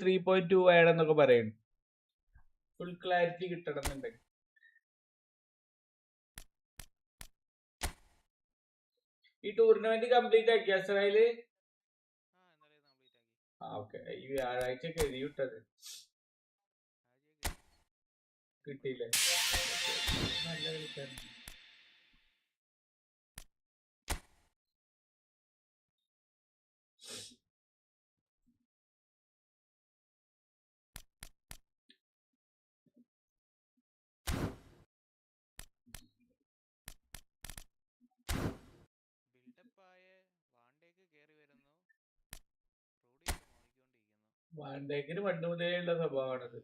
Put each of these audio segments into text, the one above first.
3.2 വേണമെന്നൊക്കെ പറയുന്നു. Full clarity കിട്ടണമെന്നുണ്ടെങ്കിൽ. ഈ ടൂർണമെന്റ് കംപ്ലീറ്റ് ആക്കി അസ്രായേല്? ഓക്കെ. ഈ വ്യാഴാഴ്ച എഴുതി വിട്ടത് കിട്ടിയില്ലേ? നല്ല കളിക്കാരൻ. വാണ്ടേക്കിന് പണ്ട് മുതലേ ഉള്ള സ്വഭാവമാണത്.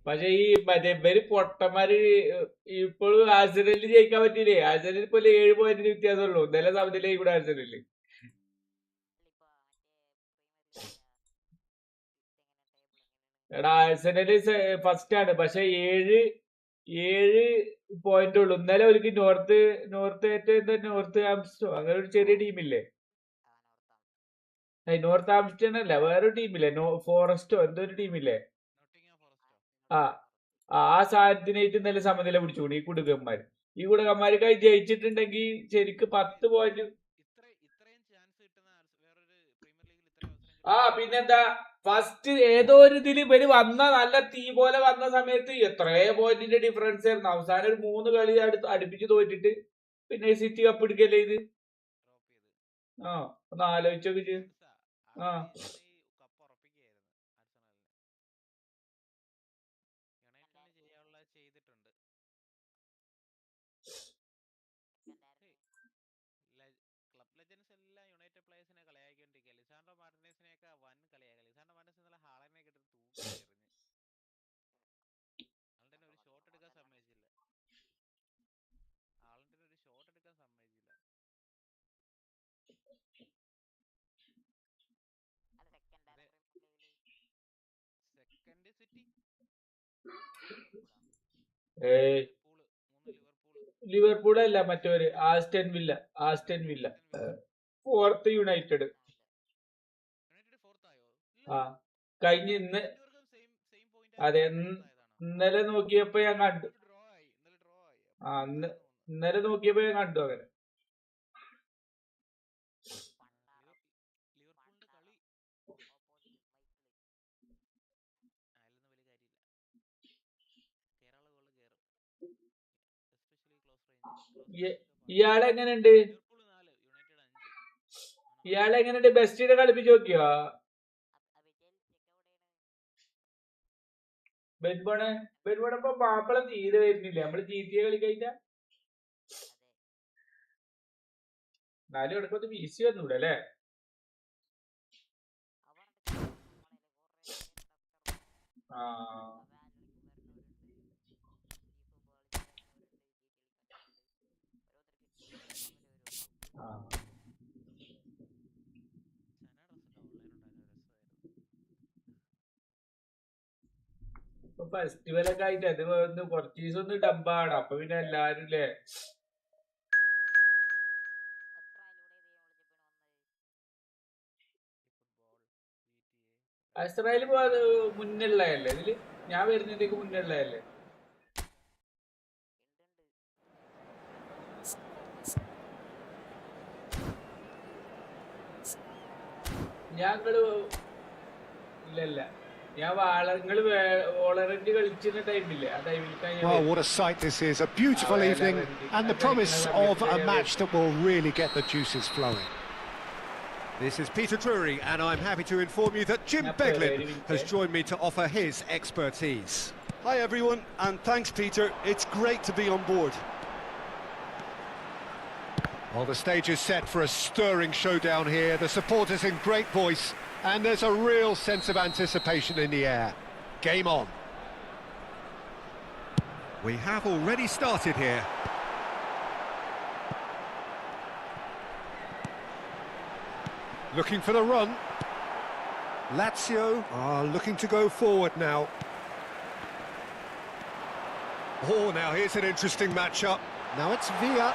പക്ഷെ ഈ മറ്റേ ഇവര് പൊട്ടന്മാര് ഇപ്പോഴും ആഴ്സണലിൽ ജയിക്കാൻ പറ്റില്ലേ? ആഴ്സണലിൽ ഇപ്പൊ 7 പോയിന്റിന് വ്യത്യാസമുള്ളൂ. ഇന്നലെ സമനിലയിൽ കൂടെ ആഴ്സണലില്. എടാ ആഴ്സണല് ഫസ്റ്റ് ആണ്, പക്ഷെ 7 പോയിന്റ് ഉള്ളൂ. ഇന്നലെ അവർക്ക് നോർത്ത് ആംസ്റ്റോ അങ്ങനെ ഒരു ചെറിയ ടീമില്ലേ? നോർത്ത് ആംസ്റ്റൺ അല്ല, വേറൊരു ടീമില്ലേ? ഫോറസ്റ്റോ എന്തോ ഒരു ടീമില്ലേ? ആ ആ സാധനത്തിനായിട്ട് ഇന്നലെ സമനില പിടിച്ചുകൂടി ഈ കുടുക്കന്മാര്. ഈ കുടുക്കന്മാർക്കായി ജയിച്ചിട്ടുണ്ടെങ്കിൽ ശരിക്ക് 10 പോയിന്റ്. പിന്നെന്താ, ഫസ്റ്റ് ഏതോ ഒരു ഇതിൽ ഇവര് വന്ന നല്ല തീ പോലെ വന്ന സമയത്ത് എത്രയോ പോയിന്റിന്റെ ഡിഫറൻസ് ആയിരുന്നു. അവസാനം ഒരു 3 കളി അടുപ്പിച്ച് തോറ്റിട്ട് പിന്നെ സിറ്റി കപ്പ് എടുക്കല്ലേ ഇത്. ഒന്ന് ആലോചിച്ചോക്ക്. ലിവർപൂൾ അല്ല, മറ്റൊരു ആസ്റ്റൻ വില്ല. Fourth United. കഴിഞ്ഞ അതെ, ഇന്നലെ നോക്കിയപ്പോ ഞാൻ കണ്ടു. ഇന്നലെ നോക്കിയപ്പോ ഞാൻ കണ്ടു അങ്ങനെ. ഇയാളെങ്ങനെയുണ്ട്? ബെസ്റ്റിനെ കളിപ്പിച്ച് നോക്കിയോ? ബെൻബോണിപ്പോ മാപ്പിള തീരെ വരുന്നില്ല. നമ്മള് GTA കളിക്കഴിഞ്ഞ എന്നാലും ഇടക്കൊന്ന് വീശി വന്നൂടെ അല്ലേ? ഫെസ്റ്റിവലൊക്കെ ആയിട്ട് അത് കുറച്ച് ദിവസം ഒന്ന് ഡബ്ബാണ്. അപ്പൊ പിന്നെ എല്ലാരും ഇല്ലേ ഇസ്രായേൽ മുന്നുള്ളതല്ലേ ഇതില്? ഞാൻ വരുന്നതിലേക്ക് മുന്നുള്ളതല്ലേ? ഞങ്ങള് ഇല്ലല്ല ഞാൻ വാളങ്ങള് ഓളറെന്റ് കളിച്ചിരുന്ന ടൈമില്ലേ ആ ടൈമിൽ Well, what a sight this is. A beautiful evening and the promise of a match that will really get the juices flowing. This is Peter Drury, and I'm happy to inform you that Jim Beglin has joined me to offer his expertise. Hi everyone, and thanks Peter. It's great to be on board. Well, the stage is set for a stirring showdown here. The supporters in great voice, and there's a real sense of anticipation in the air. Game on. We have already started here. Looking for the run. Lazio are looking to go forward now. Oh, now here's an interesting matchup. Now it's Villa.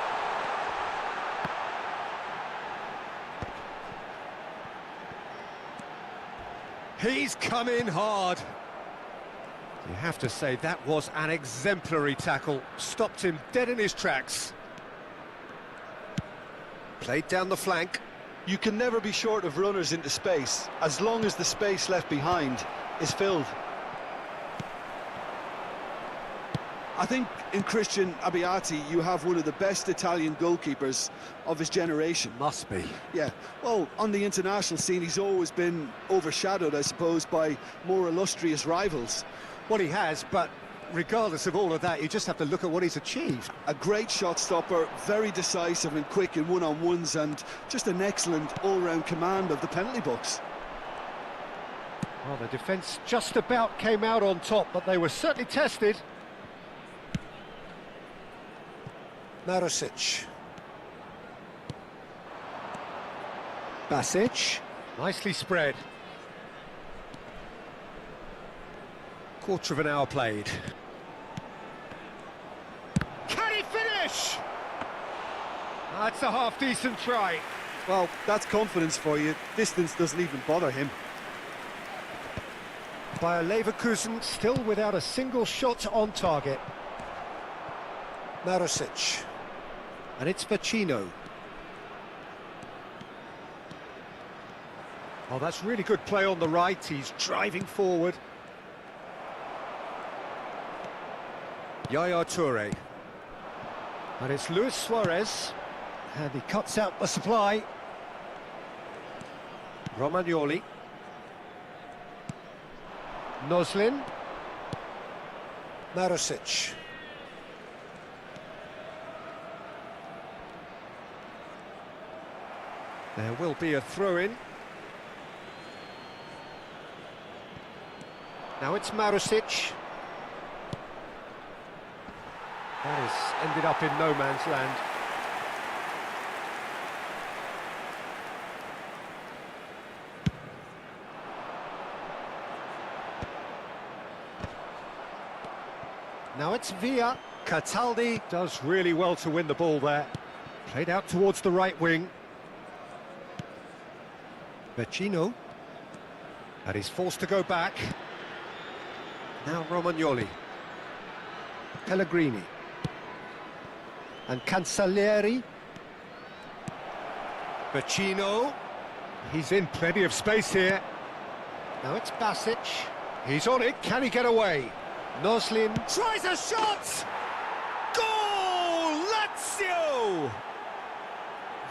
He's come in hard. You have to say that was an exemplary tackle. Stopped him dead in his tracks. Played down the flank. You can never be short of runners into space, as long as the space left behind is filled. I think in Christian Abbiati you have one of the best Italian goalkeepers of his generation. Must be. Yeah, well, on the international scene he's always been overshadowed, I suppose, by more illustrious rivals. Well, he has, but regardless of all of that, you just have to look at what he's achieved. A great shot stopper, very decisive and quick in one-on-ones, and just an excellent all-round command of the penalty box. Well, the defence just about came out on top, but they were certainly tested. Marusic. Basic. Nicely spread. Quarter of an hour played. Can he finish? That's a half-decent try. Well, that's confidence for you. Distance doesn't even bother him. Bayer Leverkusen still without a single shot on target. Marusic. And it's Vecino. Oh, that's really good play on the right. He's driving forward. Yaya Toure. And it's Luis Suarez. And he cuts out the supply. Romagnoli. Noslin. Marusic. There will be a throw-in. Now it's Marusic. That has ended up in no man's land. Now it's Villa. Cataldi does really well to win the ball there. Played out towards the right wing. Vecino. And he's forced to go back. Now Romagnoli. Pellegrini. And Cancellieri. Vecino. He's in plenty of space here. Now it's Basic. He's on it. Can he get away? Noslin tries a shot! Goal! Lazio!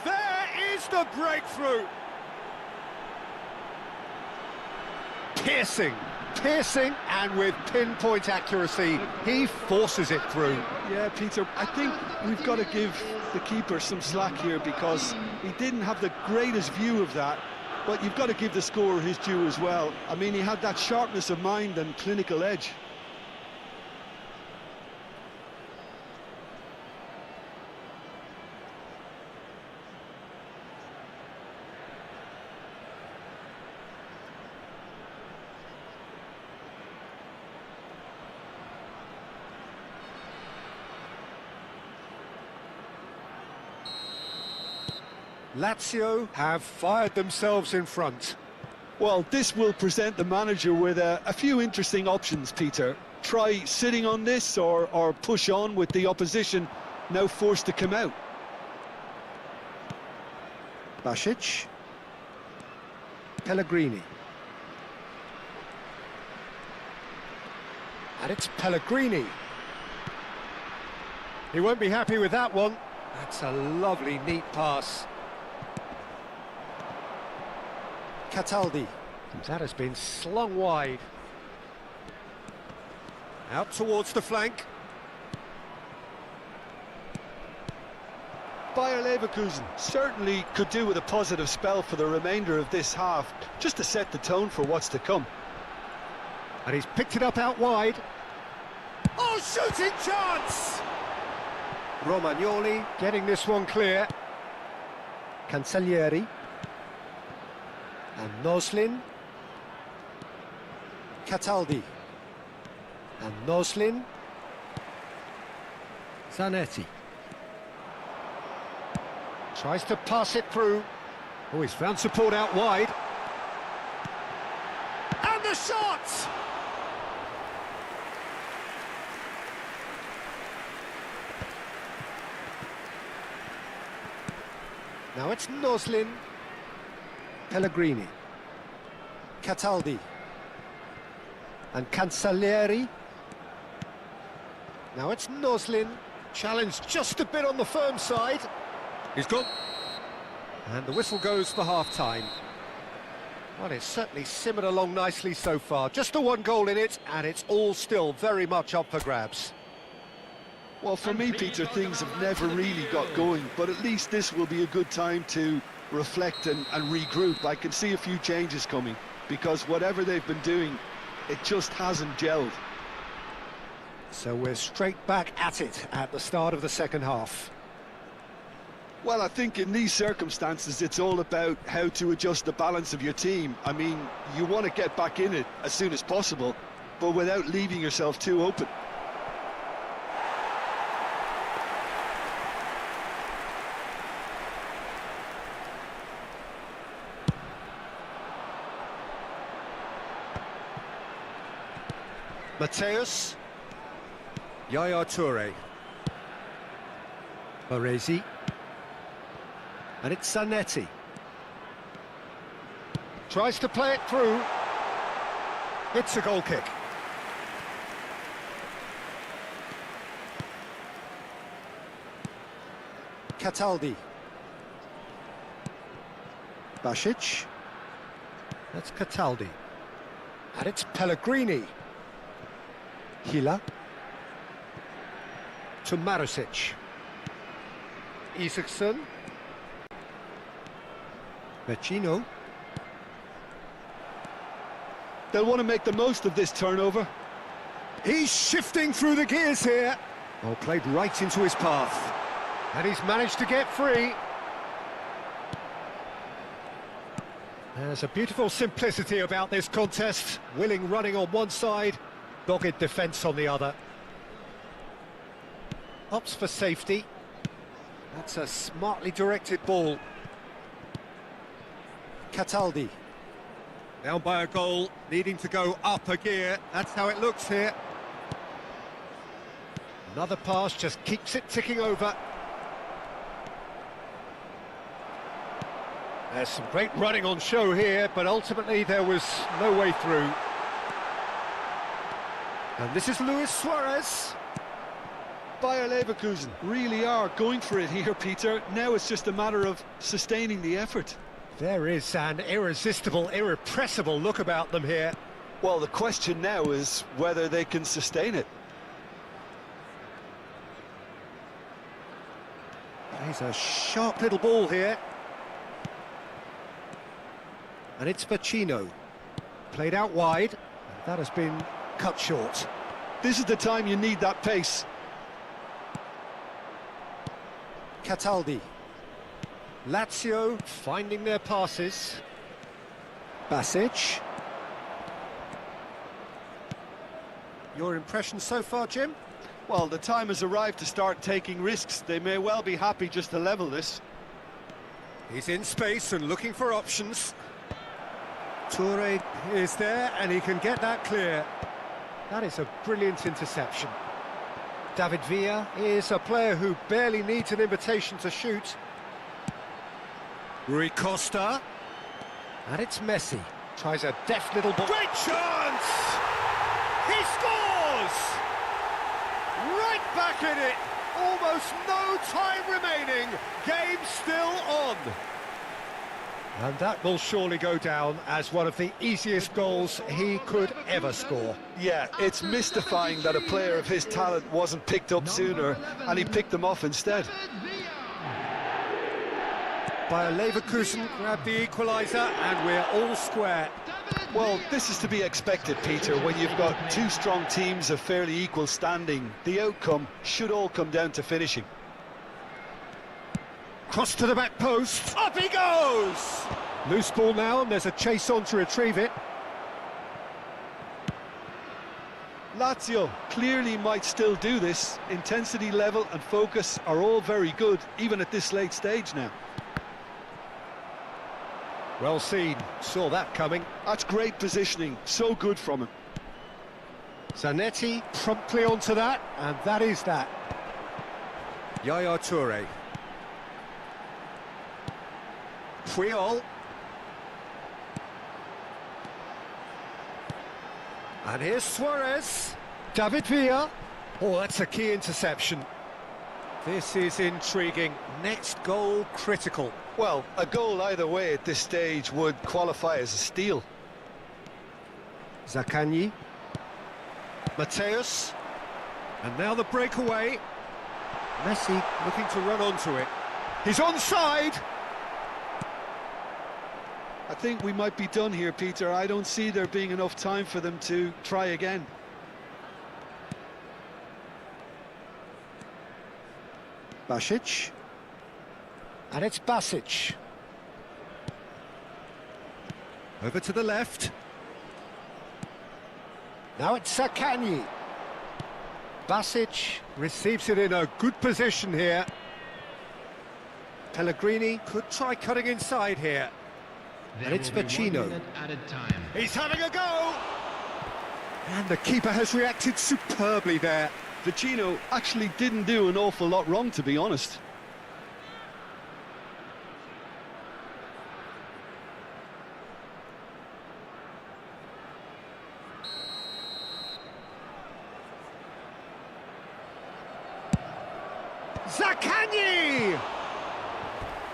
There is the breakthrough! Piercing, and with pinpoint accuracy, he forces it through. Yeah, Peter, I think we've got to give the keeper some slack here because he didn't have the greatest view of that, but you've got to give the scorer his due as well. I mean, he had that sharpness of mind and clinical edge. Lazio have fired themselves in front. Well, this will present the manager with a few interesting options, Peter. Try sitting on this or push on with the opposition now forced to come out. Basic. Pellegrini. And it's Pellegrini. He won't be happy with that one. That's a lovely, neat pass. Cataldi. That has been slung wide. Out towards the flank. Bayer Leverkusen certainly could do with a positive spell for the remainder of this half, just to set the tone for what's to come. And he's picked it up out wide. Oh, shooting chance! Romagnoli getting this one clear. Cancellieri. And Noslin. Cataldi. And Noslin. Zanetti. Tries to pass it through. Oh, he's found support out wide. And the shot! Now it's Noslin. Pellegrini. Cataldi. And Cancellieri. Now it's Noslin. Challenged just a bit on the firm side. He's gone. And the whistle goes for half-time. Well, it's certainly simmered along nicely so far. Just the one goal in it, and it's all still very much up for grabs. Well, for me, Peter, things have never really got going, but at least this will be a good time to reflect and regroup. I can see a few changes coming, because whatever they've been doing, it just hasn't gelled. So we're straight back at it at the start of the second half. Well, I think in these circumstances, it's all about how to adjust the balance of your team. I mean, you want to get back in it as soon as possible, but without leaving yourself too open. Mateus. Yaya Toure. Baresi. And it's Zanetti. Tries to play it through. It's a goal kick. Cataldi. Basic. That's Cataldi. And it's Pellegrini. Hila. To Marusic. Isaacson. Vecino. They'll want to make the most of this turnover. He's shifting through the gears here. Oh, played right into his path. And he's managed to get free. There's a beautiful simplicity about this contest. Willing running on one side, dogged defence on the other. Opts for safety. That's a smartly directed ball. Cataldi. Down by a goal, needing to go up a gear. That's how it looks here. Another pass just keeps it ticking over. There's some great running on show here, but ultimately there was no way through. And this is Luis Suarez. Bayer Leverkusen really are going for it here, Peter. Now it's just a matter of sustaining the effort. There is an irresistible, irrepressible look about them here. Well, the question now is whether they can sustain it. There's a sharp little ball here. And it's Vecino. Played out wide. That has been cut short. This is the time you need that pace. Cataldi. Lazio finding their passes. Basic. Your impression so far, Jim? Well, the time has arrived to start taking risks. They may well be happy just to level this. He's in space and looking for options. Toure is there and he can get that clear. That is a brilliant interception. David Villa is a player who barely needs an invitation to shoot. Rui Costa. And it's Messi. Tries a deft little ball. Great chance! He scores! Right back in it! Almost no time remaining. Game still on. And that will surely go down as one of the easiest goals he could ever score. Yeah, it's mystifying that a player of his talent wasn't picked up sooner, and he picked them off instead. Bayer Leverkusen grabbed the equaliser, and we're all square. Well, this is to be expected, Peter. When you've got two strong teams of fairly equal standing, the outcome should all come down to finishing. Cross to the back post. Up he goes! Loose ball now, and there's a chase on to retrieve it. Lazio clearly might still do this. Intensity level and focus are all very good, even at this late stage now. Well seen, saw that coming. That's great positioning, so good from him. Zanetti promptly onto that, and that is that. Yaya Toure. Puyol. And here's Suarez. David Villa. Oh, that's a key interception. This is intriguing. Next goal critical. Well, a goal either way at this stage would qualify as a steal. Zaccagni. Mateus. And now the breakaway. Messi looking to run onto it. He's onside. I think we might be done here, Peter. I don't see there being enough time for them to try again. Basic. And it's Basic. Over to the left. Now it's Zaccagni. Basic receives it in a good position here. Pellegrini could try cutting inside here. And it's Vecino. He's having a go! And the keeper has reacted superbly there. Vecino actually didn't do an awful lot wrong, to be honest. Zaccagni!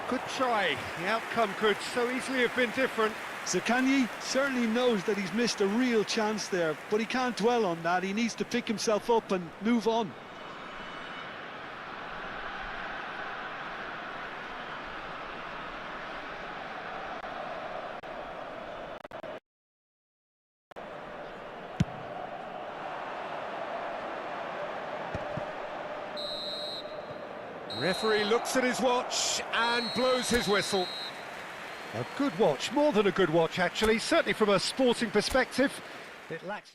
Good try. The outcome could so easily have been different. Zaccagni certainly knows that he's missed a real chance there, but he can't dwell on that. He needs to pick himself up and move on. Referee looks at his watch and blows his whistle. A good watch, more than a good watch actually, certainly from a sporting perspective. It lacks...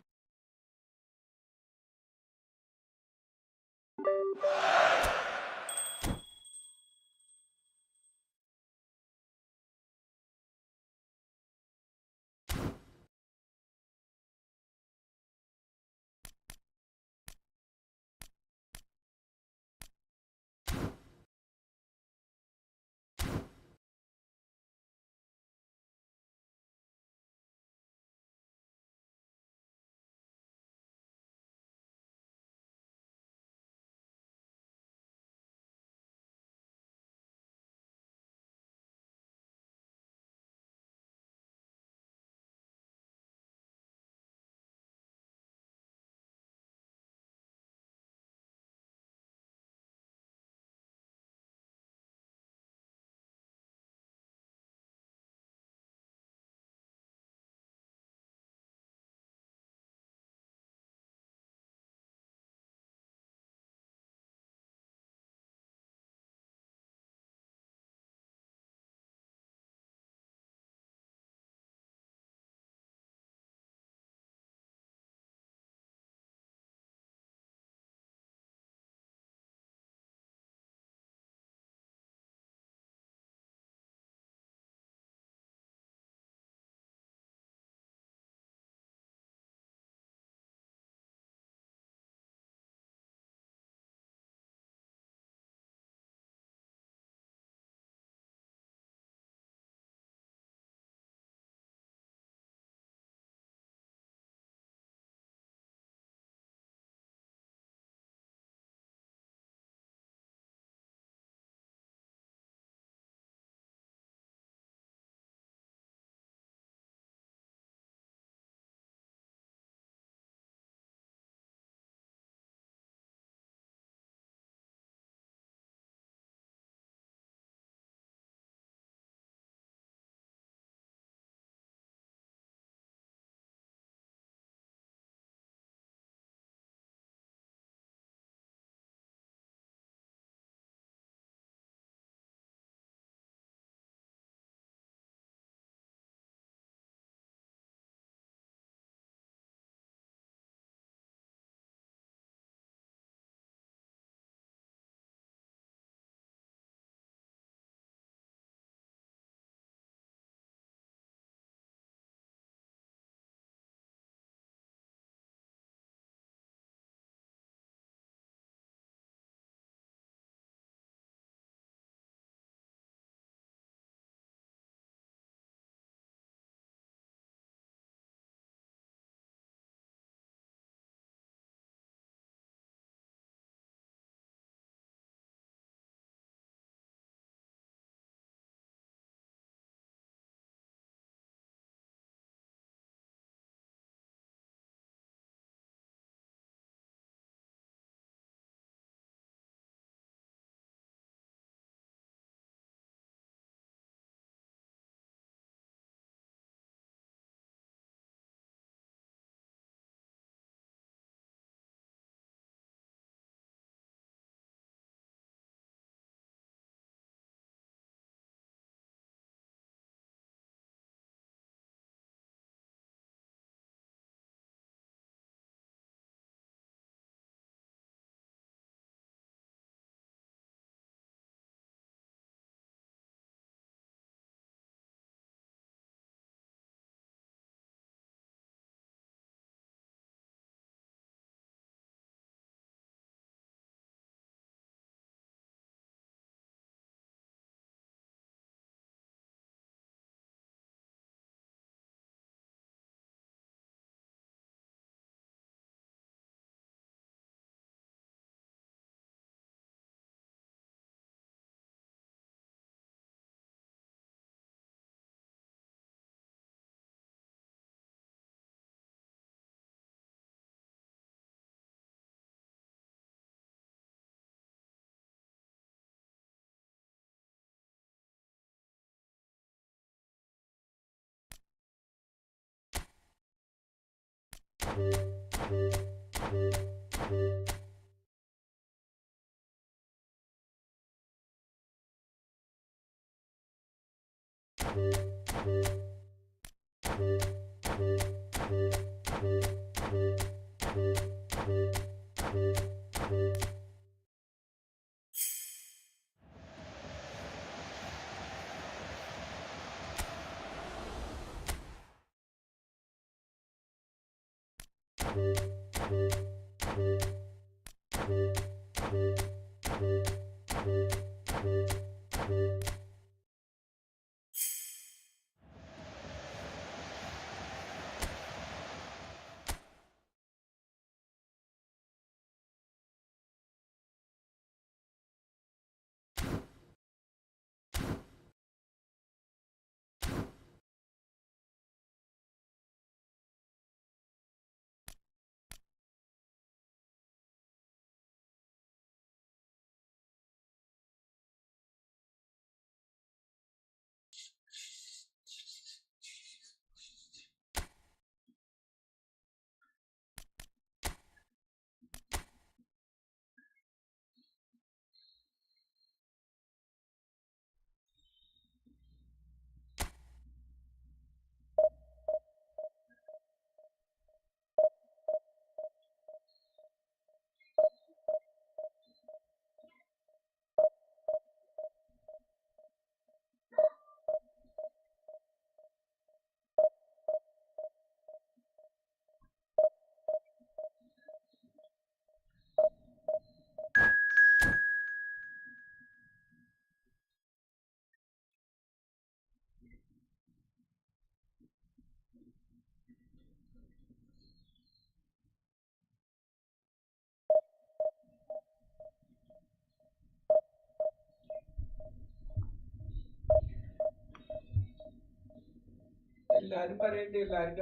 എല്ലാരും പറയണ്ട്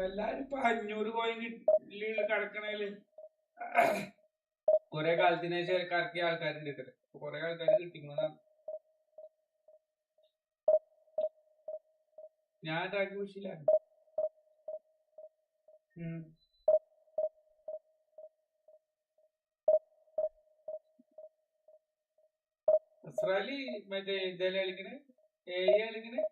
എല്ലാരും ഇപ്പൊ 500 coin കിടക്കണേല് കൊറേ കാലത്തിന് ശേഷം കറക്കിയ ആൾക്കാരുണ്ട് ഇത്ര കൊറേ ആൾക്കാർ കിട്ടിക്കുന്നതാണ്. ഞാൻ റാങ്ക് പുഷിലാണ്. അസ്രാലി മറ്റേ ഇതല്ലേ കളിക്കണേ, കളിക്കണേ.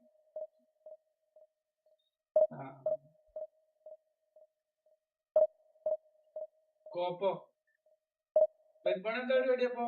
കോപ്പോ പെൺപണം എന്താ പരിപാടി അപ്പൊ?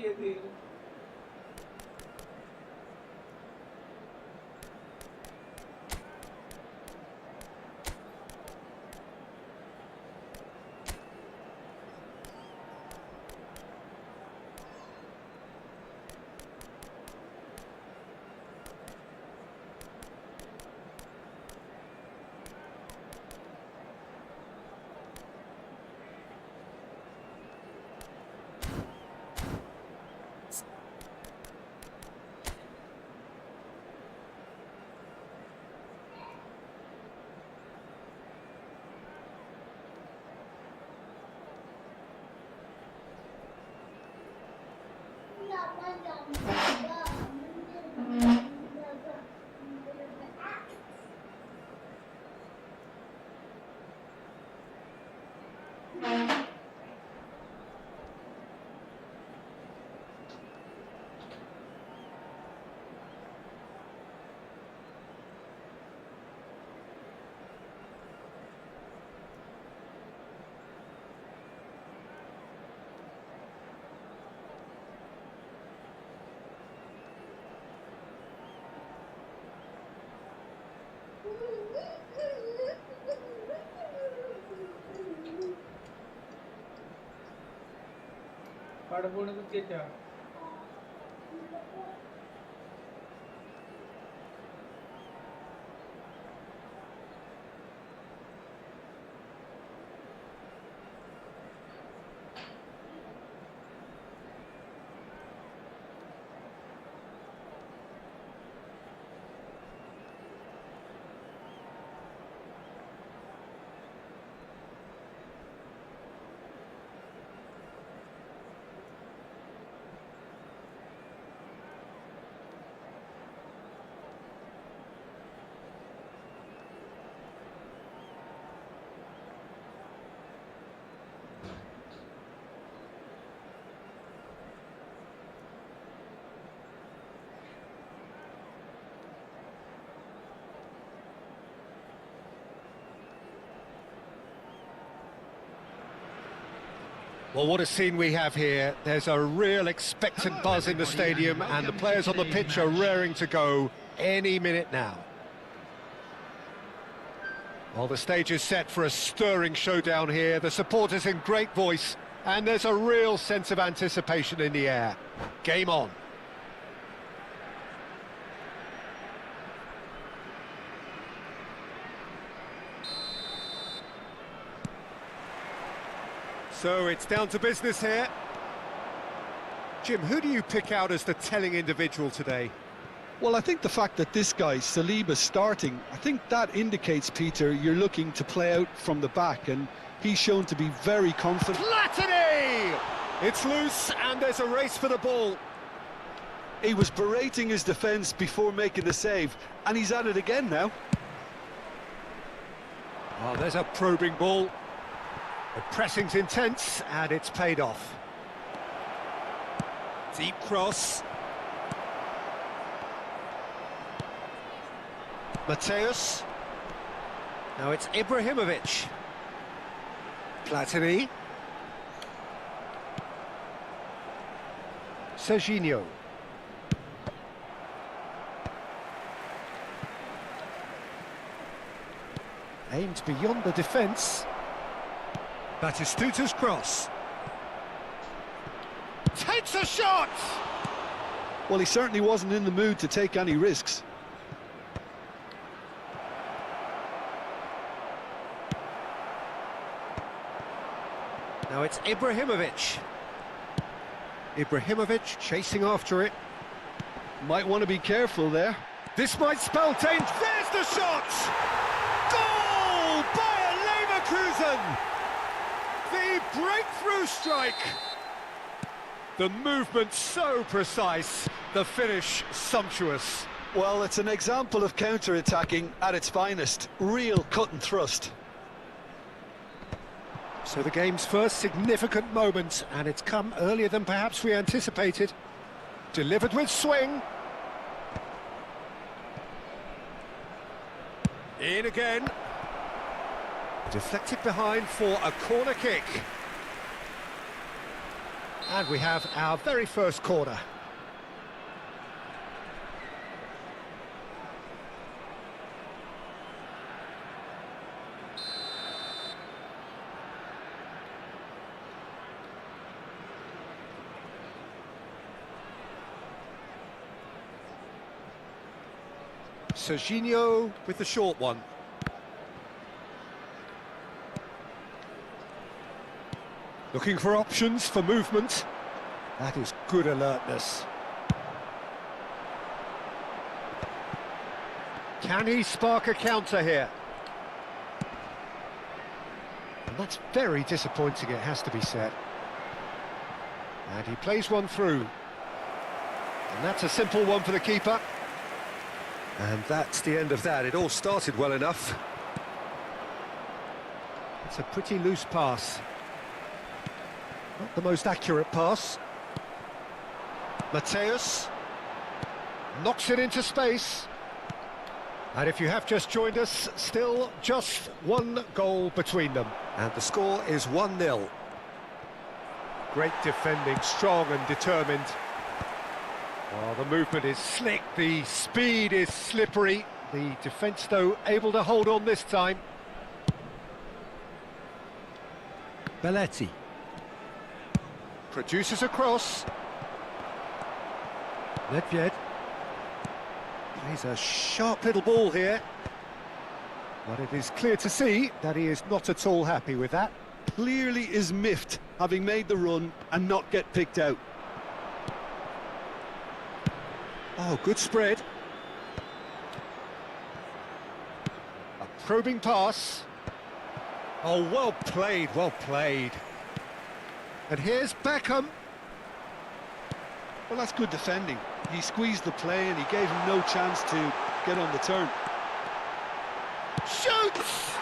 ഏത് അവിടെ പോണ് കുത്തിച്ചാ Well, what a scene we have here. There's a real expectant buzz in the stadium and the players on the pitch are raring to go any minute now. Well, the stage is set for a stirring showdown here. The supporters in great voice and there's a real sense of anticipation in the air. Game on. So it's down to business here. Jim, who do you pick out as the telling individual today? Well, I think the fact that this guy, Saliba's starting, I think that indicates, Peter, you're looking to play out from the back, and he's shown to be very confident. Platini! It's loose, and there's a race for the ball. He was berating his defence before making the save, and he's at it again now. Oh, there's a probing ball. The pressing's intense, and it's paid off. Deep cross. Mateus. Now it's Ibrahimovic. Platini. Serginho. Aimed beyond the defence. Batistuta's cross. Takes a shot! Well, he certainly wasn't in the mood to take any risks. Now it's Ibrahimovic. Ibrahimovic chasing after it. Might want to be careful there. This might spell danger. There's the shot! Goal! Bayer Leverkusen! The breakthrough strike! The movement so precise, the finish sumptuous. Well, it's an example of counter-attacking at its finest. Real cut and thrust. So the game's first significant moment, and it's come earlier than perhaps we anticipated. Delivered with swing. In again. Deflected behind for a corner kick. And we have our very first corner. Serginho with the short one. Looking for options for movement. That is good alertness. Can he spark a counter here? And that's very disappointing, it has to be said. And he plays one through. And that's a simple one for the keeper. And that's the end of that. It all started well enough. It's a pretty loose pass. Not the most accurate pass. Mateus knocks it into space. And if you have just joined us, still just one goal between them. And the score is 1-0. Great defending, strong and determined. Oh, the movement is slick, the speed is slippery. The defence, though, able to hold on this time. Belletti. Produces a cross. Nedved plays a sharp little ball here. But it is clear to see that he is not at all happy with that. Clearly is miffed, having made the run and not get picked out. Oh, good spread. A probing pass. Oh, well played, well played. And here's Beckham. Well, that's good defending. He squeezed the play and he gave him no chance to get on the turn. Shoots!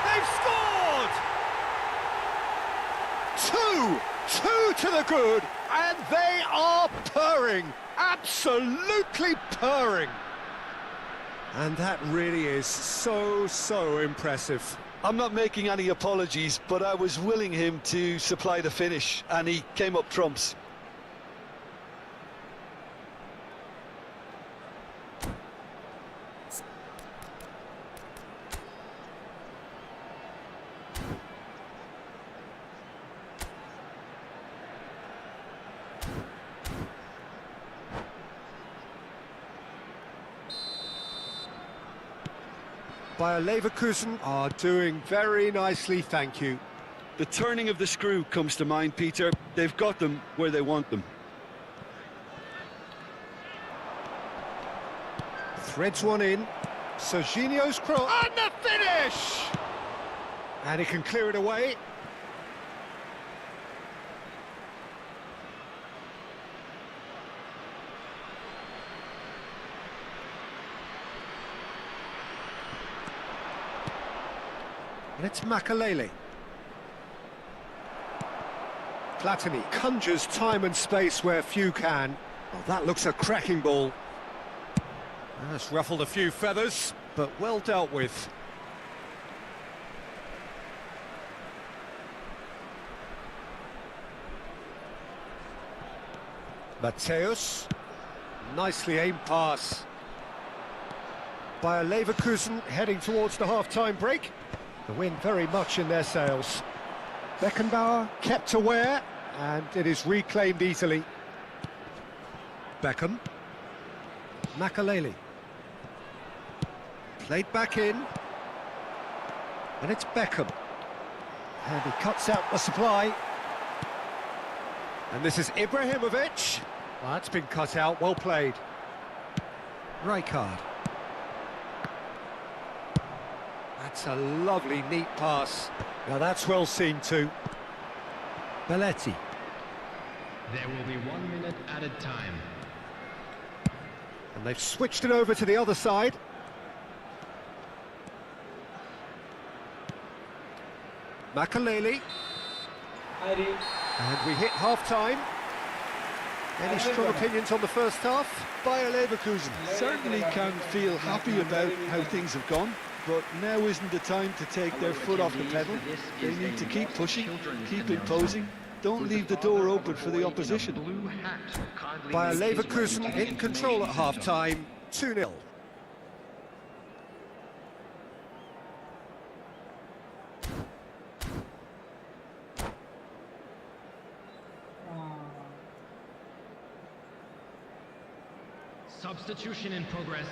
They've scored! Two to the good, and they are purring, absolutely purring. And that really is so impressive. I'm not making any apologies, but I was willing him to supply the finish, and he came up trumps. Bayer Leverkusen are doing very nicely, thank you. The turning of the screw comes to mind, Peter. They've got them where they want them. Threads one in. Serginho's cross. And the finish! And he can clear it away. And it's Makalele. Platini conjures time and space where few can. Oh, that looks a cracking ball. That's ruffled a few feathers, but well dealt with. Matthäus. Nicely aimed pass. Bayer Leverkusen heading towards the half-time break. The wind very much in their sails. Beckenbauer kept aware, and it is reclaimed easily. Beckham. Makalele. Played back in. And it's Beckham. And he cuts out the supply. And this is Ibrahimovic. Well, that's been cut out, well played. Rijkaard. That's a lovely, neat pass. Now that's well seen too. Belletti. There will be 1 minute added time. And they've switched it over to the other side. Makalele. And we hit half-time. Any strong opinions on the first half? Bayer Leverkusen certainly can feel happy about how things have gone, but now isn't the time to take their foot off the pedal. They need to keep pushing, keep imposing. Don't leave the door open for the opposition. Bayer Leverkusen in control at half-time, 2-0. Substitution in progress.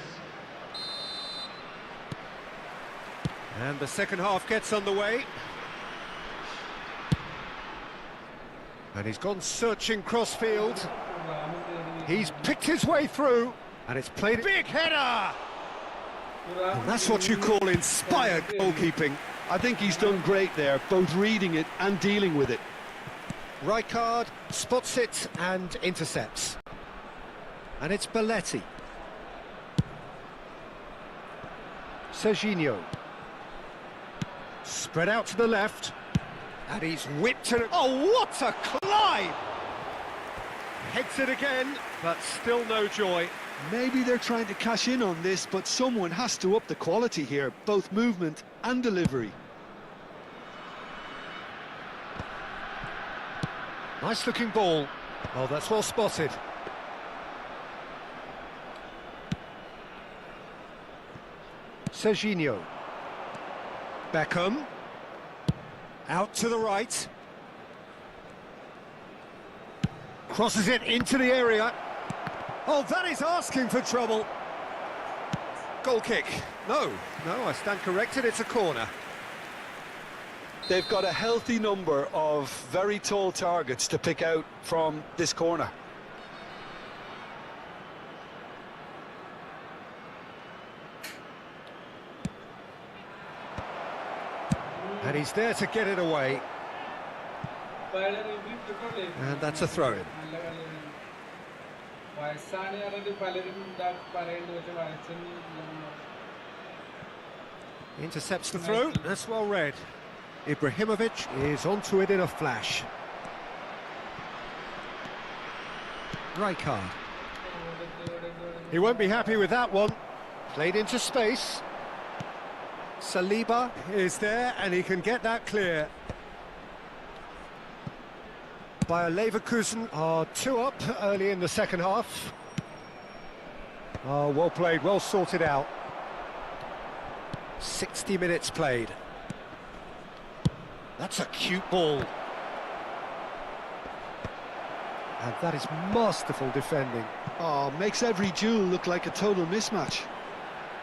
And the second half gets underway. And he's gone searching crossfield. He's picked his way through, and it's played. Big header! And that's what you call inspired goalkeeping. I think he's done great there, both reading it and dealing with it. Rijkaard spots it and intercepts. And it's Belletti. Serginho. Spread out to the left. And he's whipped it. Oh, what a climb! Heads it again, but still no joy. Maybe they're trying to cash in on this, but someone has to up the quality here, both movement and delivery. Nice looking ball. Oh, that's well spotted. Serginho. Beckham. Out to the right. Crosses it into the area. Oh, that is asking for trouble. Goal kick. No, I stand corrected, it's a corner. They've got a healthy number of very tall targets to pick out from this corner. And he's there to get it away. And that's a throw-in. Intercepts the throw, that's well read. Ibrahimovic is onto it in a flash. Rijkaard. He won't be happy with that one. Played into space. Saliba is there and he can get that clear. Bayer Leverkusen are 2 up early in the second half. Oh, well played, well sorted out. 60 minutes played. That's a cute ball. And that is masterful defending. Oh, makes every duel look like a total mismatch.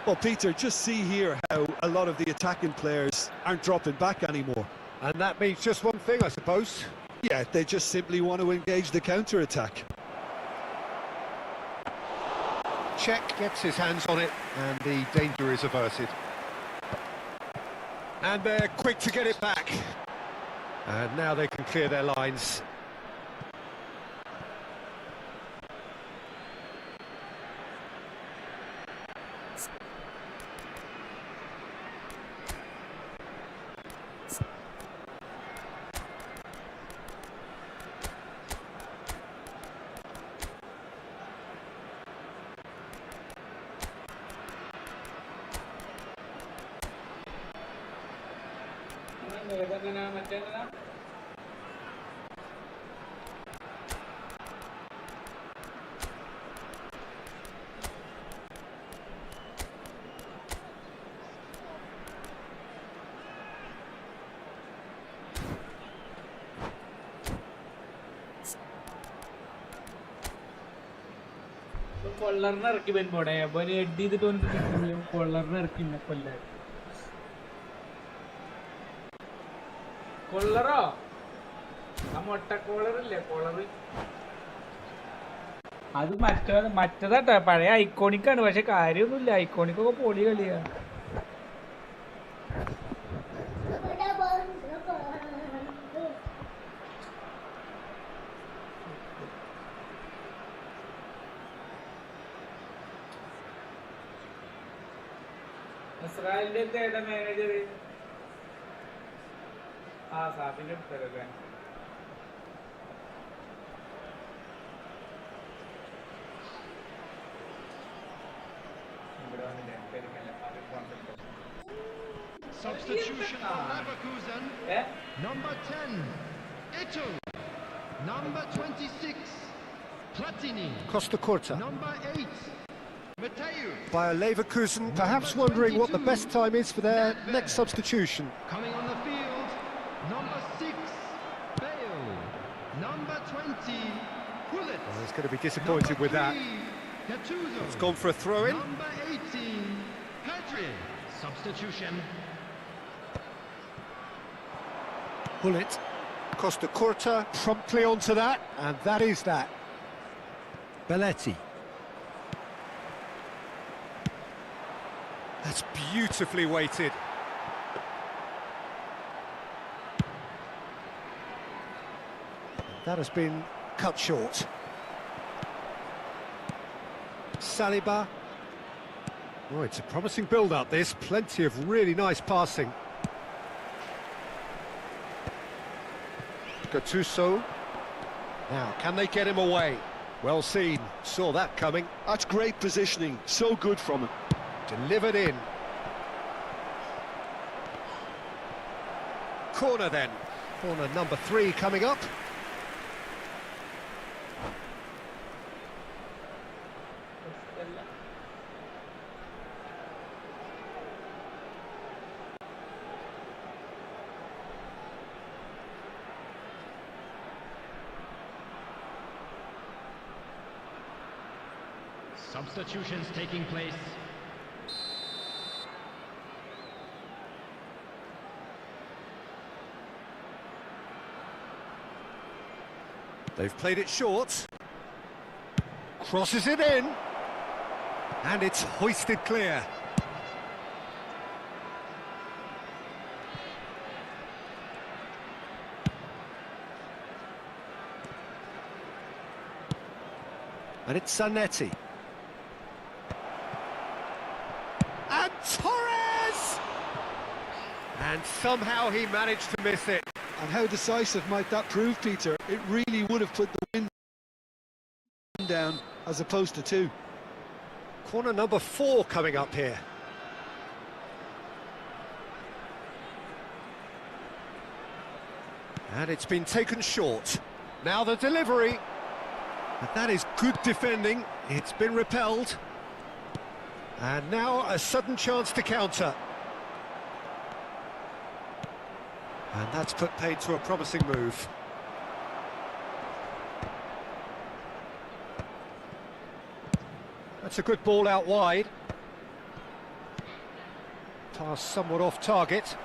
Well, Peter, just see here how a lot of the attacking players aren't dropping back anymore. And that means just one thing, I suppose. Yeah, they just simply want to engage the counter-attack. Czech gets his hands on it, and the danger is averted. And they're quick to get it back. And now they can clear their lines. കൊള്ളറിനെ ഇറക്കി പോടെ അപ്പൊ head ചെയ്തിട്ട് കൊള്ളറിനെ ഇറക്കി കൊല്ല കൊള്ളറോ ആ മൊട്ട കോളറില്ലേ collar അത് മറ്റേതാട്ടോ പഴയ ഐക്കോണിക്കാണ് പക്ഷെ കാര്യമൊന്നുമില്ല ഐക്കോണിക്കൊക്കെ പൊളി കളിയാ ഇസ്രായേലിന്റെ ഏതാ മാനേജർ ആ സാബിന്റെ അടുത്തല്ലേ Substitution for Leverkusen. Number 10, Ito. Number 26, Platini. Costa Curta. Number 8, Mateu. Bayer Leverkusen perhaps wondering what the best time is for their next substitution. Coming on the field, number 6, Bale. Number 20, Pullet. Well, he's going to be disappointed with that. Gattuso. It's gone for a throw-in. Number 18, Pedri. Substitution. Bullet. Costa Curta promptly onto that, and that is that. Belletti. That's beautifully weighted. That has been cut short. Saliba. Oh, it's a promising build-up, this. Plenty of really nice passing. Gattuso. Now, can they get him away? Well seen. Saw that coming. That's great positioning. So good from him. Delivered in. Corner then. Corner number 3 coming up. Substitutions taking place. They've played it short. Crosses it in. And it's hoisted clear. And it's Zanetti. And Torres! And somehow he managed to miss it. And how decisive might that prove, Peter? It really would have put the win down as opposed to 2. Corner number 4 coming up here. And it's been taken short. Now the delivery. But that is good defending. It's been repelled. And now a sudden chance to counter. And that's put paid to a promising move. That's a good ball out wide. Pass somewhat off target.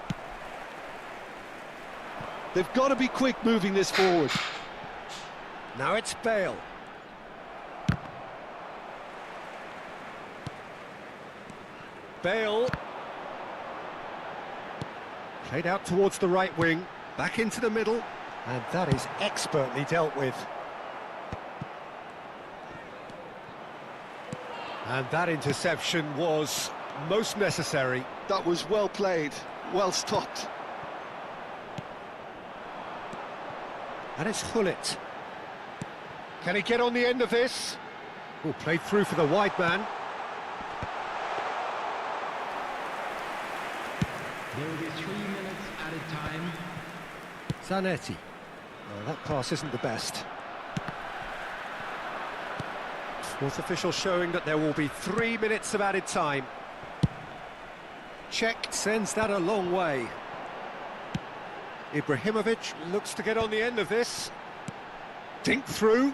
They've got to be quick moving this forward. Now it's Bale. Bale. Played out towards the right wing, back into the middle, and that is expertly dealt with. And that interception was most necessary. That was well played, well stopped. And it's Hullet. Can he get on the end of this? Oh, played through for the wide man. There will be 3 minutes added time. Zanetti. Oh, that pass isn't the best. Fourth official showing that there will be 3 minutes of added time. Czech sends that a long way. Ibrahimovic looks to get on the end of this. Dink through.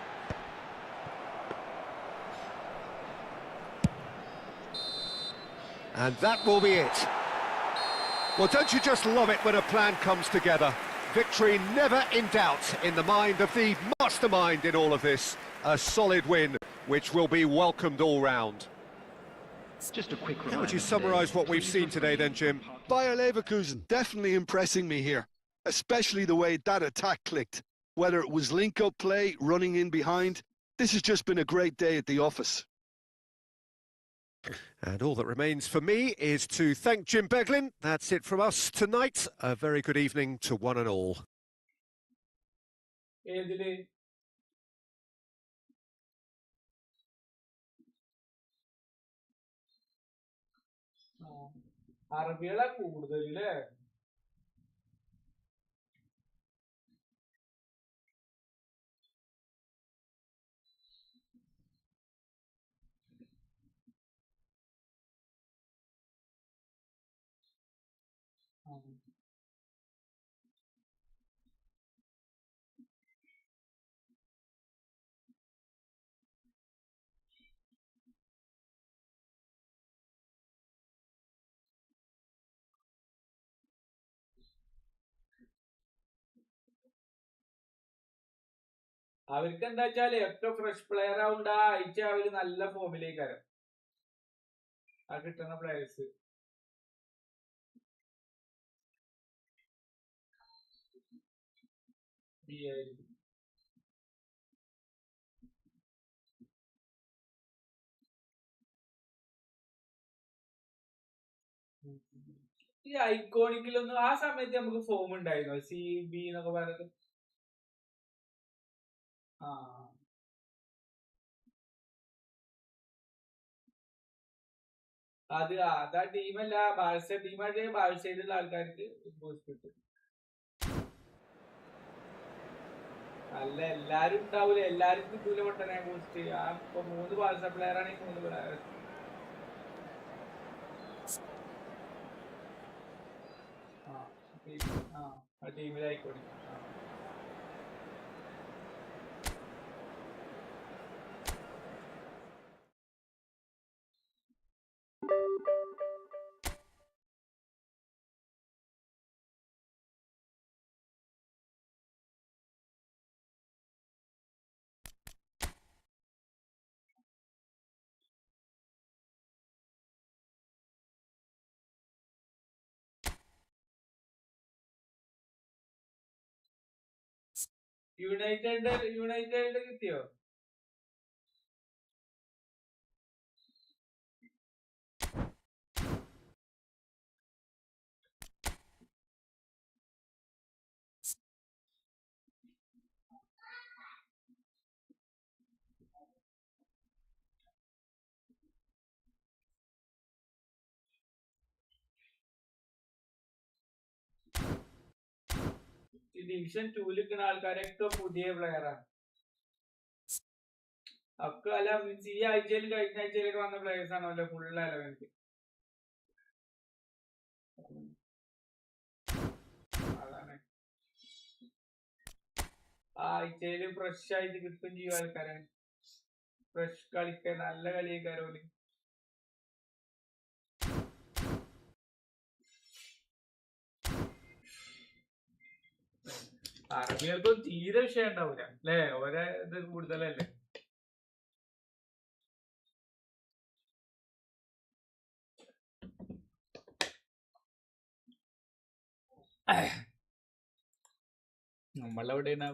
And that will be it. Well, don't you just love it when a plan comes together? Victory never in doubt in the mind of the mastermind in all of this. A solid win, which will be welcomed all round. Just a quick How would you summarise what we've seen today then, Jim? Bayer Leverkusen definitely impressing me here, especially the way that attack clicked. Whether it was link-up play, running in behind, this has just been a great day at the office. And all that remains for me is to thank Jim Beglin. That's it from us tonight. A very good evening to one and all. ഏതില് അറബികളാ കൂടുതലല്ലേ? അവർക്ക് എന്താ വെച്ചാല് ഏറ്റവും fresh player ആവുണ്ട അയച്ച അവര് നല്ല ഫോമിലേക്ക് വരാം ആ കിട്ടുന്ന പ്ലേയേഴ്സ്. ഈ ഐക്കോണിക്കിലൊന്നും ആ സമയത്ത് നമുക്ക് ഫോം ഉണ്ടായിരുന്നു, സി ബി എന്നൊക്കെ പറഞ്ഞിട്ട്. ആ അതാ ടീമല്ല, ബാഴ്സ ടീമായിട്ട് ബാഴ്സയിലുള്ള ആൾക്കാർക്ക് ബൂസ്റ്റ് കിട്ടും. അല്ല എല്ലാരും ഉണ്ടാവൂല, എല്ലാരും കിട്ടൂല പൊട്ടനെ ബൂസ്റ്റ്. ആ ഇപ്പൊ 3 ബാഴ്സ പ്ലെയർ ആണെങ്കിൽ 3 പ്ലെയർ. ആ ടീമിലായിക്കോട്ടെ. യുണൈറ്റഡ് കിട്ടിയോ? ഡിവിഷൻ 2 നിൽക്കുന്ന ആൾക്കാരൊക്കെ പുതിയ പ്ലെയറാണ്. ഒക്കെ അല്ല മീൻസ് ഈ ആഴ്ചയിലും കഴിഞ്ഞ ആഴ്ചയിലൊക്കെ വന്ന പ്ലേയേഴ്സ് ആണല്ലോ ഫുൾ 11th. അതാണ് ആ ആഴ്ചയില് ഫ്രഷ് ആയിട്ട് കിട്ടും ചെയ്യും ആൾക്കാരാണ്. ഫ്രഷ് കളിക്കാൻ നല്ല കളിക്കാരോല്. അറബികൾക്കും തീരെ വിഷയം ഉണ്ടാവൂല അല്ലേ? ഓരോ ഇത് കൂടുതലല്ലേ. നമ്മളെവിടെയാണ്?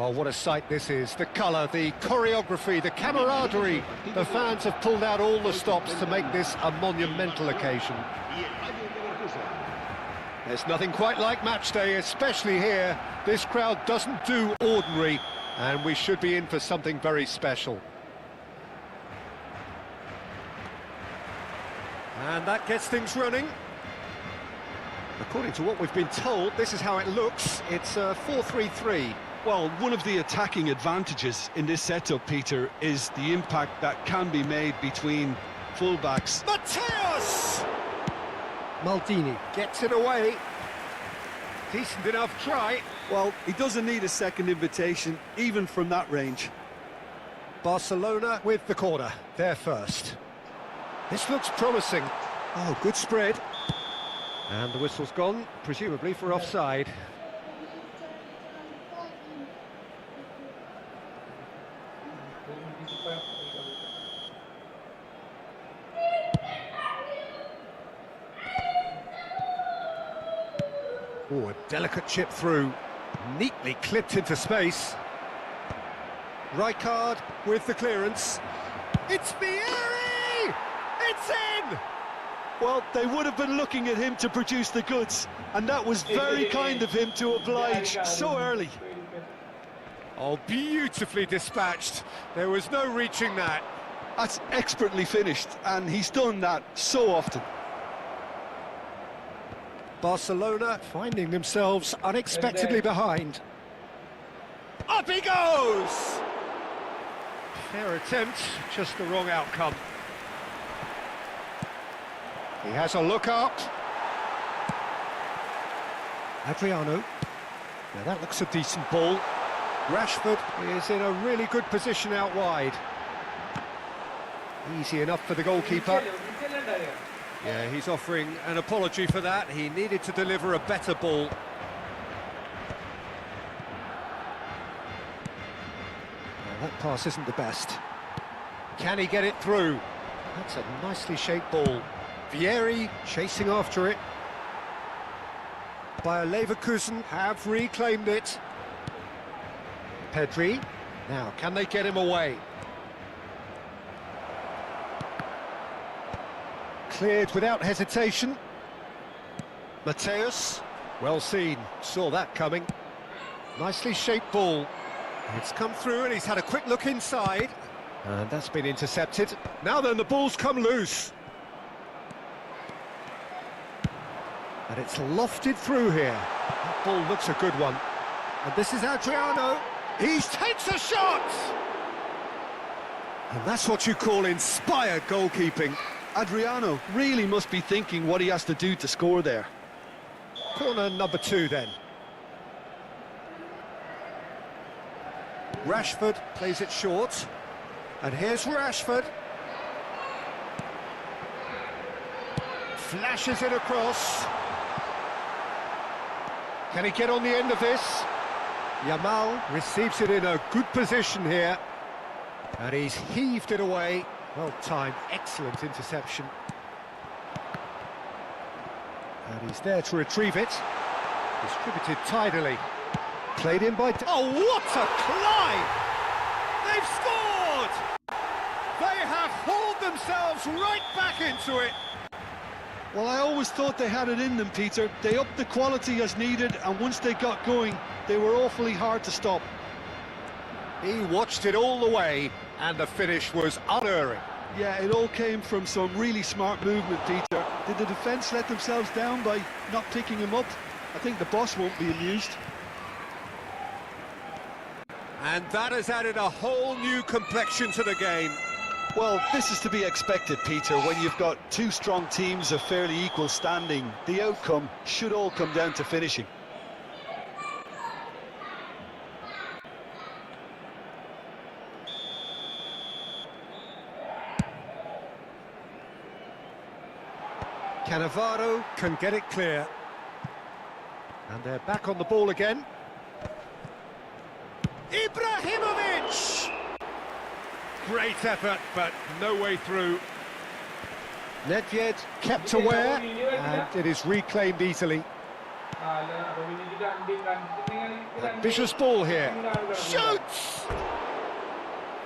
Well, what a sight this is. The colour, the choreography, the camaraderie. The fans have pulled out all the stops to make this a monumental occasion. There's nothing quite like match day, especially here. This crowd doesn't do ordinary, and we should be in for something very special. And that gets things running. According to what we've been told, this is how it looks. It's 4-3-3. Well, one of the attacking advantages in this setup, Peter, is the impact that can be made between fullbacks. Mateus! Maldini gets it away. Decent enough try. Well, he doesn't need a second invitation, even from that range. Barcelona with the corner, there first. This looks promising. Oh, good spread. And the whistle's gone, presumably for offside. Oh, a delicate chip through, neatly clipped into space. Rijkaard with the clearance. It's Vieri! It's in! Well, they would have been looking at him to produce the goods, and that was very kind of him to oblige so early. Oh, beautifully dispatched. There was no reaching that. That's expertly finished, and he's done that so often. Barcelona finding themselves unexpectedly behind. Up he goes! Fair attempt, just the wrong outcome. He has a look up. Adriano. Now that looks a decent ball. Rashford is in a really good position out wide. Easy enough for the goalkeeper. Yeah, he's offering an apology for that. He needed to deliver a better ball. Well, that pass isn't the best. Can he get it through? That's a nicely shaped ball. Vieri chasing after it. Bayer Leverkusen have reclaimed it. Pedri. Now, can they get him away? Cleared without hesitation. Mateus. Well seen. Saw that coming. Nicely shaped ball. It's come through and he's had a quick look inside. And that's been intercepted. Now then, the ball's come loose. And it's lofted through here. That ball looks a good one. And this is Adriano. He takes a shot! And that's what you call inspired goalkeeping. Adriano really must be thinking what he has to do to score there. Corner number 2 then. Rashford plays it short. And here's Rashford. Flashes it across. Can he get on the end of this? Yamal receives it in a good position here. And he's heaved it away. Well timed, excellent interception. And he's there to retrieve it. Distributed tidily. Played in by... Oh, what a climb! They've scored! They have hauled themselves right back into it. Well, I always thought they had it in them, Peter. They upped the quality as needed, and once they got going, they were awfully hard to stop. He watched it all the way, and the finish was unerring. Yeah, it all came from some really smart movement, Peter. Did the defence let themselves down by not picking him up? I think the boss won't be amused. And that has added a whole new complexion to the game. Well, this is to be expected, Peter, when you've got two strong teams of fairly equal standing. The outcome should all come down to finishing. Cannavaro can get it clear. And they're back on the ball again. Ibrahimovic! Great effort, but no way through. Nedved kept aware, and it is reclaimed easily. Ambitious ball here. Shoots!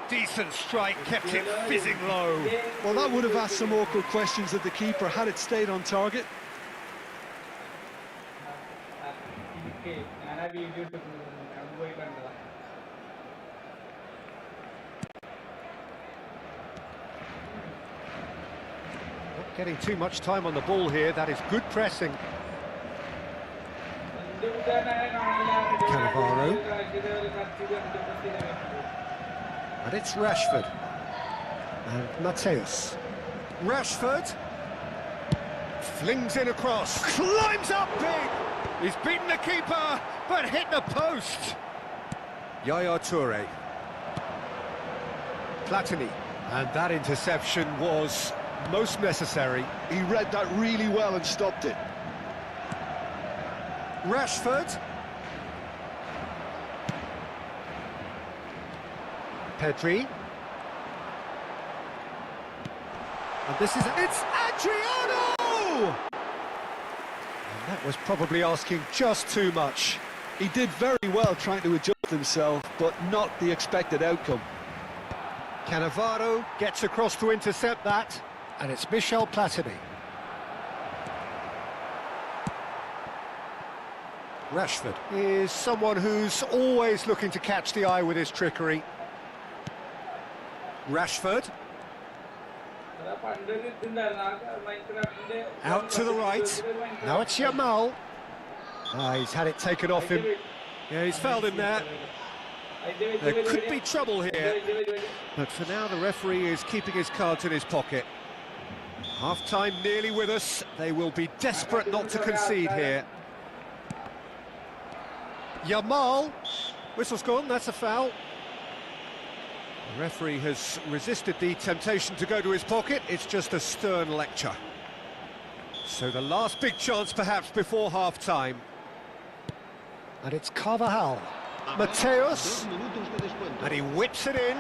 Decent strike, kept it fizzing low. Well, that would have asked some awkward questions of the keeper had it stayed on target. Not getting too much time on the ball here, that is good pressing. Cannavaro. And it's Rashford. And Mateus. Rashford. Flings in across. Climbs up big. He's beaten the keeper, but hit the post. Yaya Toure. Platini. And that interception was most necessary. He read that really well and stopped it. Rashford. Pedri. And this is... It's Adriano! And That was probably asking just too much. He did very well trying to adjust himself, but not the expected outcome. Cannavaro gets across to intercept that, and it's Michel Platini. Rashford is someone who's always looking to catch the eye with his trickery. Rashford. Out to the right. Now it's Yamal. He's had it taken off him. Yeah, he's fouled him there. There could be trouble here. But for now, the referee is keeping his cards in his pocket. Half-time nearly with us. They will be desperate not to concede here. Yamal. Whistle's gone, that's a foul. The referee has resisted the temptation to go to his pocket. It's just a stern lecture. So the last big chance perhaps before half-time. And it's Carvajal. Mateus. And he whips it in.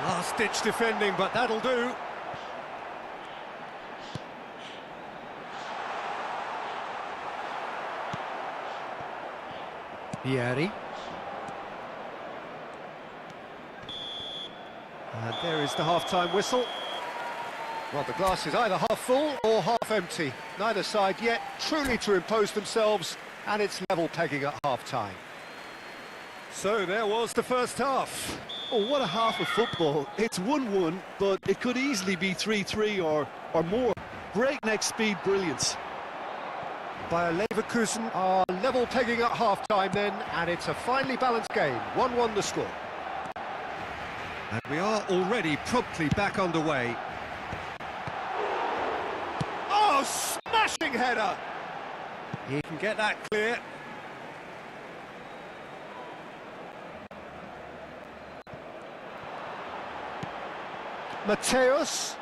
Last-ditch defending, but that'll do. Vieri. And there is the half-time whistle. Well, the glass is either half full or half empty. Neither side yet truly to impose themselves, and it's level pegging at half-time. So there was the first half. Oh, what a half of football. It's 1-1, but it could easily be 3-3 or more. Breakneck speed brilliance. Bayer Leverkusen are level pegging at half-time then, and it's a finely balanced game. 1-1 the score. And we are already promptly back underway. Oh, smashing header! He can get that clear. Mateus.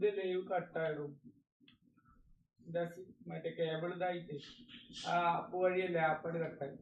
The live cut that's my cable died. Poor lap cut.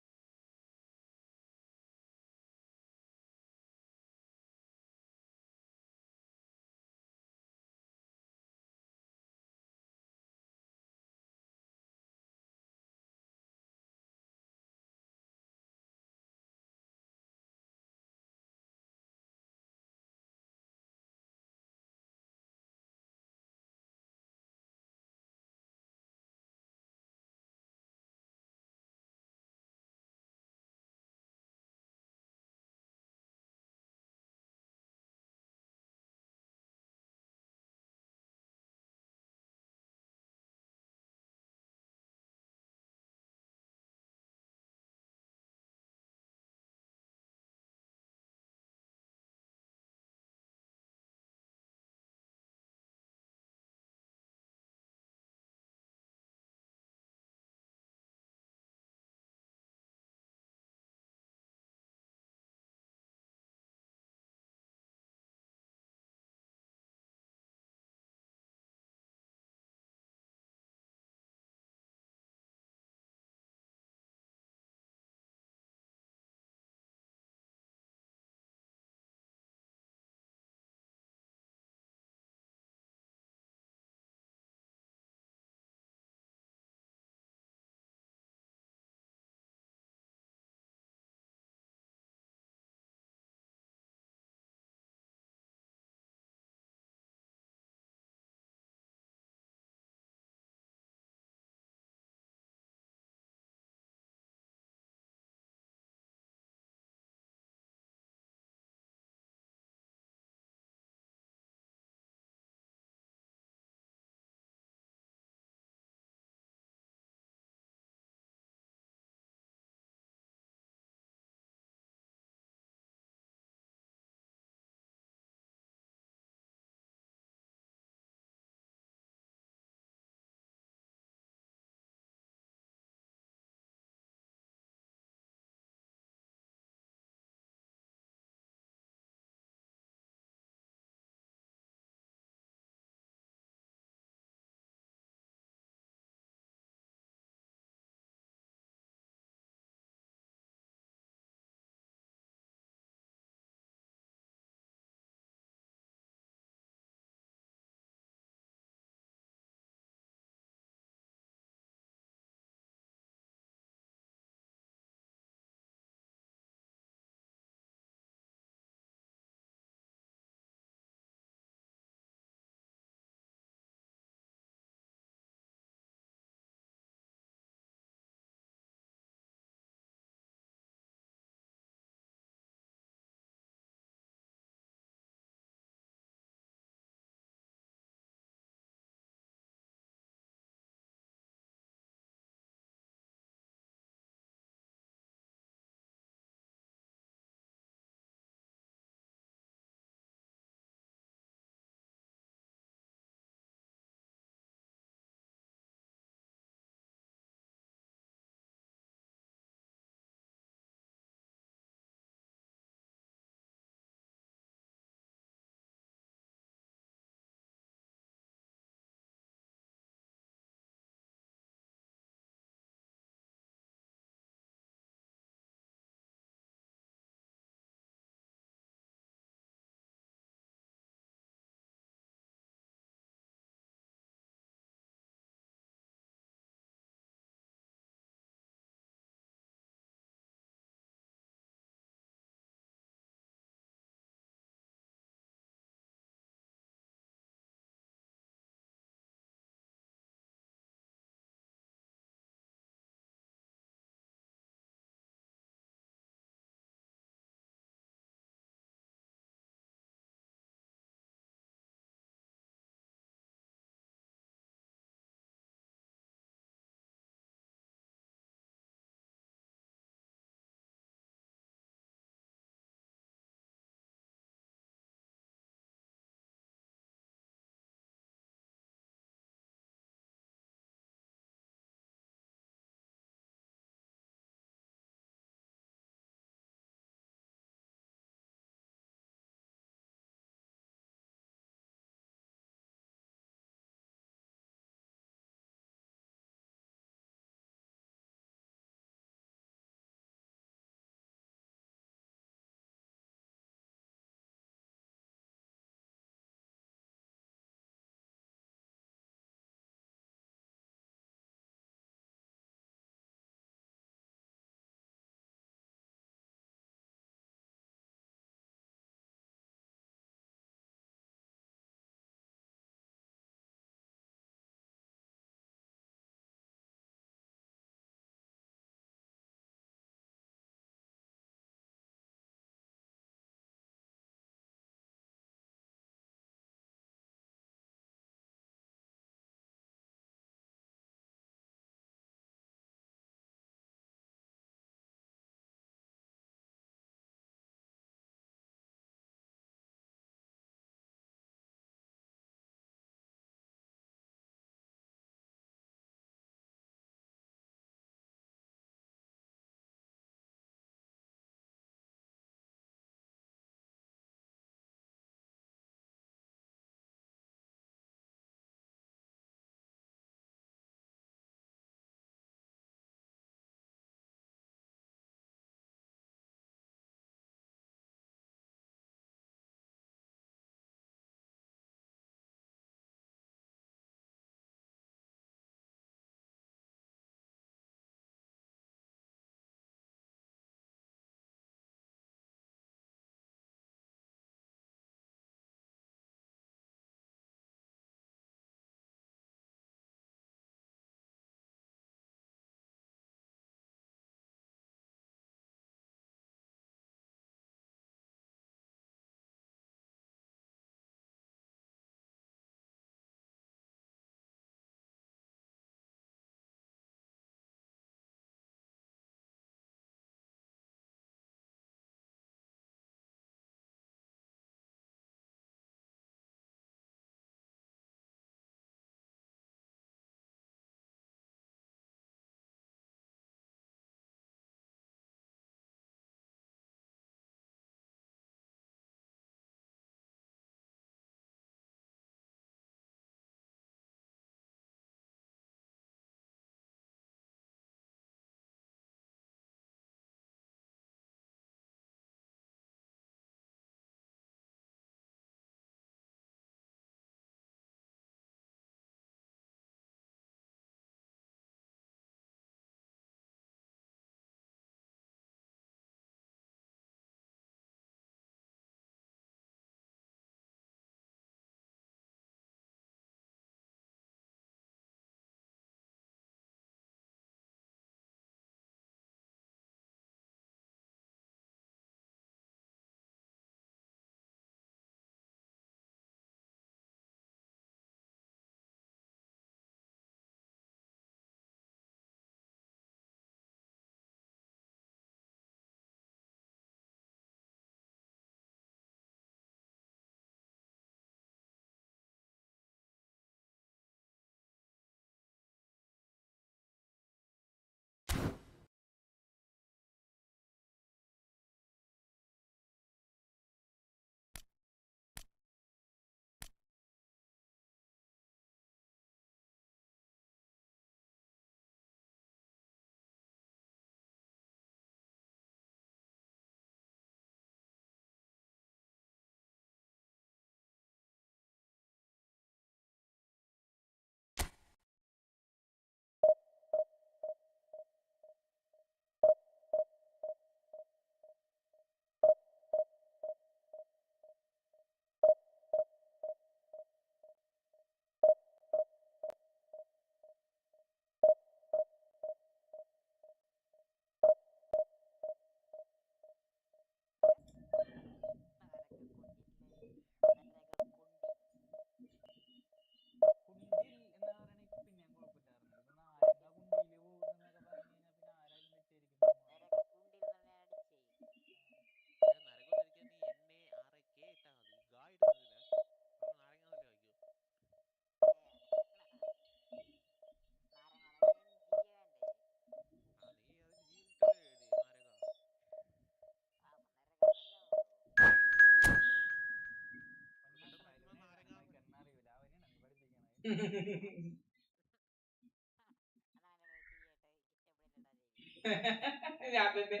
ഞാൻ തന്നെ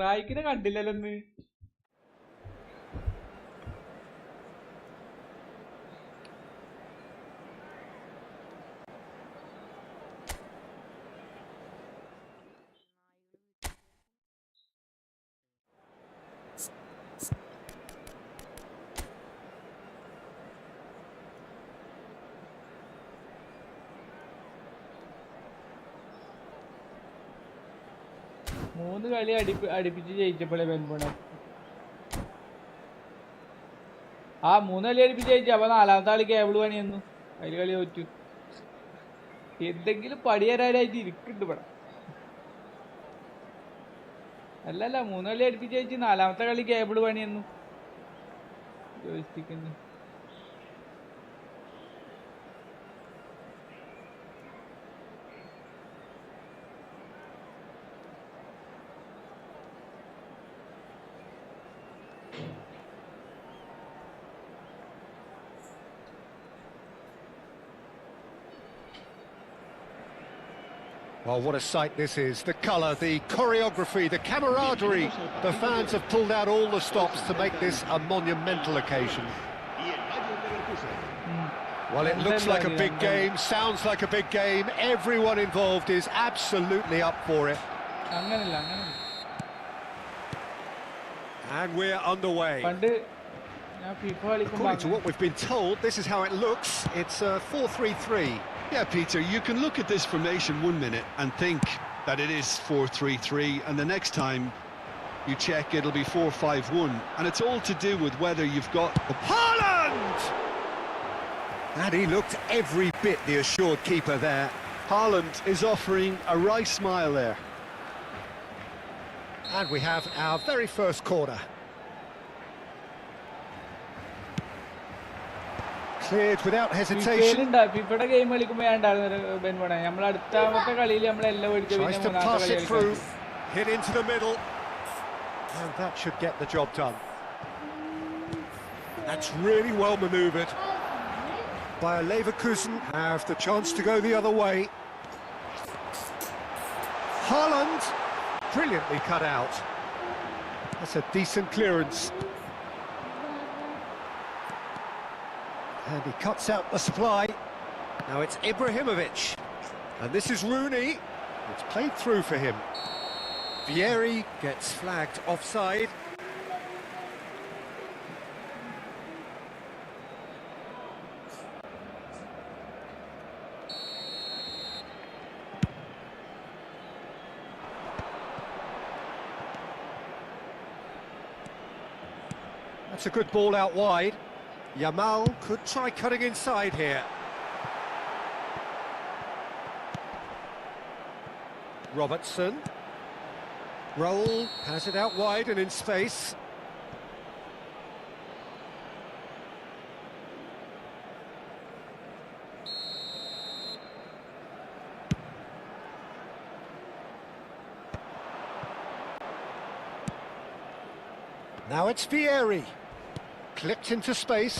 റായിക്കിനെ കണ്ടില്ലല്ലോ ഇന്ന്. മൂന്ന് കളി അടുപ്പിച്ച് ജയിച്ചപ്പോഴേ ബെൻബോണെ ആ 3 കളി അടുപ്പിച്ച് ജയിച്ചു. അപ്പൊ 4ാമത്തെ കളി കേബിൾ പണിയെന്നു അതിൽ കളി തോറ്റു. എന്തെങ്കിലും പടിയരാനായിട്ട് ഇരിക്കുന്നുണ്ട് ഇവിടെ. അല്ലല്ല 3 കളി അടുപ്പിച്ച് ജയിച്ച് 4ാമത്തെ കളി cable പണിയെന്നു ജോയിസ്റ്റിക്കുന്നു. Well, what a sight this is. The colour, the choreography, the camaraderie. The fans have pulled out all the stops to make this a monumental occasion. Well, it looks like a big game, sounds like a big game. Everyone involved is absolutely up for it. And we're underway. According to what we've been told, this is how it looks. It's 4-3-3. Yeah, Peter, you can look at this formation 1 minute and think that it is 4-3-3, and the next time you check, it'll be 4-5-1, and it's all to do with whether you've got... Haaland! And he looked every bit the assured keeper there. Haaland is offering a wry smile there. And we have our very first corner. Cleared without hesitation. ഫിഫയുടെ game കളിക്കുമ്പോൾ ഞാൻ ഉണ്ടായിരുന്നു ബെൻബോണെ. നമ്മൾ അടുത്താമത്തെ കളിയിൽ നമ്മളെല്ലാം Tries to pass it through, hit into the middle, and that should get the job done. That's really well manoeuvred. Bayer Leverkusen have the chance to go the other way. Haaland, brilliantly cut out. That's a decent clearance. And he cuts out the supply. Now it's Ibrahimovic. And this is Rooney. It's played through for him. Vieri gets flagged offside. That's a good ball out wide. Yamal could try cutting inside here. Robertson. Roll, has it out wide and in space. Now it's Vieri. Clipped into space.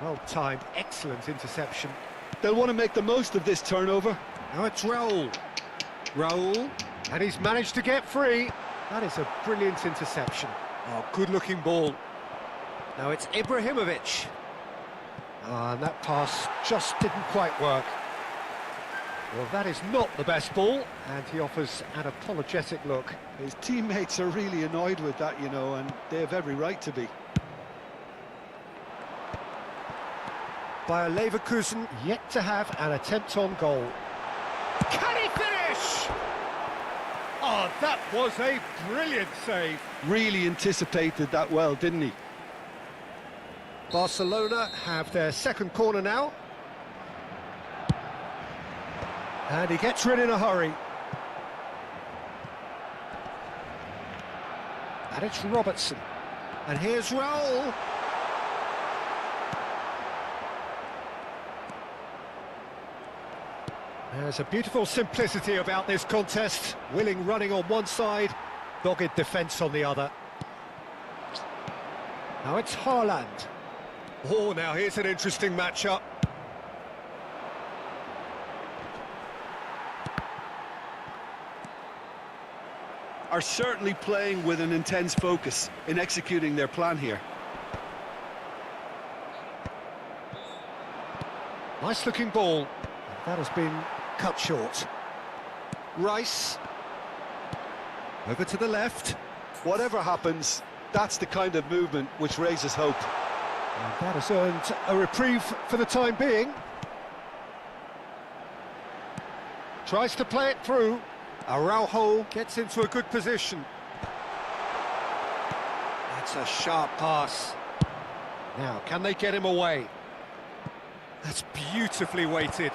Well timed, excellent interception. They'll want to make the most of this turnover. Now it's Raul. Raul, and he's managed to get free. That is a brilliant interception. Oh, good-looking ball. Now it's Ibrahimovic. And that pass just didn't quite work. Well, that is not the best ball, and he offers an apologetic look. His teammates are really annoyed with that, you know, and they have every right to be. Bayer Leverkusen yet to have an attempt on goal. Can he finish? Oh, that was a brilliant save. Really anticipated that well, didn't he? Barcelona have their second corner now. And he gets rid in a hurry. And it's Robertson. And here's Raul. There's a beautiful simplicity about this contest. Willing running on one side, dogged defence on the other. Now it's Haaland. Oh, now here's an interesting matchup. Are certainly playing with an intense focus in executing their plan here. Nice looking ball. That has been cut short. Rice. Over to the left. Whatever happens, that's the kind of movement which raises hope. And that has earned a reprieve for the time being. Tries to play it through. Araujo gets into a good position. That's a sharp pass. Now, can they get him away? That's beautifully weighted.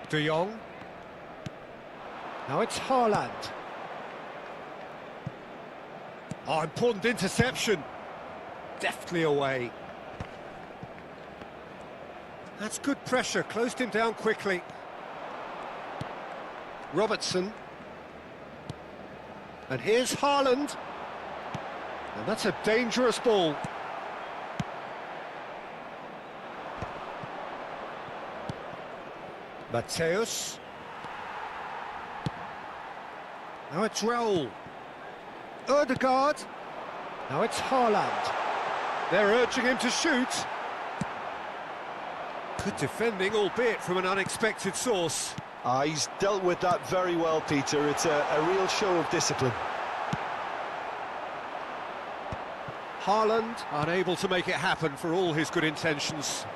De Jong. Now it's Haaland. Oh, important interception. Deftly away. That's good pressure, closed him down quickly. Robertson. And here's Haaland. And that's a dangerous ball. Mateus. Now it's Raul. Ødegaard. Now it's Haaland. They're urging him to shoot. Good defending, albeit from an unexpected source. He's dealt with that very well, Peter. It's a real show of discipline. Haaland unable to make it happen for all his good intentions.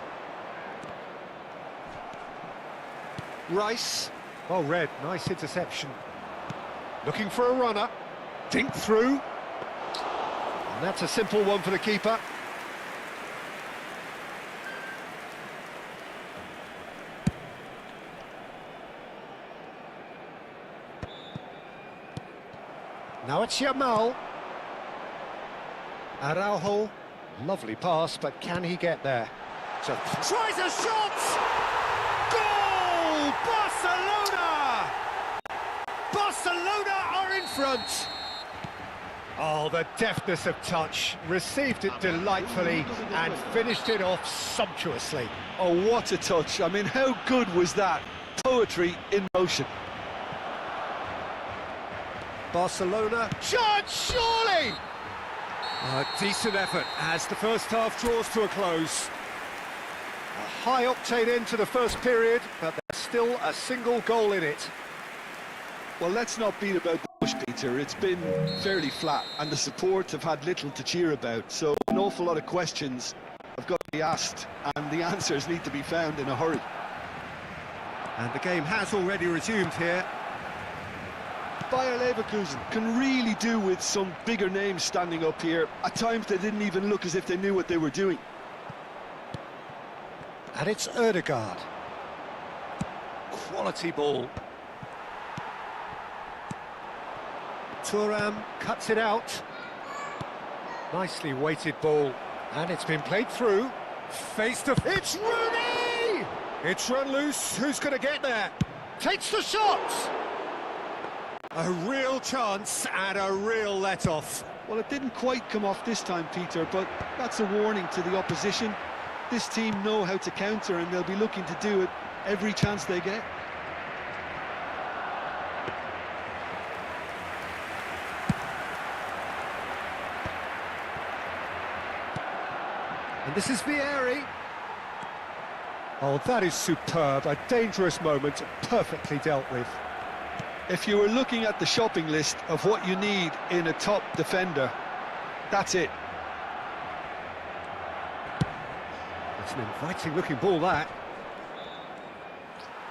Rice. Well read, nice interception. Looking for a runner. Dink through. And that's a simple one for the keeper. Now it's Yamal. Araujo. Lovely pass, but can he get there? So tries a shot! Goal! Barcelona! Barcelona are in front! Oh, the deftness of touch. Received it delightfully and finished it off sumptuously. Oh, what a touch. I mean, how good was that? Poetry in motion. Barcelona, chance, surely! A decent effort as the first half draws to a close. A high-octane end to the first period, but there's still a single goal in it. Well, let's not beat about the bush, Peter. It's been fairly flat, and the support have had little to cheer about, so an awful lot of questions have got to be asked, and the answers need to be found in a hurry. And the game has already resumed here. Bayer Leverkusen can really do with some bigger names standing up here. At times they didn't even look as if they knew what they were doing. And it's Ødegaard. Quality ball. Thuram cuts it out. Nicely weighted ball. And it's been played through. Face to... It's Rooney! It's run loose. Who's going to get there? Takes the shot! A real chance and a real let-off. Well, it didn't quite come off this time, Peter, but that's a warning to the opposition. This team know how to counter, and they'll be looking to do it every chance they get. And this is Vieri. Oh, that is superb. A dangerous moment, perfectly dealt with. If you were looking at the shopping list of what you need in a top defender, that's it. It's an inviting-looking ball, that.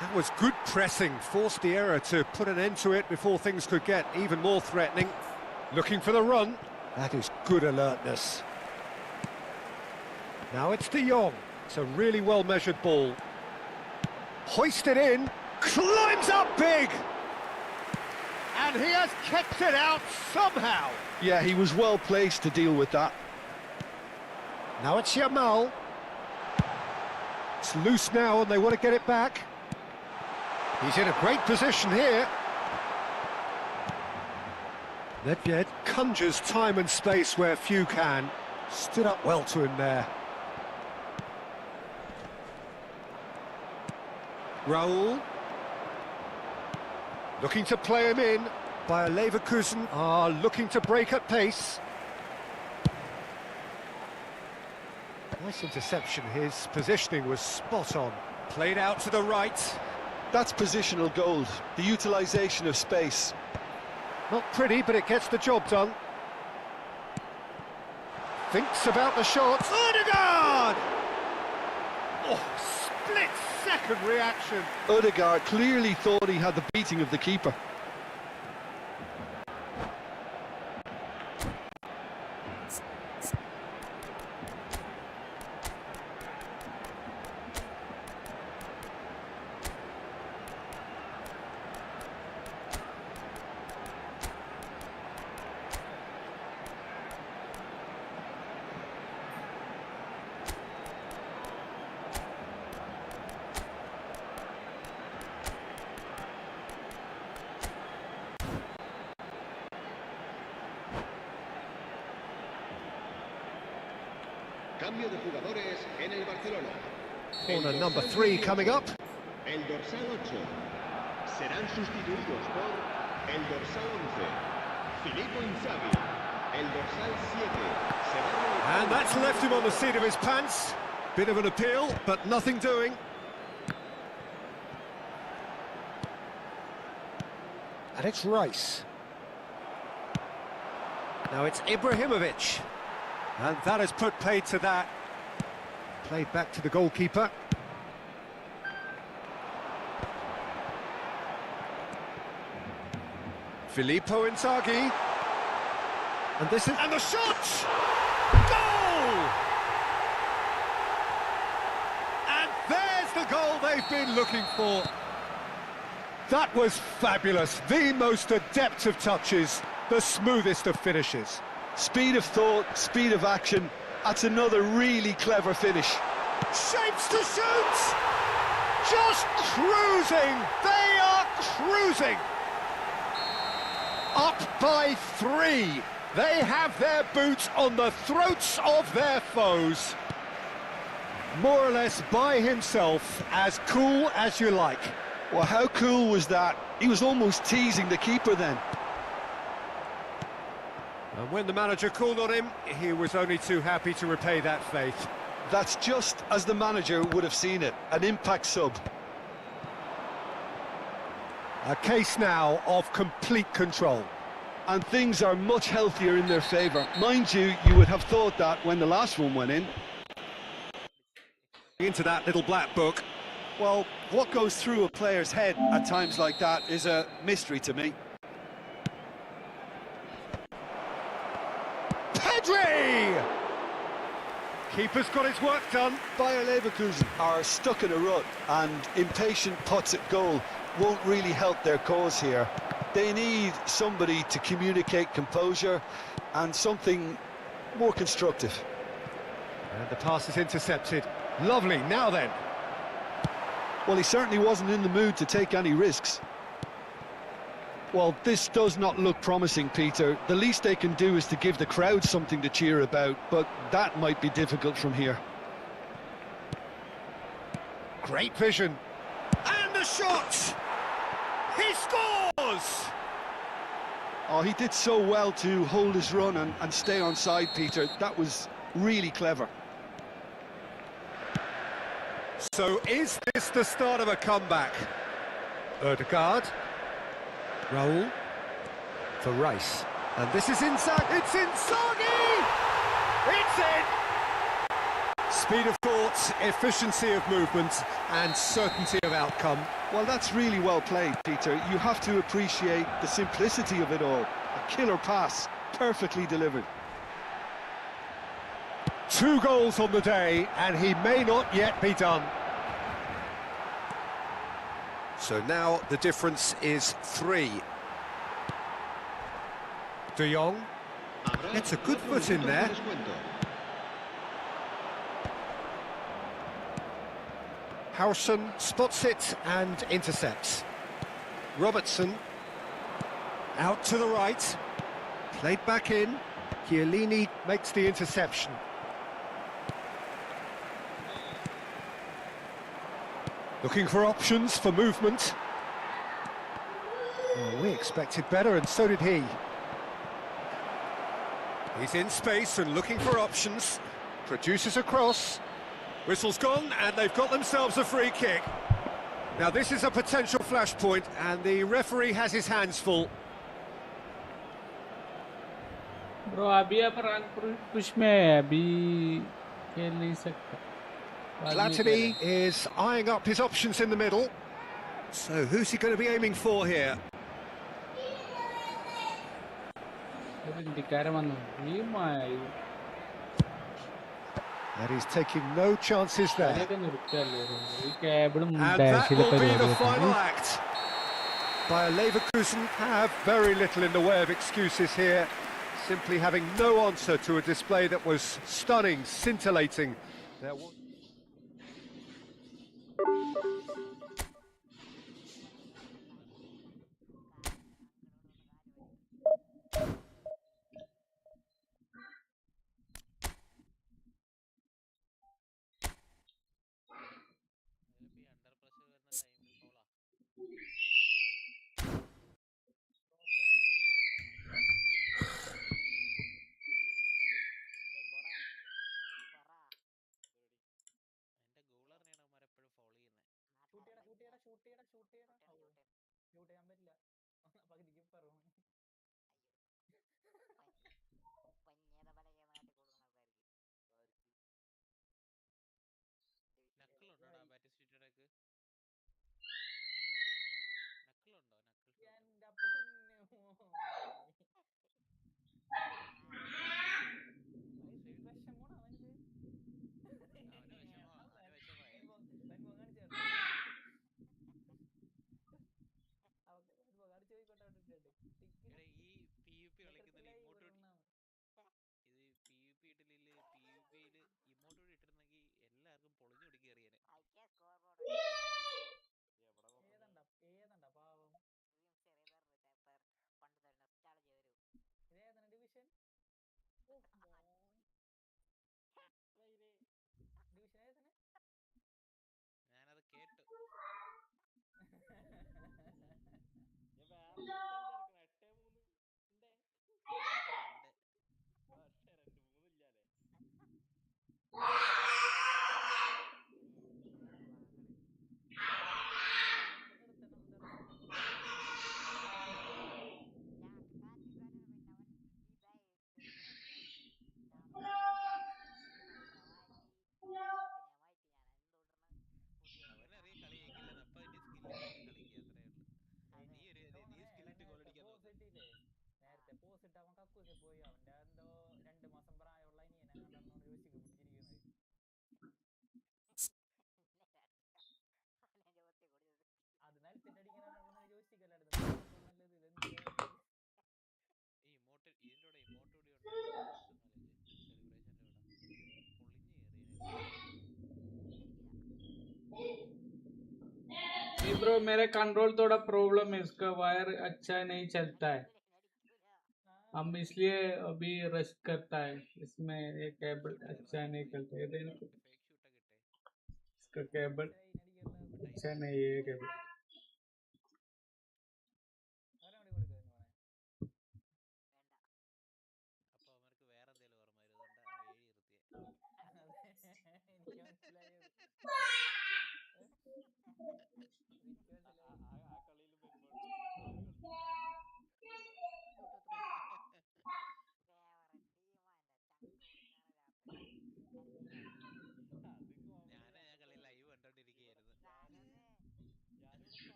That was good pressing, forced the error to put an end to it before things could get even more threatening. Looking for the run. That is good alertness. Now it's De Jong. It's a really well-measured ball. Hoisted in, climbs up big! And he has kept it out somehow. Yeah, he was well placed to deal with that. Now it's Yamal. It's loose now and they want to get it back. He's in a great position here. Nedved conjures time and space where few can. Stood up well to him there. Raul. Looking to play him in. Bayer Leverkusen are looking to break at pace. Nice interception. His positioning was spot on. Played out to the right. That's positional gold, the utilisation of space. Not pretty, but it gets the job done. Thinks about the shot. Odegaard! Oh, split-second reaction. Odegaard clearly thought he had the beating of the keeper. Cambio de jugadores en el Barcelona. Corner number 3 coming up. El dorsal 8. Serán sustituidos por el dorsal 11. Filippo Inzaghi. El dorsal 7. And that's left him on the seat of his pants. Bit of an appeal, but nothing doing. And it's Rice. Now it's Ibrahimovic. And that has put paid to that. Played back to the goalkeeper. Filippo Inzaghi. And this is... And the shot! Goal! And there's the goal they've been looking for. That was fabulous. The most adept of touches, the smoothest of finishes. Speed of thought, speed of action. That's another really clever finish. Shapes to shoot! Just cruising! They are cruising! Up by 3. They have their boots on the throats of their foes. More or less by himself, as cool as you like. Well, how cool was that? He was almost teasing the keeper then. And when the manager called on him, he was only too happy to repay that faith. That's just as the manager would have seen it, an impact sub. A case now of complete control. And things are much healthier in their favour. Mind you, you would have thought that when the last one went in. Into that little black book. Well, what goes through a player's head at times like that is a mystery to me. Pedri! Keeper's got his work done. Bayer Leverkusen are stuck in a rut, and impatient putts at goal won't really help their cause here. They need somebody to communicate composure and something more constructive. And the pass is intercepted. Lovely, now then. Well, he certainly wasn't in the mood to take any risks. Well, this does not look promising, Peter. The least they can do is to give the crowd something to cheer about, but that might be difficult from here. Great vision. And the shot! He scores! Oh, he did so well to hold his run and stay on side, Peter. That was really clever. So is this the start of a comeback? Odegaard. Raul. For Rice. And this is Inzaghi. It's Inzaghi! It's in! Speed of thought, efficiency of movement, and certainty of outcome. Well, that's really well played, Peter. You have to appreciate the simplicity of it all. A killer pass, perfectly delivered. 2 goals on the day, and he may not yet be done. So now the difference is 3. De Jong gets a good foot in there. Howson spots it and intercepts. Robertson. Out to the right. Played back in. Chiellini makes the interception. Looking for options for movement. Well, we expected better, and so did he. He's in space and looking for options. Produces a cross. Whistle's gone, and they've got themselves a free kick. Now this is a potential flashpoint, and the referee has his hands full. Bro अभी आप रंग push में है, अभी खेल नहीं सकता. Platini is eyeing up his options in the middle. So who's he going to be aiming for here? And he's taking no chances there. And that will be the final act. Bayer Leverkusen have very little in the way of excuses here, simply having no answer to a display that was stunning, scintillating. Bro मेरे control थोड़ा problem है, इसका wire अच्छा नहीं चलता है, हम इसलिए अभी रेस्ट करता है. इसमें ये केबल अच्छा नहीं चलता है, इसका केबल अच्छा नहीं है केबल.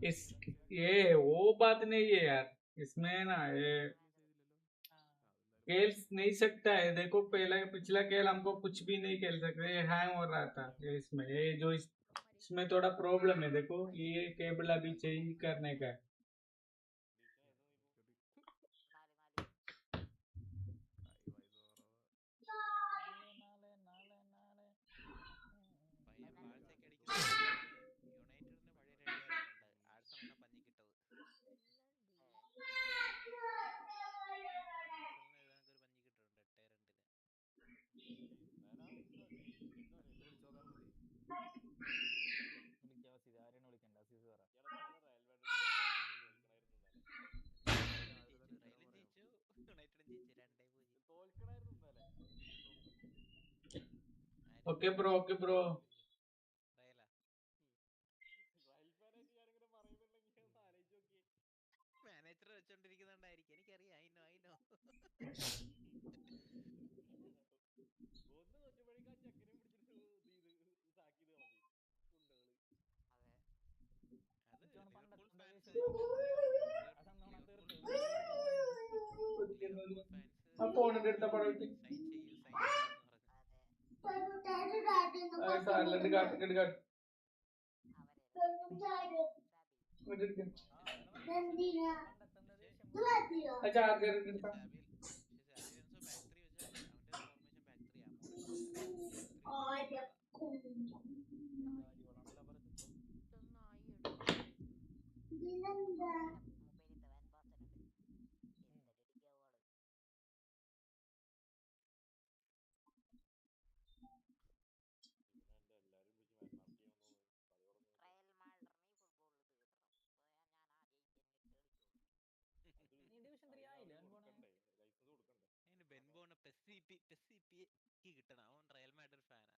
इस ये वो बात नहीं है यार, इसमें ना ये खेल नहीं सकता है। देखो पहला पिछला खेल हमको कुछ भी नहीं खेल सकते, ये हैंग हो रहा था ये इसमें, ये जो इसमें थोड़ा प्रॉब्लम है। देखो ये केबल अभी चेंज करने का है। Okay bro, okay bro. Manager വെച്ചോണ്ടിരിക്കുന്നുണ്ടായിരിക്കും, എനിക്കറിയാം. ആ ഫോണിന്റെ അടുത്ത പടം കിട്ടി സാറിലുണ്ട്, കാട്ടിട്ട് കാട്ടി ചാർജർ എടുത്ത ബെൻബോണ് കിട്ടണം. അവൻ റയൽ മാഡ്രിഡ് ഫാനാ.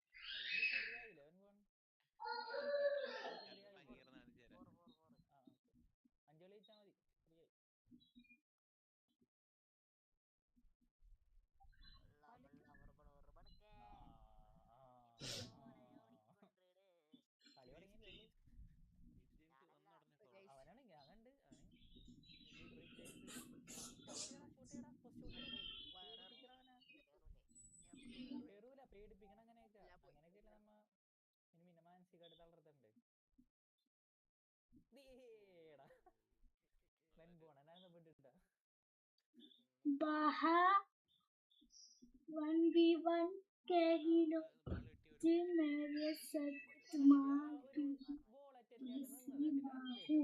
Baha 1v1 Kahilo Jimeria Satmatu Islimahu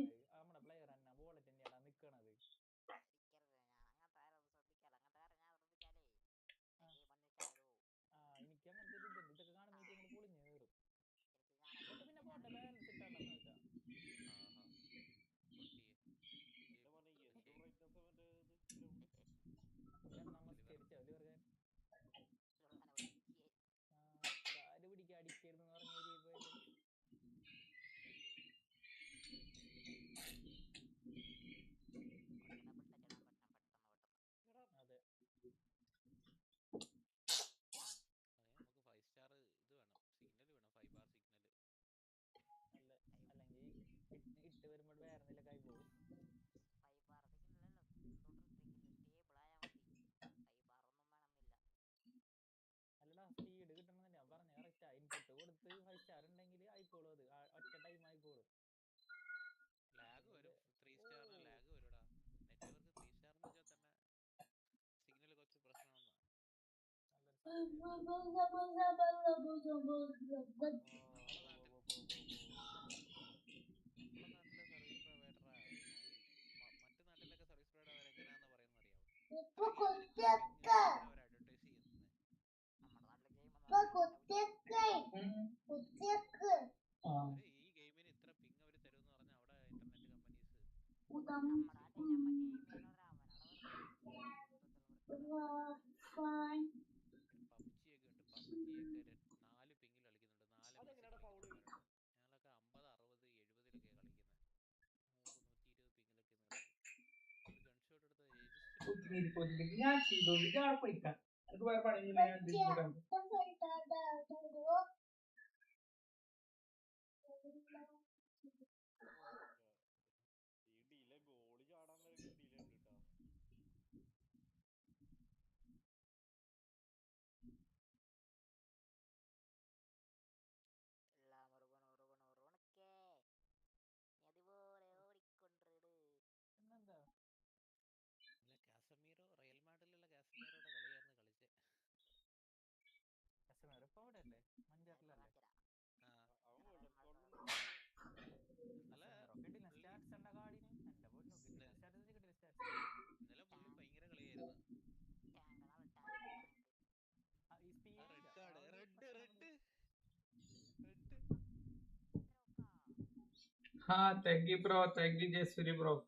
lag വരും. 3 സ്റ്റാറിന് ലാഗ് വരുടാ. നെറ്റ്വർക്ക് 3 സ്റ്റാർ എന്ന് വെച്ചാൽ തന്നെ സിഗ്നൽ കുറച്ച് പ്രശ്നമാണ്. ഞാൻ ചെയ്തോളൂ, ഞാൻ പോയിക്കാം. എനിക്ക് വേറെ പണിയില്ല, ഞാൻ ഇതിലൂടെ thank you bro, thank you Jesuri bro.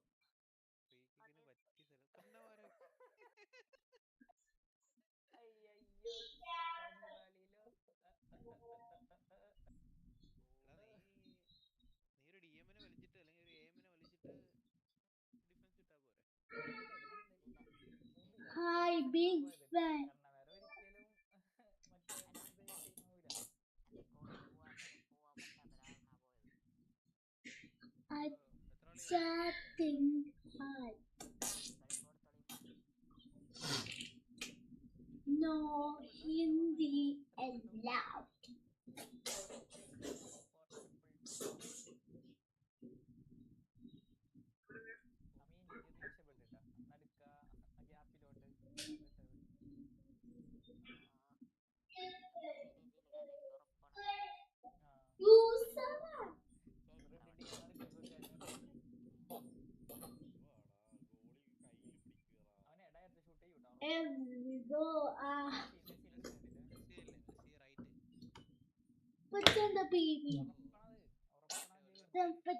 Hi, big fan. Chatting. Hi. No Hindi allowed. You suck. Every go. Put the baby. Put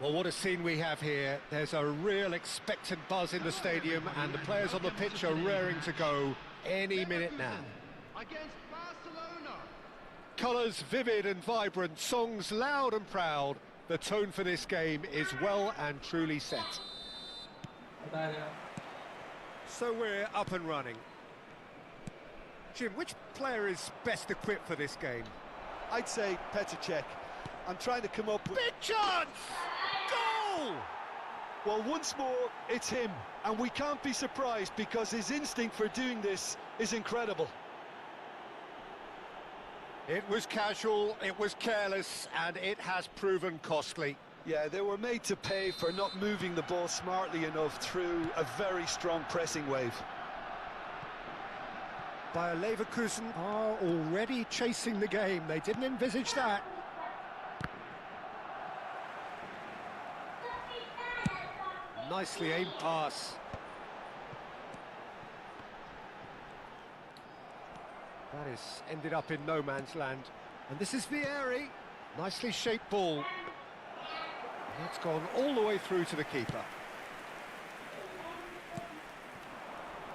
Well, what a scene we have here. There's a real expectant buzz in the stadium and the players on the pitch are raring to go any minute now. Against Barcelona. Colours vivid and vibrant, songs loud and proud. The tone for this game is well and truly set. So we're up and running. Jim, which player is best equipped for this game? I'd say Petr Cech. I'm trying to come up with... Big chance! Goal! Well, once more, it's him. And we can't be surprised because his instinct for doing this is incredible. It was casual, it was careless, and it has proven costly. Yeah, they were made to pay for not moving the ball smartly enough through a very strong pressing wave. Bayer Leverkusen are already chasing the game. They didn't envisage that. Nicely aimed pass. That is ended up in no man's land. And this is Vieri. Nicely shaped ball. And it's gone all the way through to the keeper.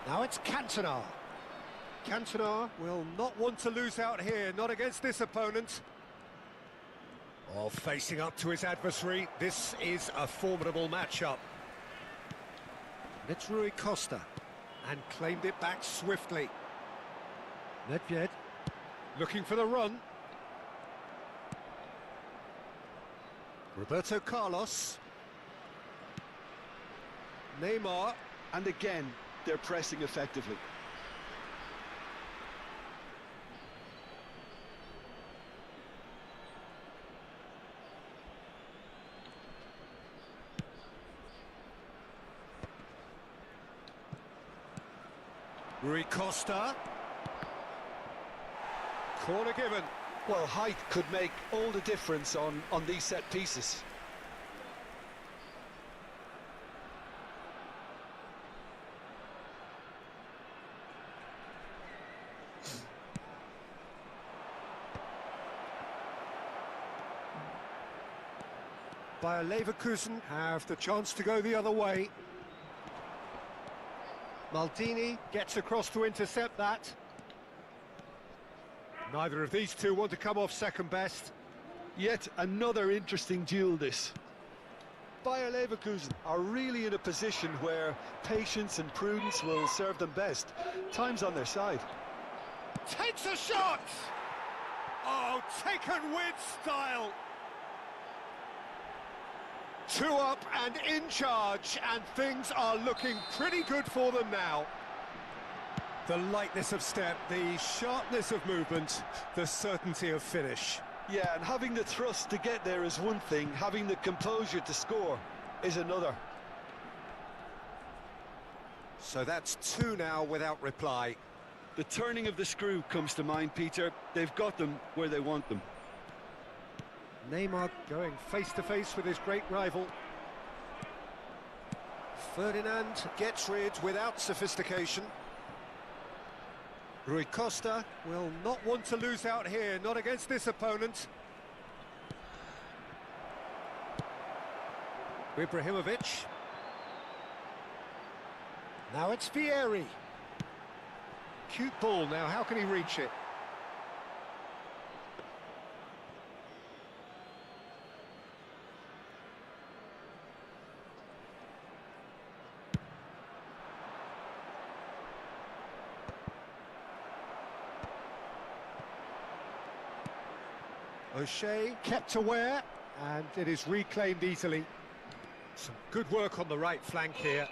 Now it's Cantona. Cantona will not want to lose out here, not against this opponent. Oh, facing up to his adversary, this is a formidable matchup. It's Rui Costa, and claimed it back swiftly. Nedved, looking for the run. Roberto Carlos. Neymar. And again, they're pressing effectively. Rui Costa. Corner given. Well, height could make all the difference on these set pieces. Bayer Leverkusen have the chance to go the other way. Maldini gets across to intercept that. Neither of these two want to come off second best. Yet another interesting duel, this. Bayer Leverkusen are really in a position where patience and prudence will serve them best. Time's on their side. Takes a shot! Oh, taken with style! 2 up and in charge, and things are looking pretty good for them now. The lightness of step, the sharpness of movement, the certainty of finish. Yeah, and having the thrust to get there is one thing, having the composure to score is another. So that's 2 now without reply. The turning of the screw comes to mind, Peter. They've got them where they want them. Neymar going face-to-face with his great rival. Ferdinand gets rid without sophistication. Rui Costa will not want to lose out here, not against this opponent. Ibrahimovic. Now it's Vieri. Cute ball now, how can he reach it? O'Shea kept aware, and it is reclaimed easily. Some good work on the right flank here.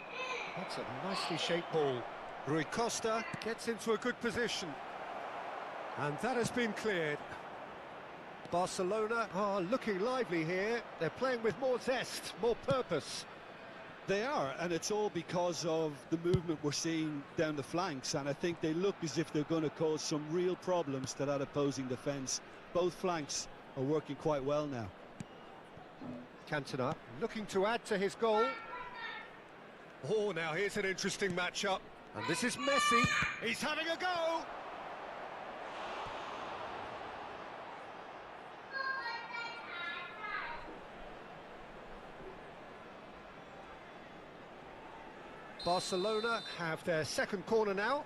That's a nicely shaped ball. Rui Costa gets into a good position. And that has been cleared. Barcelona are looking lively here. They're playing with more zest, more purpose. They are, and it's all because of the movement we're seeing down the flanks, and I think they look as if they're going to cause some real problems to that opposing defence. Both flanks are working quite well now. Cantona looking to add to his goal. Oh, now here's an interesting matchup. And this is Messi. He's having a go. Barcelona have their second corner now.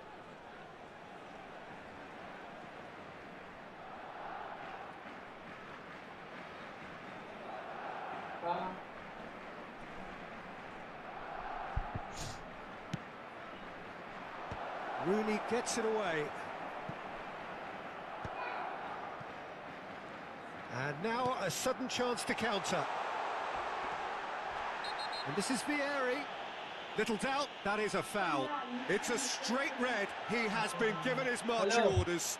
Rooney gets it away. And now a sudden chance to counter. And this is Vieri. Little doubt, that is a foul. It's a straight red. He has been given his marching orders.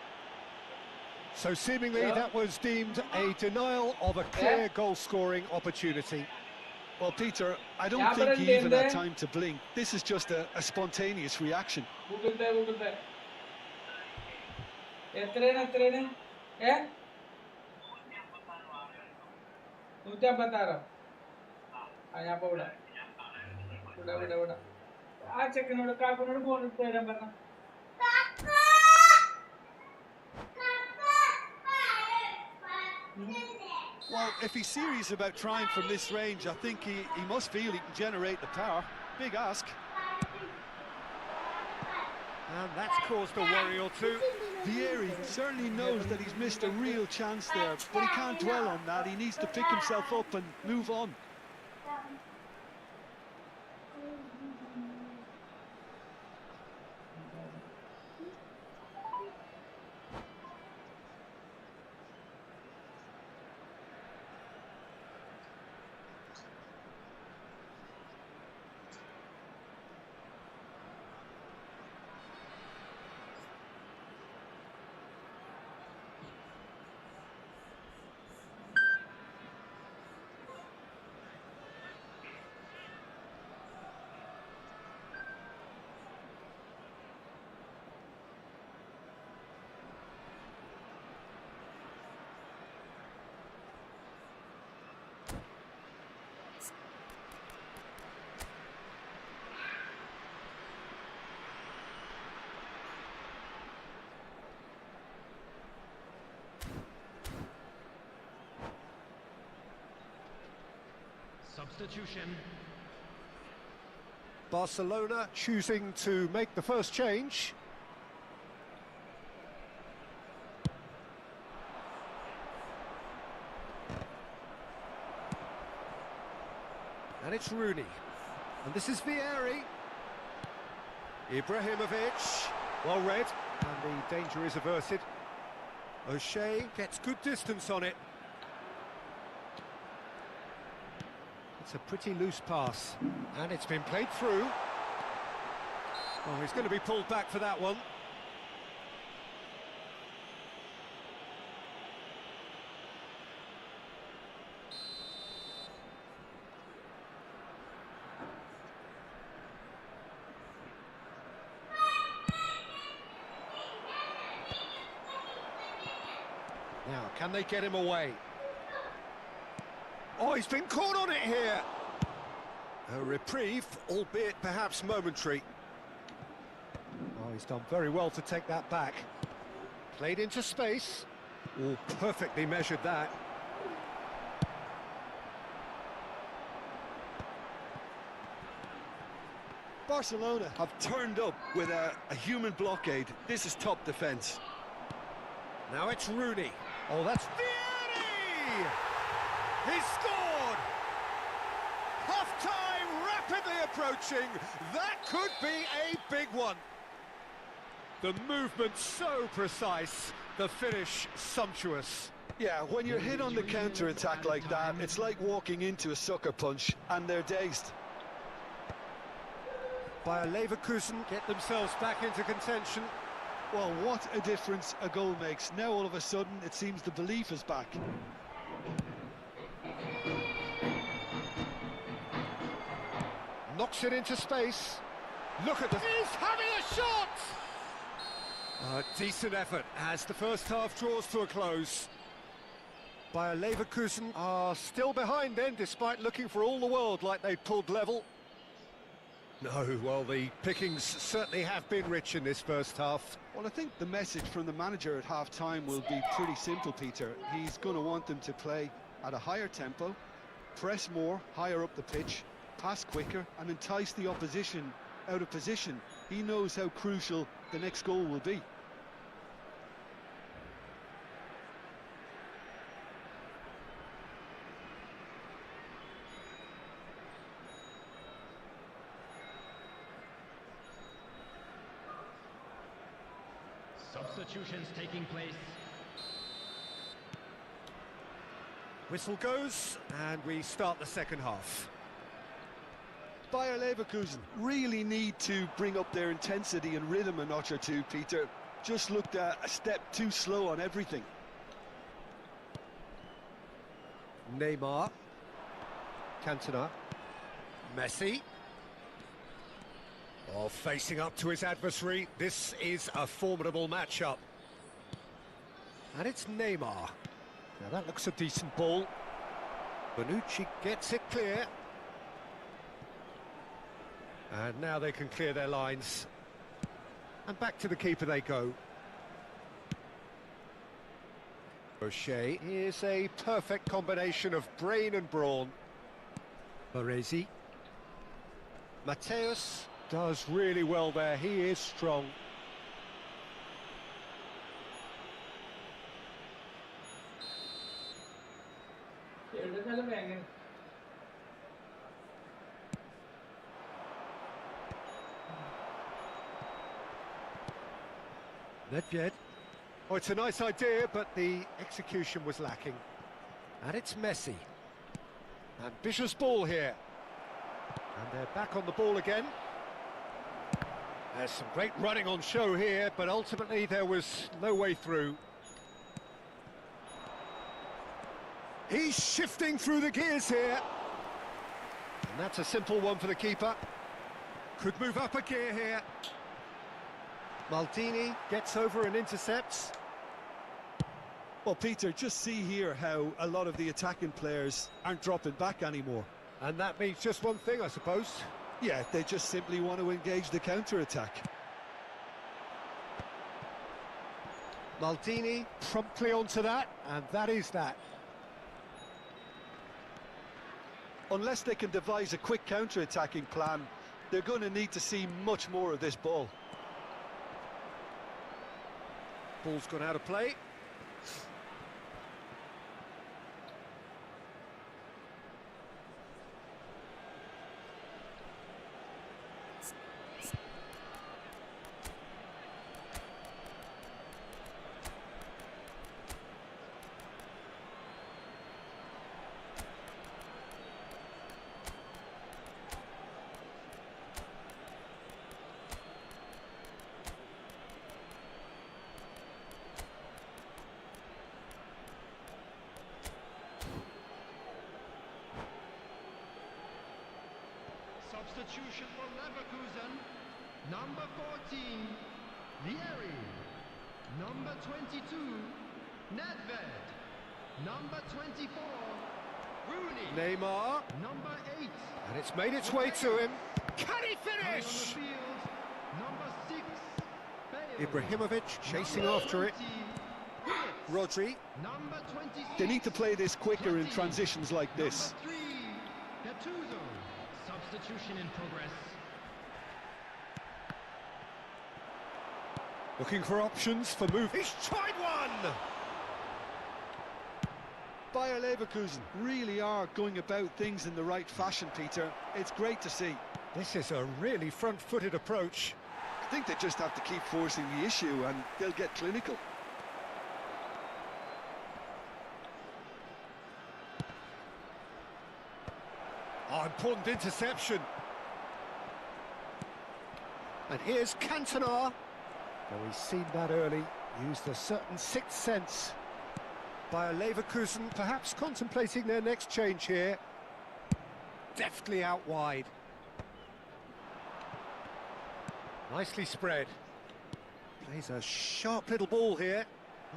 So seemingly that was deemed a denial of a clear goal-scoring opportunity. Well, Peter, I don't think he even had time to blink. This is just a spontaneous reaction. Google Pay. എത്രയാണ്? 156. ഞാൻ ഇപ്പൊ ഇവിടെ ആ ചെക്കനോട് കാക്കനോട് phone എടുത്ത് തരാൻ പറഞ്ഞ. Well, if he's serious about trying from this range, I think he must feel he can generate the power. Big ask. And that's caused a worry or two. Vieri certainly knows that he's missed a real chance there, but he can't dwell on that. He needs to pick himself up and move on. Substitution. Barcelona choosing to make the first change. And it's Rooney. And this is Vieri. Ibrahimovic. Well read. And the danger is averted. O'Shea gets good distance on it. It's a pretty loose pass, and it's been played through. Oh, he's going to be pulled back for that one. Now, can they get him away? Oh, he's been caught on it here. A reprieve, albeit perhaps momentary. Oh, he's done very well to take that back. Played into space. Oh, perfectly measured that. Barcelona have turned up with a human blockade. This is top defence. Now it's Rooney. Oh, that's Vieri! He's scored! Half-time rapidly approaching. That could be a big one. The movement so precise, the finish sumptuous. Yeah, when you're hit on the counter-attack like that, it's like walking into a sucker punch, and they're dazed. Bayer Leverkusen get themselves back into contention. Well, what a difference a goal makes. Now all of a sudden, it seems the belief is back. Knocks it into space. Look at this. He's having a shot! A decent effort as the first half draws to a close. Bayer Leverkusen are still behind then, despite looking for all the world like they'd pulled level. No, well, the pickings certainly have been rich in this first half. Well, I think the message from the manager at half-time will be pretty simple, Peter. He's going to want them to play at a higher tempo, press more, higher up the pitch, pass quicker, and entice the opposition out of position. He knows how crucial the next goal will be. Substitutions taking place. Whistle goes, and we start the second half. Bayer Leverkusen really need to bring up their intensity and rhythm a notch or two, Peter. Just looked a step too slow on everything. Neymar. Cantona. Messi. Oh, facing up to his adversary. This is a formidable matchup. And it's Neymar. Now that looks a decent ball. Bonucci gets it clear. And now they can clear their lines. And back to the keeper they go. O'Shea is a perfect combination of brain and brawn. Baresi. Mateus does really well there, he is strong. Nedved. Oh, it's a nice idea, but the execution was lacking. And it's Messi. Ambitious ball here. And they're back on the ball again. There's some great running on show here, but ultimately there was no way through. He's shifting through the gears here. And that's a simple one for the keeper. Could move up a gear here. Maldini gets over and intercepts. Well, Peter, just see here how a lot of the attacking players aren't dropping back anymore. And that means just one thing, I suppose. Yeah, they just simply want to engage the counter-attack. Maldini promptly onto that, and that is that. Unless they can devise a quick counter-attacking plan, they're going to need to see much more of this ball. Ball's gone out of play. Substitution for Leverkusen. Number 14, Vieri. Number 22, Nedved. Number 24, Rooney. Neymar. Number 8. And it's made its way to him. Can he Coming on the finish? field, number 6, Bale. Ibrahimovic chasing after it. Rodri. Number 26. They need to play this quicker in transitions like this. Number 3, Gattuso. Substitution in progress. Looking for options for move. He's tried one! Bayer Leverkusen really are going about things in the right fashion, Peter. It's great to see. This is a really front-footed approach. I think they just have to keep forcing the issue and they'll get clinical. Oh, important interception. And here's Cantona. Oh, he's seen that early, used a certain sixth sense. Bayer Leverkusen perhaps contemplating their next change here. Deftly out wide. Nicely spread. Plays a sharp little ball here.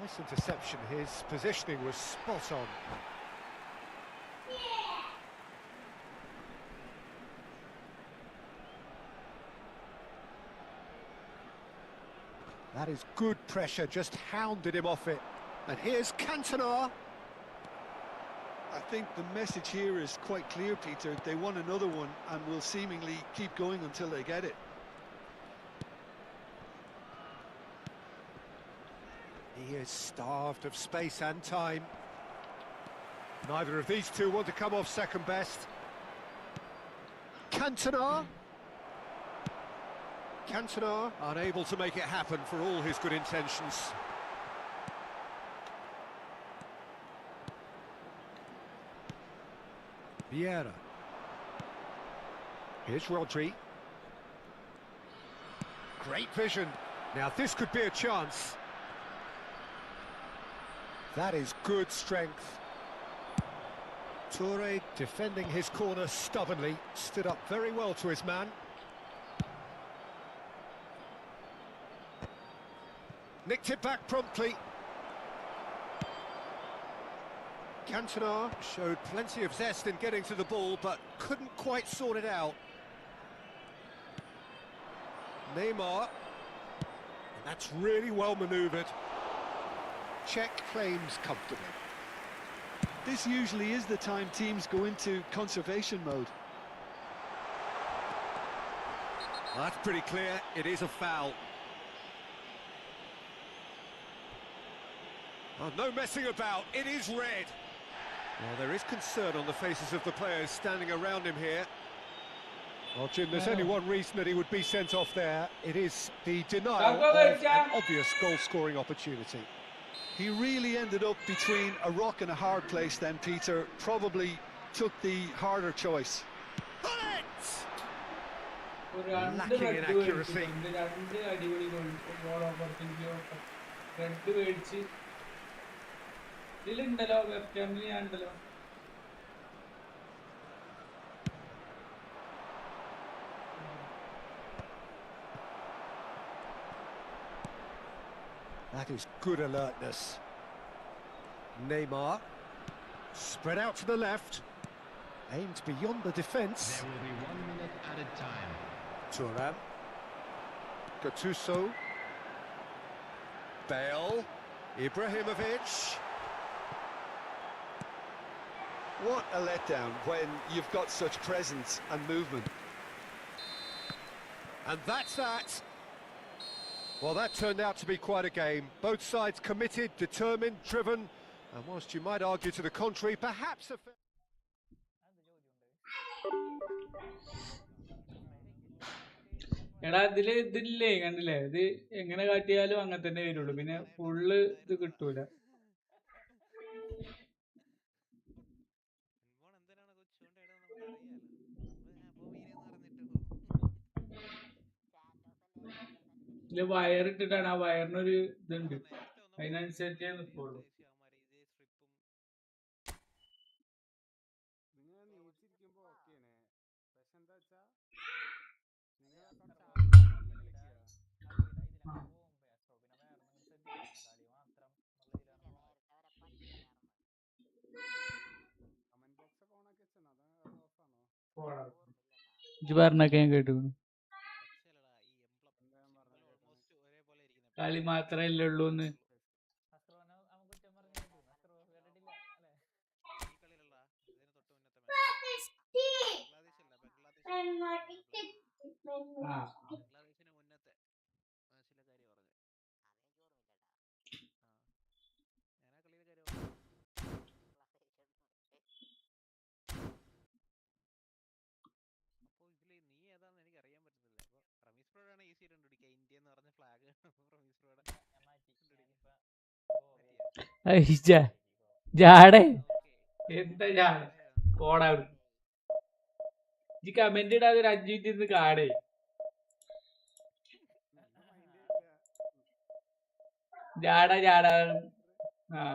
Nice interception, his positioning was spot on. That is good pressure, just hounded him off it. And here's Cantona. I think the message here is quite clear, Peter. They want another one and will seemingly keep going until they get it. He is starved of space and time. Neither of these two want to come off second best. Cantona. Cantona unable to make it happen for all his good intentions. Vieira. Here's Rodri. Great vision. Now this could be a chance. That is good strength. Toure defending his corner stubbornly, stood up very well to his man. Nicked it back promptly. Cantona showed plenty of zest in getting to the ball, but couldn't quite sort it out. Neymar. And that's really well manoeuvred. Check claims comfortably. This usually is the time teams go into conservation mode. Well, that's pretty clear. It is a foul. Oh, no messing about. It is red. Well, there is concern on the faces of the players standing around him here. Well, Jim, there's only one reason that he would be sent off there. It is the denial of an obvious goal-scoring opportunity. He really ended up between a rock and a hard place then, Peter. Probably took the harder choice. Lacking in accuracy. That is good alertness. Neymar, spread out to the left, aimed beyond the defence. There will be 1 minute added time. Thuram, Gattuso, Bale, Ibrahimovic. What a letdown when you've got such presence and movement. And that's that. Well, that turned out to be quite a game. Both sides committed, determined, driven, and whilst you might argue to the contrary, perhaps a... എടാ ഇതില്ലേ കണ്ടില്ലേ ഇത് എങ്ങനെ കാട്ടിയാലും അങ്ങനെ തന്നെ വരുള്ളൂ പിന്നെ full ഇത് കിട്ടൂല ഇതില് വയറിട്ടിട്ടാണ് ആ വയറിനൊരു ഇതുണ്ട് അതിനനുസരിച്ചേ നിൽക്കുള്ളൂ ഇജ്ജ് പറഞ്ഞൊക്കെ ഞാൻ കേട്ടു കളി മാത്രല്ലേ ഉള്ളൂന്ന് ജാടേ എന്താ ജാട പോടാ ഈ കമന്റ് ഇടാതെ ഒരു 5 മിനിറ്റ് ഇരുന്ന് കാടേ ജാട ജാട ആ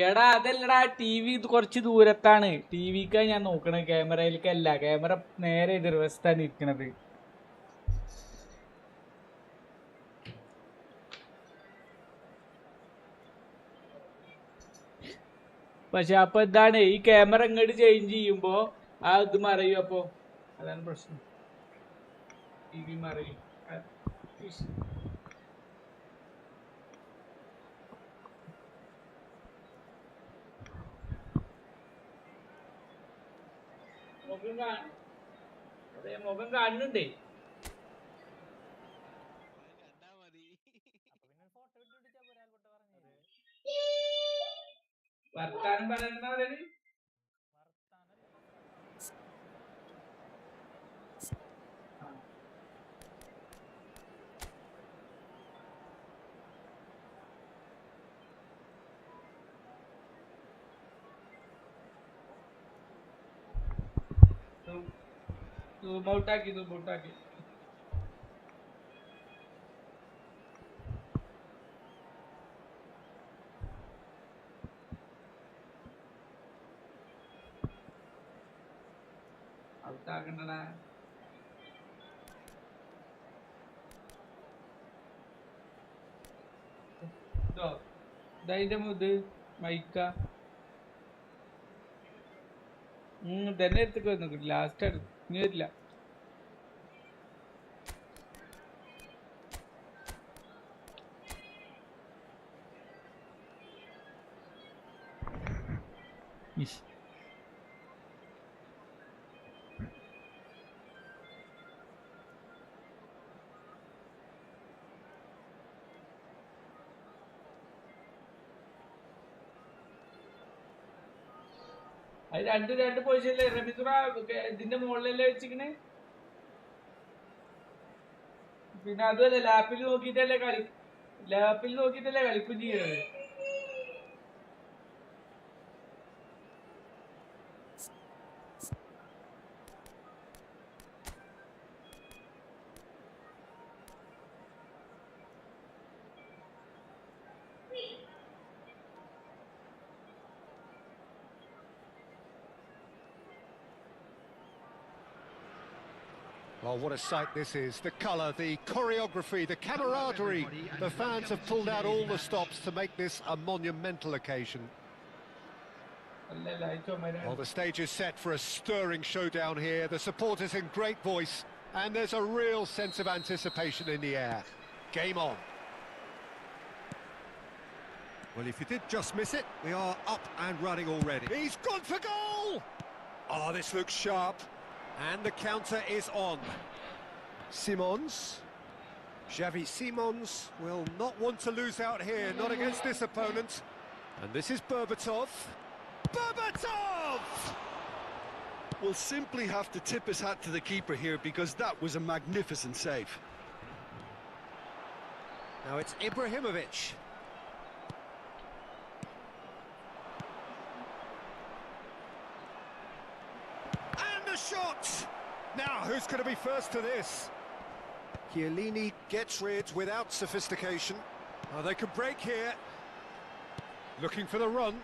എടാ അതല്ലടാ ടി വി കുറച്ച് ദൂരത്താണ് ടി വിക്കാണ് ഞാൻ നോക്കണത് ക്യാമറയിലേക്കല്ല ക്യാമറ നേരെ എതിർവശത്താണ് ഇരിക്കണത് പക്ഷെ അപ്പൊ എന്താണ് ഈ ക്യാമറ ഇങ്ങോട്ട് ചേഞ്ച് ചെയ്യുമ്പോ ആ ഇത് മറയും അപ്പൊ അതാണ് പ്രശ്നം ടി വി മറയും മുഖം കാണുന്നുണ്ടേ. കണ്ടാ മതി. വർത്താനം പറയുന്നവരത് ഔട്ടാക്കി. ഔട്ടാക്കണ്ടടാ. ഇതതിന്റെ ഇത് മൈക്ക തന്നെ എടുത്തേക്ക് വന്നു. ലാസ്റ്റ് ഇനി വരില്ല. അത് രണ്ട് പൊസിഷനിലെ റബിത്തുറ ഇതിന്റെ മുകളിലല്ലേ വെച്ചിക്കണേ. പിന്നെ അതുമല്ല ലാപ്പിൽ നോക്കിട്ടല്ലേ കളിക്കും ചെയ്യുന്നത്. Well, what a sight this is. The colour, the choreography, the camaraderie. The fans have pulled out all the stops to make this a monumental occasion. Well, the stage is set for a stirring showdown here. The supporters in great voice, and there's a real sense of anticipation in the air. Game on. Well, if you did just miss it, we are up and running already. He's gone for goal! Oh, this looks sharp. And the counter is on. Simons. Xavi Simons will not want to lose out here, not against this opponent. And this is Berbatov. Berbatov! Will simply have to tip his hat to the keeper here because that was a magnificent save. Now it's Ibrahimovic. Shot! Now, who's going to be first to this? Chiellini gets rid without sophistication. Oh, they could break here. Looking for the run.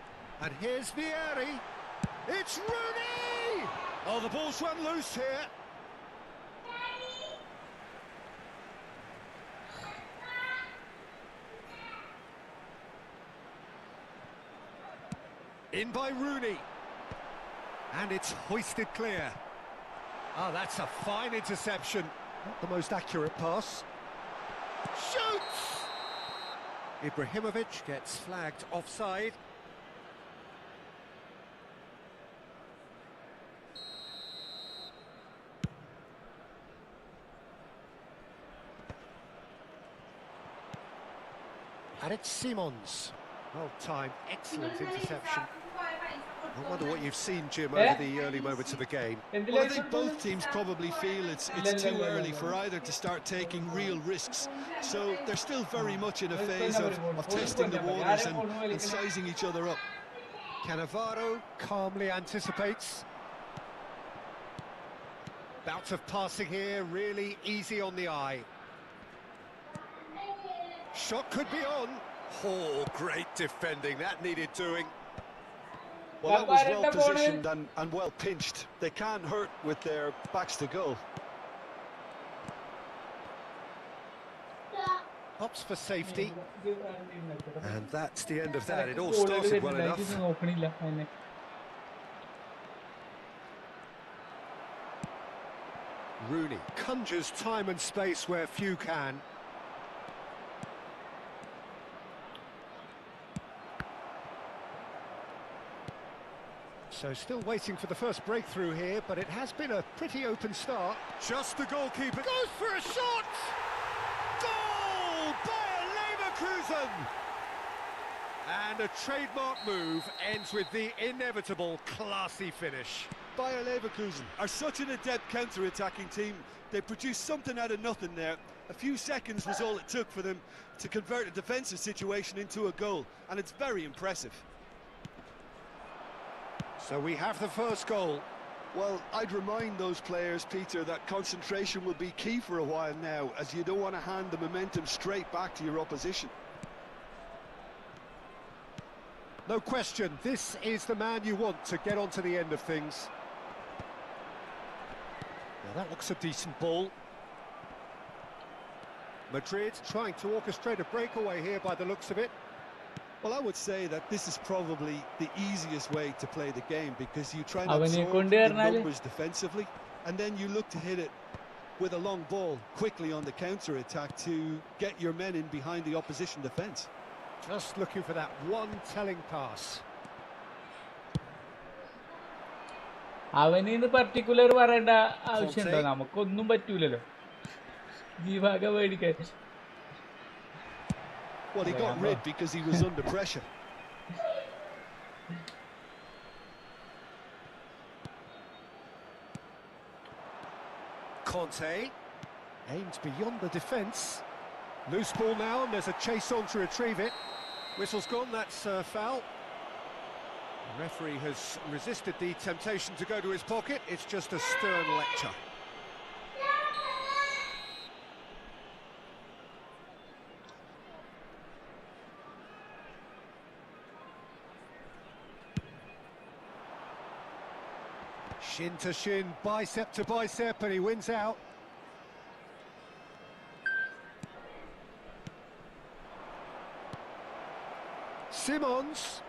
And here's Vieri. It's Rooney! Oh, the ball's run loose here. In by Rooney. And it's hoisted clear. Oh, that's a fine interception. Not the most accurate pass. Shoots! Ibrahimovic gets flagged offside. And it's Simons. Well timed, excellent interception. I wonder what you've seen, Jim, over the early moments of the game. Well, I think both teams probably feel it's too early for either to start taking real risks. So they're still very much in a phase of testing the waters and sizing each other up. Cannavaro calmly anticipates. Bout of passing here, really easy on the eye. Shot could be on. Oh, great defending, that needed doing. Well, that was well positioned and well pinched. They can't hurt with their backs to goal. Opts for safety. And that's the end of that. It all started well enough. Rooney conjures time and space where few can. So still waiting for the first breakthrough here, but it has been a pretty open start. Just the goalkeeper goes for a shot! Goal! Bayer Leverkusen! And a trademark move ends with the inevitable classy finish. Bayer Leverkusen are such an adept counter-attacking team. They produced something out of nothing there. A few seconds was all it took for them to convert a defensive situation into a goal, and it's very impressive. So we have the first goal. Well, I'd remind those players, Peter, that concentration will be key for a while now, as you don't want to hand the momentum straight back to your opposition. No question, this is the man you want to get onto the end of things. Now that looks a decent ball. Madrid trying to orchestrate a breakaway here by the looks of it. Well, I would say that this is probably the easiest way to play the game, because you try and അവനെ absorb the കൊണ്ടുവരുന്നാല് numbers defensively, and then you look to hit it with a long ball quickly on the counter-attack to get your men in behind the opposition defence. Just looking for that one telling pass. അവനിന്ന് particular പറയേണ്ട ആവശ്യമുണ്ടോ? നമുക്കൊന്നും പറ്റൂലല്ലോ ഈ വക മേടിക്കാൻ. Well, he got rid because he was under pressure. Conte aimed beyond the defence. Loose ball now, and there's a chase on to retrieve it. Whistle's gone, that's foul. The referee has resisted the temptation to go to his pocket. It's just a stern lecture. Shin to shin, bicep to bicep, and he wins out. Simons.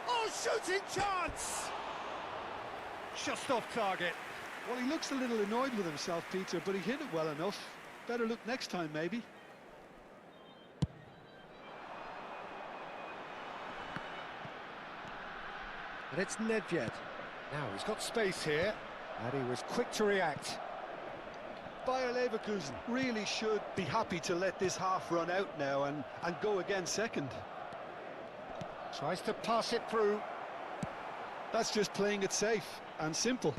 Oh, shooting chance! Just off target. Well, he looks a little annoyed with himself, Peter, but he hit it well enough. Better look next time, maybe. And it's Nedved. Now he's got space here, and he was quick to react. Bayer Leverkusen really should be happy to let this half run out now and go again second. Tries to pass it through. That's just playing it safe and simple.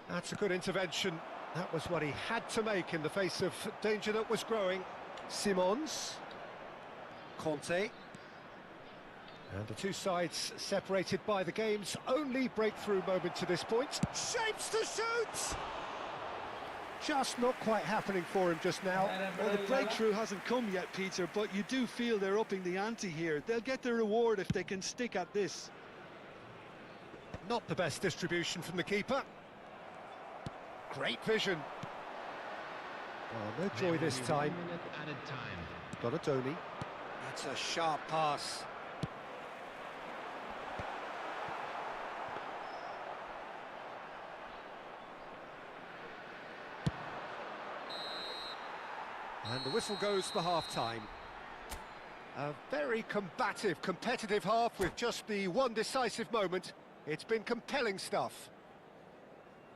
That's a good intervention. That was what he had to make in the face of danger that was growing. Simons. Conte. And the two sides separated by the game's only breakthrough moment to this point. Shapes to shoot! Just not quite happening for him just now. Well, the breakthrough hasn't come yet, Peter, but you do feel they're upping the ante here. They'll get their reward if they can stick at this. Not the best distribution from the keeper. Great vision. Oh, no joy this time. Donatoni. That's a sharp pass. And the whistle goes for half-time. A very combative, competitive half with just the one decisive moment. It's been compelling stuff.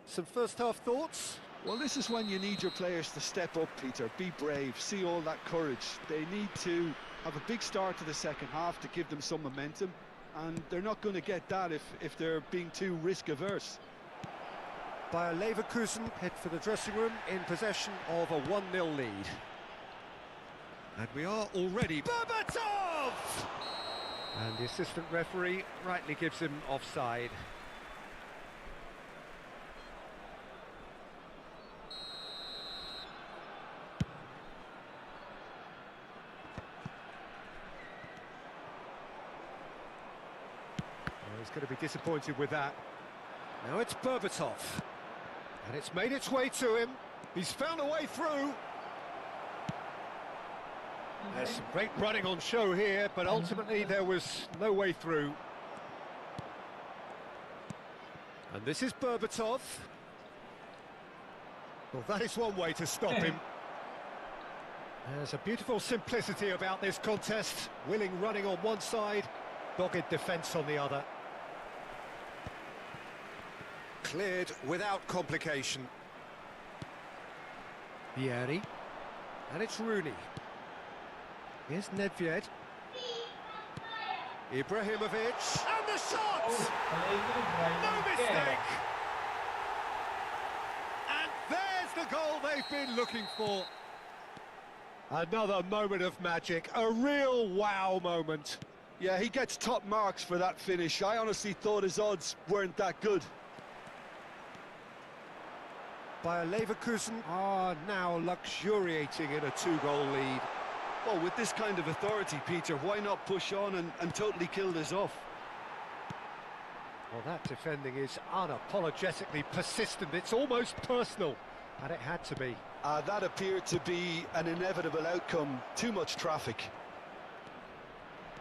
Some first-half thoughts? Well, this is when you need your players to step up, Peter. Be brave, see all that courage. They need to have a big start to the second half to give them some momentum, and they're not going to get that if they're being too risk-averse. Bayer Leverkusen head for the dressing room in possession of a 1-0 lead. And we are already... Berbatov! And the assistant referee rightly gives him offside. Well, he's going to be disappointed with that. Now it's Berbatov. And it's made its way to him. He's found a way through. There's some great running on show here, but ultimately there was no way through. And this is Berbatov. Well, that is one way to stop him. There's a beautiful simplicity about this contest. Willing running on one side, dogged defence on the other. Cleared without complication. Vieri. And it's Rooney. Here's Nedved. Ibrahimovic. And the shot! No mistake! And there's the goal they've been looking for. Another moment of magic, a real wow moment. Yeah, he gets top marks for that finish. I honestly thought his odds weren't that good. Bayer Leverkusen are now luxuriating in a 2-goal lead. Well, with this kind of authority, Peter, why not push on and totally kill this off? Well, that defending is unapologetically persistent. It's almost personal, and it had to be. That appeared to be an inevitable outcome. Too much traffic.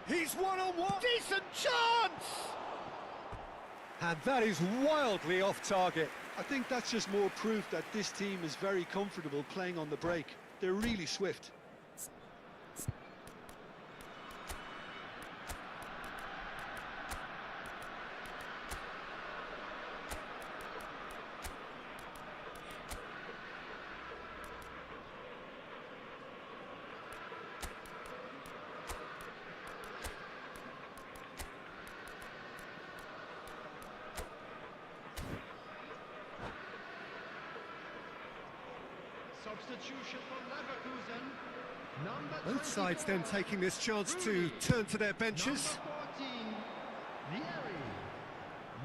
He's one-on-one. Decent chance! And that is wildly off target. I think that's just more proof that this team is very comfortable playing on the break. They're really swift. Substitution for Leverkusen. Number Both sides then taking this chance to turn to their benches. Number 14, Vieri.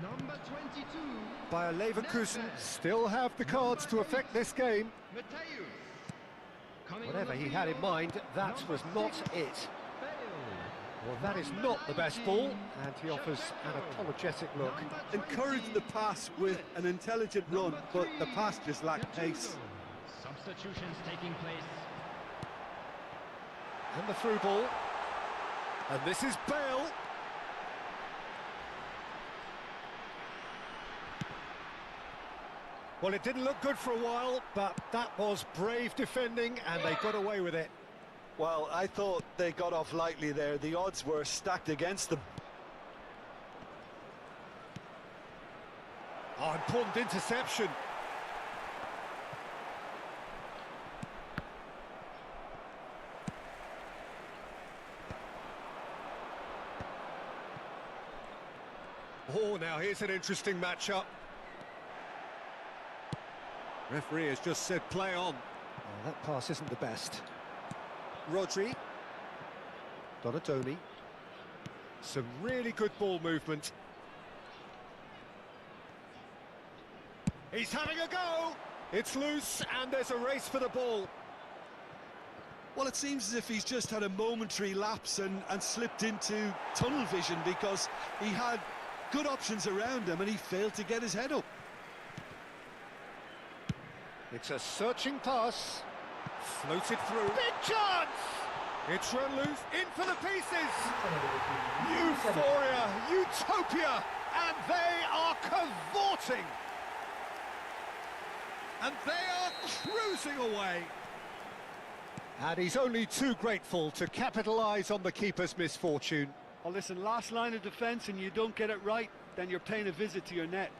Number 22. Bayer Leverkusen still have the cards to affect this game. Matthews. Coming Whatever on the he had in field, mind, that number was not 6, it. Bale. Well, that is not the best ball, and he offers an apologetic look. Encouraged the pass with an intelligent run, but the pass just lacked pace. Substitutions taking place. And the through ball. And this is Bale. Well, it didn't look good for a while, but that was brave defending, and they got away with it. Well, I thought they got off lightly there. The odds were stacked against them. Oh, important interception. Oh, now here's an interesting matchup. Referee has just said play on. Oh, that pass isn't the best. Rodri. Donatoni. Some really good ball movement. He's having a go! It's loose, and there's a race for the ball. Well, it seems as if he's just had a momentary lapse and slipped into tunnel vision, because he had good options around him and he failed to get his head up. It's a searching pass. Floated through. Big chance! It's run loose, in for the pieces! Euphoria, utopia, and they are cavorting! And they are cruising away! And he's only too grateful to capitalise on the keeper's misfortune. Well, listen, last line of defence and you don't get it right, then you're paying a visit to your net.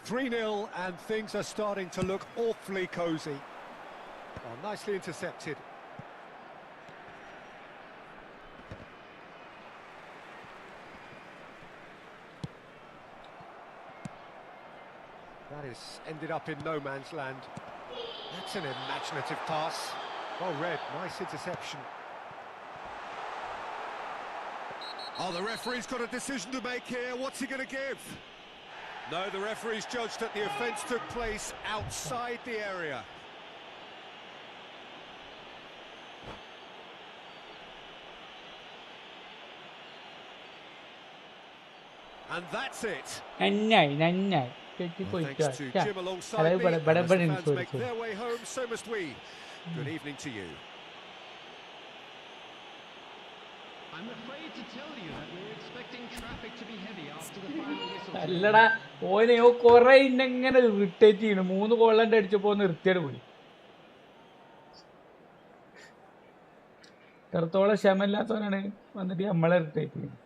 3-0, and things are starting to look awfully cosy. Oh, nicely intercepted. That is ended up in no man's land. That's an imaginative pass. Well read, nice interception. Oh, the referee's got a decision to make here. What's he going to give? No, the referee's judged that the offence took place outside the area. And that's it. നന്നായി Well, തെറ്റിപ്പോയിട്ട് thanks to Jim alongside me, and as the fans make their way home, so must we. Good evening to you. I'm afraid to tell you that we're expecting traffic to be heavy after the final whistle. അല്ലടാ ഓനെയോ കൊറേ ഇങ്ങനെ irritate ചെയ്യുന്നു 3 ഗോളാണ്ട് അടിച്ചപ്പോ നിർത്തിയത് പോയി എത്രത്തോളം ക്ഷമയില്ലാത്തവരാണ് വന്നിട്ട് നമ്മളെ irritate ചെയ്യുന്നത്.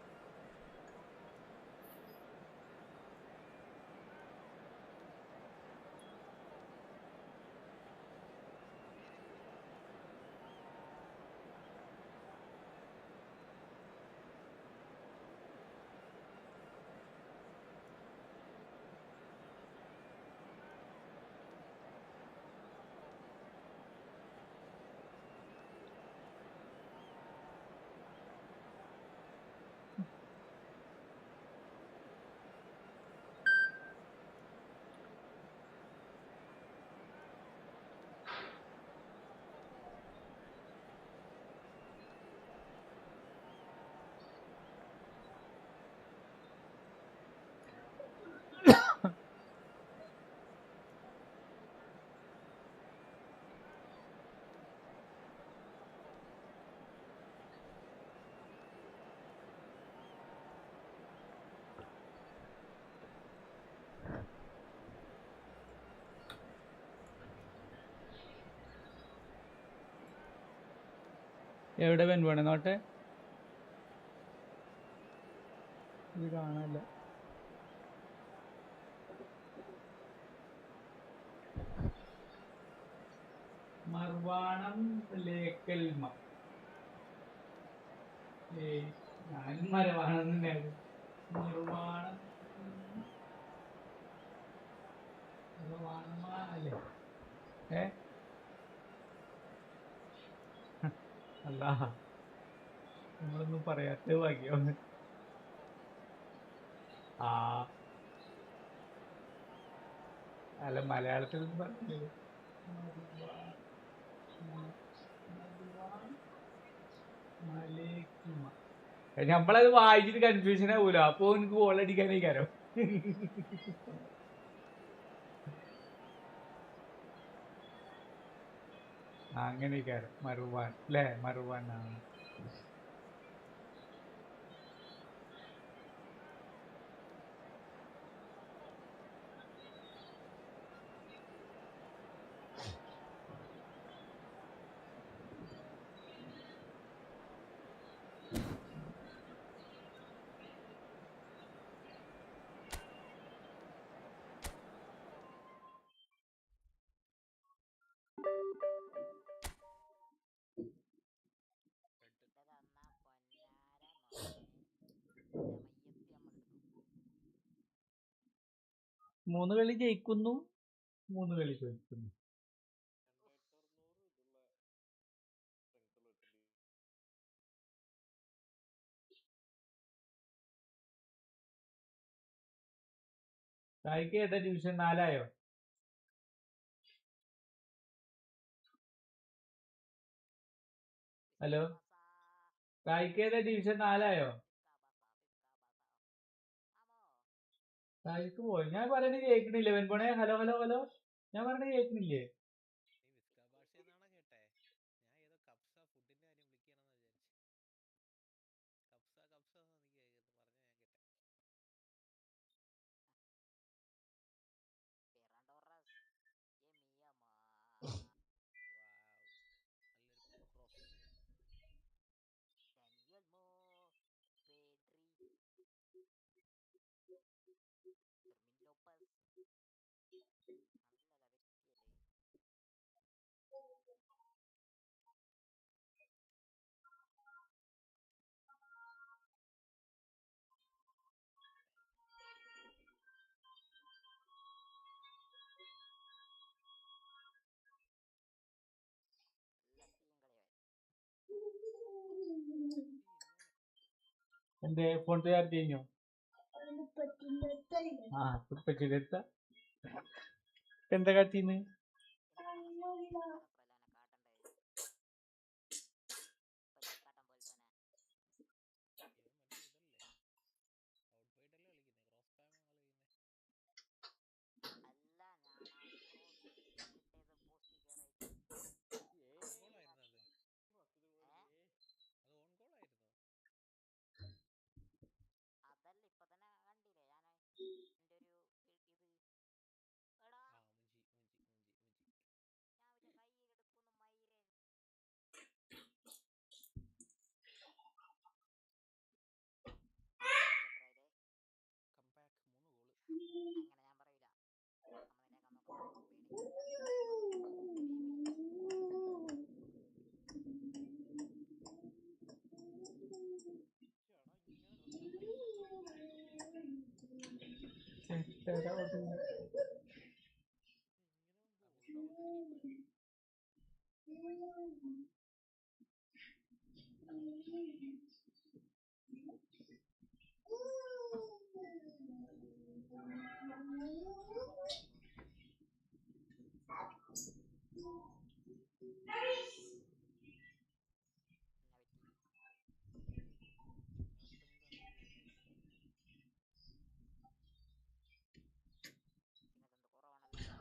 എവിടെ പെൻ വേണം നോട്ടെ, ഇത് കാണാനില്ല. മർവാണം ലേക്കൽമ. ഞാനും മരവാണം തന്നെയാണ്. മർവാണം അല്ലേ? അല്ല, നമ്മളൊന്നും പറയാത്ത ഭാഗ്യം. ആ അല്ല, മലയാളത്തിൽ പറഞ്ഞത് നമ്മളത് വായിച്ചിട്ട് കൺഫ്യൂഷൻ ആവൂല. അപ്പൊ എനിക്ക് ഗോൾ അടിക്കാനേ കാരം. അങ്ങനെ കാരം മറുവാൻ അല്ലേ? മറുവാൻ. മൂന്ന് കളി ജയിക്കുന്നു, 3 കളി തോൽക്കുന്നു. തായ്ക്ക് ഏതാ ഡിവിഷൻ 4 ഹലോ, തായ്ക്ക് ഏതാ ഡിവിഷൻ 4 തായ്ക്ക് പോയി. ഞാൻ പറയണ കേൾക്കണില്ലേ വെൻപോണേ? ഹലോ ഹലോ ഹലോ, ഞാൻ പറയണ കേൾക്കണില്ലേ? എന്റെ ഫോൺ ചാർജ് കഴിഞ്ഞോ? ആ, പറ്റിയെടുത്ത എന്താ കാട്ടീന്ന്?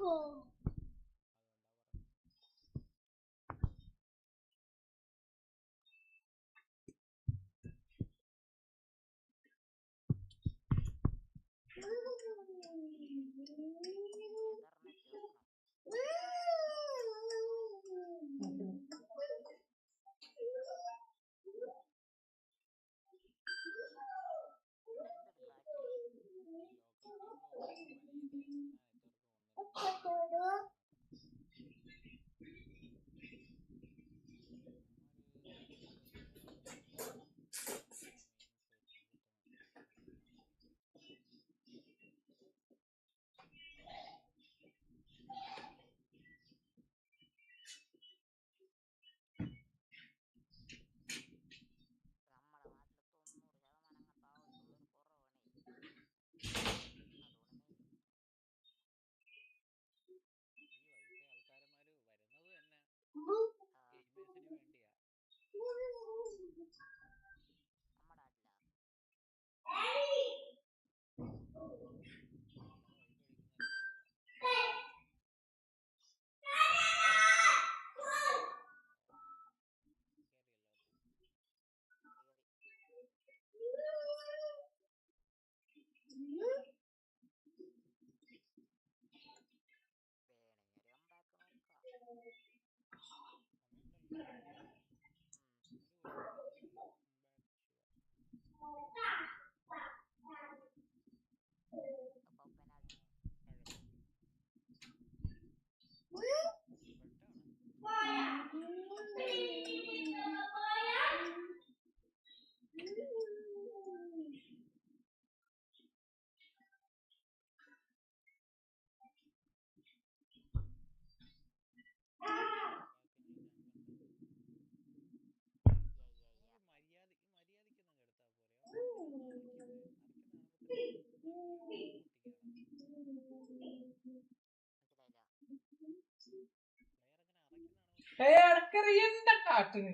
Oh. അടക്കറിയണ്ട കാട്ടിന്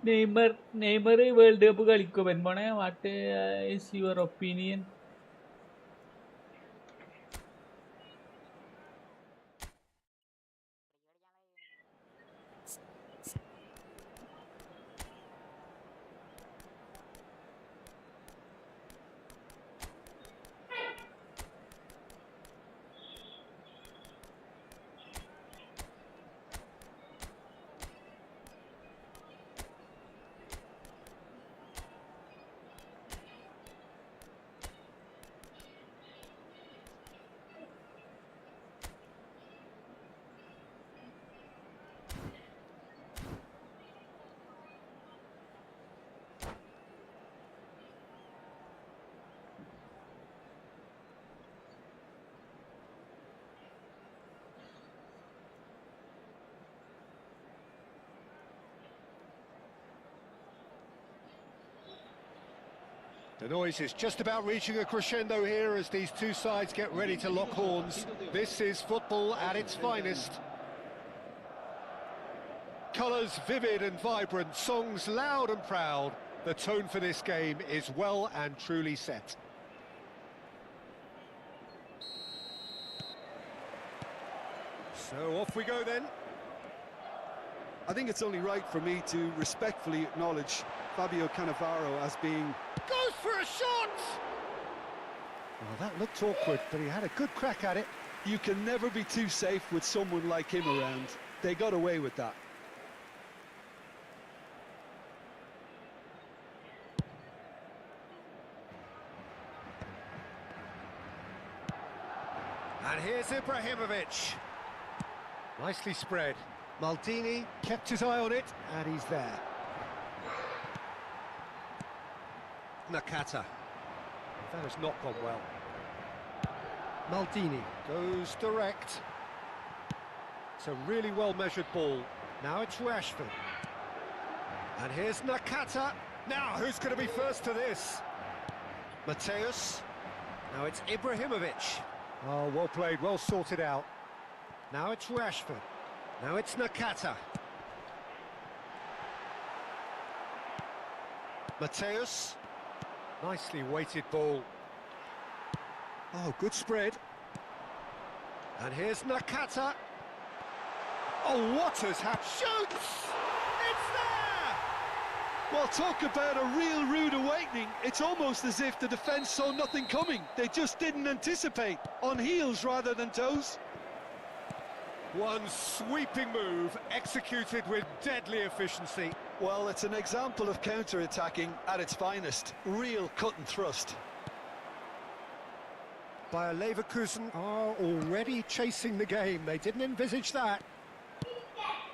നെയ്മർ വേൾഡ് കപ്പ് കളിക്കും മോനെ? What is your opinion? The noise is just about reaching a crescendo here as these two sides get ready to lock horns. This is football at its finest. Colours vivid and vibrant, songs loud and proud. The tone for this game is well and truly set. So off we go then. I think it's only right for me to respectfully acknowledge Fabio Cannavaro as being... Goes for a shot! Well, that looked awkward, but he had a good crack at it. You can never be too safe with someone like him around. They got away with that. And here's Ibrahimovic. Nicely spread. Maldini kept his eye on it, and he's there. Nakata. That has not gone well. Maldini goes direct. It's a really well-measured ball. Now it's Rashford. And here's Nakata. Now, who's going to be first to this? Mateus. Now it's Ibrahimovic. Oh, well played, well sorted out. Now it's Rashford. Now it's Nakata. Mateus. Nicely weighted ball. Oh, good spread. And here's Nakata. Oh, what has happened? Shoots! It's there! Well, talk about a real rude awakening. It's almost as if the defence saw nothing coming. They just didn't anticipate. On heels rather than toes. One sweeping move, executed with deadly efficiency. Well, it's an example of counter-attacking at its finest. Real cut and thrust. Bayer Leverkusen are already chasing the game. They didn't envisage that.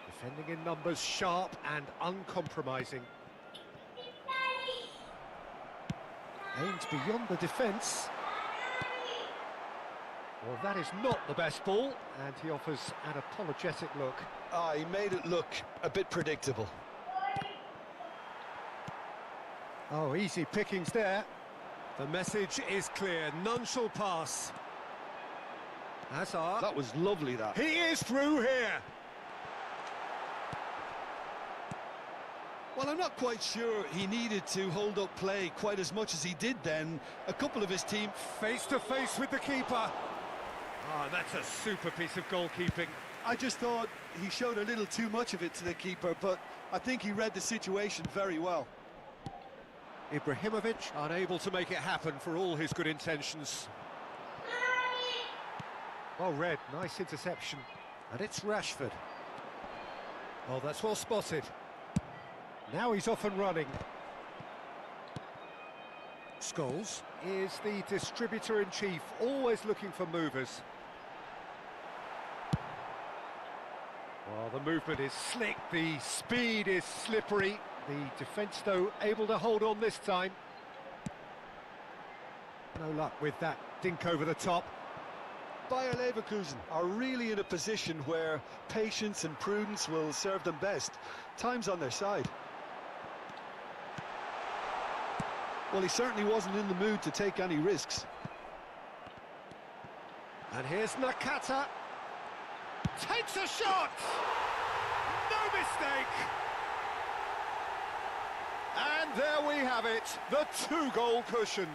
Defending in numbers, sharp and uncompromising. Aimed beyond the defence. Well, that is not the best ball, and he offers an apologetic look. He made it look a bit predictable. Oh, easy pickings there. The message is clear, none shall pass. Hazard. That was lovely, that. He is through here. Well, I'm not quite sure he needed to hold up play quite as much as he did then. A couple of his team... Face to face with the keeper. Oh, that's a super piece of goalkeeping. I just thought he showed a little too much of it to the keeper, but I think he read the situation very well. Ibrahimovic unable to make it happen for all his good intentions. Well read, nice interception. And it's Rashford. Oh, that's well spotted. Now he's off and running. Scholes is the distributor-in-chief, always looking for movers. Well, the movement is slick, the speed is slippery. The defence, though, able to hold on this time. No luck with that dink over the top. Bayer Leverkusen are really in a position where patience and prudence will serve them best. Time's on their side. Well, he certainly wasn't in the mood to take any risks. And here's Nakata. Takes a shot! No mistake! And there we have it, the 2-goal cushion.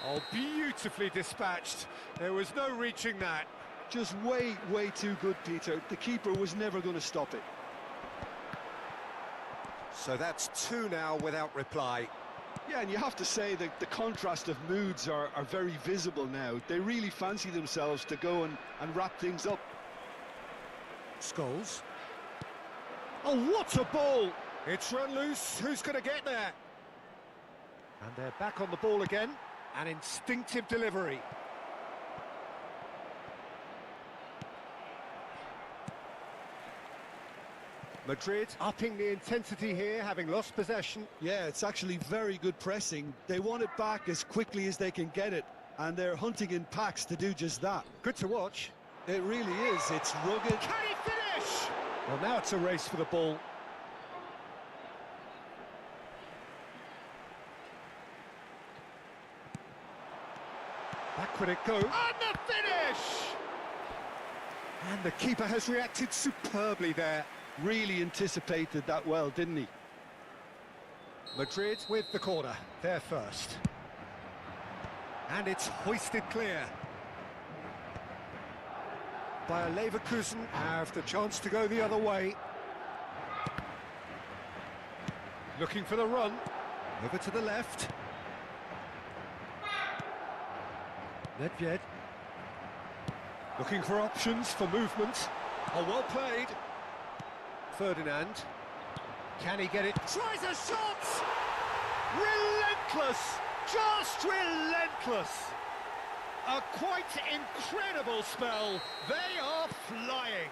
Oh, beautifully dispatched. There was no reaching that. Just way too good, Peter. The keeper was never going to stop it. So that's 2 now without reply. Yeah, and you have to say that the contrast of moods are very visible now. They really fancy themselves to go and wrap things up. Scholes. Oh, what a ball! It's run loose. Who's going to get there? And they're back on the ball again. An instinctive delivery. Madrid upping the intensity here, having lost possession. Yeah, it's actually very good pressing. They want it back as quickly as they can get it, and they're hunting in packs to do just that. Good to watch. It really is. It's rugged. Can he finish? Well, now it's a race for the ball. Back would it go. And the finish! And the keeper has reacted superbly there. Really anticipated that well, didn't he? Madrid with the corner, they're first. And it's hoisted clear. Bayer Leverkusen have the chance to go the other way. Looking for the run. Over to the left. Nedved. Looking for options for movement. Oh, well played. Ferdinand. Can he get it? Tries a shot! Relentless! Just relentless! A quite incredible spell. They are flying.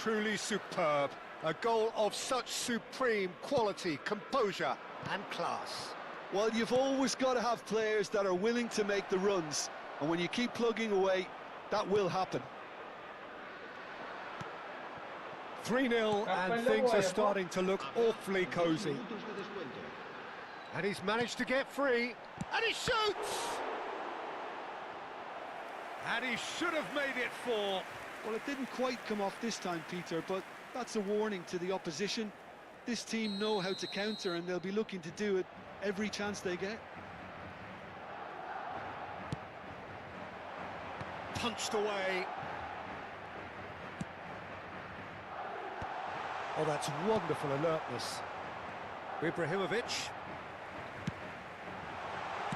Truly superb. A goal of such supreme quality, composure and class. Well, you've always got to have players that are willing to make the runs, and when you keep plugging away, that will happen. 3-0 and things are starting to look awfully cosy. And he's managed to get free, and he shoots! And he should have made it 4. Well, it didn't quite come off this time, Peter, but that's a warning to the opposition. This team know how to counter, and they'll be looking to do it every chance they get. Punched away. Oh, that's wonderful alertness. Ibrahimovic.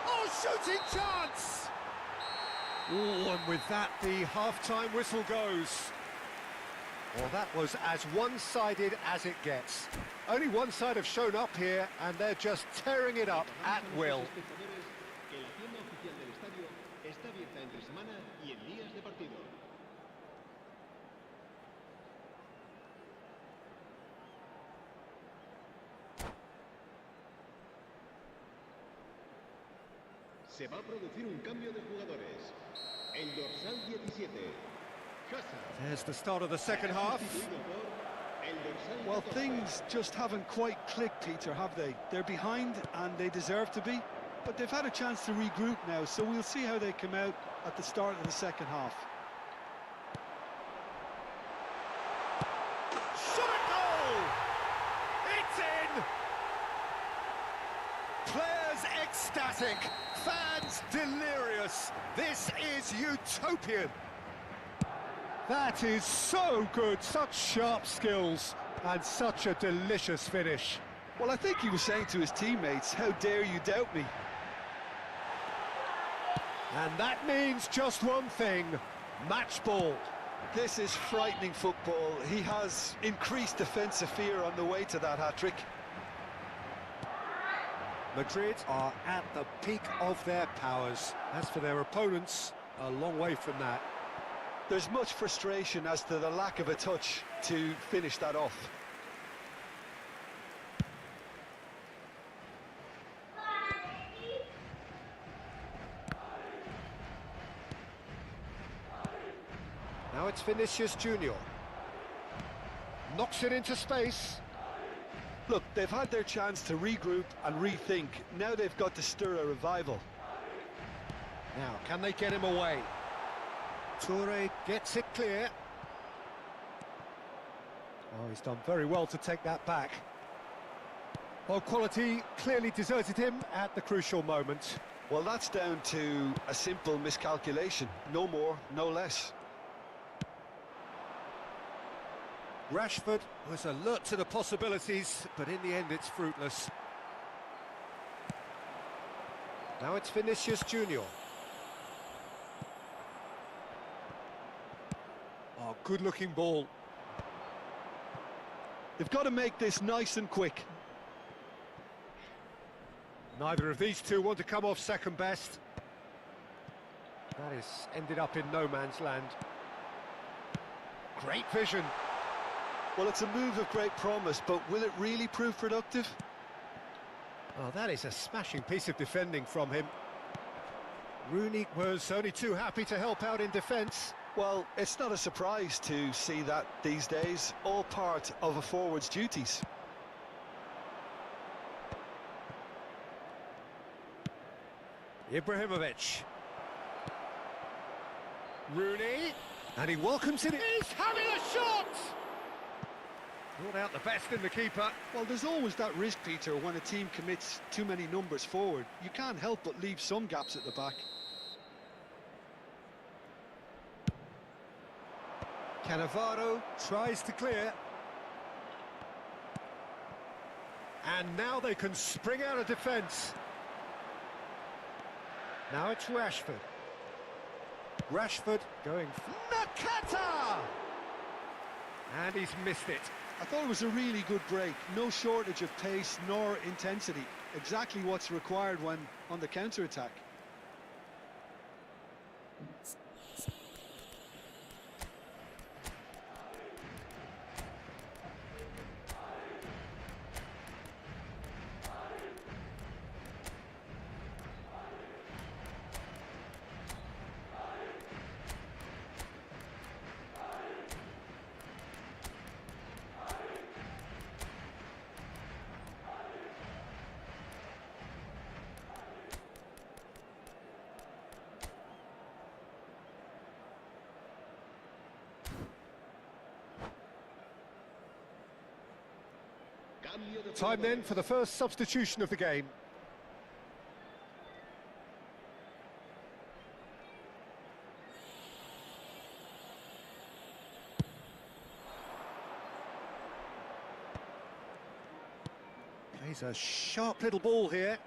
Oh, shooting chance! Oh, and with that, the half-time whistle goes. Well, that was as one-sided as it gets. Only one side have shown up here, and they're just tearing it up at will. Se va a producir un cambio de jugadores. El dorsal 17. There's the start of the second half. Well, things just haven't quite clicked, Peter, have they? They're behind, and they deserve to be, but they've had a chance to regroup now, so we'll see how they come out at the start of the second half. Shot a goal! It's in! Players ecstatic, fans delirious. This is utopian. That is so good, such sharp skills, and such a delicious finish. Well, I think he was saying to his teammates, how dare you doubt me? And that means just one thing, match ball. This is frightening football. He has increased defensive fear on the way to that hat-trick. Madrid are at the peak of their powers. As for their opponents, a long way from that. There's much frustration as to the lack of a touch to finish that off. Now it's Vinicius Junior. Knocks it into space. Look, they've had their chance to regroup and rethink. Now they've got to stir a revival. Now, can they get him away? Toure gets it clear. Oh, he's done very well to take that back. Well, quality clearly deserted him at the crucial moment. Well, that's down to a simple miscalculation. No more, no less. Rashford was alert to the possibilities, but in the end it's fruitless. Now it's Vinicius Junior. Oh, good-looking ball. They've got to make this nice and quick. Neither of these two want to come off second best. That has ended up in no man's land. Great vision. Well, it's a move of great promise, but will it really prove productive? Oh, that is a smashing piece of defending from him. Rooney was only too happy to help out in defence. Well, it's not a surprise to see that these days, all part of a forward's duties. Ibrahimovic. Rooney. And he welcomes it. He's having a shot! Brought out the best in the keeper. Well, there's always that risk, Peter, when a team commits too many numbers forward. You can't help but leave some gaps at the back. Cannavaro tries to clear. And now they can spring out of defence. Now it's Rashford. Rashford going for Nakata! And he's missed it. I thought it was a really good break. No shortage of pace nor intensity. Exactly what's required when on the counter-attack. Time then for the first substitution of the game. Plays a sharp little ball here.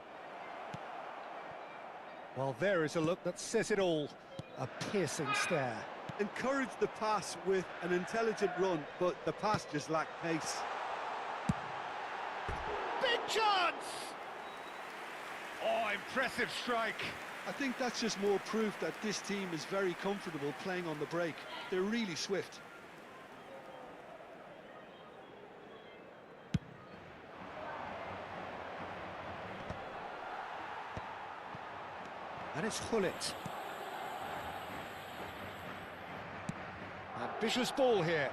Well, there is a look that says it all. A piercing stare. Encouraged the pass with an intelligent run, but the pass just lacked pace. Big chance! Oh, impressive strike. I think that's just more proof that this team is very comfortable playing on the break. They're really swift. And it's Hullet. Ambitious ball here.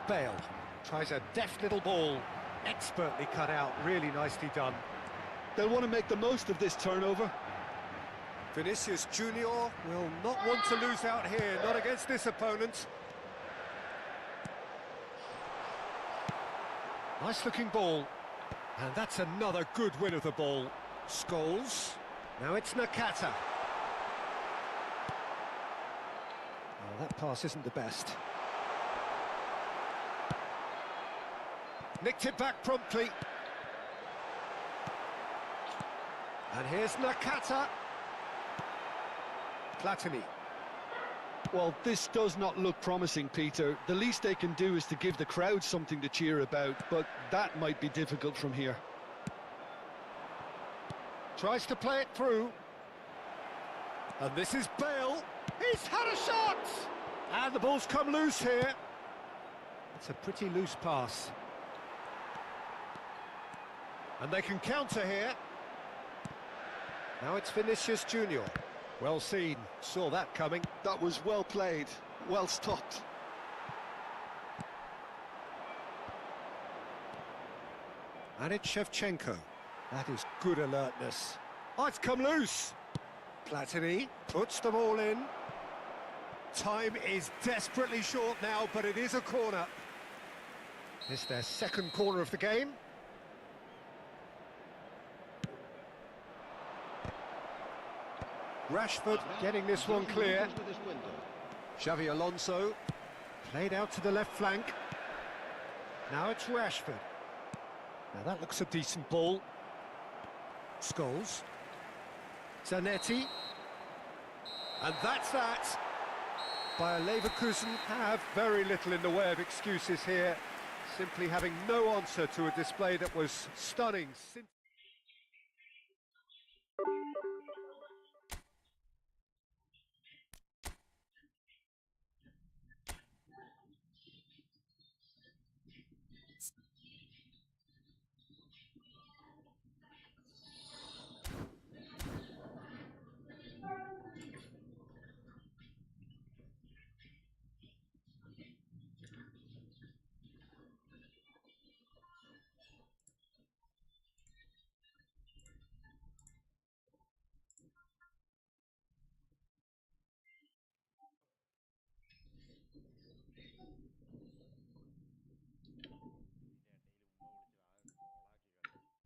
Bale tries a deft little ball, expertly cut out, really nicely done. They'll want to make the most of this turnover. Vinicius Junior will not want to lose out here, not against this opponent. Nice looking ball, and that's another good win of the ball. Scholes, now it's Nakata. Oh, that pass isn't the best. Nicked it back promptly. And here's Nakata. Platini. Well, this does not look promising, Peter. The least they can do is to give the crowd something to cheer about, but that might be difficult from here. Tries to play it through. And this is Bale. He's had a shot! And the ball's come loose here. It's a pretty loose pass. And they can counter here. Now it's Vinicius Junior. Well seen, saw that coming. That was well played, well stopped. And it's Shevchenko. That is good alertness. Oh, it's come loose. Platini puts them all in. Time is desperately short now, but it is a corner. It's their second corner of the game. Rashford getting this one clear. Xavi Alonso played out to the left flank. Now it's Rashford. Now that looks a decent ball. Scholes. Zanetti. And that's that. Bayer Leverkusen have very little in the way of excuses here, simply having no answer to a display that was stunning.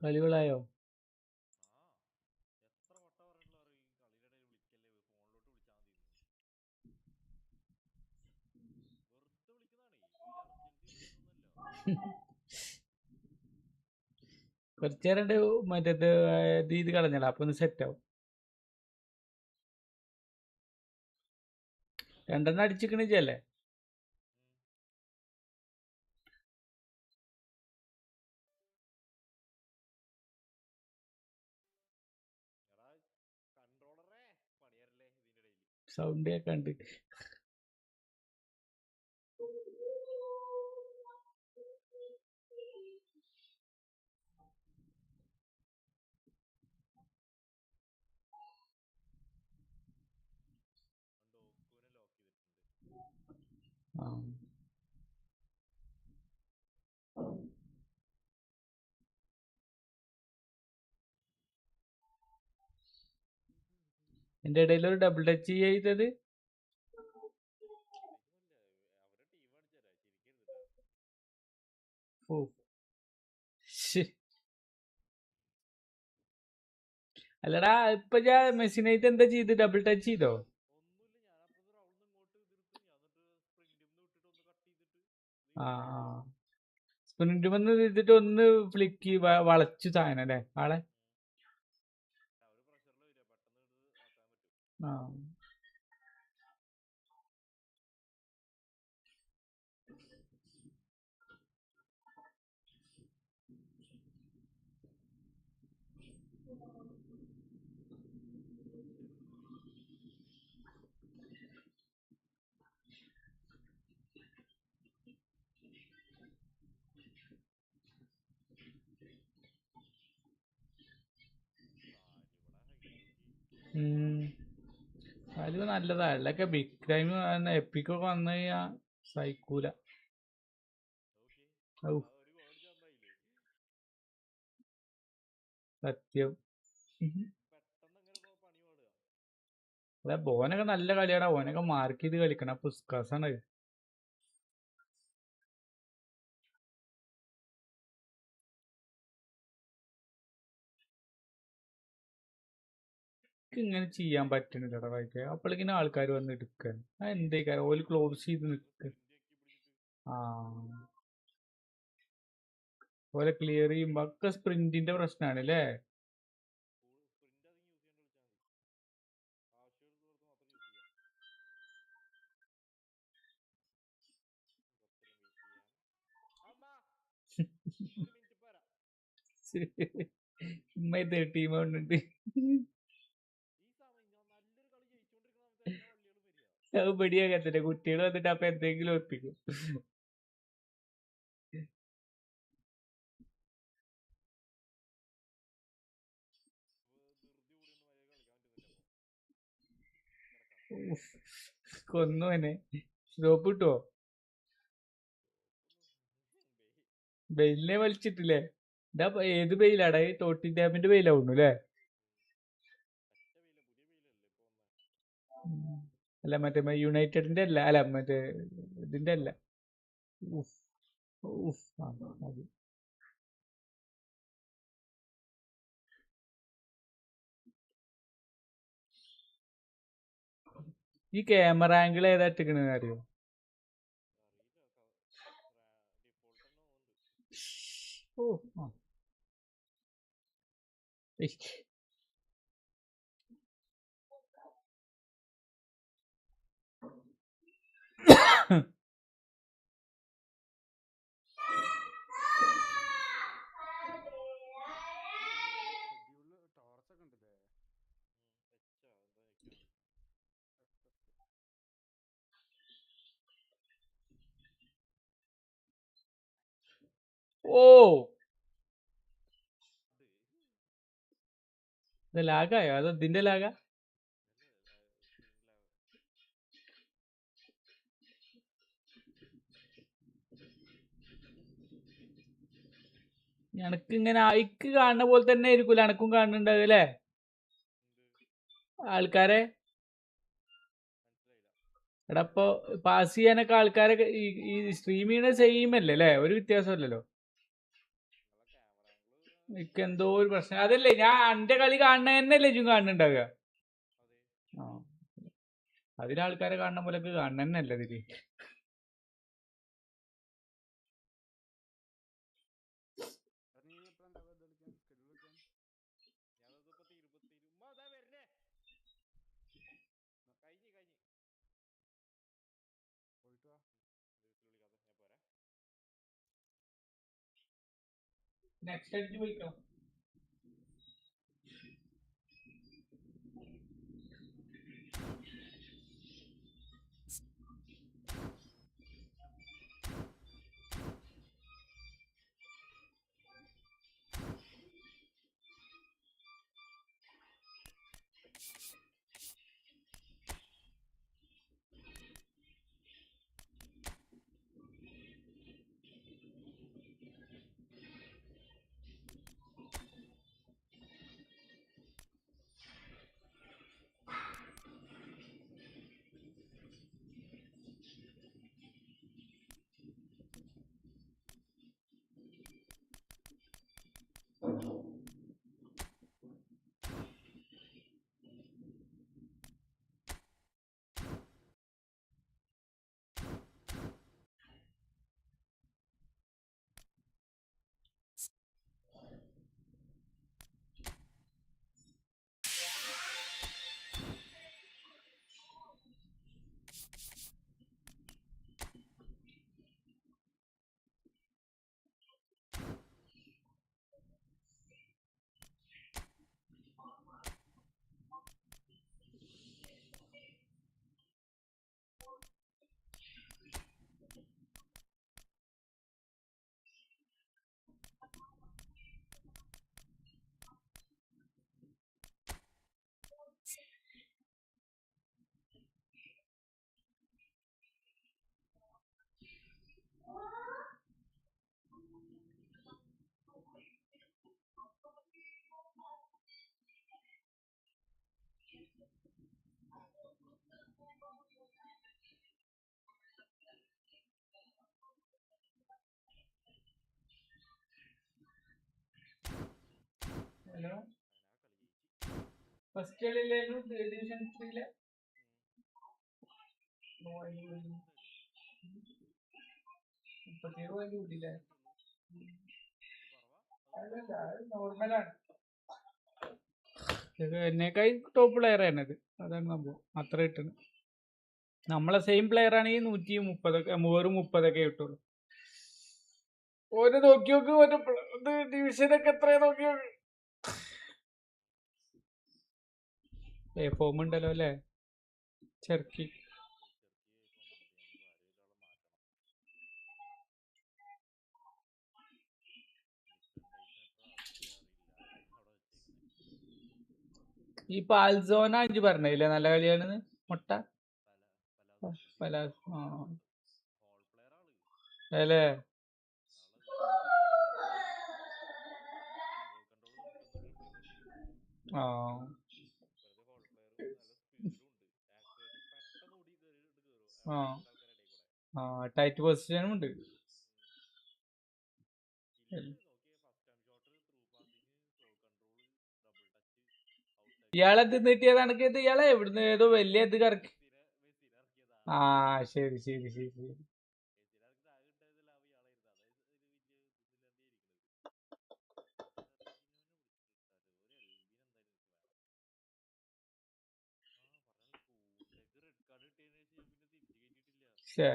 കളികളായോ? കുറച്ചേരം മറ്റേത് ഇത് കളഞ്ഞടാ, അപ്പൊ ഒന്ന് set ആവും. 2 അടിച്ചിക്കണിച്ചല്ലേ? Sound കേൾക്കാണ്ട്. എന്റെ ഇടയിൽ ഒരു ഡബിൾ ടച്ച് ചെയ്തത്. ഓ അല്ലടാ, ഇപ്പൊ ഞാൻ മെസ്സിനായിട്ട് എന്താ ചെയ്ത്? ഡബിൾ ടച്ച് ചെയ്തോ? ആ സ്പ്രിന്റ് വന്ന് ചെയ്തിട്ട് ഒന്ന് ഫ്ലിക്ക് വളച്ചു സാധനം അല്ലേ ആളെ? ആ അത് നല്ലതാ. അല്ലൊക്കെ ബിഗ് ടൈം എപ്പിക്കൊക്കെ വന്നു കഴിഞ്ഞാ സഹിക്കൂല. സത്യം. അല്ല, ഓനൊക്കെ നല്ല കളിയാടാ. ഓനൊക്കെ മാർക്ക് ചെയ്ത് കളിക്കണം. പുസ്കാസാണ്. ഇങ്ങനെ ചെയ്യാൻ പറ്റണില്ലടാ വായിക്ക. അപ്പോഴേക്കിനും ആൾക്കാർ വന്ന് എടുക്കാൻ. ആ എന്തേക്കാരം ഓല് ക്ലോസ് ചെയ്ത് നിൽക്ക. ആ ഓലെ ക്ലിയർ ചെയ്യുമ്പോ ഒക്കെ സ്പ്രിന്റിന്റെ പ്രശ്നമാണ് അല്ലേ? ടീം ഉണ്ട്. അത് പടിയാകത്തില്ല. കുട്ടികൾ വന്നിട്ട് അപ്പൊ എന്തെങ്കിലും ഒപ്പിക്കും. കൊന്നു തന്നെ. സ്റ്റോപ്പ് കിട്ടുവോ? ബെയിലിനെ വലിച്ചിട്ടില്ലേ? ഇതാ ഏത് ബെയിലാടാ? ടോട്ടി ഡാമിന്റെ ബെയിലാവുന്നു അല്ലേ? അല്ല മറ്റേ യുണൈറ്റഡിന്റെ അല്ല, അല്ല മറ്റേ ഇതിന്റെ അല്ല. ഉഫ്, ഉഫ്, അത്. ഈ ക്യാമറ ആംഗിൾ ഏതാ ഇട്ടിക്കണെന്ന് അറിയോ? ഓ ആ. ഇഷ്. ഓ, ഇത് ലാഗായോ? അതോ ഇതിന്റെ ലാഗാ? എനക്ക് ഇങ്ങനെ ഇക്ക് കാണുന്ന പോലെ തന്നെ ആയിരിക്കൂല എനക്കും കാണുന്നുണ്ടാവുക അല്ലേ ആൾക്കാരെ? എടാ ഇപ്പൊ പാസ് ചെയ്യാനൊക്കെ ആൾക്കാരൊക്കെ ഈ സ്ട്രീം ചെയ്യണ സെയിം അല്ലേ അല്ലേ? ഒരു വ്യത്യാസമല്ലല്ലോ. എനിക്ക് എന്തോ ഒരു പ്രശ്നം. അതല്ലേ ഞാൻ എന്റെ കളി കാണുന്ന തന്നെയല്ലേ ഇജും കാണുന്നുണ്ടാവുക. ആ, അതിലാൾക്കാരെ കാണുന്ന പോലൊക്കെ കാണുന്ന തന്നെയല്ലേ ഇതില്. നെക്സ്റ്റ് അടിച്ച് പോയിക്കോ. ഹലോ, ഫസ്റ്റ് കളിയിലായിരുന്നു ഡിവിഷൻ 3-ലെ. കൂട്ടിയില്ലേ? അല്ലല്ല, അത് നോർമലാണ്. എന്നേക്കായി ടോപ്പ് പ്ലെയർ ആണ് അത്. അതാണ് സംഭവം. അത്ര കിട്ടുന്നത്. നമ്മളെ സെയിം പ്ലെയർ ആണെങ്കിൽ 130 130 കിട്ടുള്ളൂ. ഓര് നോക്കി നോക്ക്, ഒരു ഡിവിഷനൊക്കെ എത്രയാ നോക്കി നോക്ക്. ഫോം ഉണ്ടല്ലോ അല്ലേ ചെറുക്കി. ഈ പാൽസോന അഞ്ച് പറഞ്ഞില്ലേ നല്ല കളിയാണെന്ന്. മുട്ട പലാസ് അല്ലേ? ആ, ആ ആ ടൈറ്റ് പൊസിഷനും ഉണ്ട്. ഇയാളെ തിന്നിട്ടിയതാണ് ഇത്. ഇയാളെ എവിടുന്ന് ഏതോ വലിയ ഇത് കറക്കി. ആ ശരി ശരി ശരി ശരി. ശേ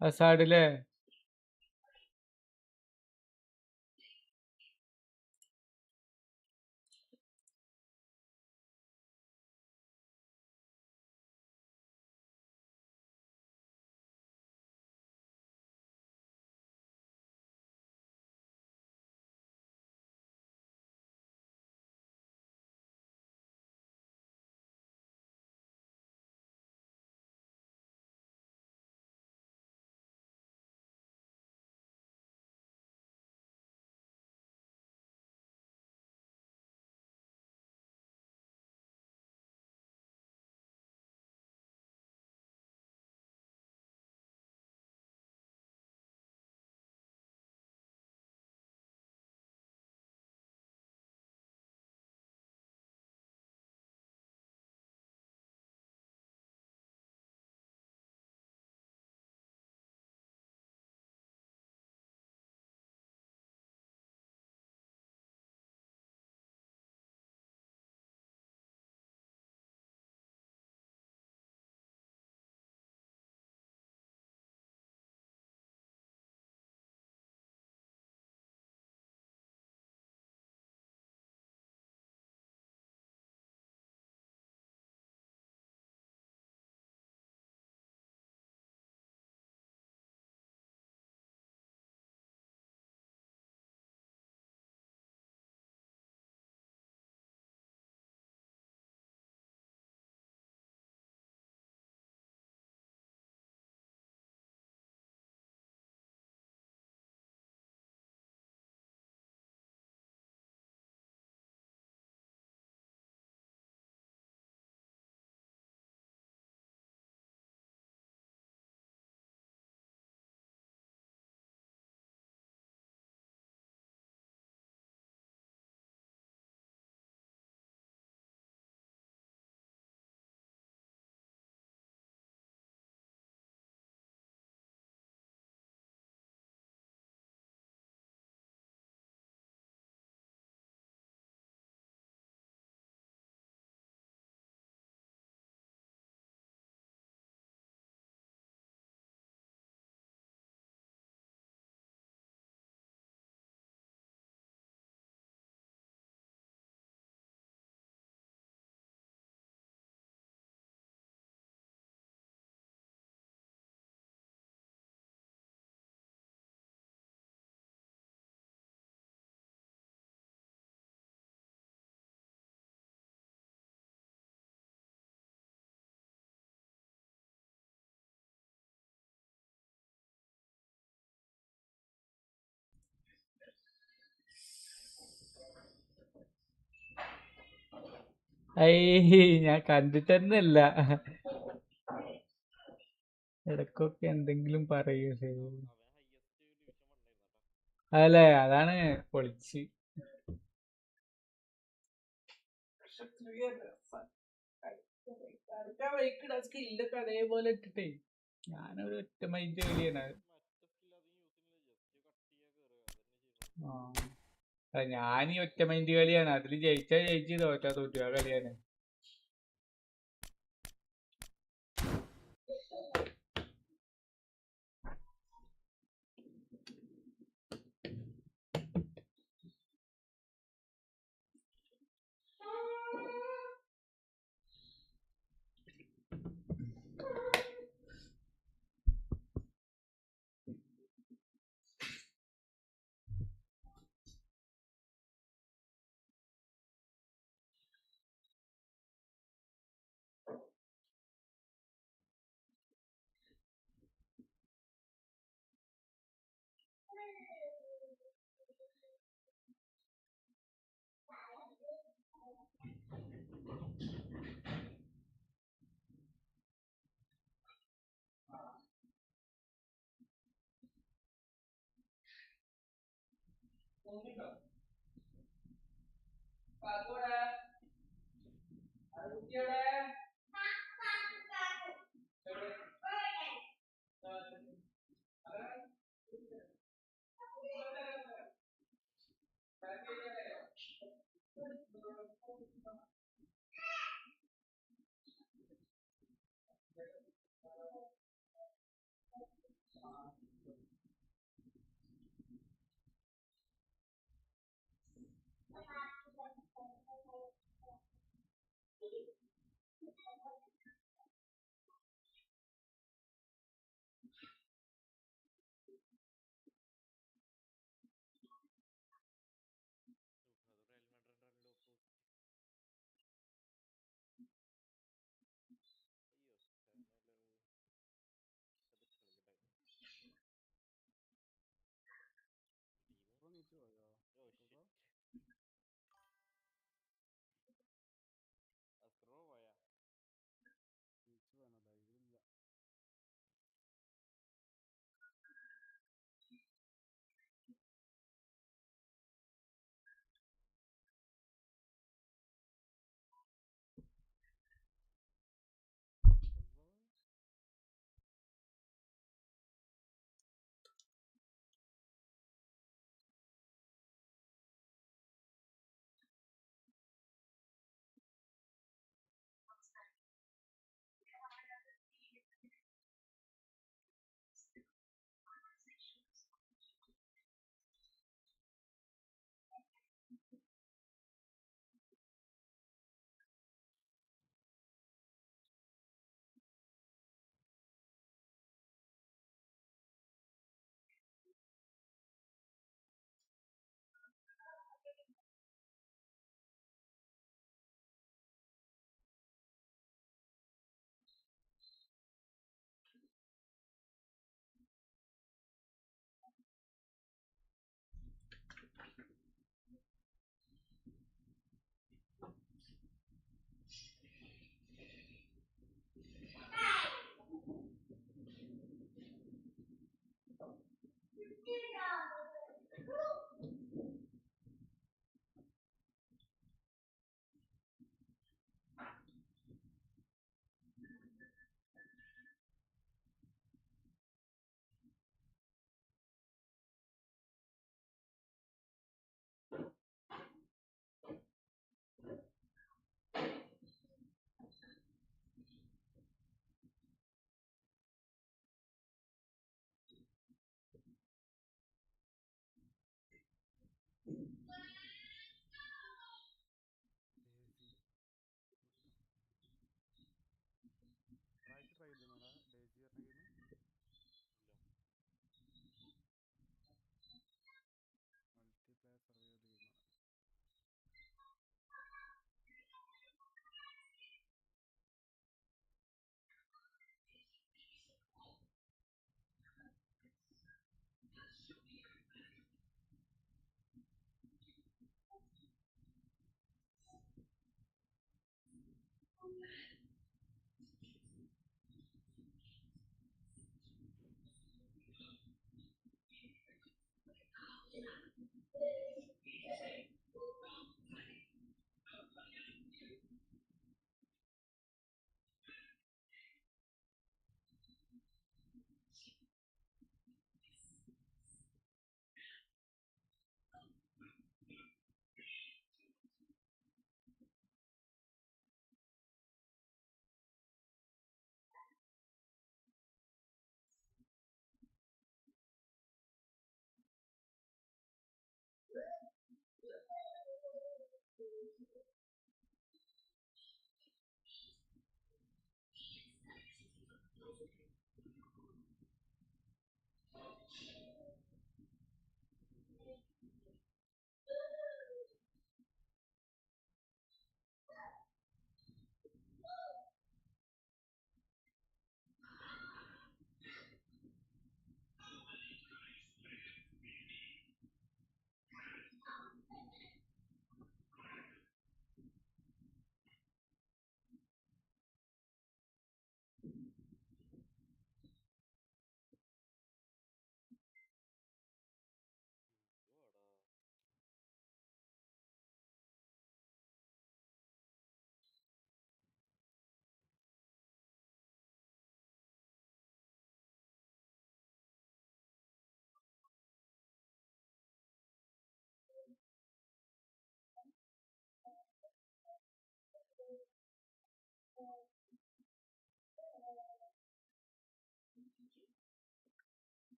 അസാഡില്ലേ? ഐ ഞാൻ കണ്ടിട്ടന്നല്ല. ഇടക്കൊക്കെ എന്തെങ്കിലും പറയൂ. ശരി അതല്ലേ, അതാണ് പൊളിച്ച്. സ്കില്ലൊക്കെ അതേപോലെ ഇട്ടിട്ടേ ഞാനൊരു ഒറ്റ മൈൻഡ് കളിയാണ്. ഞാൻ ഈ ഒറ്റ മൈൻഡ് കളിയാണ്. അതിൽ ജയിച്ചാ ജയിച്ച്, തോറ്റാ തോറ്റു. ആ കളിയാണ്.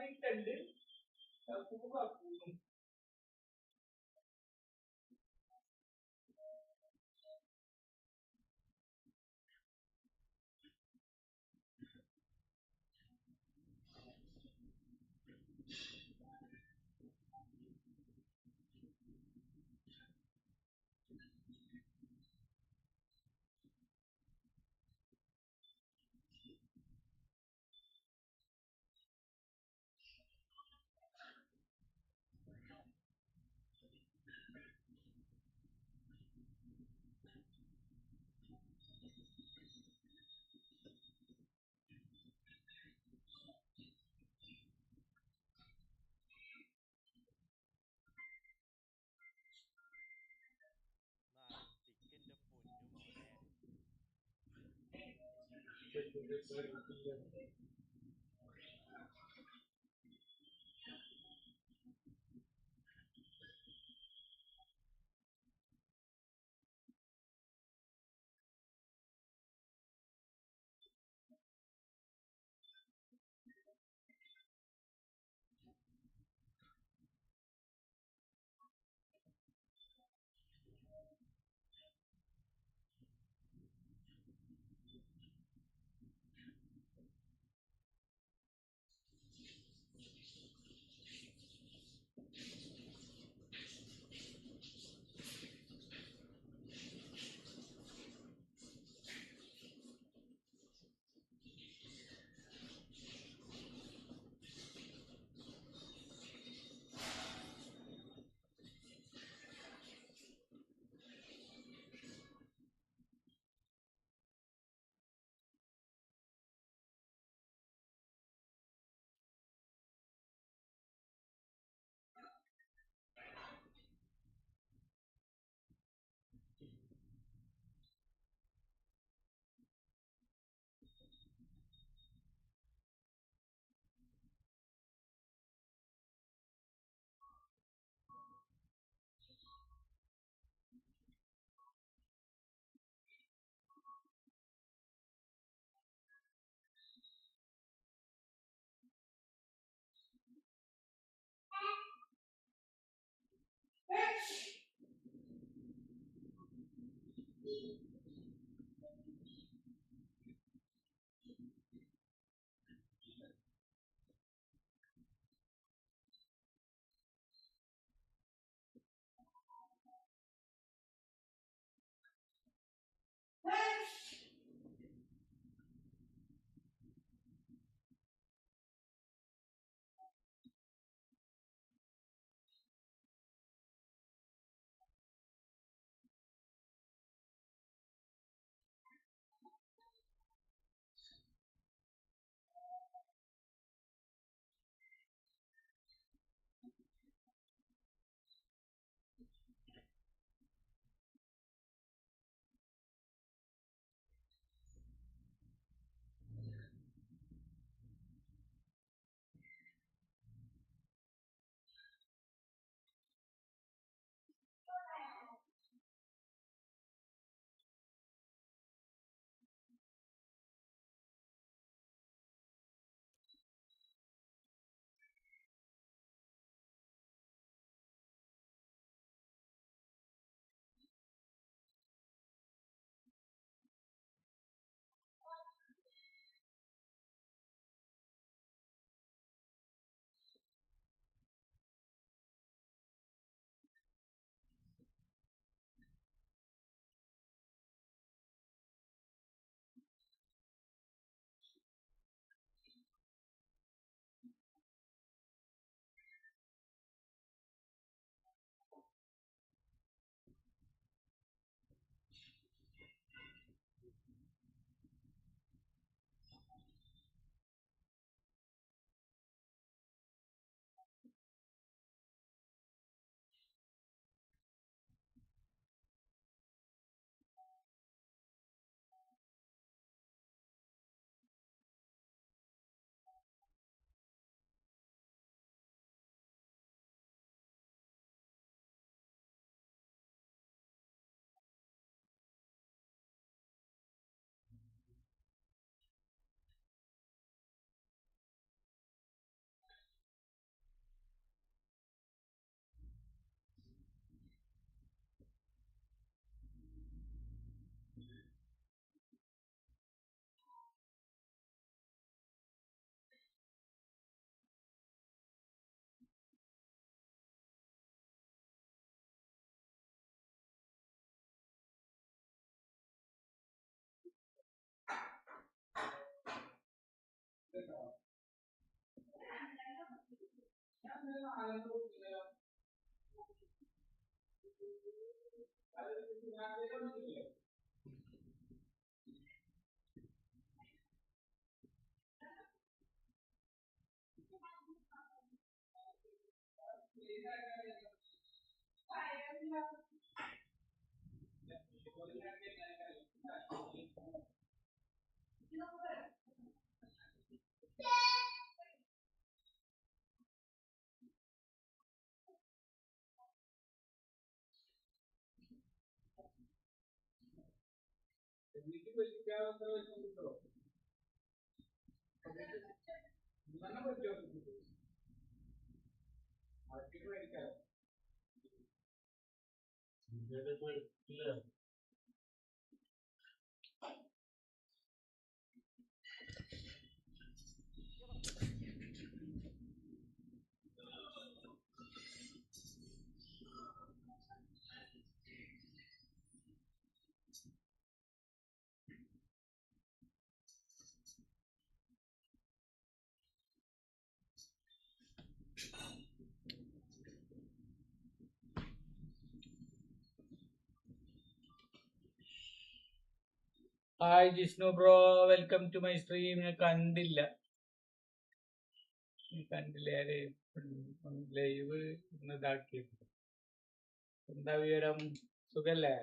ടിക്കന്റെ പൊന്നു മോനെ. Hi Jishnu bro, welcome to my stream. ഞാൻ കണ്ടില്ല ലൈവ് ഇന്ന് ഇതാക്കി. എന്താ വിവരം? സുഖല്ലേ?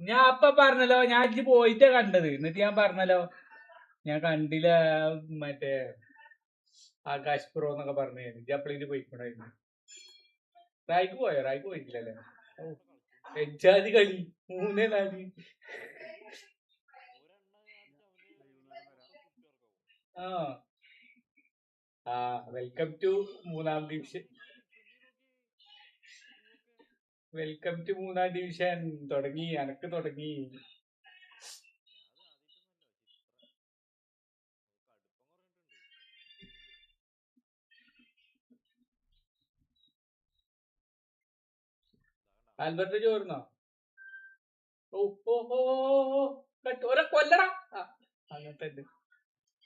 ഞാൻ അപ്പൊ പറഞ്ഞല്ലോ, ഞാൻ ഇജ്ജ് പോയിട്ടാ കണ്ടത്. എന്നിട്ട് ഞാൻ പറഞ്ഞല്ലോ ഞാൻ കണ്ടില്ല, മറ്റേ ആകാശ് പ്രോ എന്നൊക്കെ പറഞ്ഞു. ഇജ്ജ് അപ്പളേക്ക് പോയിക്കൊണ്ടായിരുന്നു. റായ്ക്ക് പോയോ? റായ്ക്ക് പോയിട്ടില്ലല്ലേ? എജ്ജാതി കളി 3-4. ആ വെൽക്കം ടു മൂന്നാം ഡിവിഷൻ. വെൽക്കം ടു മൂന്നാം ഡിവിഷൻ. തുടങ്ങി, അനക്ക് തുടങ്ങി. ആൽബർട്ട് ചോർന്നോ? ഓരോ കൊല്ലടാ. അങ്ങനത്തെ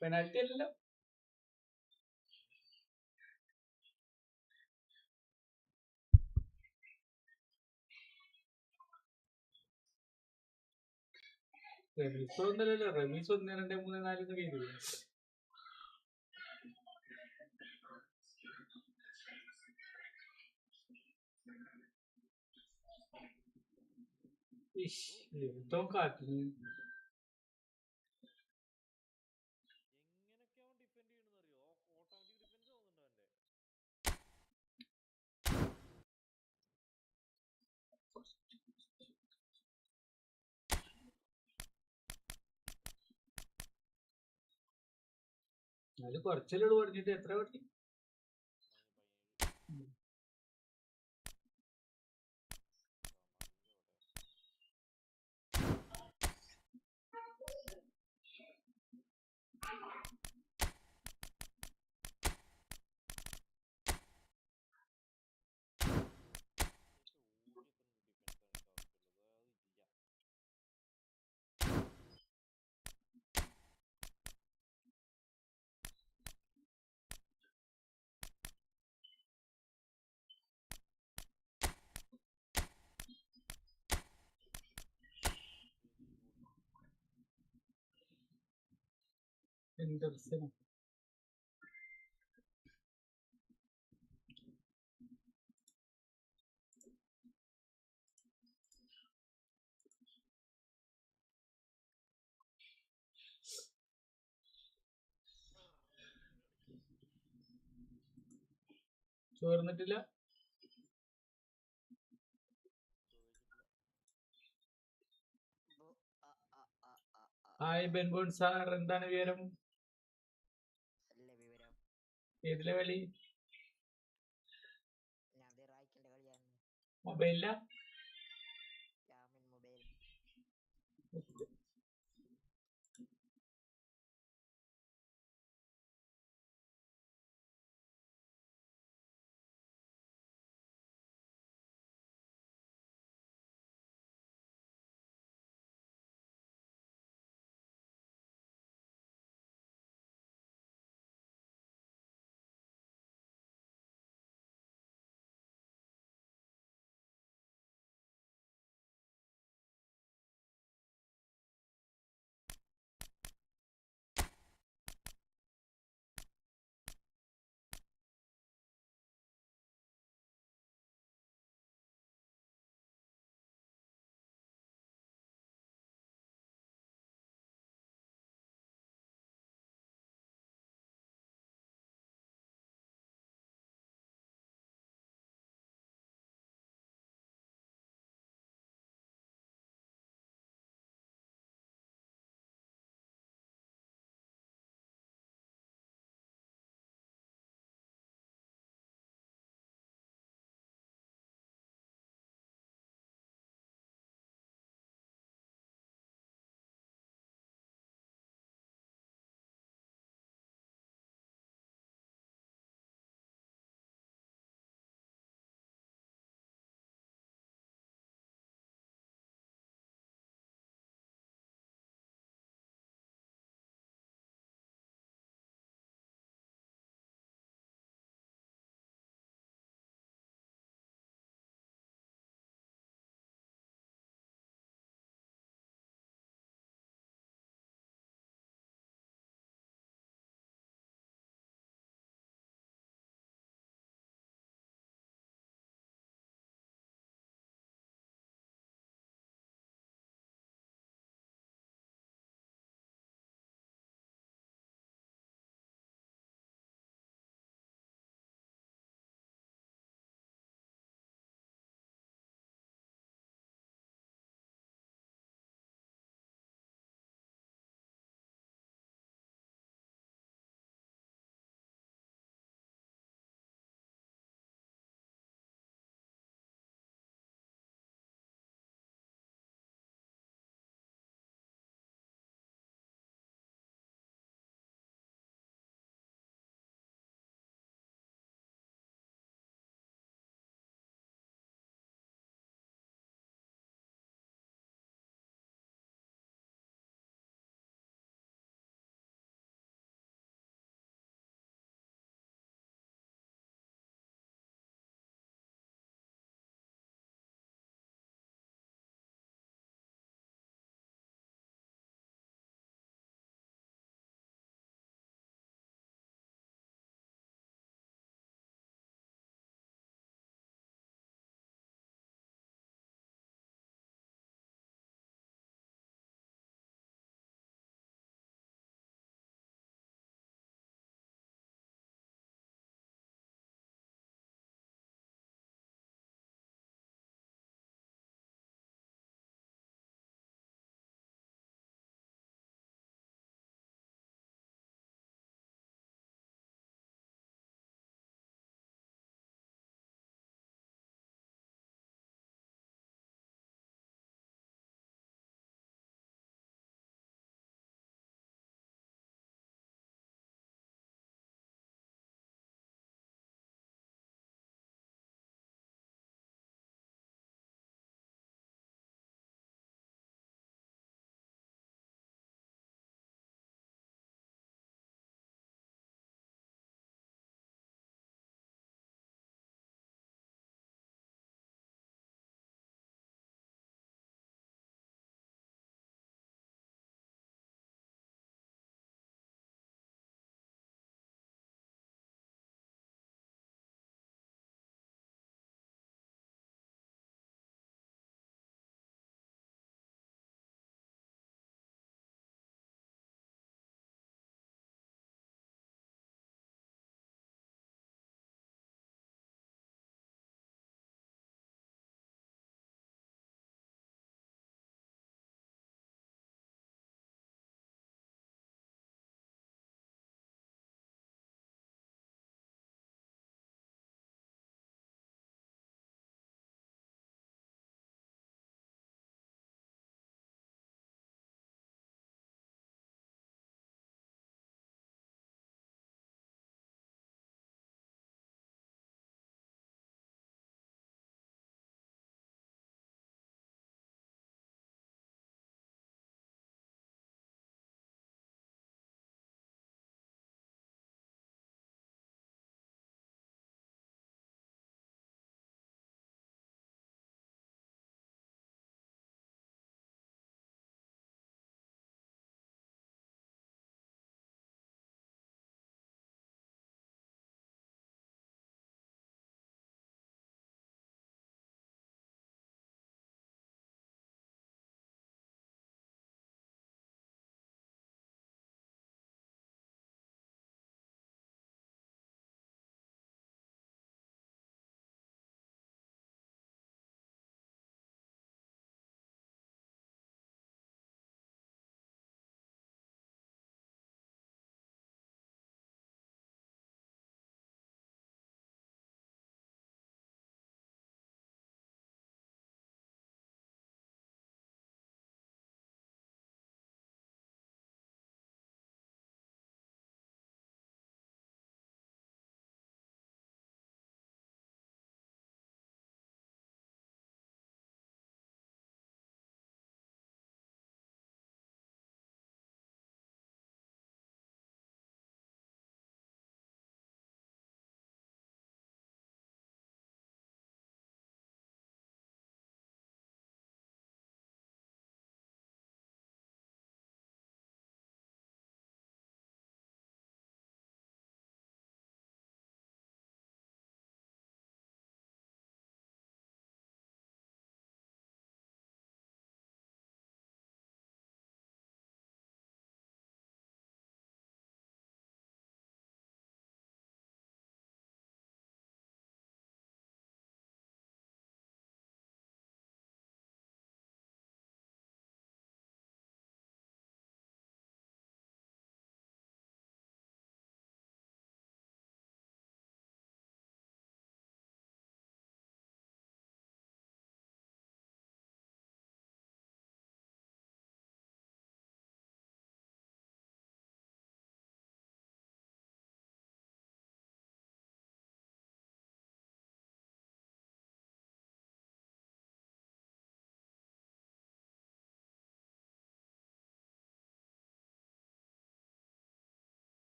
പെനാൽറ്റി അല്ലല്ലോ. റമീസ് ഒന്നല്ലല്ലോ, റമീസ് 1, 2, 3, 4 കഴിഞ്ഞു. എന്തോ കാട്ടിന്. അത് കുറച്ചല്ലോട് പറഞ്ഞിട്ട് എത്ര പറ്റി? എന്തൊരു ചോർന്നിട്ടില്ല. ഹായ് ബെൻബോൺ സാർ, എന്താണ് വിവരം? ഏതിലെ കളി? മൊബൈലില?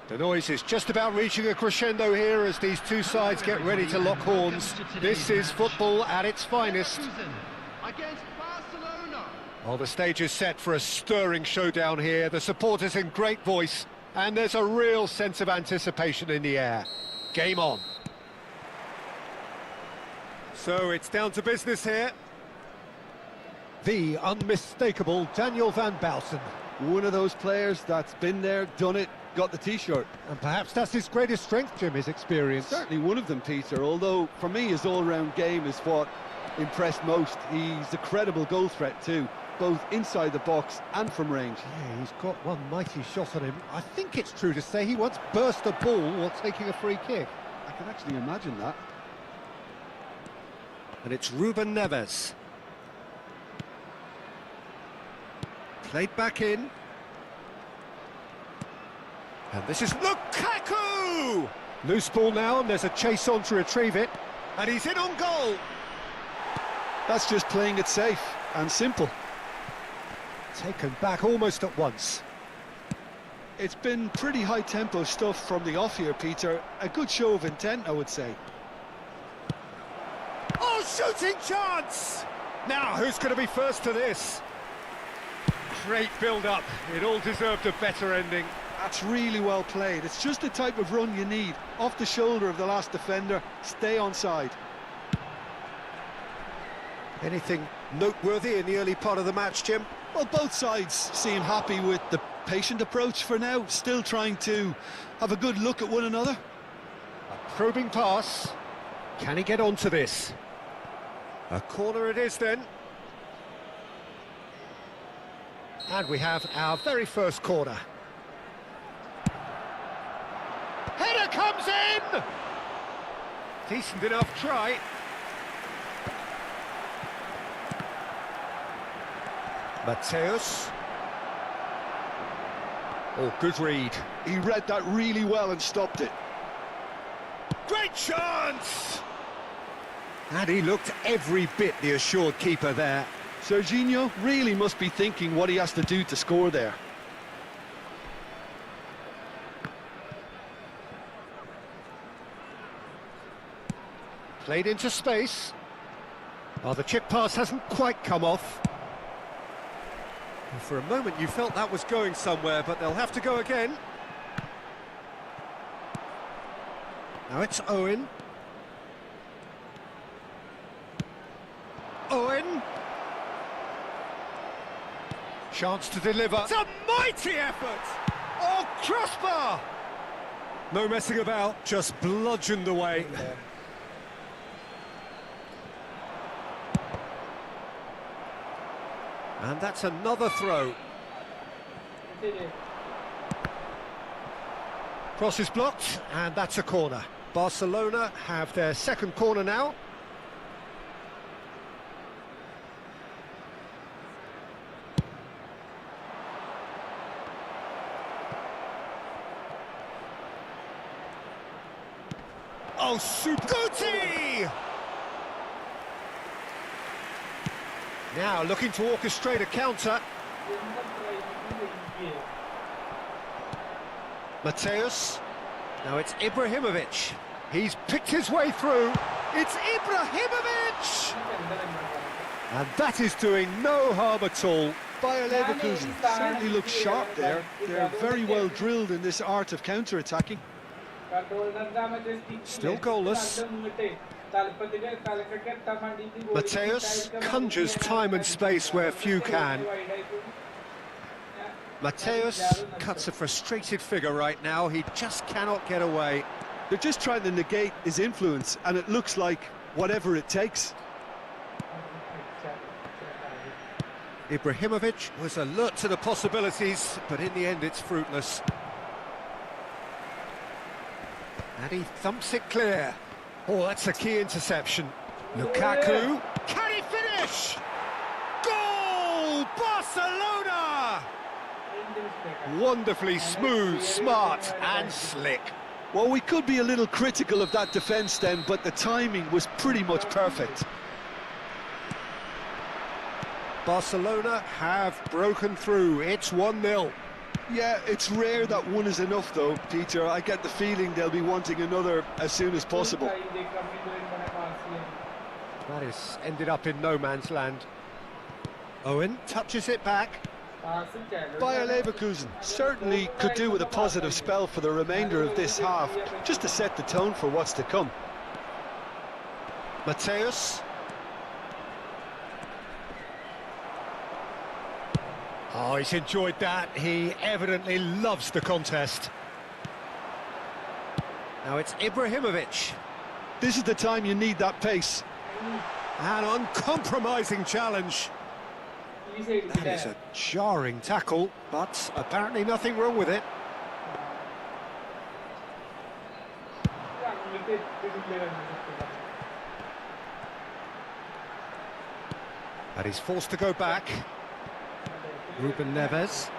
The noise is just about reaching a crescendo here as these two sides get ready to lock horns. This is football at its finest. Against Barcelona. Well, the stage is set for a stirring showdown here. The supporters in great voice, and there's a real sense of anticipation in the air. Game on. So it's down to business here. The unmistakable Daniel van Baalsen. One of those players that's been there, done it, got the T-shirt. And perhaps that's his greatest strength, Jim, his experience. Certainly one of them, Peter, although for me his all-round game is what impressed most. He's a credible goal threat too, both inside the box and from range. Yeah, he's got one mighty shot on him. I think it's true to say he once burst a ball while taking a free kick. I can actually imagine that. And it's Ruben Neves. Played back in. And this is Lukaku! Loose ball now, and there's a chase on to retrieve it. And he's in on goal! That's just playing it safe and simple. Taken back almost at once. It's been pretty high-tempo stuff from the off here, Peter. A good show of intent, I would say. Oh, shooting chance! Now, who's going to be first to this? Great build-up. It all deserved a better ending. That's really well played. It's just the type of run you need. Off the shoulder of the last defender, stay onside. Anything noteworthy in the early part of the match, Jim? Well, both sides seem happy with the patient approach for now, still trying to have a good look at one another. A probing pass. Can he get onto this? A corner it is then. And we have our very first corner. Header comes in! Decent enough try. Mateus. Oh, good read. He read that really well and stopped it. Great chance! And he looked every bit the assured keeper there. Serginho really must be thinking what he has to do to score there. Played into space. Oh, the chip pass hasn't quite come off. And for a moment you felt that was going somewhere, but they'll have to go again. Now it's Owen. Owen. Chance to deliver. It's a mighty effort! Oh, crossbar! No messing about, just bludgeoned away. And that's another throw. Cross is blocked, and that's a corner. Barcelona have their second corner now. Oh, super! Vakkotty! Now looking to orchestrate a counter. Mateus. Now it's Ibrahimovic. He's picked his way through. It's Ibrahimovic! And that is doing no harm at all. Bayer Leverkusen certainly looks sharp there. They're very well drilled in this art of counter-attacking. Still goalless. Mateus conjures time and space where few can. Mateus cuts a frustrated figure right now. He just cannot get away. They're just trying to negate his influence, and it looks like whatever it takes. Ibrahimovic was alert to the possibilities, but in the end it's fruitless. And he thumps it clear. Oh, that's a key interception. Lukaku. Can he finish? Goal! Barcelona! Wonderfully smooth, smart and slick. Well, we could be a little critical of that defence then, but the timing was pretty much perfect. Barcelona have broken through. It's 1-0. Yeah, it's rare that one is enough though, Peter. I get the feeling they'll be wanting another as soon as possible. That is ended up in no man's land. Owen touches it back. Bayer Leverkusen certainly could do with a positive spell for the remainder of this half, just to set the tone for what's to come. Mateus. Oh, he's enjoyed that. He evidently loves the contest. Now it's Ibrahimovic. This is the time you need that pace. An uncompromising challenge. That is a jarring tackle, but apparently nothing wrong with it. And he's forced to go back. Ruben Neves.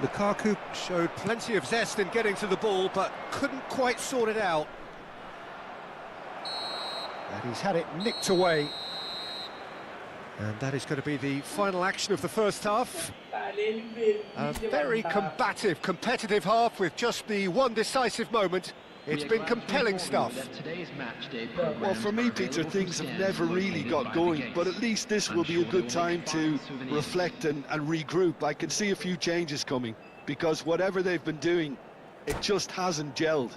Lukaku showed plenty of zest in getting to the ball, but couldn't quite sort it out. And he's had it nicked away. And that is going to be the final action of the first half. A very combative, competitive half with just the one decisive moment. It's been compelling stuff. Well, for me, Peter, things have never really got going, but at least this will be a good time to reflect and regroup. I can see a few changes coming, because whatever they've been doing, it just hasn't gelled.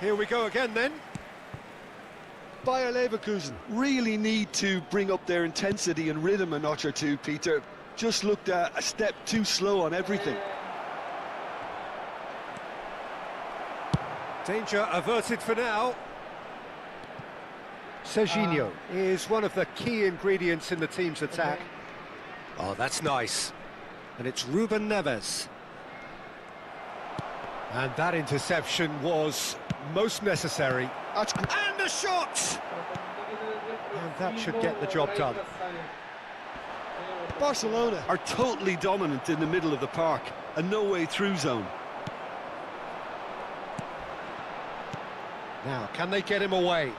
Here we go again then. Bayer Leverkusen really need to bring up their intensity and rhythm a notch or two, Peter. Just looked a step too slow on everything. Danger averted for now. Serginho is one of the key ingredients in the team's attack. Oh, that's nice. And it's Ruben Neves. And that interception was most necessary. And a shot! And that should get the job done. Barcelona are totally dominant in the middle of the park, a no-way through zone. Now, can they get him away?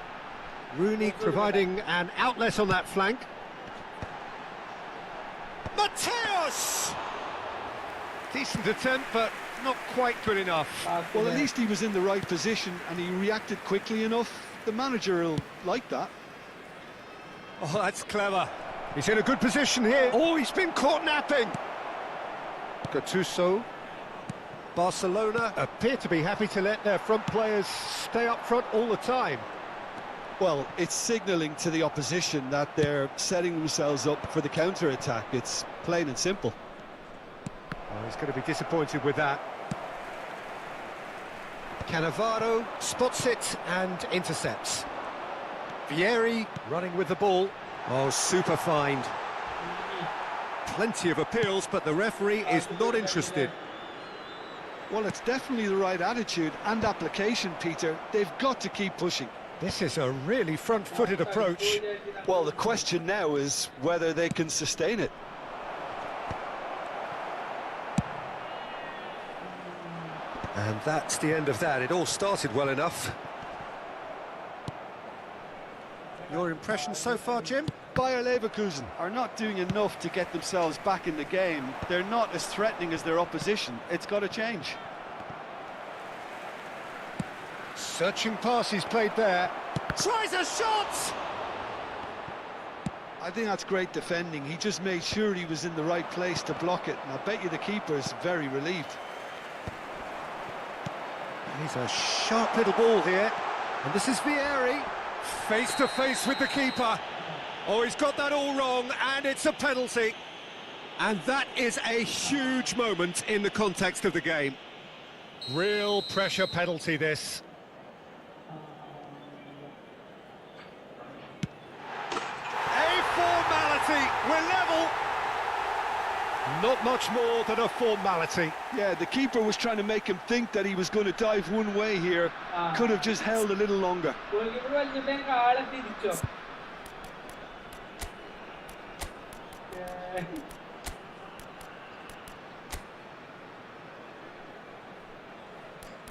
Rooney providing an outlet on that flank. Mateus! Decent attempt, but not quite good enough. Well, at least he was in the right position and he reacted quickly enough. The manager will like that. Oh, that's clever. He's in a good position here. Oh, he's been caught napping. Gattuso. Barcelona appear to be happy to let their front players stay up front all the time. Well, it's signalling to the opposition that they're setting themselves up for the counter-attack. It's plain and simple. Oh, he's going to be disappointed with that. Cannavaro spots it and intercepts. Vieri running with the ball. Oh, super find. Plenty of appeals, but the referee is not interested. Well, it's definitely the right attitude and application, Peter. They've got to keep pushing. This is a really front-footed approach. Well, the question now is whether they can sustain it. And that's the end of that. It all started well enough. Your impression so far, Jim? Bayer Leverkusen are not doing enough to get themselves back in the game. They're not as threatening as their opposition. It's got to change. Searching pass he's played there. Tries a shot! I think that's great defending. He just made sure he was in the right place to block it. And I bet you the keeper's very relieved. He's a sharp little ball here. And this is Vieri. Face to face with the keeper. Oh, he's got that all wrong, and it's a penalty. And that is a huge moment in the context of the game. Real pressure penalty, this. A formality. We're level. Not much more than a formality. Yeah, the keeper was trying to make him think that he was going to dive one way here. Could have just held a little longer.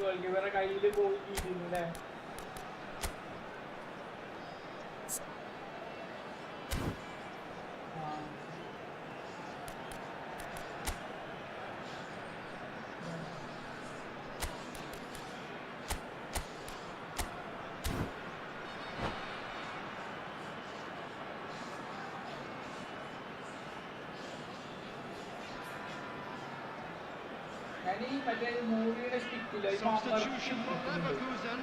Goal കീപ്പറെ കയ്യിൽ പോയി ചെയ്തിരുന്നല്ലേ. Substitution for Leverkusen.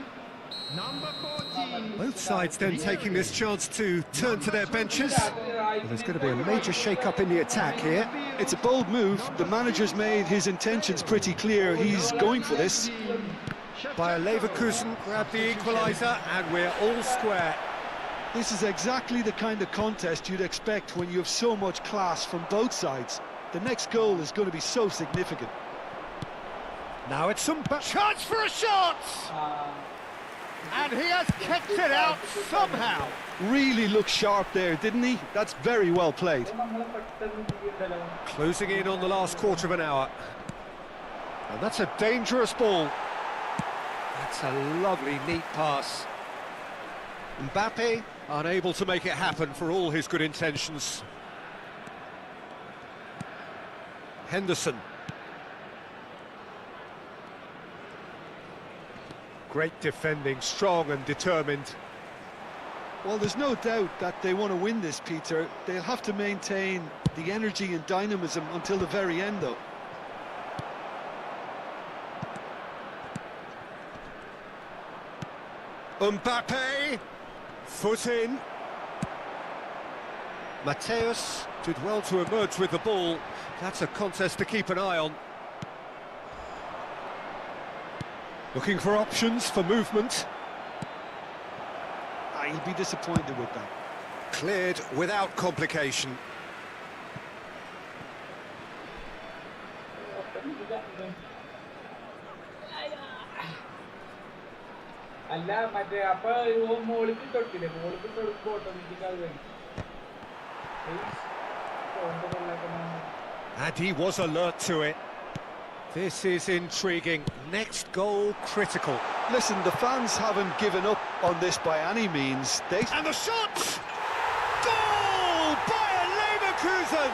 Number 14. Both sides then taking this chance to turn to their benches. Well, there's going to be a major shake-up in the attack here. It's a bold move. The manager's made his intentions pretty clear. He's going for this. Bayer Leverkusen grab the equaliser and we're all square. This is exactly the kind of contest you'd expect when you have so much class from both sides. The next goal is going to be so significant. Now it's some chance for a shot! And he has kicked it out somehow. Really looked sharp there, didn't he? That's very well played. Closing in on the last quarter of an hour. And that's a dangerous ball. That's a lovely, neat pass. Mbappe unable to make it happen for all his good intentions. Henderson. Great defending, strong and determined. Well, there's no doubt that they want to win this, Peter. They'll have to maintain the energy and dynamism until the very end, though. Mbappe, foot in. Mateus did well to emerge with the ball. That's a contest to keep an eye on. Looking for options for movement. He'll be disappointed with that. Cleared without complication. അല്ല മറ്റേ അപ്പൊ മോളിക്ക് തൊട്ടില്ലേ, മോളിക്ക് തൊടുമ്പോ automatic അത് വേണം. And he was alert to it. This is intriguing. Next goal critical. Listen, the fans haven't given up on this by any means. And the shot! Goal by Leverkusen!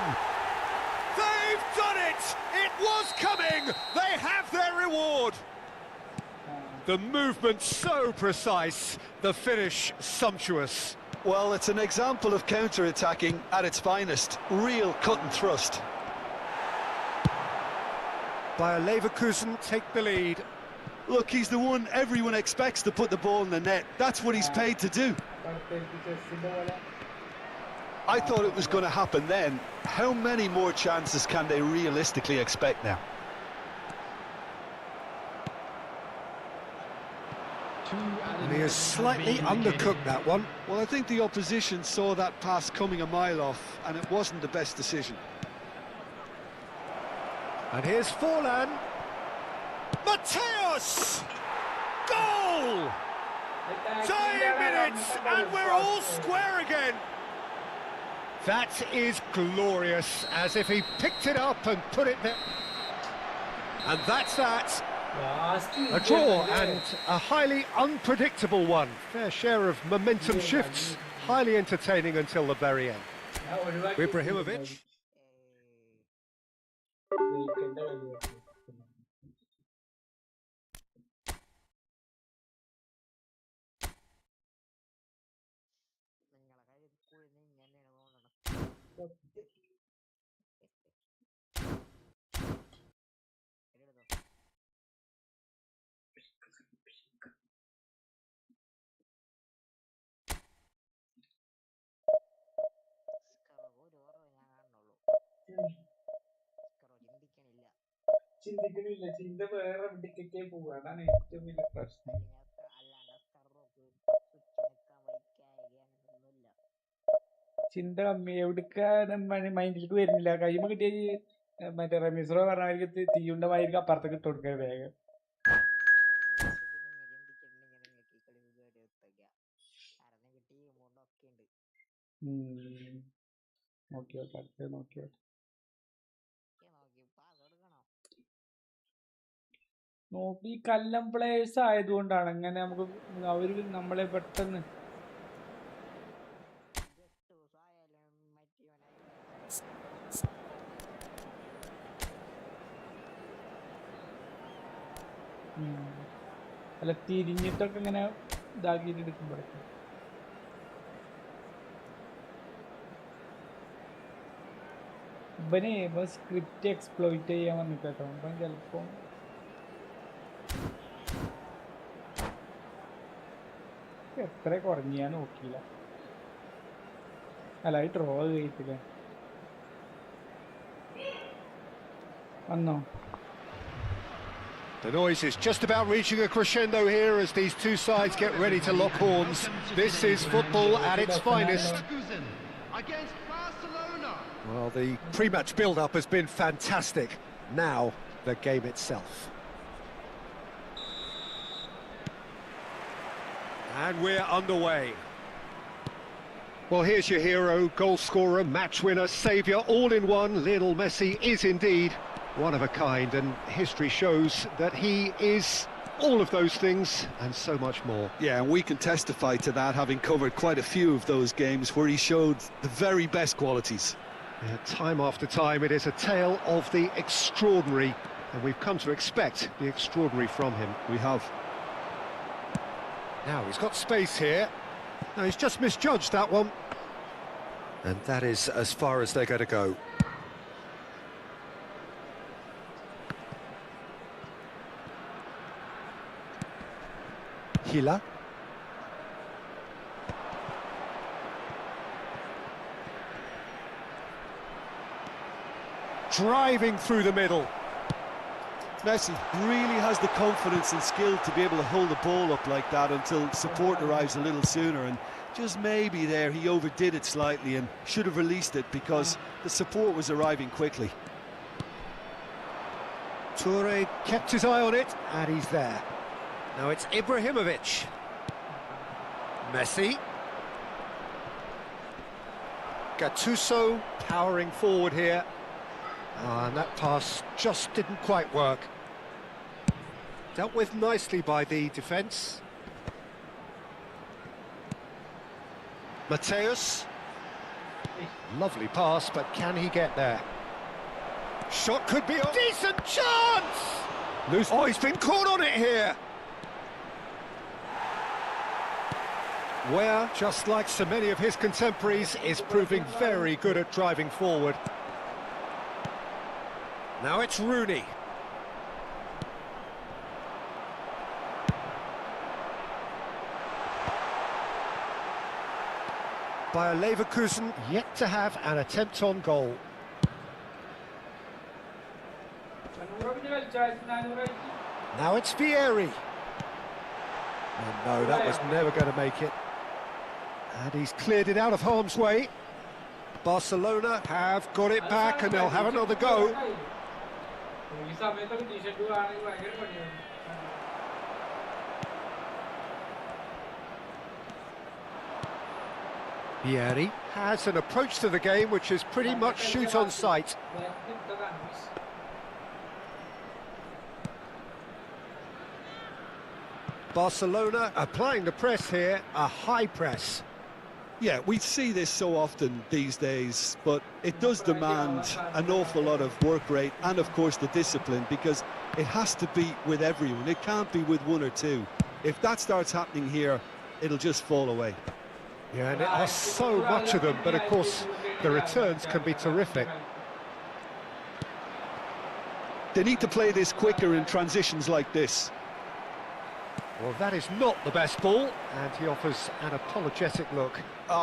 They've done it! It was coming! They have their reward! The movement so precise, the finish sumptuous. Well, it's an example of counter-attacking at its finest. Real cut and thrust. Bayer Leverkusen take the lead. Look, he's the one everyone expects to put the ball in the net. That's what he's paid to do. I thought it was going to happen then. How many more chances can they realistically expect now? And he has slightly undercooked that one. Well, I think the opposition saw that pass coming a mile off, and it wasn't the best decision. And here's Forlan. Mateus! Goal! 9 minutes and we're all square again. That is glorious, as if he picked it up and put it there. And that's that. A draw and a highly unpredictable one. Fair share of momentum shifts, highly entertaining until the very end. Ibrahimovic. ചിന്തിക്കണില്ല, ചിന്ത വേറെ എവിടേക്കൊക്കെ പോവുക. അതാണ് ഏറ്റവും വലിയ പ്രശ്നം. ചിന്ത കമ്മി എവിടേക്കാണ് മൈൻഡിലേക്ക് വരുന്നില്ല. കഴിയുമ്പോൾ കിട്ടിയ മറ്റേ റമീസ്രോ പറഞ്ഞവർക്ക് തീയുണ്ടമായിരിക്കും അപ്പുറത്തേക്ക് ഇട്ട് കൊടുക്കുക വേഗം. ഓക്കെ ഓക്കെ അടുത്ത നോക്കിയോ. നോക്കി ഈ കല്ലം പ്ലേയേഴ്സ് ആയതുകൊണ്ടാണ് അങ്ങനെ നമുക്ക് അവർ നമ്മളെ പെട്ടെന്ന് അല്ല തിരിഞ്ഞിട്ടൊക്കെ ഇങ്ങനെ ഇതാക്കിയിട്ട് എടുക്കുമ്പോഴേക്കും ഇവനെ ഇപ്പൊ സ്ക്രിപ്റ്റ് എക്സ്പ്ലോയിറ്റ് ചെയ്യാൻ വന്നിട്ടോ അപ്പം ചിലപ്പോ എത്ര കുറഞ്ഞ ഞാൻ നോക്കിയില്ല. അല്ല ഈ ഡ്രോ ചെയ്തില്ല വന്നോ. The noise is just about reaching a crescendo here as these two sides get ready to lock horns. This is football at its finest. Against Barcelona. Well, the pre-match build-up has been fantastic. Now, the game itself. And we're underway. Well, here's your hero, goal scorer, match winner, saviour, all in one. Lionel Messi is indeed one of a kind, and history shows that he is all of those things and so much more. Yeah, and we can testify to that, having covered quite a few of those games where he showed the very best qualities. Yeah, time after time, it is a tale of the extraordinary, and we've come to expect the extraordinary from him. We have. Now, he's got space here. No, he's just misjudged that one. And that is as far as they're going to go. Hila. Driving through the middle. Messi really has the confidence and skill to be able to hold the ball up like that until support arrives a little sooner, and just maybe there he overdid it slightly and should have released it because the support was arriving quickly. Toure kept his eye on it, and he's there. Now it's Ibrahimovic. Messi. Gattuso powering forward here. And that pass just didn't quite work. Dealt with nicely by the defence. Mateus. Lovely pass, but can he get there? Shot could be a decent chance! Oh, he's been caught on it here! Where, just like so many of his contemporaries, is proving very good at driving forward. Now it's Rooney. Bayer Leverkusen yet to have an attempt on goal. Now it's Vieri. Oh no, that was never going to make it. And he's cleared it out of harm's way. Barcelona have got it back and they'll have another go. Vieri has an approach to the game which is pretty much shoot on sight. Barcelona applying the press here, a high press. Yeah, we see this so often these days, but it does demand an awful lot of work rate and, of course, the discipline, because it has to be with everyone. It can't be with one or two. If that starts happening here, it'll just fall away. Yeah, and it has so much of them, but of course, the returns can be terrific. They need to play this quicker in transitions like this. Well, that is not the best ball, and he offers an apologetic look.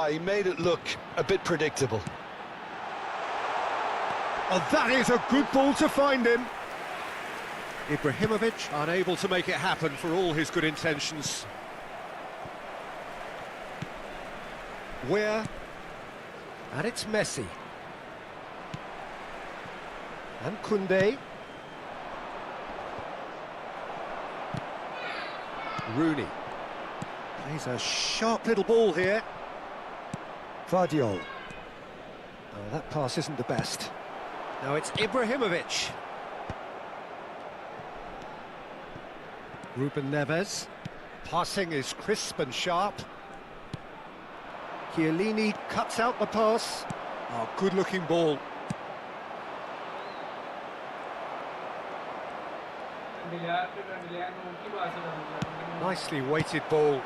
He made it look a bit predictable. Oh, that is a good ball to find him. Ibrahimovic unable to make it happen for all his good intentions. Where? And it's Messi. And Koundé. Rooney. Plays a sharp little ball here. Vardiol. Oh, that pass isn't the best. Now it's Ibrahimovic. Ruben Neves. Passing is crisp and sharp. Chiellini cuts out the pass. Oh, good-looking ball. Nicely weighted ball.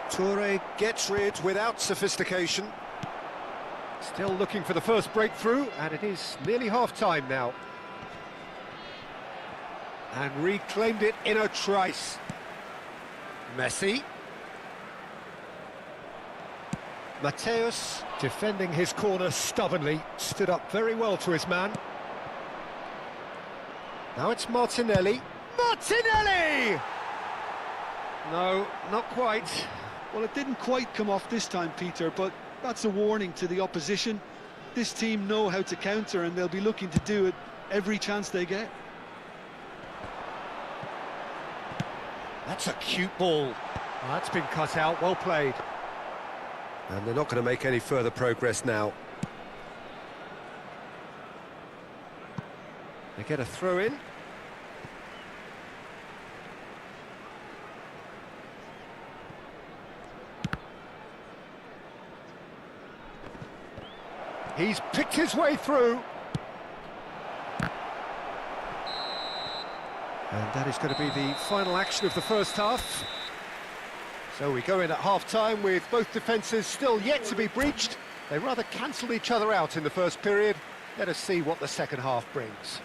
Toure gets rid without sophistication. Still looking for the first breakthrough, and it is nearly half-time now. And reclaimed it in a trice. Messi. Mateus, defending his corner stubbornly, stood up very well to his man. Now it's Martinelli. Martinelli! No, not quite. Well, it didn't quite come off this time, Peter, but that's a warning to the opposition. This team know how to counter, and they'll be looking to do it every chance they get. That's a cute ball. Oh, that's been cut out, well played. And they're not going to make any further progress now. They get a throw in. He's picked his way through. And that is going to be the final action of the first half. So we go in at half-time with both defences still yet to be breached. They rather cancelled each other out in the first period. Let us see what the second half brings.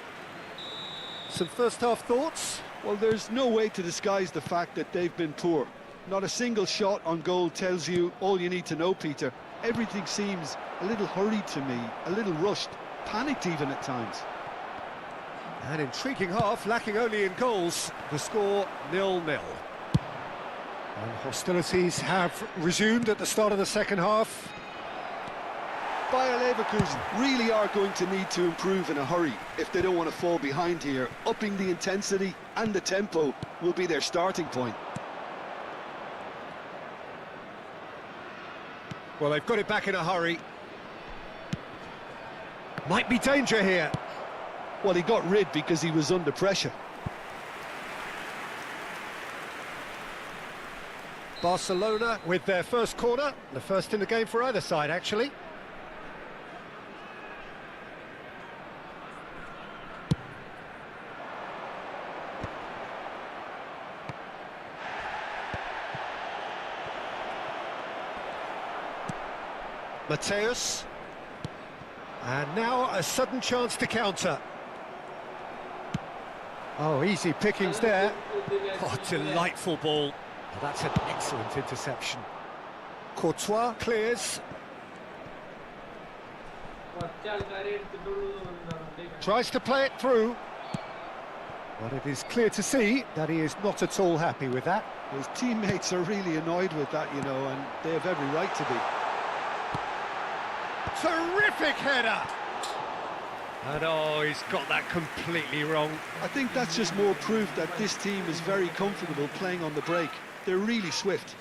Some first half thoughts? Well, there's no way to disguise the fact that they've been poor. Not a single shot on goal tells you all you need to know, Peter. Everything seems a little hurried to me, a little rushed, panicked even at times. An intriguing half, lacking only in goals. The score 0-0. And hostilities have resumed at the start of the second half. Bayer Leverkusen really are going to need to improve in a hurry if they don't want to fall behind here. Upping the intensity and the tempo will be their starting point. Well, they've got it back in a hurry. Might be danger here. Well, he got rid because he was under pressure. Barcelona with their first corner, the first in the game for either side, actually. Mateus. And now a sudden chance to counter. Oh, easy pickings there. Oh, delightful ball. Oh, that's an excellent interception. Courtois clears. Tries to play it through. But it is clear to see that he is not at all happy with that. His teammates are really annoyed with that, you know, and they have every right to be. Terrific header! And oh, he's got that completely wrong. I think that's just more proof that this team is very comfortable playing on the break. They're really swift.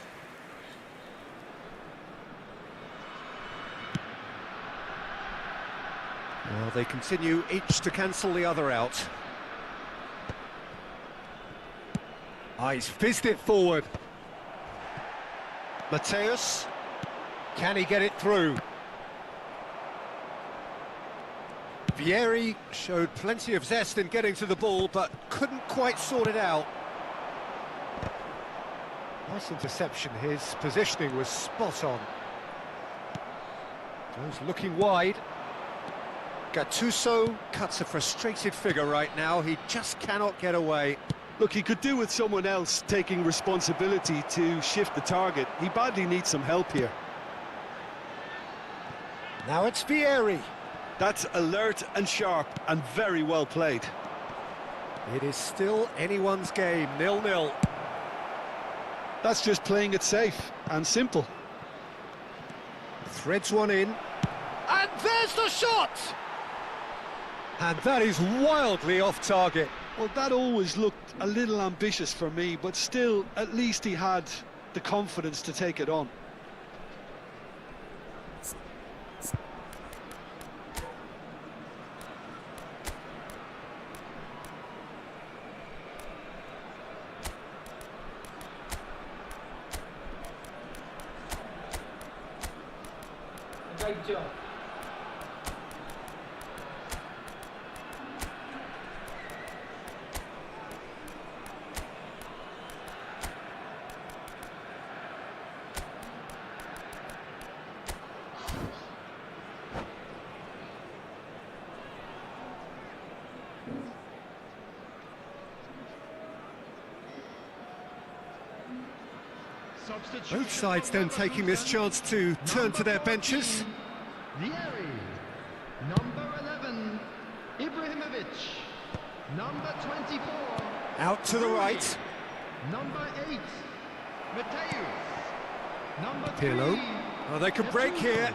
Well, they continue each to cancel the other out. Ah, he's fizzed it forward. Mateus. Can he get it through? Vieri showed plenty of zest in getting to the ball, but couldn't quite sort it out. Nice interception. His positioning was spot on. Goes looking wide. Gattuso cuts a frustrated figure right now. He just cannot get away. Look, he could do with someone else taking responsibility to shift the target. He badly needs some help here. Now it's Vieri. That's alert and sharp and very well played. It is still anyone's game, 0-0. That's just playing it safe and simple. Threads one in. And there's the shot! And that is wildly off target. Well, that always looked a little ambitious for me, but still, at least he had the confidence to take it on. കഴിച്ചോ? Both sides then taking this chance to turn to their benches. Vieri. Number 11, Ibrahimovic. Number 24, Out to the right. number 8, Mateus. Number 3, Pirlo. Oh, they could break here.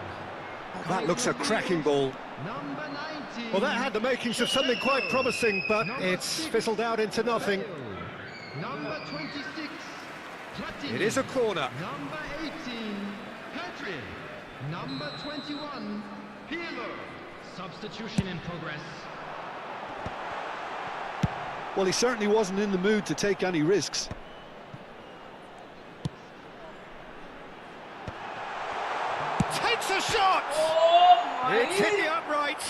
Oh, that looks a cracking ball. number 19. Well, that had the makings of something quite promising, but Number it's 6, fizzled out into nothing. Bale. Number 26, Platini. It is a corner. Number 18, Petri. Number 21, Pirlo. Substitution in progress. Well, he certainly wasn't in the mood to take any risks. Takes a shot! Oh my! It's hit the upright.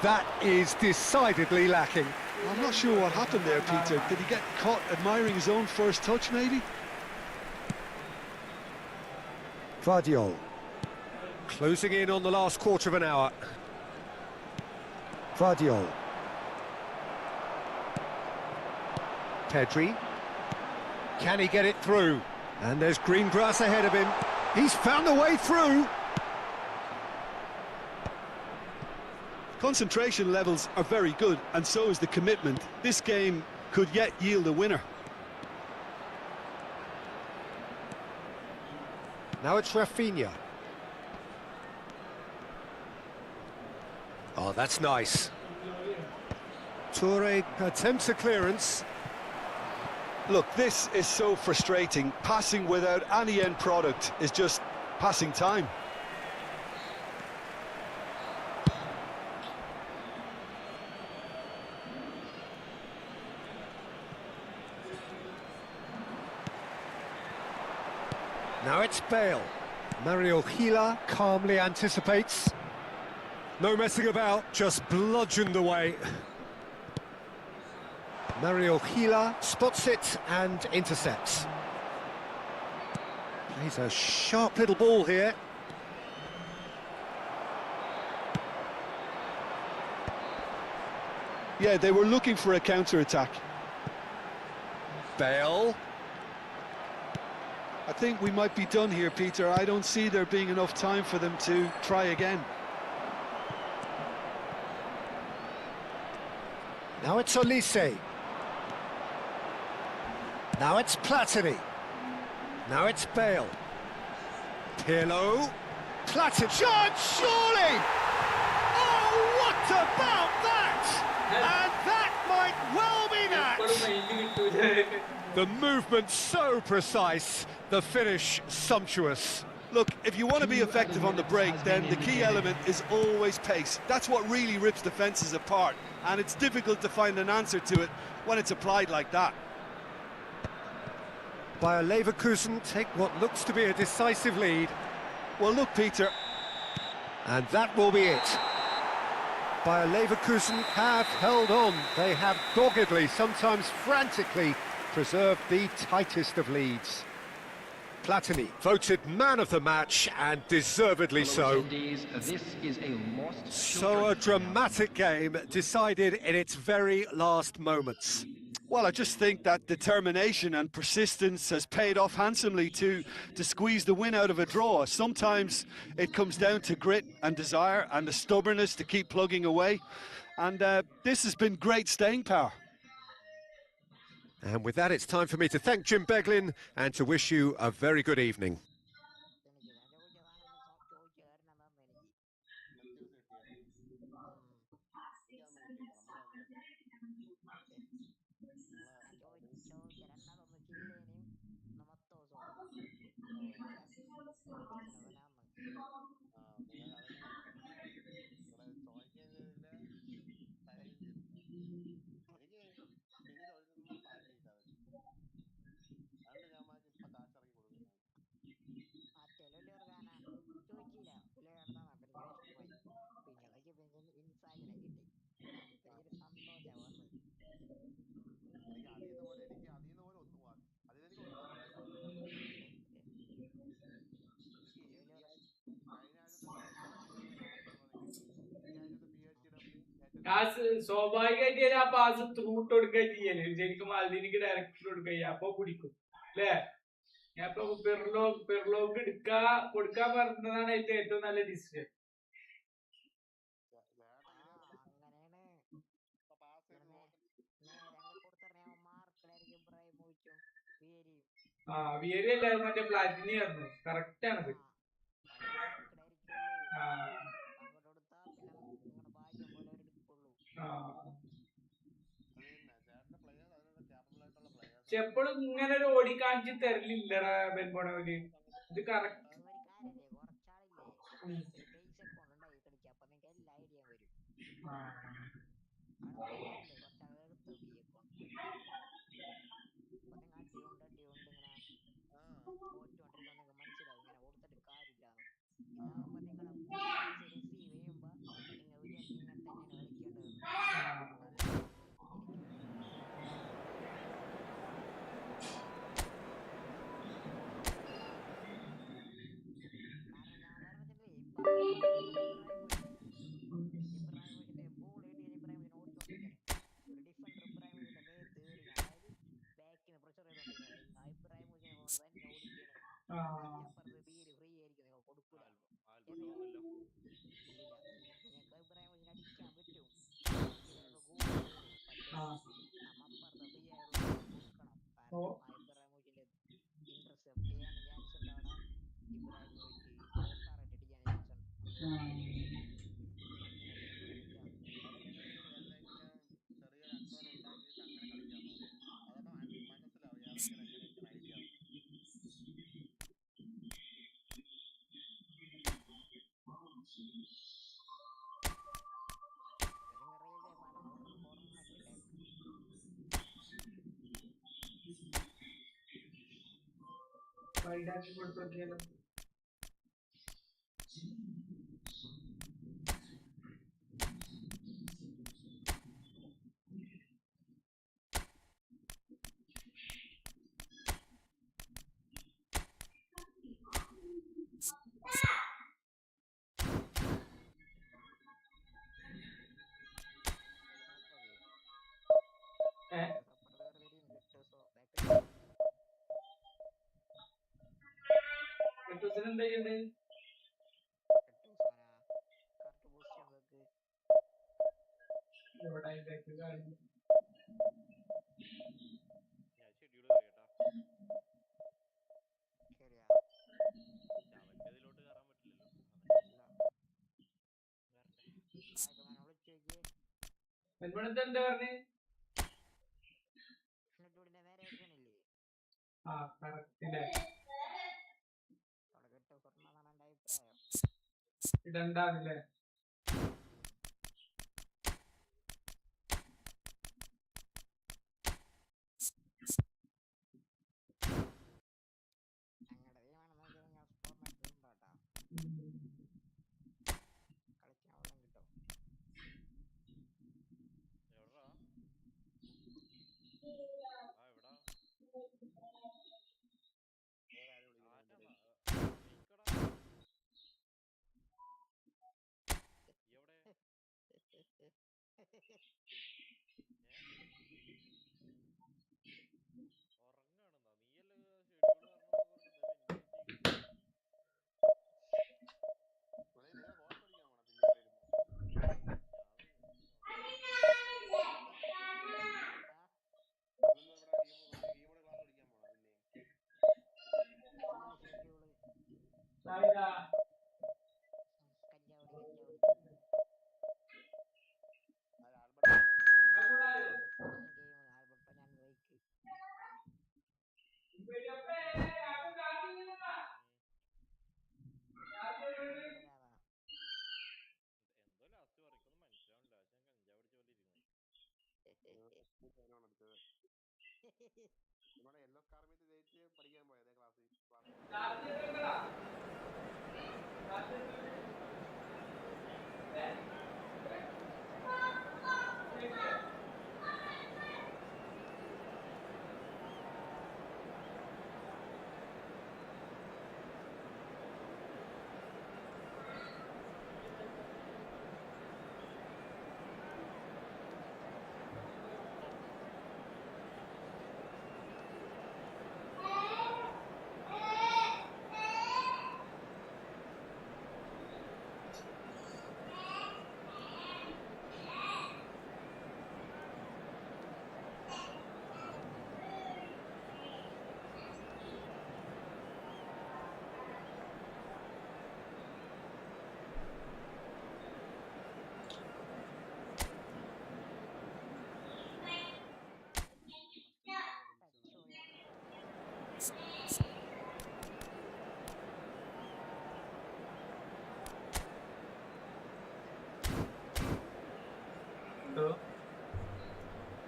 That is decidedly lacking. I'm not sure what happened there, Peter. Did he get caught admiring his own first touch, maybe? Vardiol. Closing in on the last quarter of an hour. Vardiol. Pedri. Can he get it through? And there's green grass ahead of him. He's found a way through. Concentration levels are very good, and so is the commitment. This game could yet yield a winner. Now it's Rafinha. Oh, that's nice. Toure attempts a clearance. Look, this is so frustrating. Passing without any end product is just passing time. Now it's Bale. Mario Gila calmly anticipates. No messing about, just bludgeoned away. Mario Gila spots it and intercepts. Plays a sharp little ball here. Yeah, they were looking for a counter-attack. Bale. I think we might be done here, Peter. I don't see there being enough time for them to try again. Now it's Olise. Now it's Platini. Now it's Bale. Pirlo. Platini. Shot, surely! Oh, what about that? And that might well be that! The movement so precise, the finish sumptuous. Look, if you want to be effective on the break, then the key element is always pace. That's what really rips defences apart, and it's difficult to find an answer to it when it's applied like that. Bayer Leverkusen take what looks to be a decisive lead. Well, look, Peter. And that will be it. Bayer Leverkusen have held on. They have doggedly, sometimes frantically, preserved the tightest of leads. Platini voted man of the match, and deservedly so. This is a lost So a dramatic game decided in its very last moments. Well, I just think that determination and persistence has paid off handsomely to squeeze the win out of a draw. Sometimes it comes down to grit and desire and the stubbornness to keep plugging away. And this has been great staying power. And with that, it's time for me to thank Jim Beglin and to wish you a very good evening. ആ തെലുലൂർ ഗാന ചോദിച്ചില്ല സ്വാഭാവികമായിട്ട് ആ pass through ഇട്ട് കൊടുക്കുക ചെയ്യല്. ശരിക്കും മാലദ്വീപിക്ക് direct ഇട്ട് കൊടുക്കുക ചെയ്യാം. അപ്പൊ പിടിക്കും അല്ലേ? ഞാൻ ഇപ്പൊ പെർലോക്ക് കൊടുക്കാൻ പറഞ്ഞതാണ് ഏറ്റവും നല്ല ഡിസിഷൻ. വിയരി അല്ല, മറ്റേ പ്ലാറ്റിനി ആയിരുന്നു. കറക്റ്റ് ആണത്. പക്ഷെ എപ്പോഴും ഇങ്ങനെ ഒരു ഓടി കാണിച്ച് തരലില്ലടാ ബെൻബോണവര്. ഇത് കറക്റ്റ്. വൈഡാക്കി കൊടുത്തോക്കിയാലോ? എന്താ ചെയ്യണ്ടേ? എന്താ പറഞ്ഞേ? ഇടണ്ടാവില്ലേ?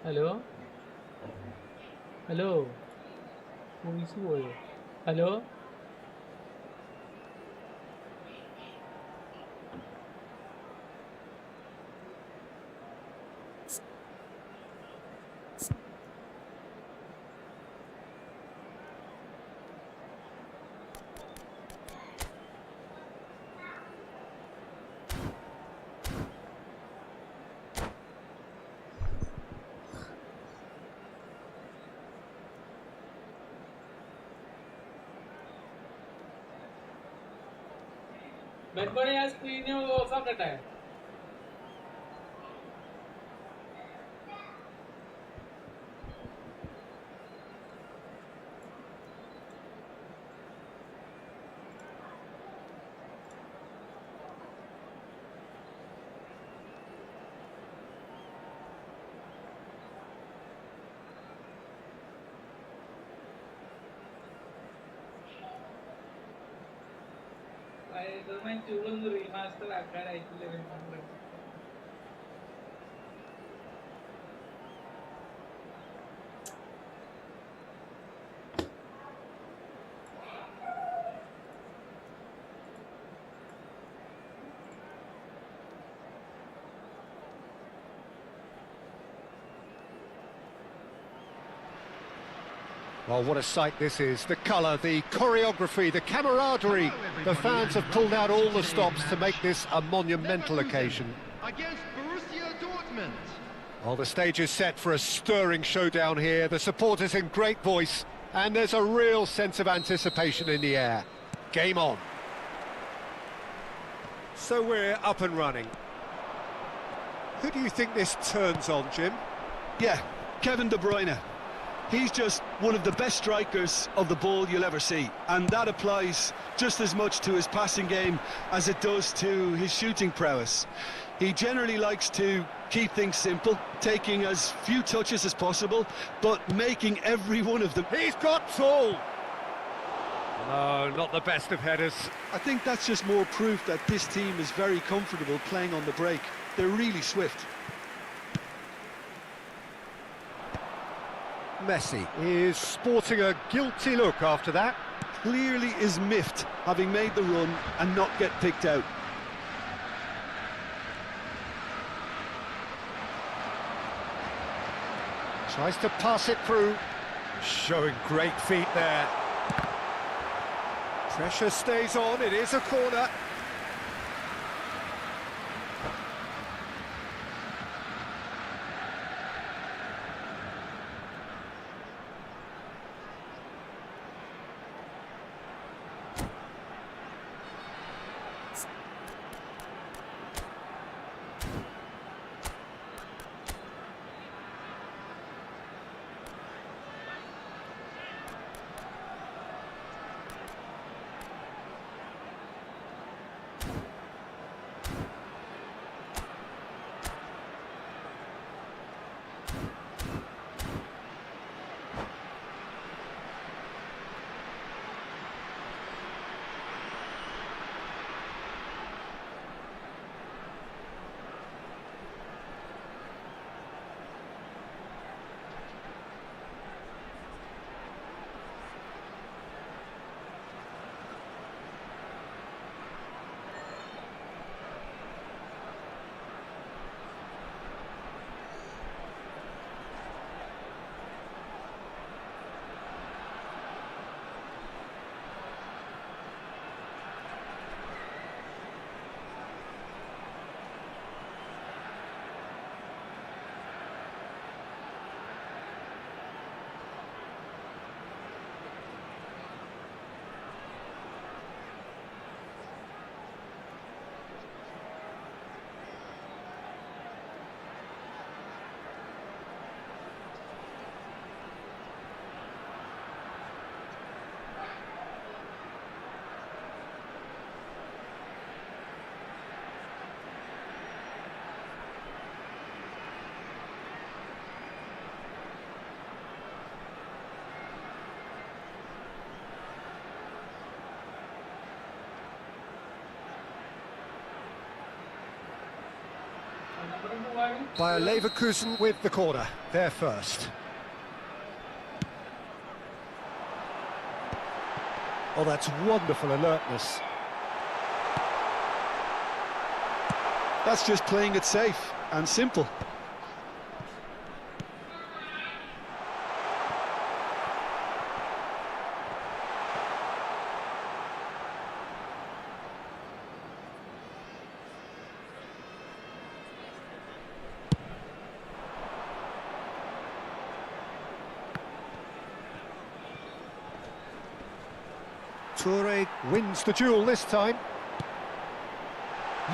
ഹലോ ഹലോ വോയിസ് പോയോ? ഹലോ ബെഡ്ബോണി ആ സ്ക്രീന് ഓഫ് ആക്കട്ടെ? സ്പൈഡർമാൻ 2 ഒന്ന് remaster ആക്കാനായിട്ടില്ല. Well, what a sight this is. The colour, the choreography, the camaraderie. The fans have pulled out all the stops to make this a monumental occasion. Against Borussia Dortmund. Well, the stage is set for a stirring showdown here. The supporters in great voice, and there's a real sense of anticipation in the air. Game on. So we're up and running. Who do you think this turns on, Jim? Yeah, Kevin De Bruyne. He's just one of the best strikers of the ball you'll ever see, and that applies just as much to his passing game as it does to his shooting prowess. He generally likes to keep things simple, taking as few touches as possible, but making every one of them. He's got tall! No, not the best of headers. I think that's just more proof that this team is very comfortable playing on the break. They're really swift. Messi is sporting a guilty look after that. Clearly is miffed having made the run and not get picked out. Tries to pass it through. Showing great feet there. Pressure stays on, it is a corner. Bayer Leverkusen with the corner. They're first. Oh, that's wonderful alertness. That's just playing it safe and simple. Toure wins the duel this time.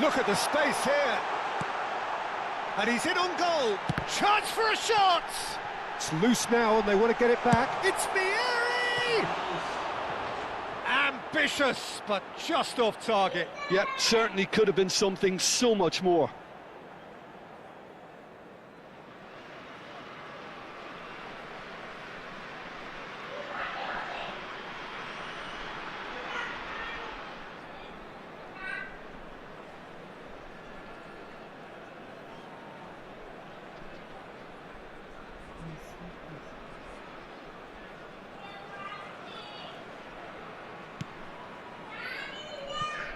Look at the space here. And he's in on goal. Chance for a shot. It's loose now and they want to get it back. It's Vieri! Ambitious, but just off target. Yep, certainly could have been something so much more.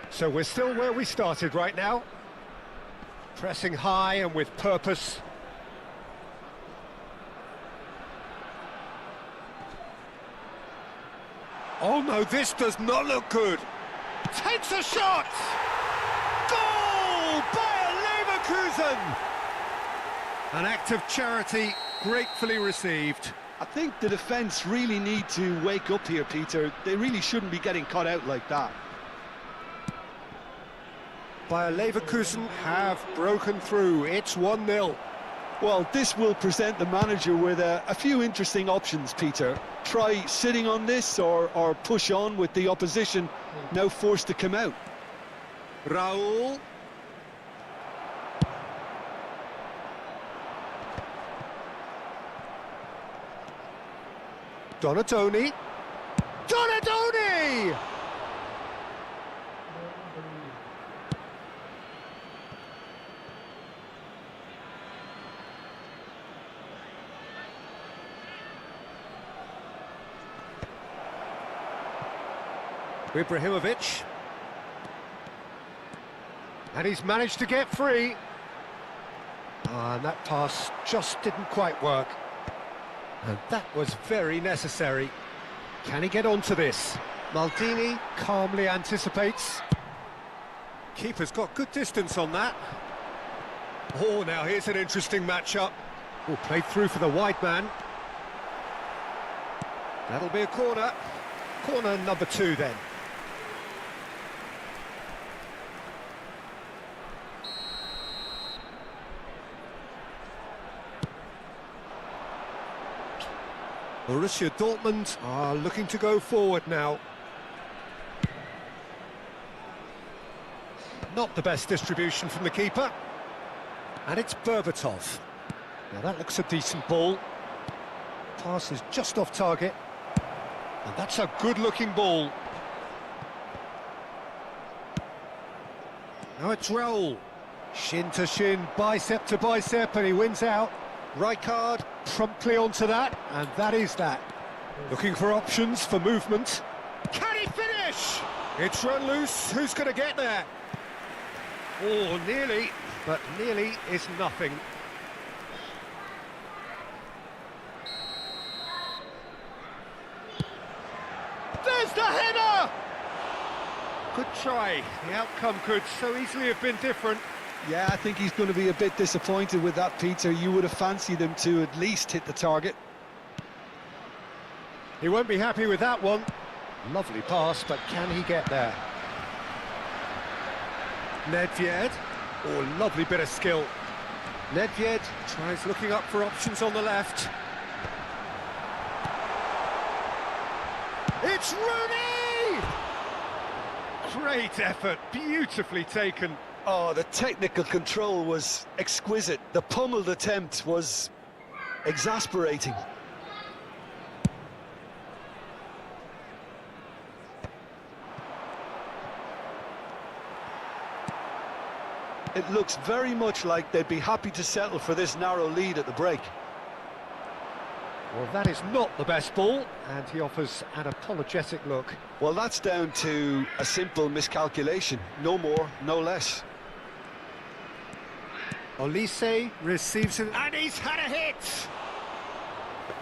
So we're still where we started right now. Pressing high and with purpose. Oh no, this does not look good. Takes a shot! Goal! Bayer Leverkusen! An act of charity gratefully received. I think the defence really need to wake up here, Peter. They really shouldn't be getting caught out like that. Bayer Leverkusen have broken through. It's 1-0. Well, this will present the manager with a few interesting options, Peter. Try sitting on this or push on with the opposition now forced to come out. Raul. Donatoni. Donatoni! Ibrahimovic. And he's managed to get free. And that pass just didn't quite work. And that was very necessary. Can he get onto this? Maldini calmly anticipates. Keeper's got good distance on that. Oh, now here's an interesting matchup. Oh, played through for the wide man. That'll be a corner. Corner number 2 then. Borussia Dortmund are looking to go forward now. Not the best distribution from the keeper. And it's Berbatov. Now that looks a decent ball. Pass is just off target. And that's a good-looking ball. Now it's Raul. Shin to shin, bicep to bicep, and he wins out. Rijkaard promptly onto that, and that is that. Looking for options for movement. Can he finish? It's run loose. Who's going to get there? Oh, nearly, but nearly is nothing. There's the header! Good try. The outcome could so easily have been different. Yeah, I think he's going to be a bit disappointed with that, Peter. You would have fancied him to at least hit the target. He won't be happy with that one. Lovely pass, but can he get there? Nedved. Oh, lovely bit of skill. Nedved tries looking up for options on the left. It's Rooney! Great effort, beautifully taken. Oh, the technical control was exquisite. The pummeled attempt was exasperating. It looks very much like they'd be happy to settle for this narrow lead at the break. Well, that is not the best ball, and he offers an apologetic look. Well, that's down to a simple miscalculation. No more, no less. Olise receives it, and he's had a hit!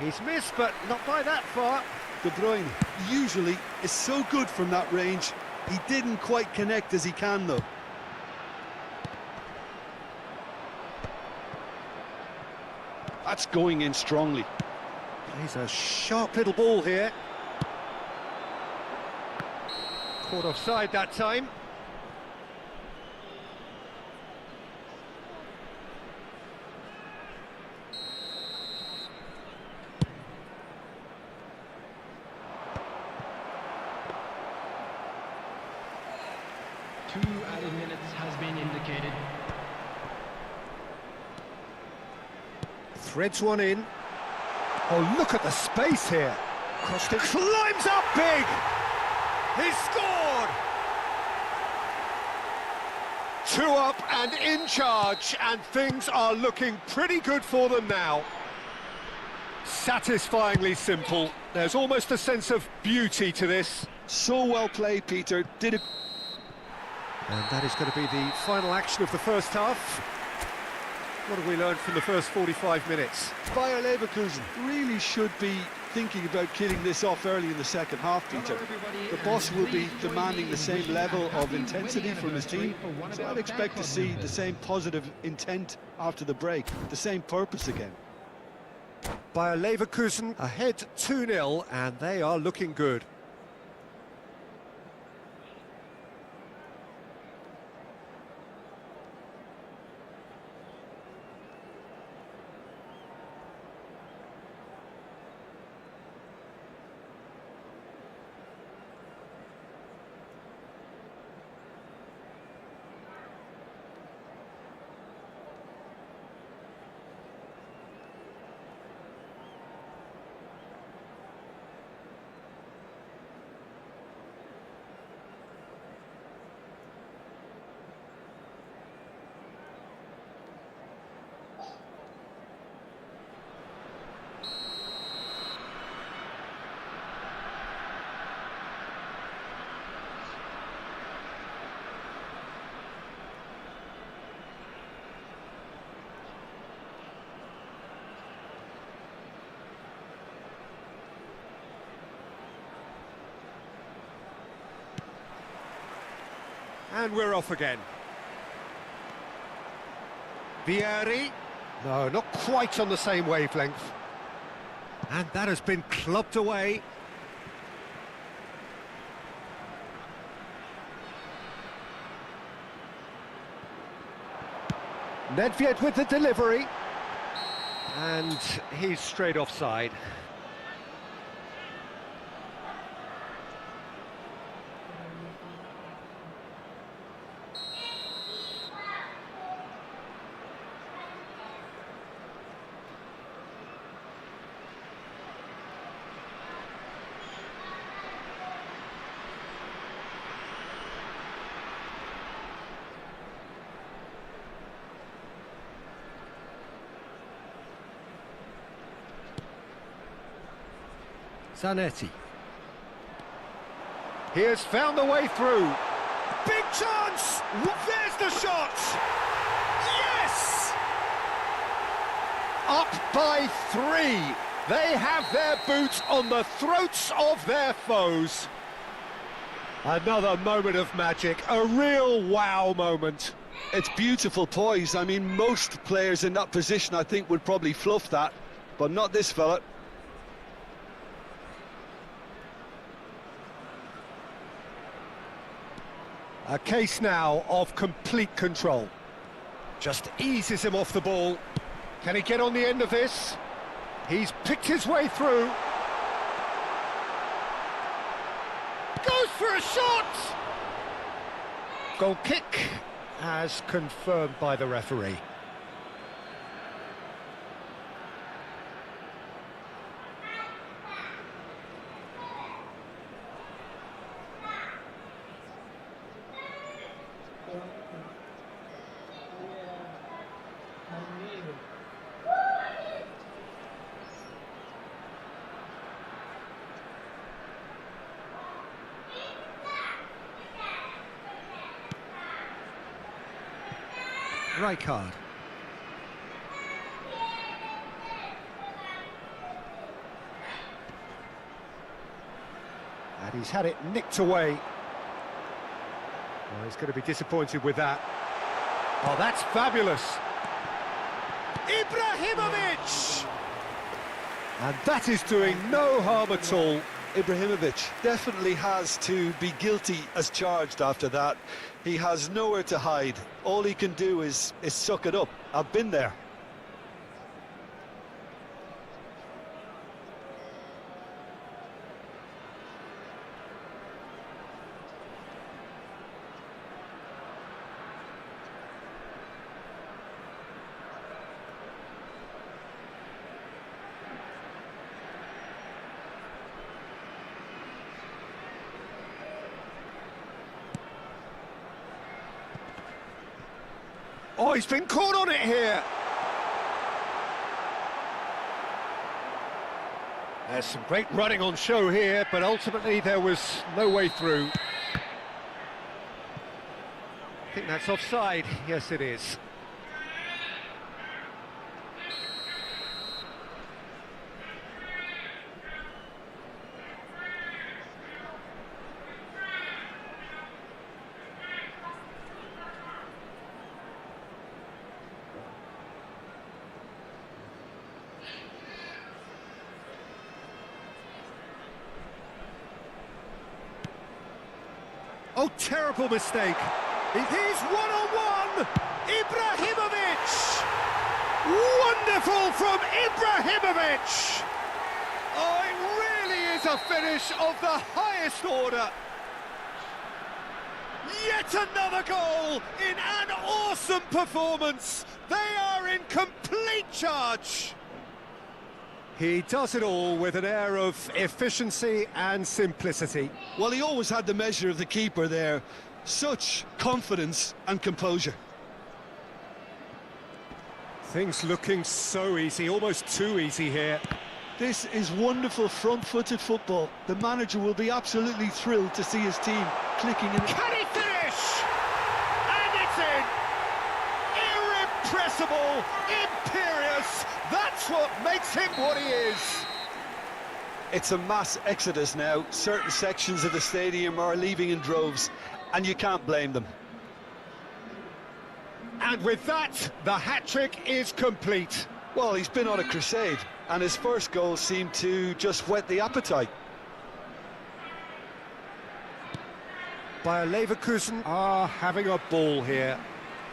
He's missed, but not by that far. De Bruyne usually is so good from that range. He didn't quite connect as he can, though. That's going in strongly. He's a sharp little ball here. Caught offside that time. Two added minutes has been indicated. Threads one in. Oh, look at the space here. Crossed it. Climbs up big. He's scored. 2 up and in charge, and things are looking pretty good for them now. Satisfyingly simple. There's almost a sense of beauty to this. So well played, Peter. Did it. And that is going to be the final action of the first half. What have we learned from the first 45 minutes? Bayer Leverkusen really should be thinking about killing this off early in the second half, Peter. The boss will be demanding the same level of intensity from his team, so I'd expect to see the same positive intent after the break, the same purpose again. Bayer Leverkusen ahead 2-0, and they are looking good. And we're off again. Vieri. No, not quite on the same wavelength. And that has been clubbed away. Nedved with the delivery. And he's straight offside. Zanetti. He has found the way through. Big chance! There's the shot! Yes! Up by 3. They have their boots on the throats of their foes. Another moment of magic, a real wow moment. It's beautiful poise. I mean, most players in that position, I think, would probably fluff that, but not this fella. A case now of complete control. Just eases him off the ball. Can he get on the end of this? He's picked his way through. Goes for a shot! Goal kick, as confirmed by the referee. Right card. And he's had it nicked away. Well, he's going to be disappointed with that. Oh, that's fabulous. Ibrahimovic! And that is doing no harm at all. Ibrahimovic definitely has to be guilty as charged after that. He has nowhere to hide. All he can do is suck it up. I've been there. Oh, he's been caught on it here. There's some great running on show here, but ultimately there was no way through. I think that's offside. Yes, it is. Oh, terrible mistake. He's one-on-one! Ibrahimovic! Wonderful from Ibrahimovic! Oh, it really is a finish of the highest order. Yet another goal in an awesome performance. They are in complete charge. He does it all with an air of efficiency and simplicity. Well, he always had the measure of the keeper there. Such confidence and composure. Things looking so easy, almost too easy here. This is wonderful front-footed football. The manager will be absolutely thrilled to see his team clicking in. Can he finish? And it's in! Irrepressible, imperious, that's what makes him what he is. It's a mass exodus now. Certain sections of the stadium are leaving in droves, and you can't blame them. And with that, the hat-trick is complete. Well, he's been on a crusade, and his first goal seemed to just whet the appetite. Bayer Leverkusen are having a ball here.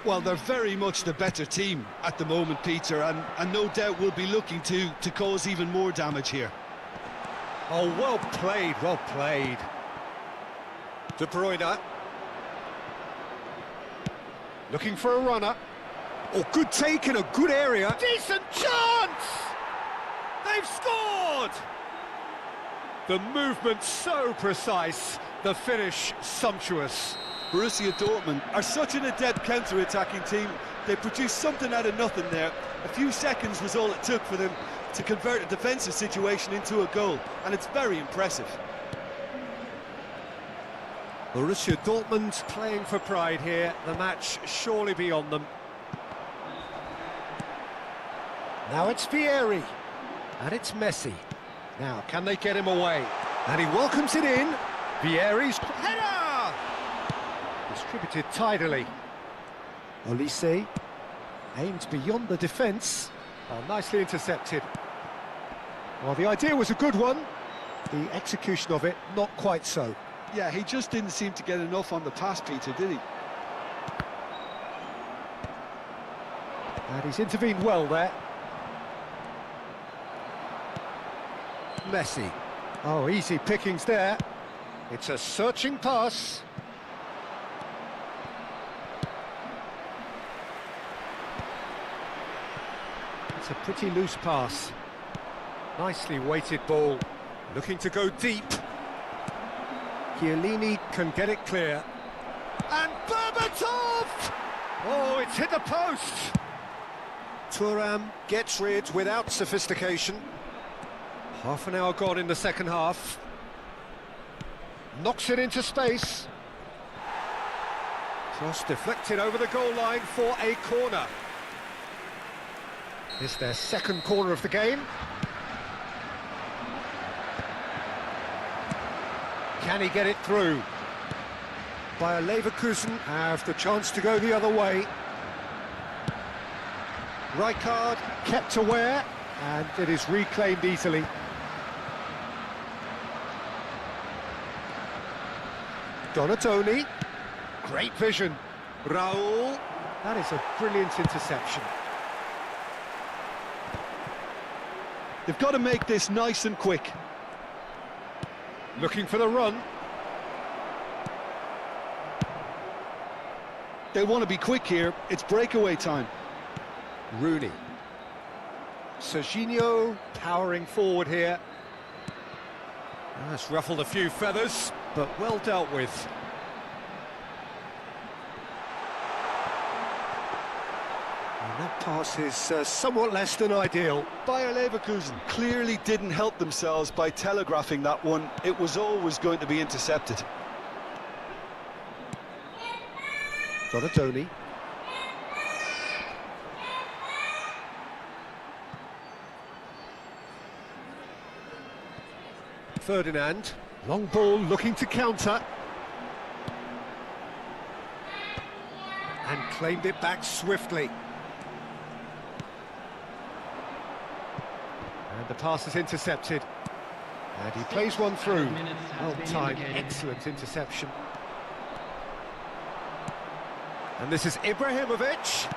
Well, they're very much the better team at the moment, Peter, and no doubt will be looking to cause even more damage here. Oh, well played, well played. De Bruyne. Looking for a runner. Oh, good take in a good area. Decent chance! They've scored! The movement so precise, the finish sumptuous. Borussia Dortmund are such an adept counter-attacking team. They produced something out of nothing there. A few seconds was all it took for them to convert a defensive situation into a goal, and it's very impressive. Borussia Dortmund playing for pride here. The match surely beyond them. Now it's Vieri. And it's Messi. Now, can they get him away? And he welcomes it in. Vieri's header! Distributed tidily. Olise aimed beyond the defence. Oh, nicely intercepted. Well, the idea was a good one. The execution of it, not quite so. Yeah, he just didn't seem to get enough on the pass, Peter, did he? And he's intervened well there. Messi. Oh, easy pickings there. It's a searching pass. It's a pretty loose pass. Nicely weighted ball. Looking to go deep. Chiellini can get it clear. And Berbatov! Oh, it's hit the post! Thuram gets rid without sophistication. Half an hour gone in the second half. Knocks it into space. Cross deflected over the goal line for a corner. It's their second corner of the game. Can he get it through? Bayer Leverkusen have the chance to go the other way. Rijkaard kept aware, and it is reclaimed easily. Donatoni, great vision. Raul, that is a brilliant interception. They've got to make this nice and quick. Looking for the run. They want to be quick here. It's breakaway time. Rooney. Serginho powering forward here. That's ruffled a few feathers, but well dealt with. And that pass is somewhat less than ideal. Bayer Leverkusen clearly didn't help themselves by telegraphing that one. It was always going to be intercepted. Donatoni. Ferdinand, long ball looking to counter. And claimed it back swiftly. And the pass is intercepted. And he plays one through. Well timed, excellent interception. And this is Ibrahimovic.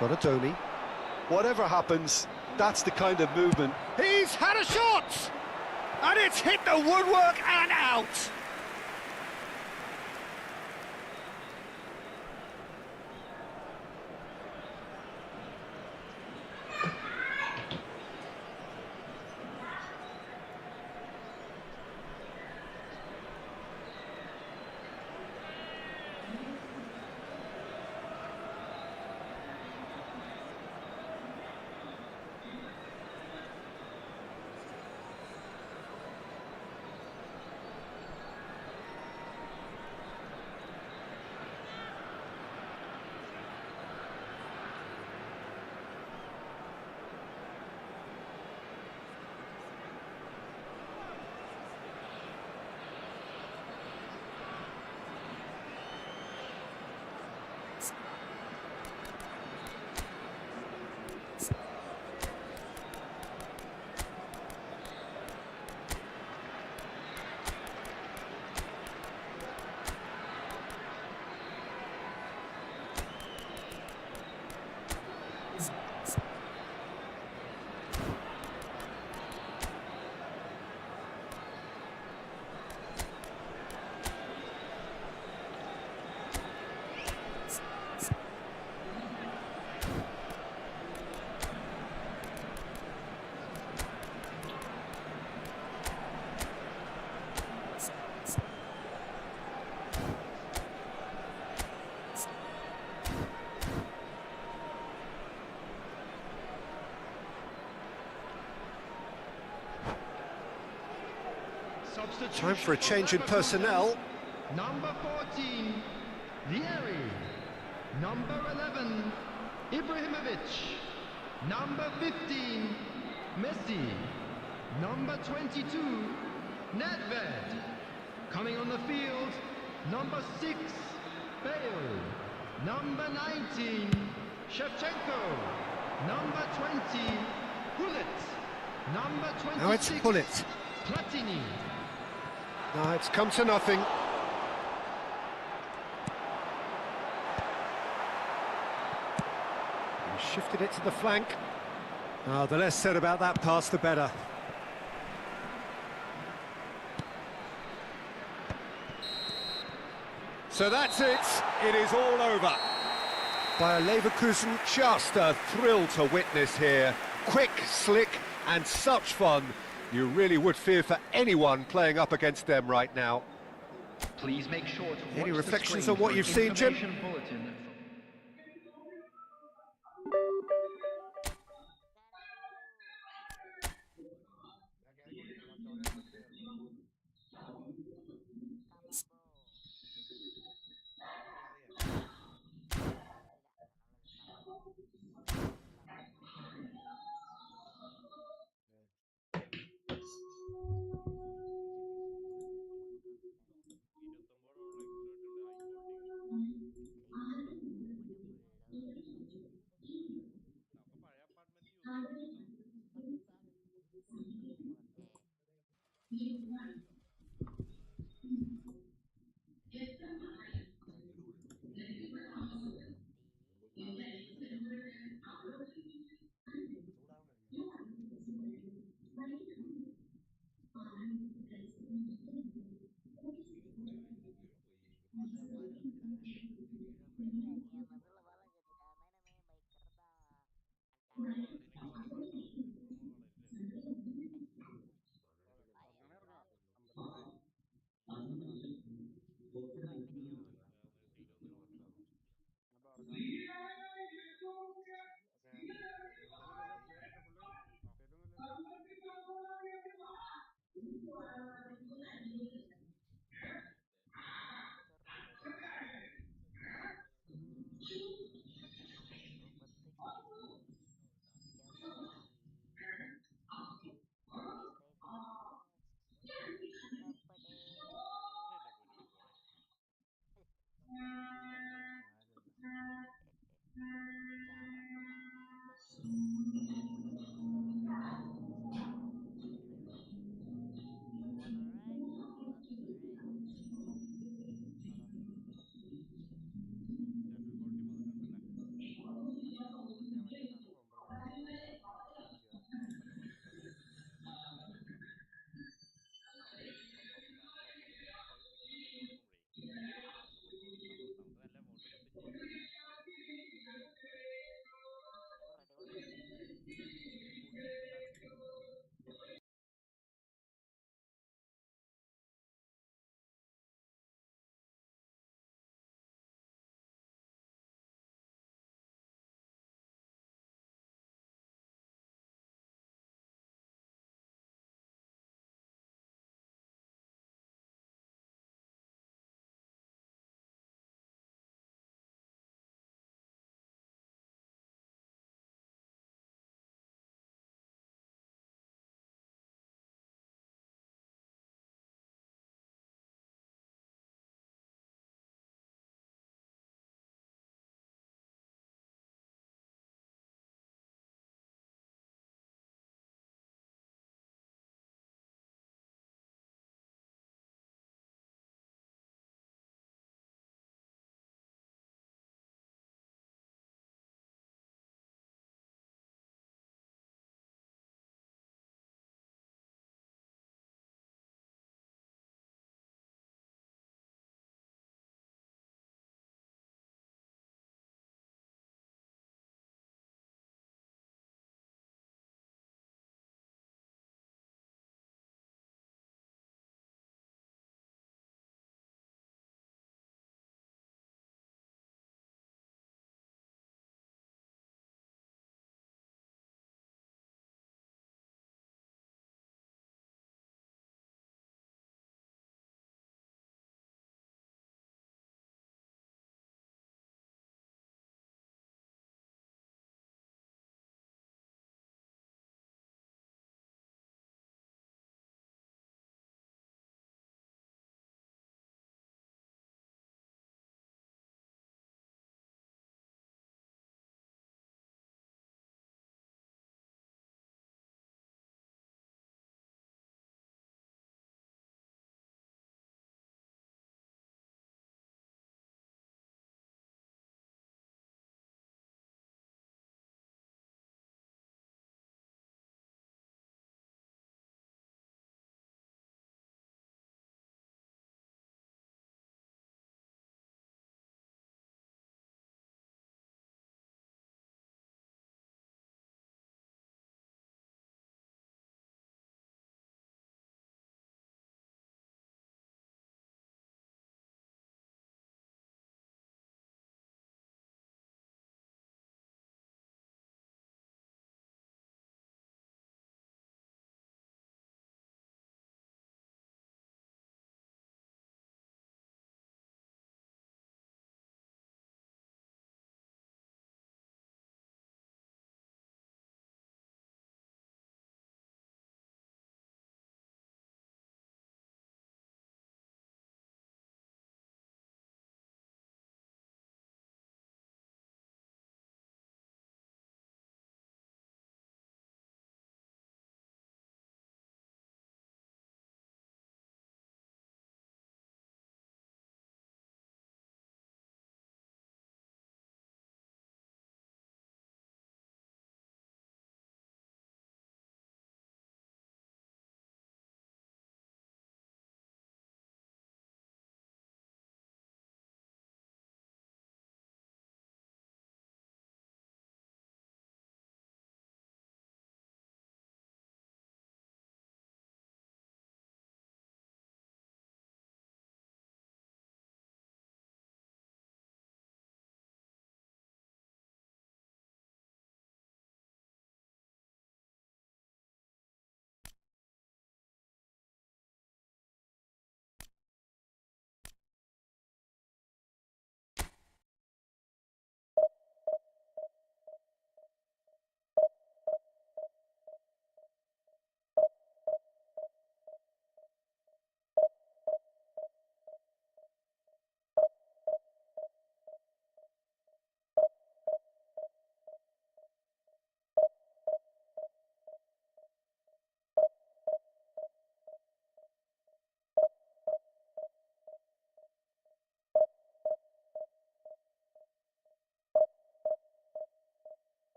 Donatoni. Whatever happens, that's the kind of movement. He's had a shot! And it's hit the woodwork and out! Time for a change in personnel. Number 14, Vieri. Number 11, Ibrahimovic. Number 15, Messi. Number 22, Nedved. Coming on the field, number 6, Bale. Number 19, Shevchenko. Number 20, Gullit. Number 26, Now it's Gullit. Platini. No, it's come to nothing. He shifted it to the flank. Oh, the less said about that pass, the better. So that's it. It is all over. Bayer Leverkusen, just a thrill to witness here. Quick, slick, and such fun. You really would fear for anyone playing up against them right now. Please make sure to Any watch reflections the on what screen you've for seen, Jim? information bulletin.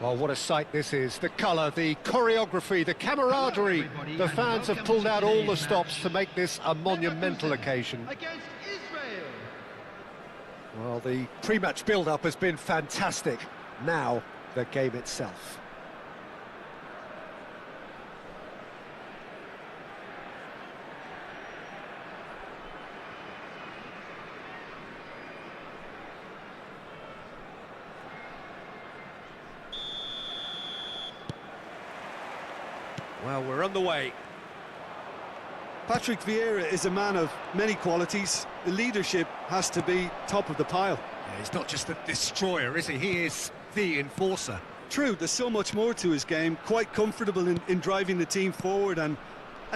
Well, what a sight this is. The colour, the choreography, the camaraderie. The fans have pulled out all the stops to make this a monumental occasion. Against Israel. Well, the pre-match build-up has been fantastic. Now, the game itself. Well, we're on the way. Patrick Vieira is a man of many qualities. The leadership has to be top of the pile. Yeah, he's not just a destroyer, is he? He is the enforcer. True, there's so much more to his game. Quite comfortable in driving the team forward, and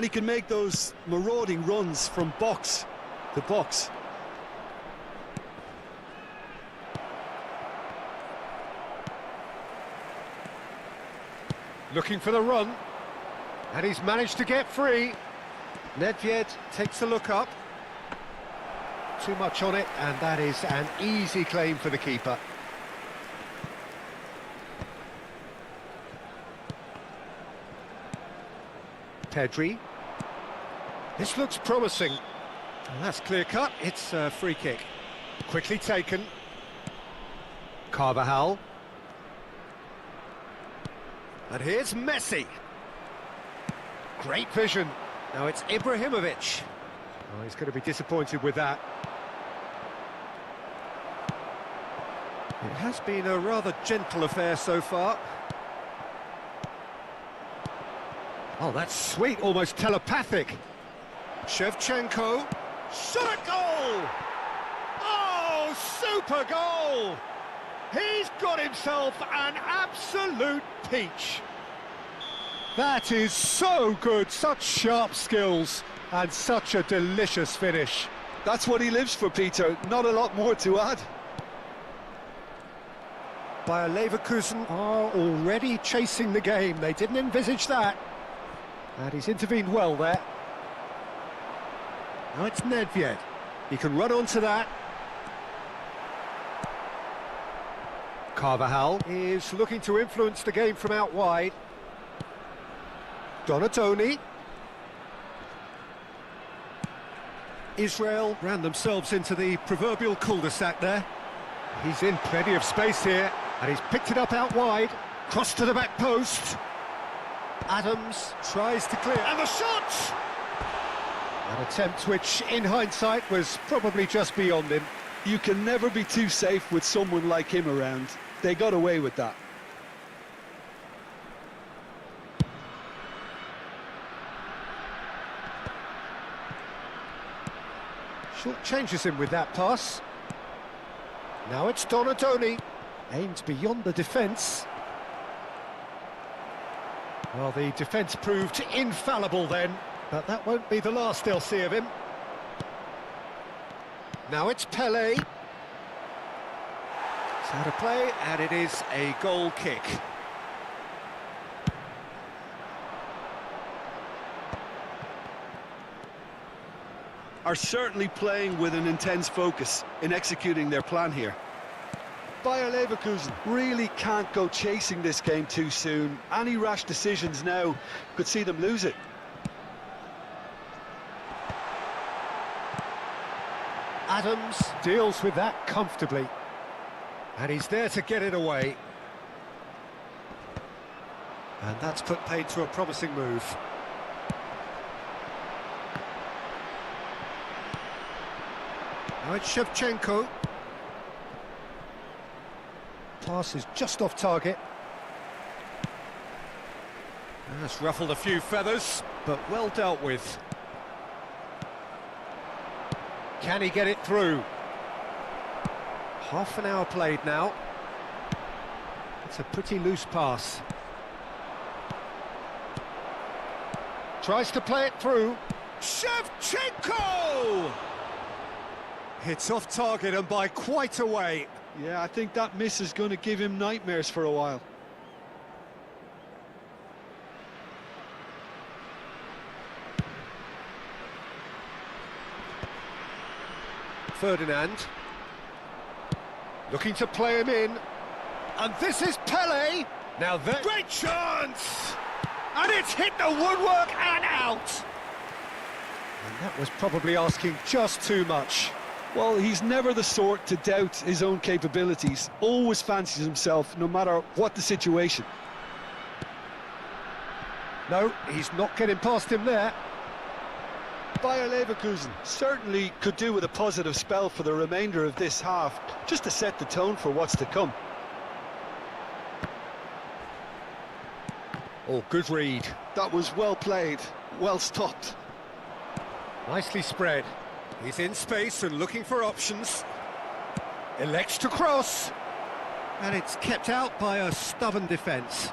he can make those marauding runs from box to box. Looking for the run. And he's managed to get free. Nedved takes a look up. Too much on it, and that is an easy claim for the keeper. Pedri. This looks promising. And that's clear cut. It's a free kick. Quickly taken. Carvajal. And here's Messi. Great vision. Now it's Ibrahimovic. Oh, he's going to be disappointed with that. It has been a rather gentle affair so far. Oh, that's sweet, almost telepathic. Shevchenko. Shot at goal! Oh, super goal! He's got himself an absolute peach. That is so good, such sharp skills and such a delicious finish. That's what he lives for, Peter. Not a lot more to add. Bayer Leverkusen are already chasing the game. They didn't envisage that. And he's intervened well there. Now it's Nedved. He can run onto that. Carvajal is looking to influence the game from out wide. Donatoni. Israel ran themselves into the proverbial cul-de-sac there. He's in plenty of space here, and he's picked it up out wide. Cross to the back post. Adams tries to clear, and the shot! An attempt which, in hindsight, was probably just beyond him. You can never be too safe with someone like him around. They got away with that. Short changes him with that pass. Now it's Donatoni. Aimed beyond the defence. Well, the defence proved infallible then, but that won't be the last they'll see of him. Now it's Pele. It's out of play, and it is a goal kick. Are certainly playing with an intense focus in executing their plan here. Bayer Leverkusen really can't go chasing this game too soon. Any rash decisions now could see them lose it. Adams deals with that comfortably. And he's there to get it away. And that's put paid to a promising move. Now it's Shevchenko. Pass is just off target. And that's ruffled a few feathers, but well dealt with. Can he get it through? Half an hour played now. It's a pretty loose pass. Tries to play it through. Shevchenko! Hits off target and by quite a way. Yeah, I think that miss is going to give him nightmares for a while. Ferdinand. Looking to play him in. And this is Pele. Now that great chance! And it's hit the woodwork and out! And that was probably asking just too much. Well, he's never the sort to doubt his own capabilities. Always fancies himself, no matter what the situation. No, he's not getting past him there. Bayer Leverkusen certainly could do with a positive spell for the remainder of this half, just to set the tone for what's to come. Oh, good read. That was well played, well stopped. Nicely spread. He's in space and looking for options. Elects to cross. And it's kept out by a stubborn defence.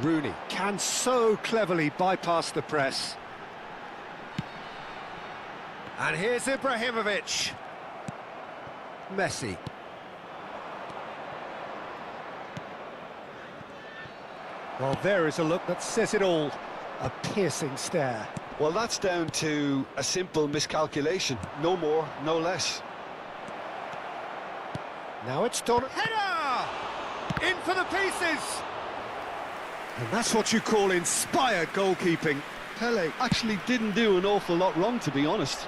Rooney can so cleverly bypass the press. And here's Ibrahimovic. Messi. Well, there is a look that says it all. A piercing stare. Well, that's down to a simple miscalculation. No more, no less. Now it's done. Header! In for the pieces! And that's what you call inspired goalkeeping. Pele actually didn't do an awful lot wrong, to be honest.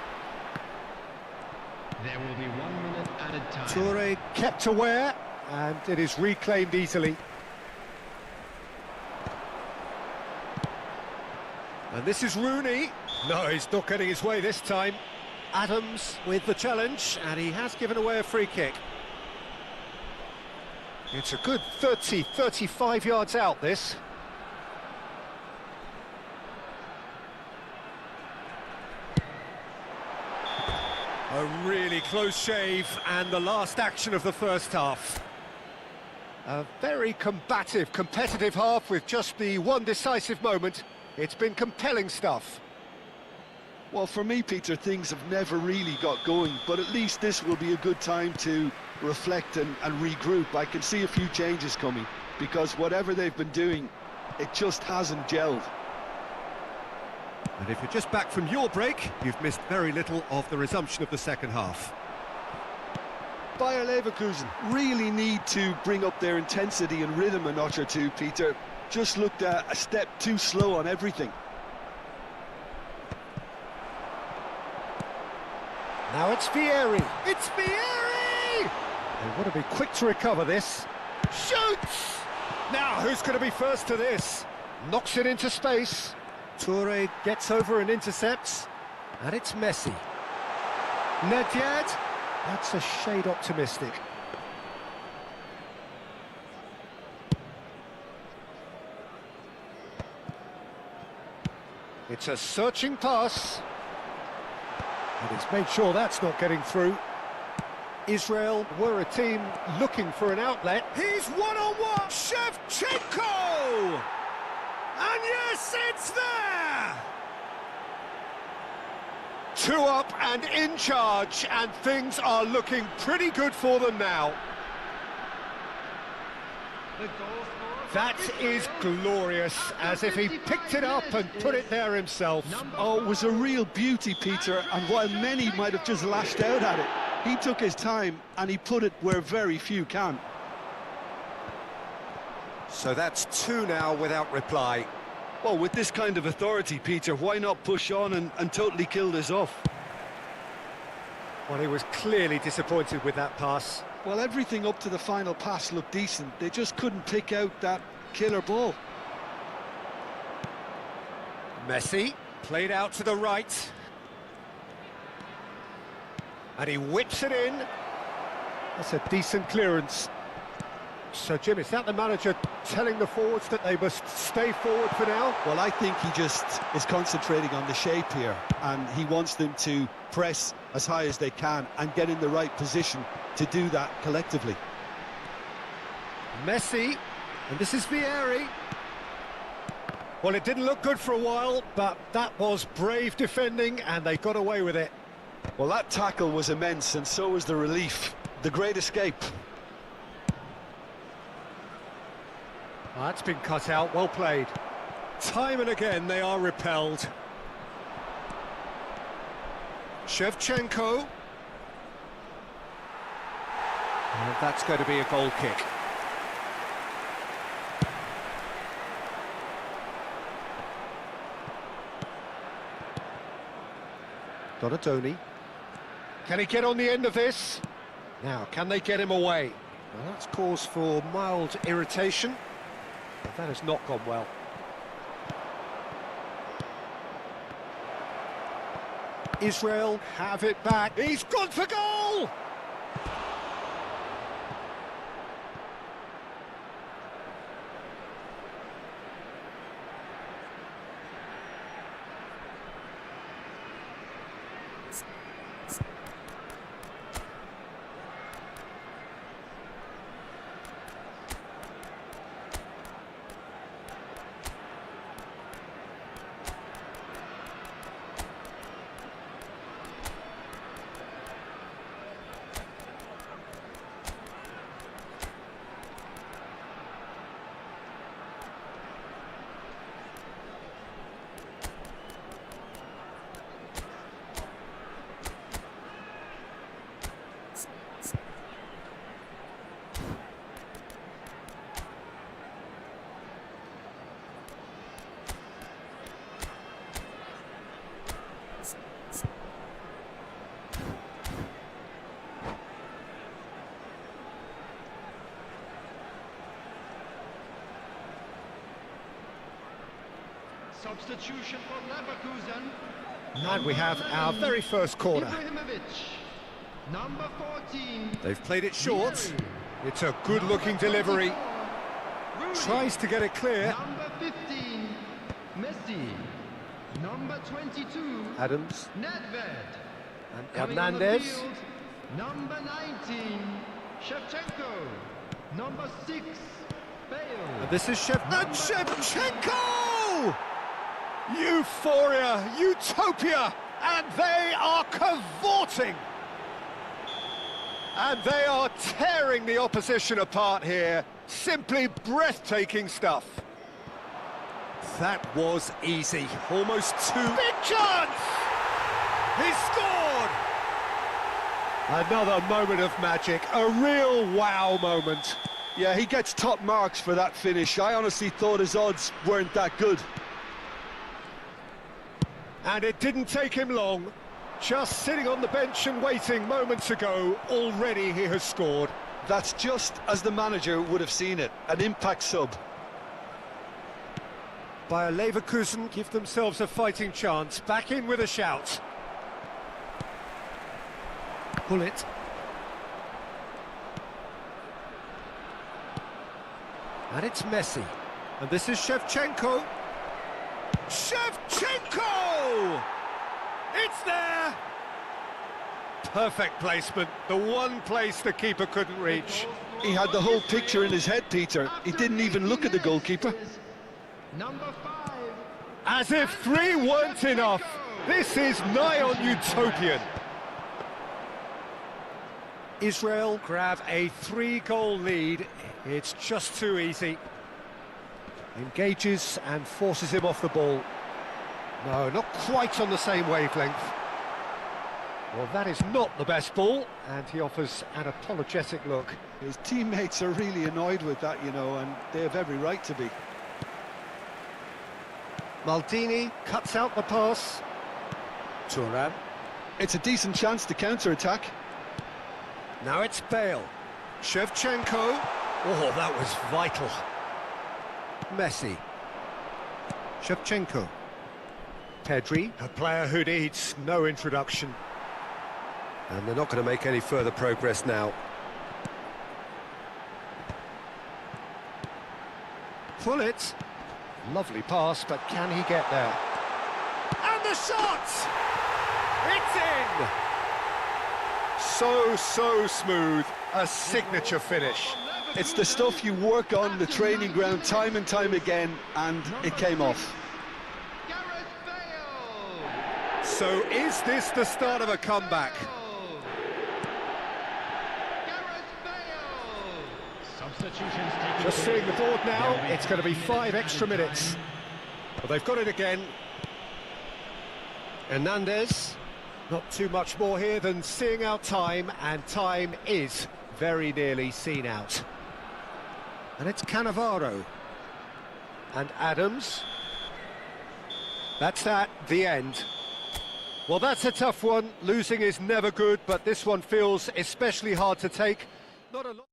There will be 1 minute added time. Toure kept aware, and it is reclaimed easily. And this is Rooney. No, he's not getting his way this time. Adams with the challenge, and he has given away a free kick. It's a good 35 yards out, this. A really close shave, and the last action of the first half. A very combative, competitive half with just the one decisive moment. It's been compelling stuff. Well, for me, Peter, things have never really got going, but at least this will be a good time to reflect and regroup. I can see a few changes coming, because whatever they've been doing, it just hasn't gelled. And if you're just back from your break, you've missed very little of the resumption of the second half. Bayer Leverkusen really need to bring up their intensity and rhythm a notch or two, Peter. Just looked a step too slow on everything. Now it's Vieri. It's Vieri! They want to be quick to recover this. Shoots! Now, who's going to be first to this? Knocks it into space. Toure gets over and intercepts. And it's Messi. Nedved. That's a shade optimistic. It's a searching pass. And he's made sure that's not getting through. Israel were a team looking for an outlet. He's one-on-one! Shevchenko! And yes, it's there! 2 up and in charge, and things are looking pretty good for them now. The goal scorer. That is glorious, as if he picked it up and put it there himself. Oh, it was a real beauty, Peter, and while many might have just lashed out at it, he took his time and he put it where very few can. So that's 2 now without reply. Well, with this kind of authority, Peter, why not push on and totally kill this off? Well, he was clearly disappointed with that pass. Well, everything up to the final pass looked decent. They just couldn't pick out that killer ball. Messi, played out to the right. And he whips it in. That's a decent clearance. So, Jim, is that the manager telling the forwards that they must stay forward for now? Well, I think he just is concentrating on the shape here, and he wants them to press as high as they can and get in the right position to do that collectively. Messi, and this is Vieri. Well, it didn't look good for a while, but that was brave defending, and they got away with it. Well, that tackle was immense, and so was the relief. The great escape. Oh, that's been cut out, well played. Time and again they are repelled. Shevchenko. And that's going to be a goal kick. Donatoni. Can he get on the end of this? Now, can they get him away? Well, that's cause for mild irritation, but that has not gone well. Israel have it back. He's gone for goal! Substitution for Leverkusen. And we have our very first corner. Ibrahimovic. Number 14. They've played it short. It's a good-looking delivery. Tries to get it clear. Number 15. Messi. Number 22. Adams. Nedved. And Coming on the Hernandez. field, number 19. Shevchenko. Number 6. Bale. And this is Shevchenko! Euphoria, utopia, and they are cavorting. And they are tearing the opposition apart here. Simply breathtaking stuff. That was easy. Almost too big chance! He scored! Another moment of magic, a real wow moment. Yeah, he gets top marks for that finish. I honestly thought his odds weren't that good. And it didn't take him long. Just sitting on the bench and waiting moments ago, already he has scored. That's just as the manager would have seen it, an impact sub. Bayer Leverkusen give themselves a fighting chance, back in with a shout. Pull it. And it's Messi. And this is Shevchenko. Shevchenko! It's there! Perfect placement, the one place the keeper couldn't reach. He had the whole picture in his head, Peter. He didn't even look at the goalkeeper. Number 5. As if 3 weren't enough. This is nigh on utopian. Israel grab a 3-goal lead. It's just too easy. Engages and forces him off the ball. No, not quite on the same wavelength. Well, that is not the best ball, and he offers an apologetic look. His teammates are really annoyed with that, you know, and they have every right to be. Maldini cuts out the pass. Thuram. It's a decent chance to counter-attack. Now it's Bale. Shevchenko. Oh, that was vital. Messi. Shevchenko. Pedri, a player who needs no introduction. And they're not going to make any further progress now. Pull it. Lovely pass, but can he get there? And the shot! It's in! So smooth. A signature finish. It's the stuff you work on the training ground time and time again, and it came off. Gareth Bale. So is this the start of a comeback? Gareth Bale. Substitutions taken. Just seeing the board now, it's going to be 5 extra minutes. Well, they've got it again. Hernandez. Not too much more here than seeing out time, and time is very nearly seen out. And it's Cannavaro. And Adams. That's that, the end. Well, that's a tough one. Losing is never good, but this one feels especially hard to take. Not a lot.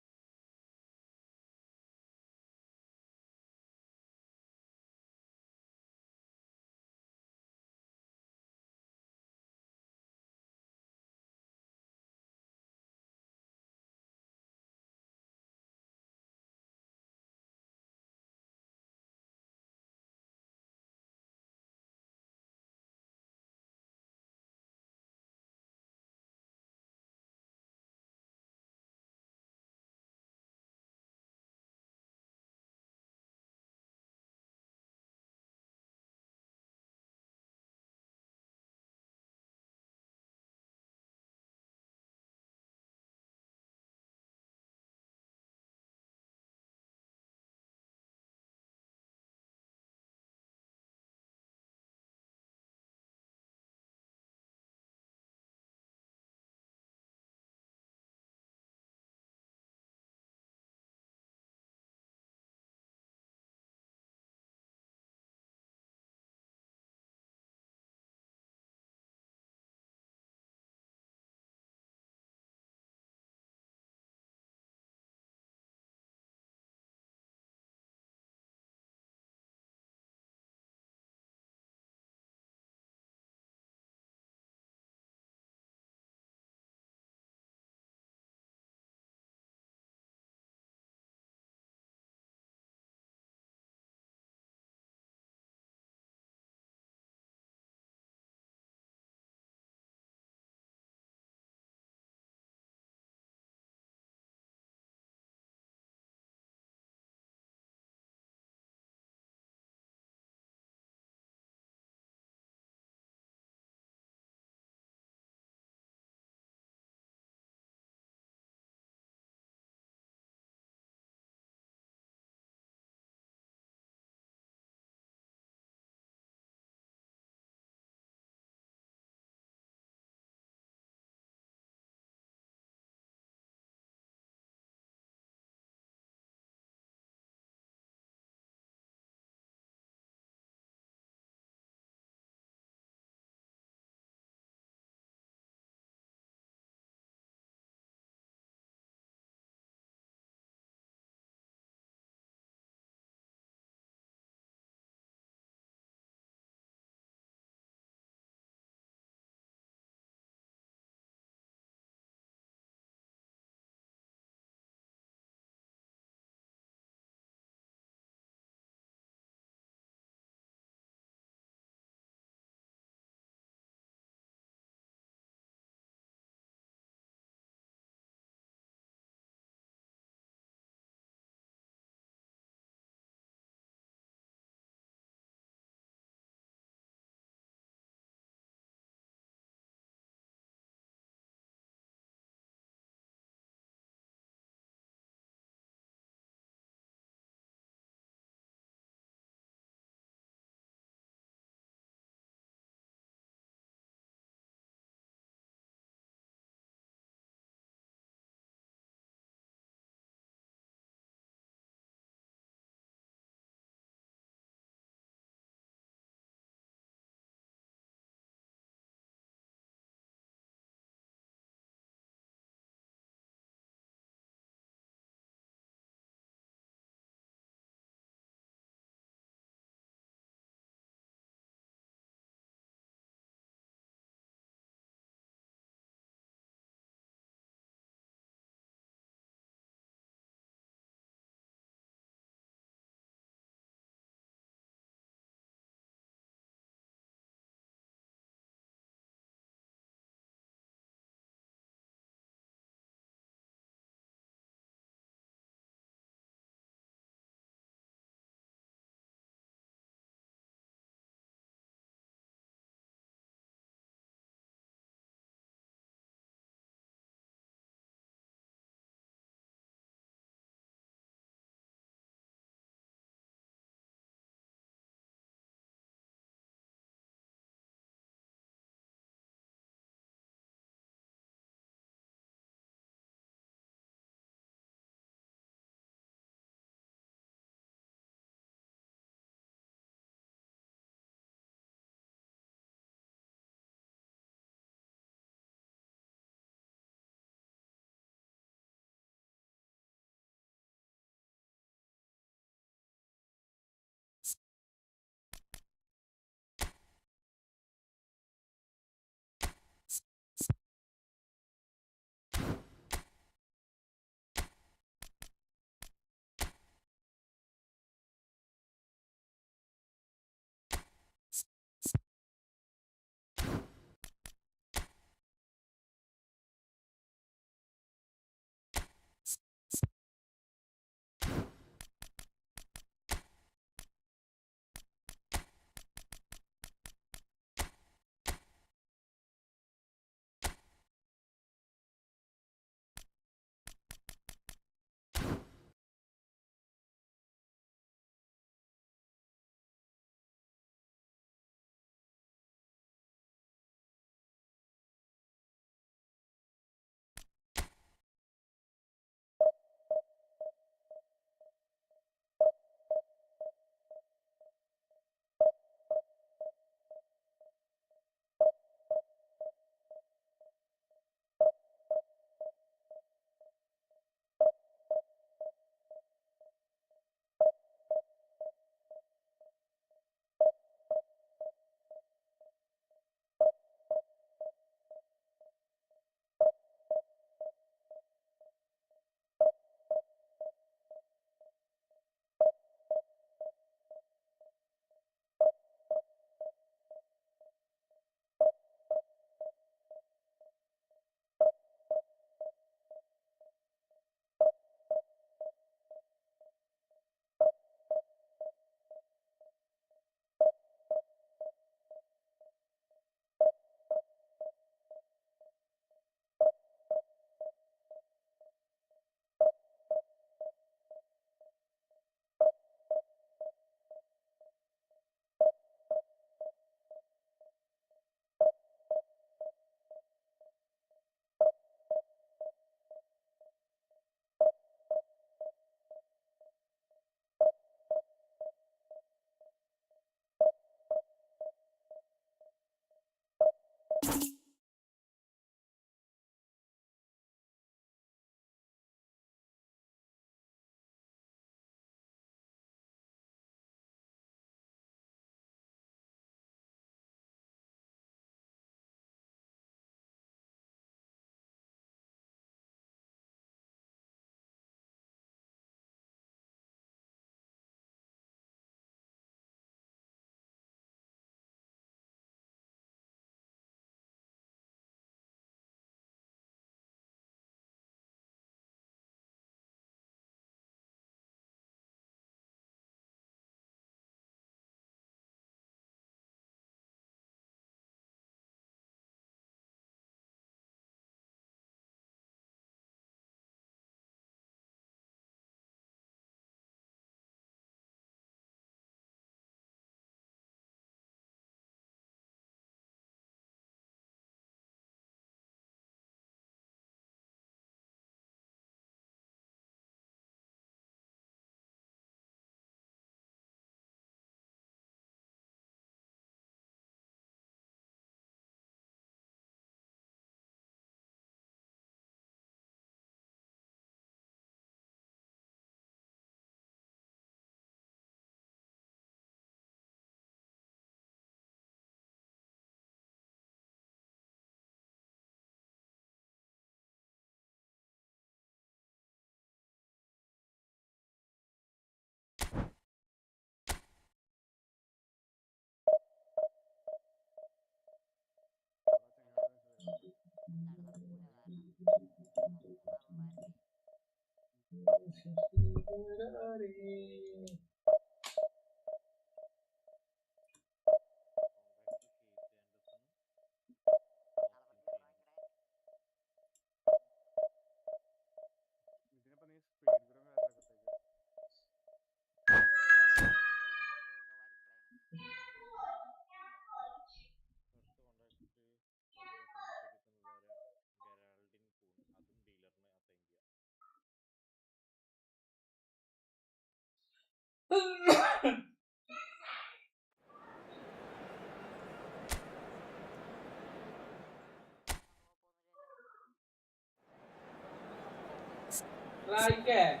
Right.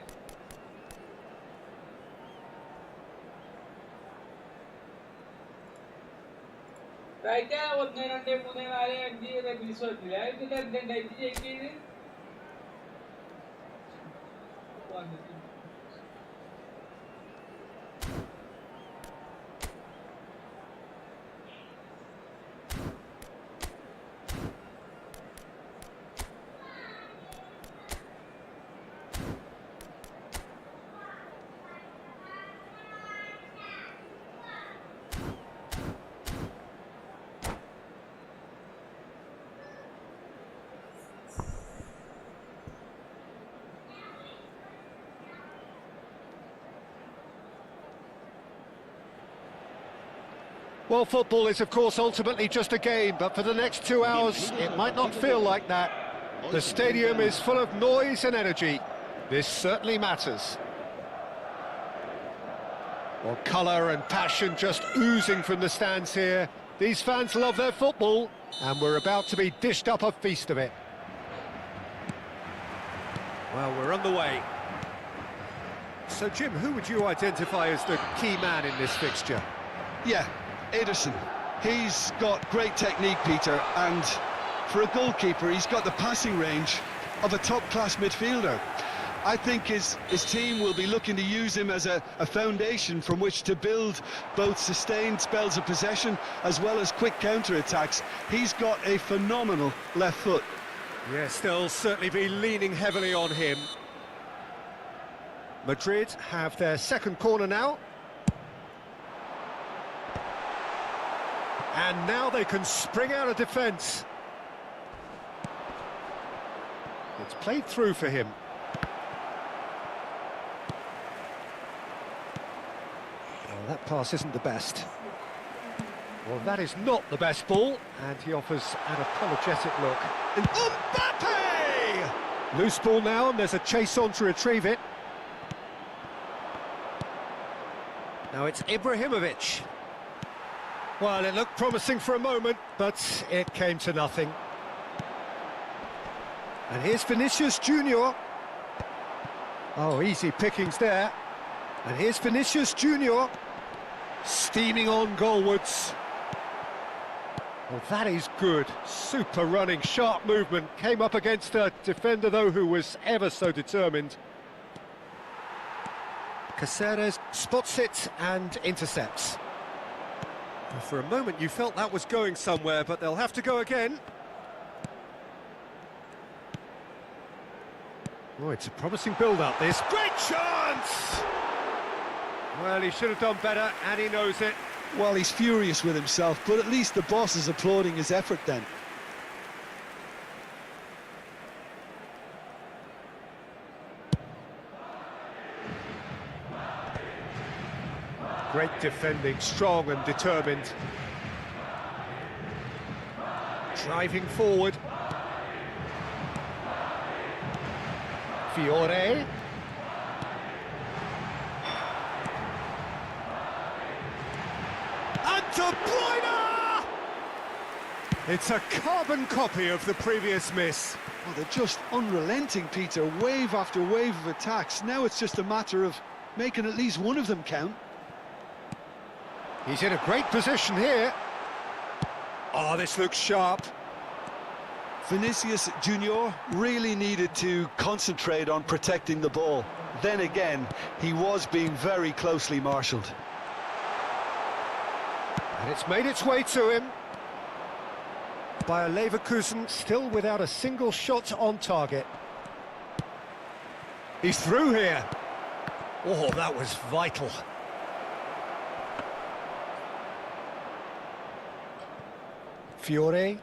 Right, 1, 2, 3, 4, 5 റെമിനിസ് വന്നില്ല. ഇതിന്റെ എന്തുണ്ടായിട്ട് ജയിക്കുന്നത് വന്നിട്ടുണ്ട്. Well, football is, of course, ultimately just a game, but for the next 2 hours, it might not feel like that. The stadium is full of noise and energy. This certainly matters. Well, colour and passion just oozing from the stands here. These fans love their football, and we're about to be dished up a feast of it. Well, we're on the way. So, Jim, who would you identify as the key man in this fixture? Yeah, Ederson. He's got great technique, Peter, and for a goalkeeper, he's got the passing range of a top-class midfielder. I think his team will be looking to use him as a foundation from which to build both sustained spells of possession as well as quick counter-attacks. He's got a phenomenal left foot. Yes, they'll certainly be leaning heavily on him. Madrid have their second corner now. And now they can spring out of defence. It's played through for him. Well, that pass isn't the best. Well, that is not the best ball, and he offers an apologetic look. And Mbappe! Loose ball now, and there's a chase on to retrieve it. Now it's Ibrahimovic. Well, it looked promising for a moment, but it came to nothing. And here's Vinicius Junior. Oh, easy pickings there. And here's Vinicius Junior, steaming on goalwards. Well, that is good. Super running, sharp movement. Came up against a defender, though, who was ever so determined. Caceres spots it and intercepts. For a moment you felt that was going somewhere, but they'll have to go again. Oh, it's a promising build-up, this. Great chance! Well, he should have done better, and he knows it. Well, he's furious with himself, but at least the boss is applauding his effort then. Great defending, strong and determined. Driving forward. Fiore. And De Bruyne! It's a carbon copy of the previous miss. Well, they're just unrelenting, Peter. Wave after wave of attacks. Now it's just a matter of making at least one of them count. He's in a great position here. Oh, this looks sharp. Vinicius Junior really needed to concentrate on protecting the ball. Then again, he was being very closely marshalled. And it's made its way to him. Bayer Leverkusen still without a single shot on target. He's through here. Oh, that was vital. Fiore.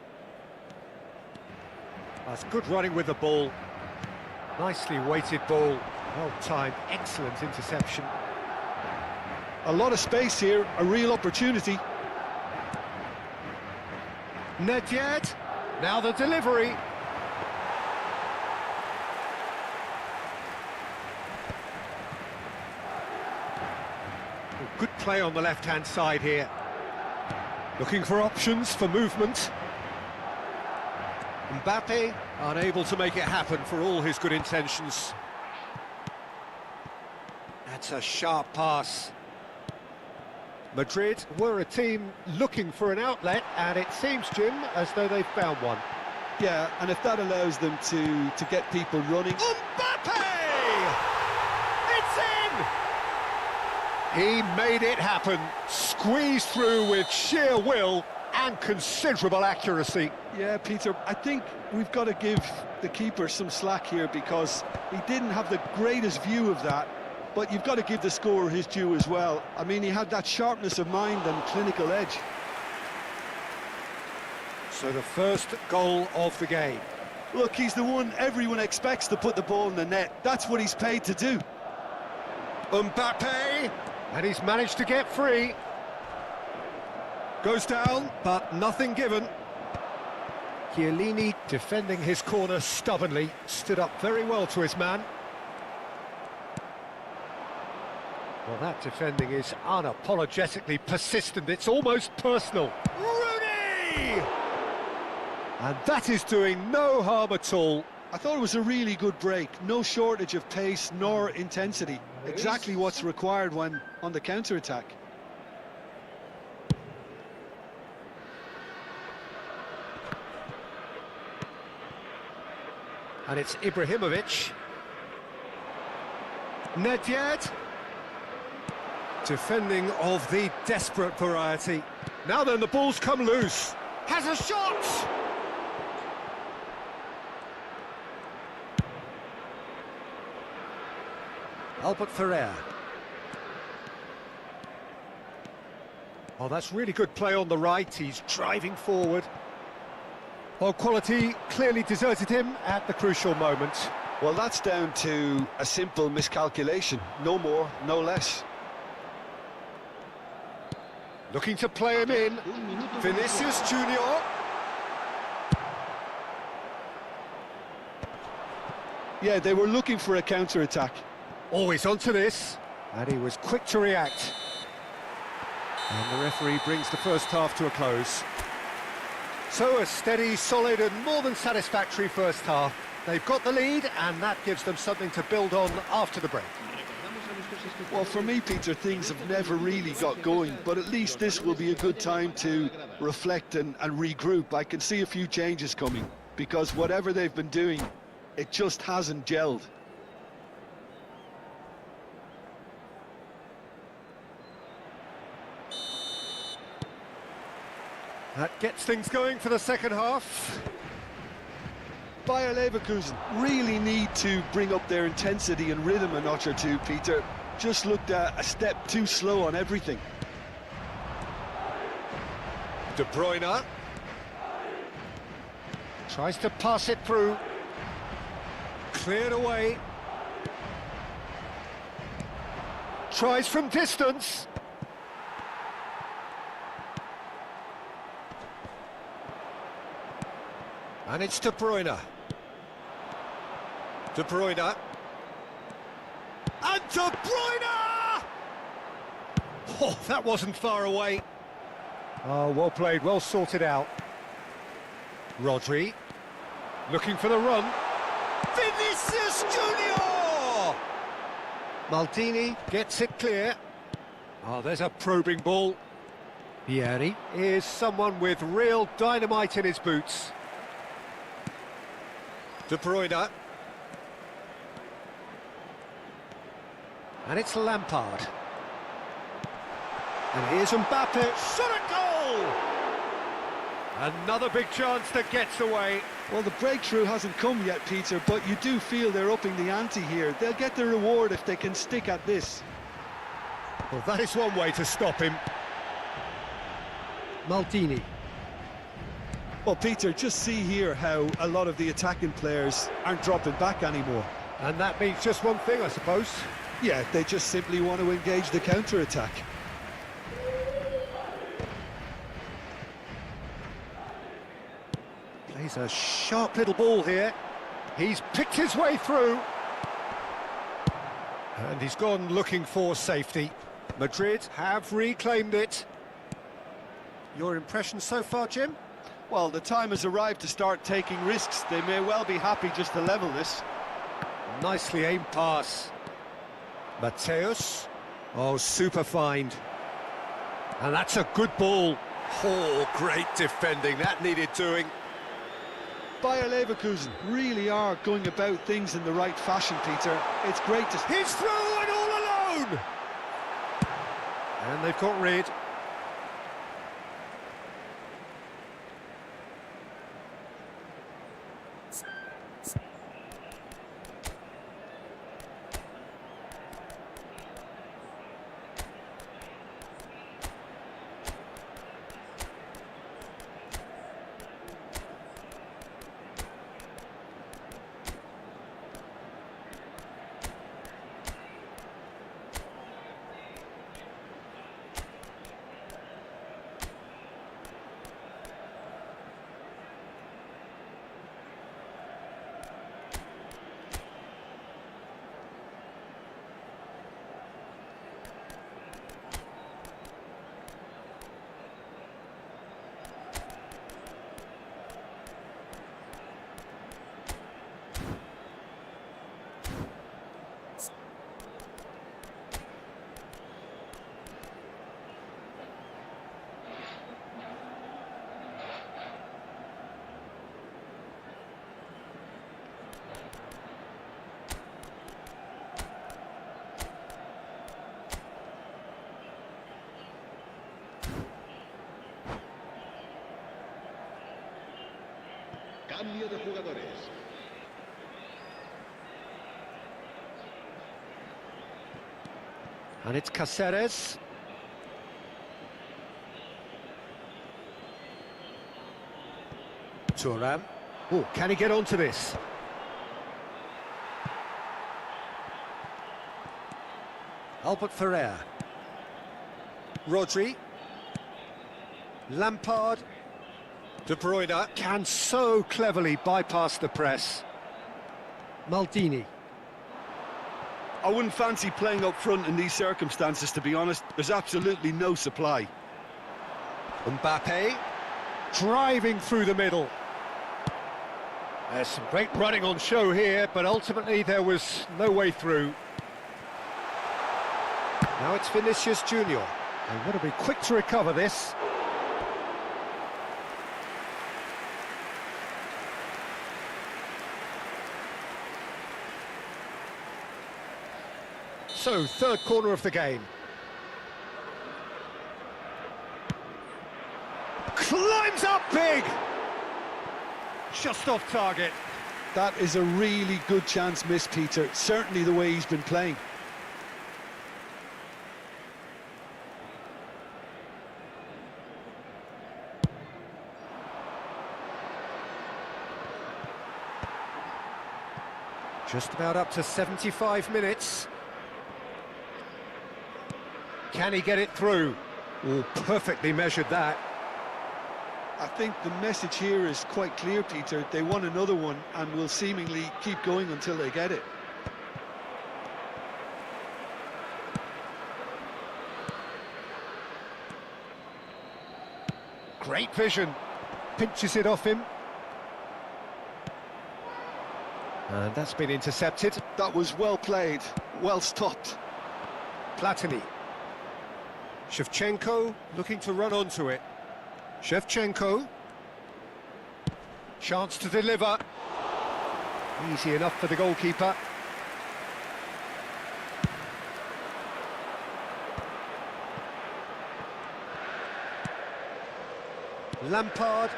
That's good running with the ball. Nicely weighted ball. Well timed, excellent interception. A lot of space here, a real opportunity. Nedved. Now the delivery. Good play on the left-hand side here. Looking for options for movement. Mbappe unable to make it happen for all his good intentions. That's a sharp pass. Madrid were a team looking for an outlet, and it seems, Jim, as though they've found one. Yeah, and if that allows them to get people running... Mbappe! It's in! He made it happen, squeezed through with sheer will and considerable accuracy. Yeah, Peter, I think we've got to give the keeper some slack here because he didn't have the greatest view of that, but you've got to give the scorer his due as well. I mean, he had that sharpness of mind and clinical edge. So the first goal of the game. Look, he's the one everyone expects to put the ball in the net. That's what he's paid to do. Mbappe, and he's managed to get free. Goes down, but nothing given. Chiellini defending his corner stubbornly, stood up very well to his man. Well, that defending is unapologetically persistent, it's almost personal. Rooney! And that is doing no harm at all. I thought it was a really good break. No shortage of pace nor intensity. Exactly what's required when on the counter-attack. And it's Ibrahimovic. Nedved. Defending of the desperate variety. Now then, the ball's come loose. Has a shot! Albert Ferrer. Oh, that's really good play on the right. He's driving forward. Well, quality clearly deserted him at the crucial moment. Well, that's down to a simple miscalculation. No more, no less. Looking to play him in. Vinicius Junior. Yeah, they were looking for a counter-attack. Always onto this. And he was quick to react. And the referee brings the first half to a close. So a steady, solid and more than satisfactory first half. They've got the lead and that gives them something to build on after the break. Well, for me, Peter, things have never really got going, but at least this will be a good time to reflect and regroup. I can see a few changes coming, because whatever they've been doing, it just hasn't gelled. That gets things going for the second half. Bayer Leverkusen really need to bring up their intensity and rhythm a notch or two, Peter. Just looked a step too slow on everything. De Bruyne tries to pass it through. Cleared away. Tries from distance. And it's De Bruyne. De Bruyne. And De Bruyne! Oh, that wasn't far away. Oh, well played, well sorted out. Rodri. Looking for the run. Vinicius Junior! Maldini gets it clear. Oh, there's a probing ball. Vieri is someone with real dynamite in his boots. De Bruyne. And it's Lampard. And here's Mbappe. Shot at goal! Another big chance that gets away. Well, the breakthrough hasn't come yet, Peter, but you do feel they're upping the ante here. They'll get the reward if they can stick at this. Well, that is one way to stop him. Maldini. Well, Peter, just see here how a lot of the attacking players aren't dropping back anymore. And that means just one thing, I suppose. Yeah, they just simply want to engage the counter-attack. Plays a sharp little ball here. He's picked his way through. And he's gone looking for safety. Madrid have reclaimed it. Your impression so far, Jim? Well, the time has arrived to start taking risks. They may well be happy just to level this. Nicely aimed pass. Mateus. Oh, super find. And that's a good ball. Oh, great defending. That needed doing. Bayer Leverkusen really are going about things in the right fashion, Peter. It's great to... He's through and all alone! And they've got rid. Cambio de jugadores. And it's Cáceres. Thuram. Oh, can he get onto this? Albert Ferrer. Rodri. Lampard. De Bruyne can so cleverly bypass the press. Maldini. I wouldn't fancy playing up front in these circumstances, to be honest. There's absolutely no supply. Mbappe. Driving through the middle. There's some great running on show here, but ultimately there was no way through. Now it's Vinicius Junior. They want to be quick to recover this. So, third corner of the game. Climbs up big! Just off target. That is a really good chance missed, Peter. Certainly the way he's been playing. Just about up to 75 minutes. Can he get it through? Oh, perfectly measured that. I think the message here is quite clear, Peter. They want another one and will seemingly keep going until they get it. Great vision. Pinches it off him. And that's been intercepted. That was well played, well stopped. Platini. Shevchenko looking to run onto it. Shevchenko. Chance to deliver. Easy enough for the goalkeeper. Lampard.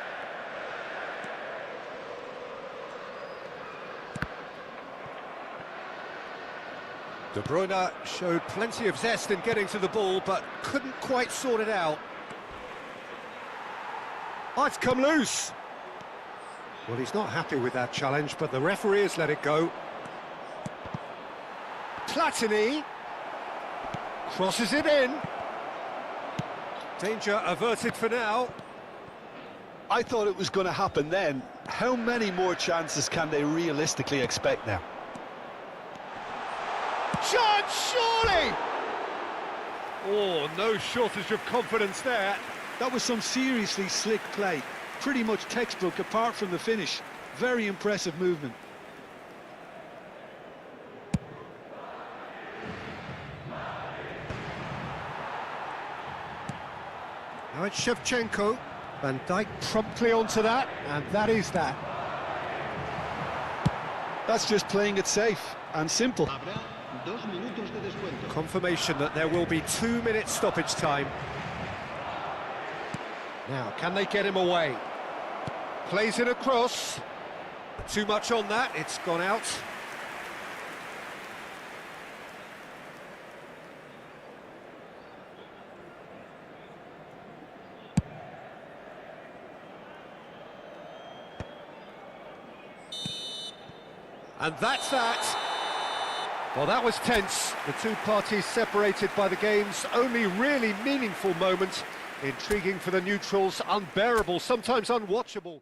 De Bruyne showed plenty of zest in getting to the ball, but couldn't quite sort it out. Oh, it's come loose. Well, he's not happy with that challenge, but the referee has let it go. Platini crosses it in. Danger averted for now. I thought it was going to happen then. How many more chances can they realistically expect now? Chance, surely! Oh, no shortage of confidence there. That was some seriously slick play. Pretty much textbook apart from the finish. Very impressive movement. Now it's Shevchenko. Van Dijk promptly onto that, and that is that. That's just playing it safe and simple. Habrá 2 minutos de descuento. Confirmation that there will be 2 minutes stoppage time. Now, can they get him away? Plays it across. Too much on that, it's gone out. And that's that. Well, that was tense. The two parties separated by the game's only really meaningful moment. Intriguing for the neutrals, unbearable, sometimes unwatchable.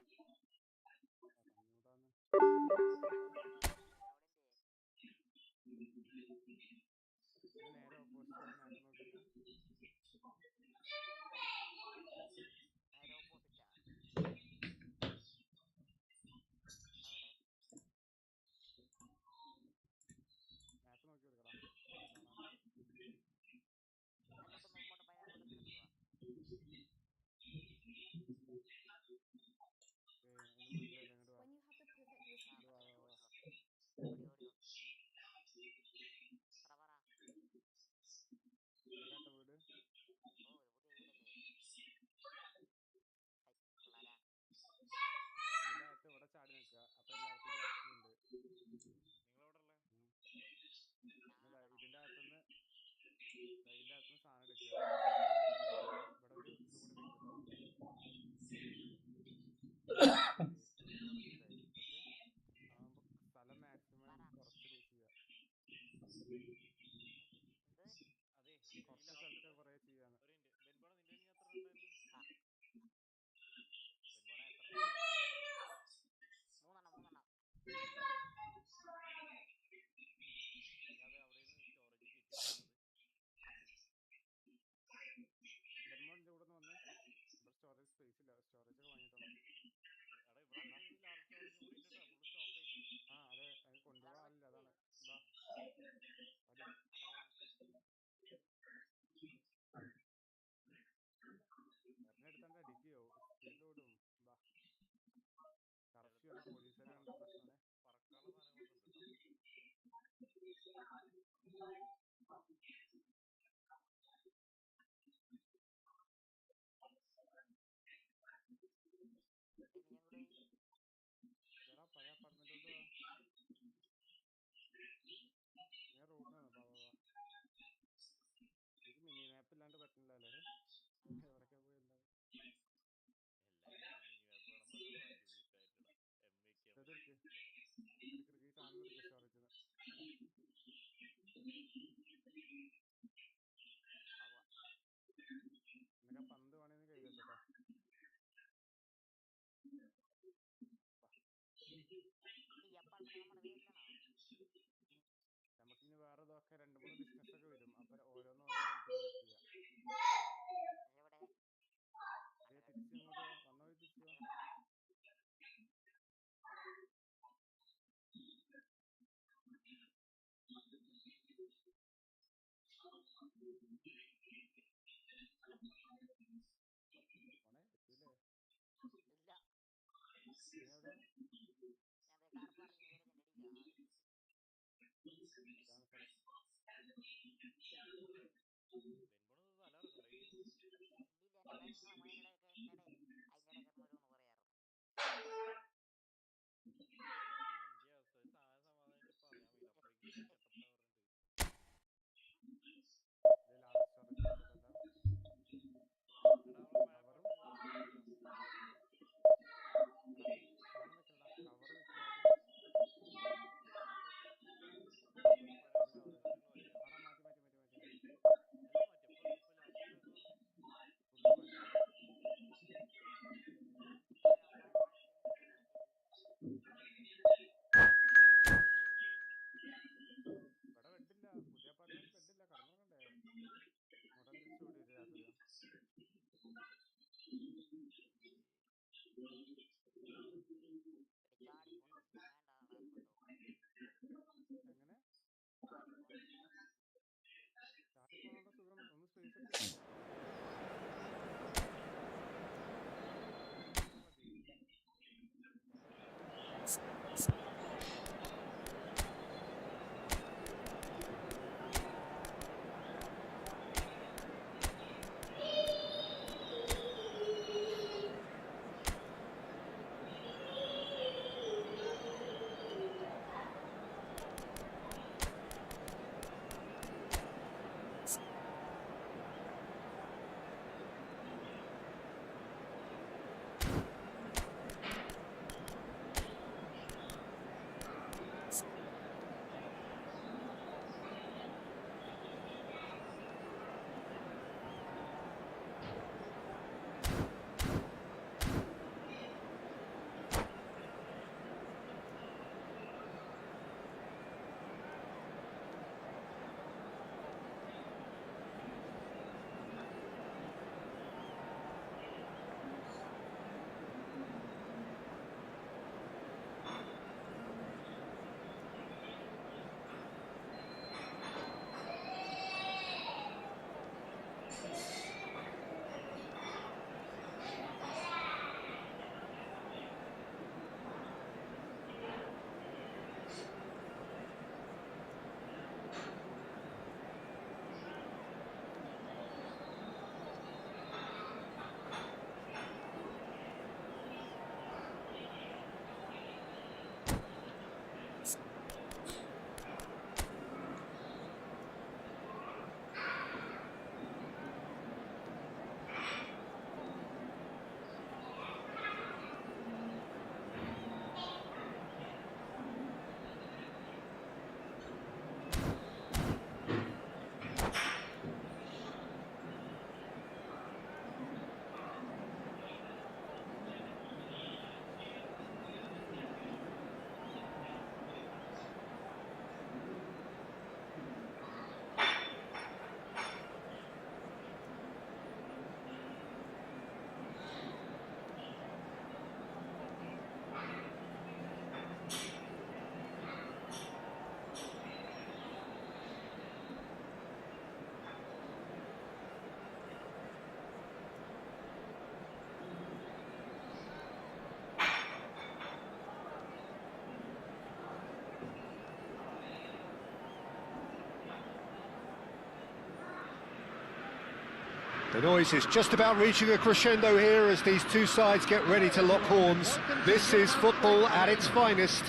The noise is just about reaching a crescendo here as these two sides get ready to lock horns. This is football at its finest.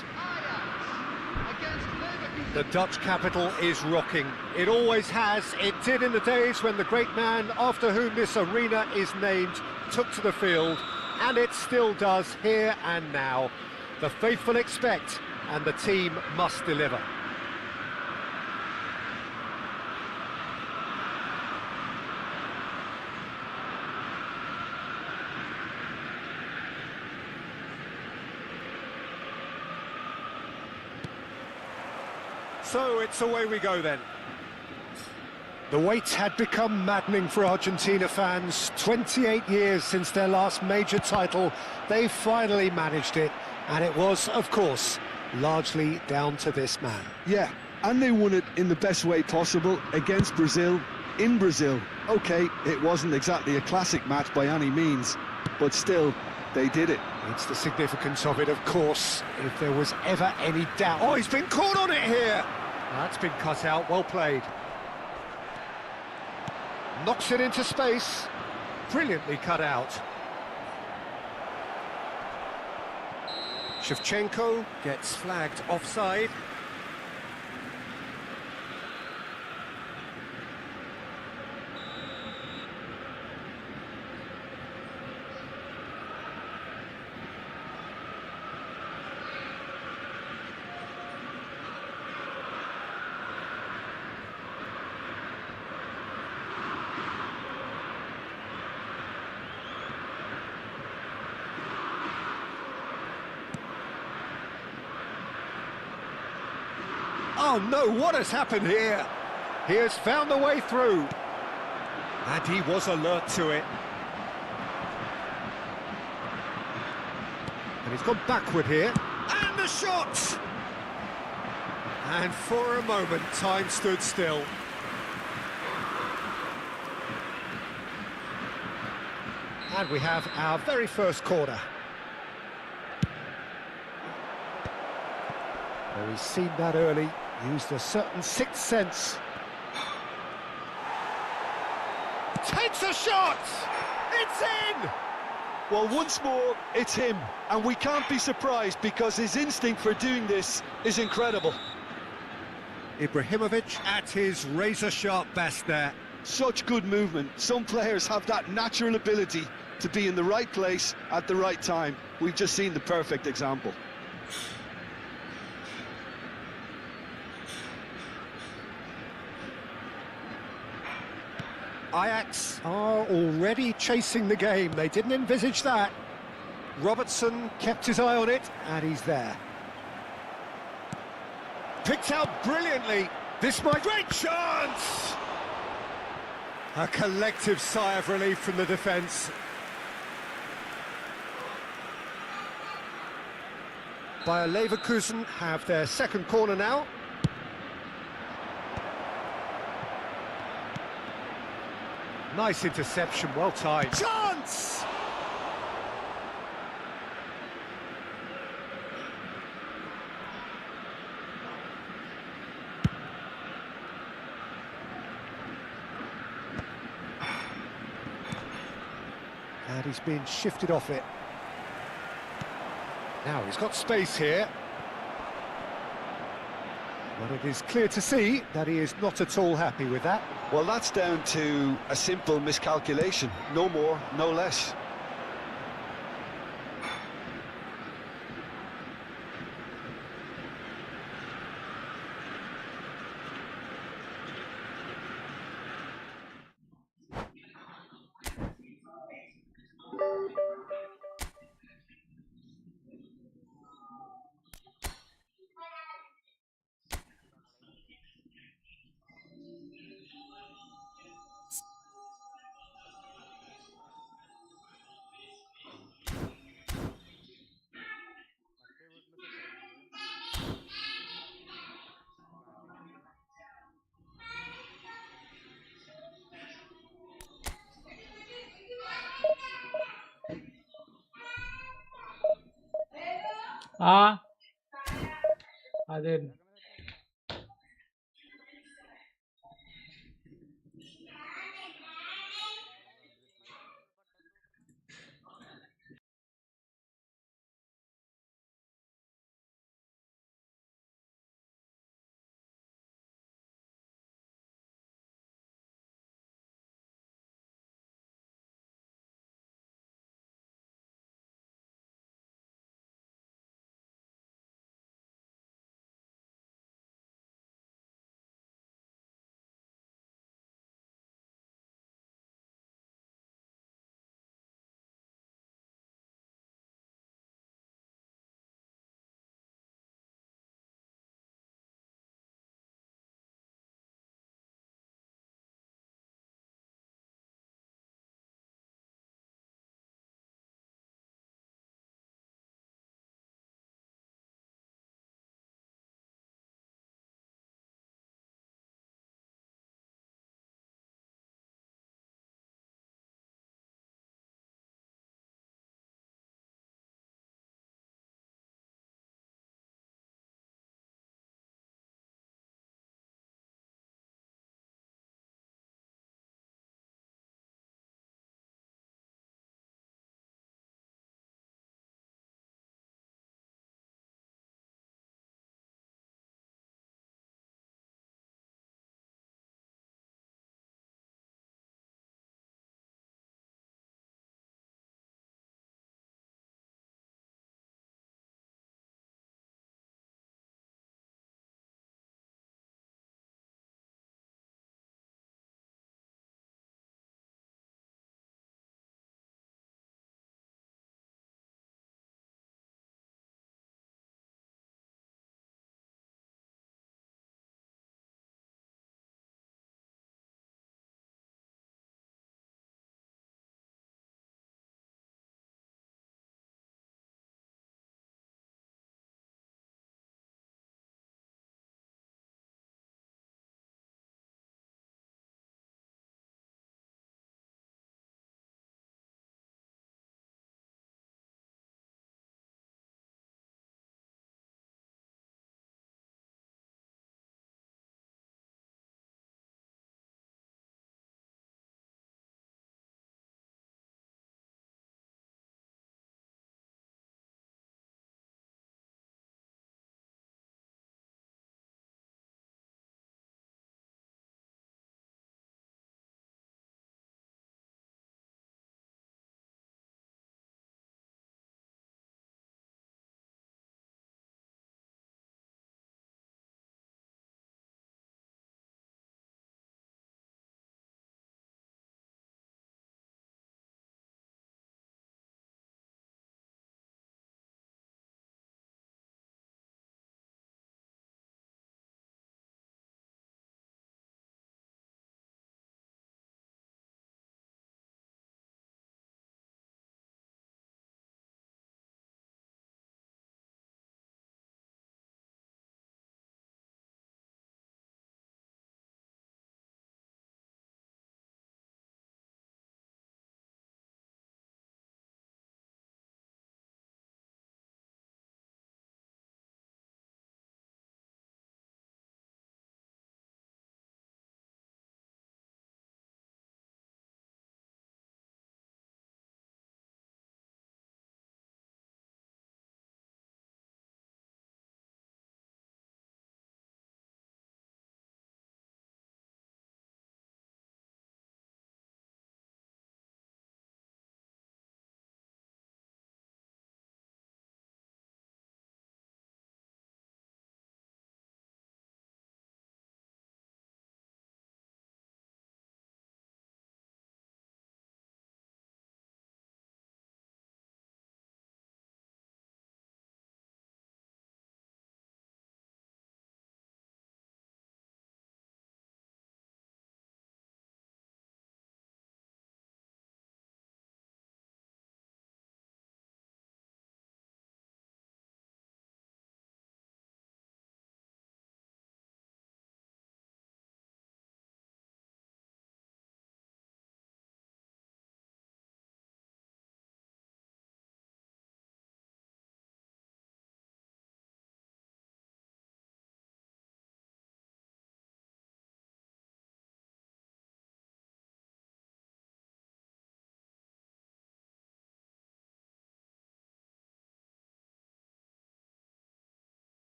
The Dutch capital is rocking. It always has. It did in the days when the great man after whom this arena is named took to the field, and it still does here and now. The faithful expect, and the team must deliver. So it's away we go then. The wait had become maddening for Argentina fans. 28 years since their last major title. They finally managed it, and it was, of course, largely down to this man. Yeah, and they won it in the best way possible against Brazil, in Brazil. Okay, it wasn't exactly a classic match by any means, but still, they did it. It's the significance of it, of course, if there was ever any doubt. Oh, he's been caught on it here! That's been cut out, well played. Knocks it into space. Brilliantly cut out. Shevchenko gets flagged offside. Oh no, what has happened here? He has found the way through. And he was alert to it. And he's gone backward here. And the shot! And for a moment, time stood still. And we have our very first corner. Well, he's seen that early. Used a certain sixth sense. Takes a shot! It's in! Well, once more, it's him. And we can't be surprised because his instinct for doing this is incredible. Ibrahimovic at his razor-sharp best there. Such good movement. Some players have that natural ability to be in the right place at the right time. We've just seen the perfect example. Ajax are already chasing the game. They didn't envisage that. Robertson kept his eye on it, and he's there. Picked out brilliantly. This might... Great chance! A collective sigh of relief from the defence. Bayer Leverkusen have their second corner now. Nice interception, well timed. Chance! And he's been shifted off it. Now he's got space here. But it is clear to see that he is not at all happy with that. Well, that's down to a simple miscalculation. No more, no less. ആ അതെ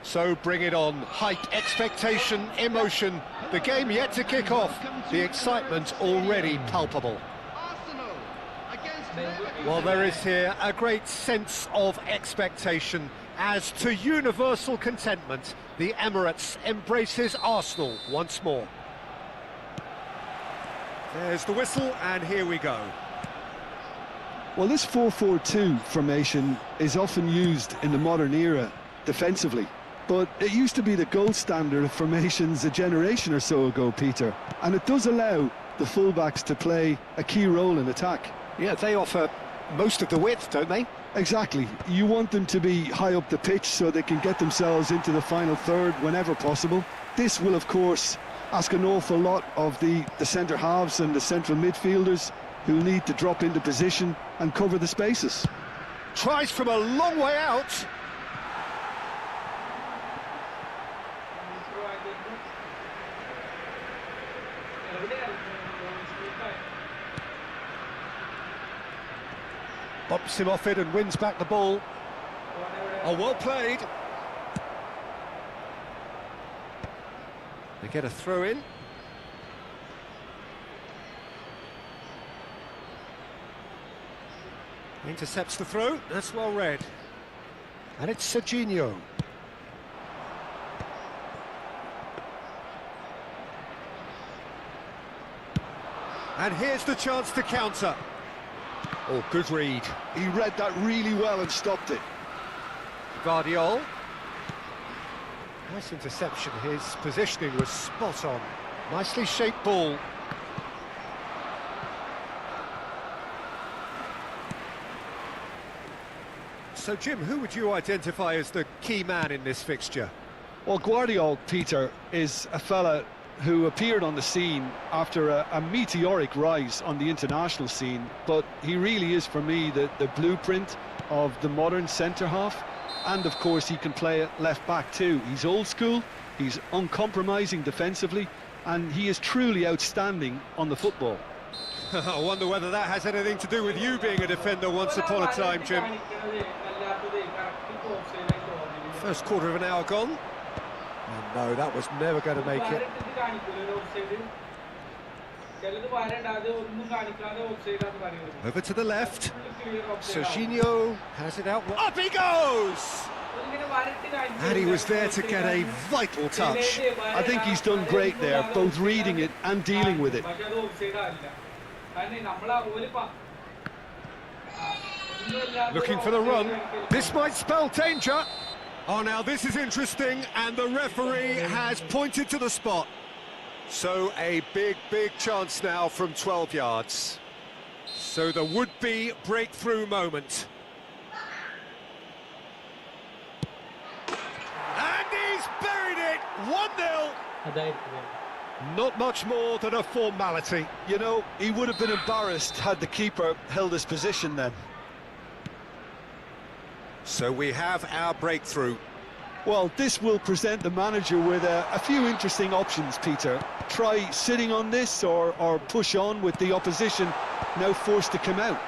So bring it on. Hype, expectation, emotion. The game yet to kick off. The excitement already palpable. Arsenal against Liverpool. Well, there is here a great sense of expectation as to universal contentment. The Emirates embraces Arsenal once more. There's the whistle, and here we go. Well, this 4-4-2 formation is often used in the modern era defensively, but it used to be the gold standard of formations a generation or so ago, Peter, and it does allow the fullbacks to play a key role in attack. Yeah, they offer most of the width, don't they? Exactly. You want them to be high up the pitch so they can get themselves into the final third whenever possible. This will, of course, ask an awful lot of the centre halves and the central midfielders, who need to drop into position and cover the spaces. Tries from a long way out. Bumps him off it and wins back the ball. Oh, well played. They get a throw in. Intercepts the throw, that's well read. And it's Serginho. And here's the chance to counter. Oh, good read. He read that really well and stopped it. Guardiol. Nice interception, his positioning was spot on. Nicely shaped ball. So, Jim, who would you identify as the key man in this fixture? Well, Guardiol, Peter, is a fella who appeared on the scene after a meteoric rise on the international scene, but he really is, for me, the blueprint of the modern centre-half, and, of course, he can play at left-back too. He's old school, he's uncompromising defensively, and he is truly outstanding on the football. I wonder whether that has anything to do with you being a defender once upon a time, Jim. First quarter of an hour gone. Oh no, that was never going to make it. ചിലത് വരണ്ട, അത് ഒന്നും കാണിക്കാതെ offside ആണെന്ന് പറയുന്നത്. Over to the left. Serginho has it out. Up he goes! And he was there to get a vital touch. I think he's done great there, both reading it and dealing with it. Looking for the run. This might spell danger. Oh, now this is interesting, and the referee has pointed to the spot. So a big chance now from 12 yards. So the would-be breakthrough moment. And he's buried it! 1-0! Not much more than a formality. You know, he would have been embarrassed had the keeper held his position then. So we have our breakthrough. Well, this will present the manager with a few interesting options, Peter. Try sitting on this or push on with the opposition now forced to come out.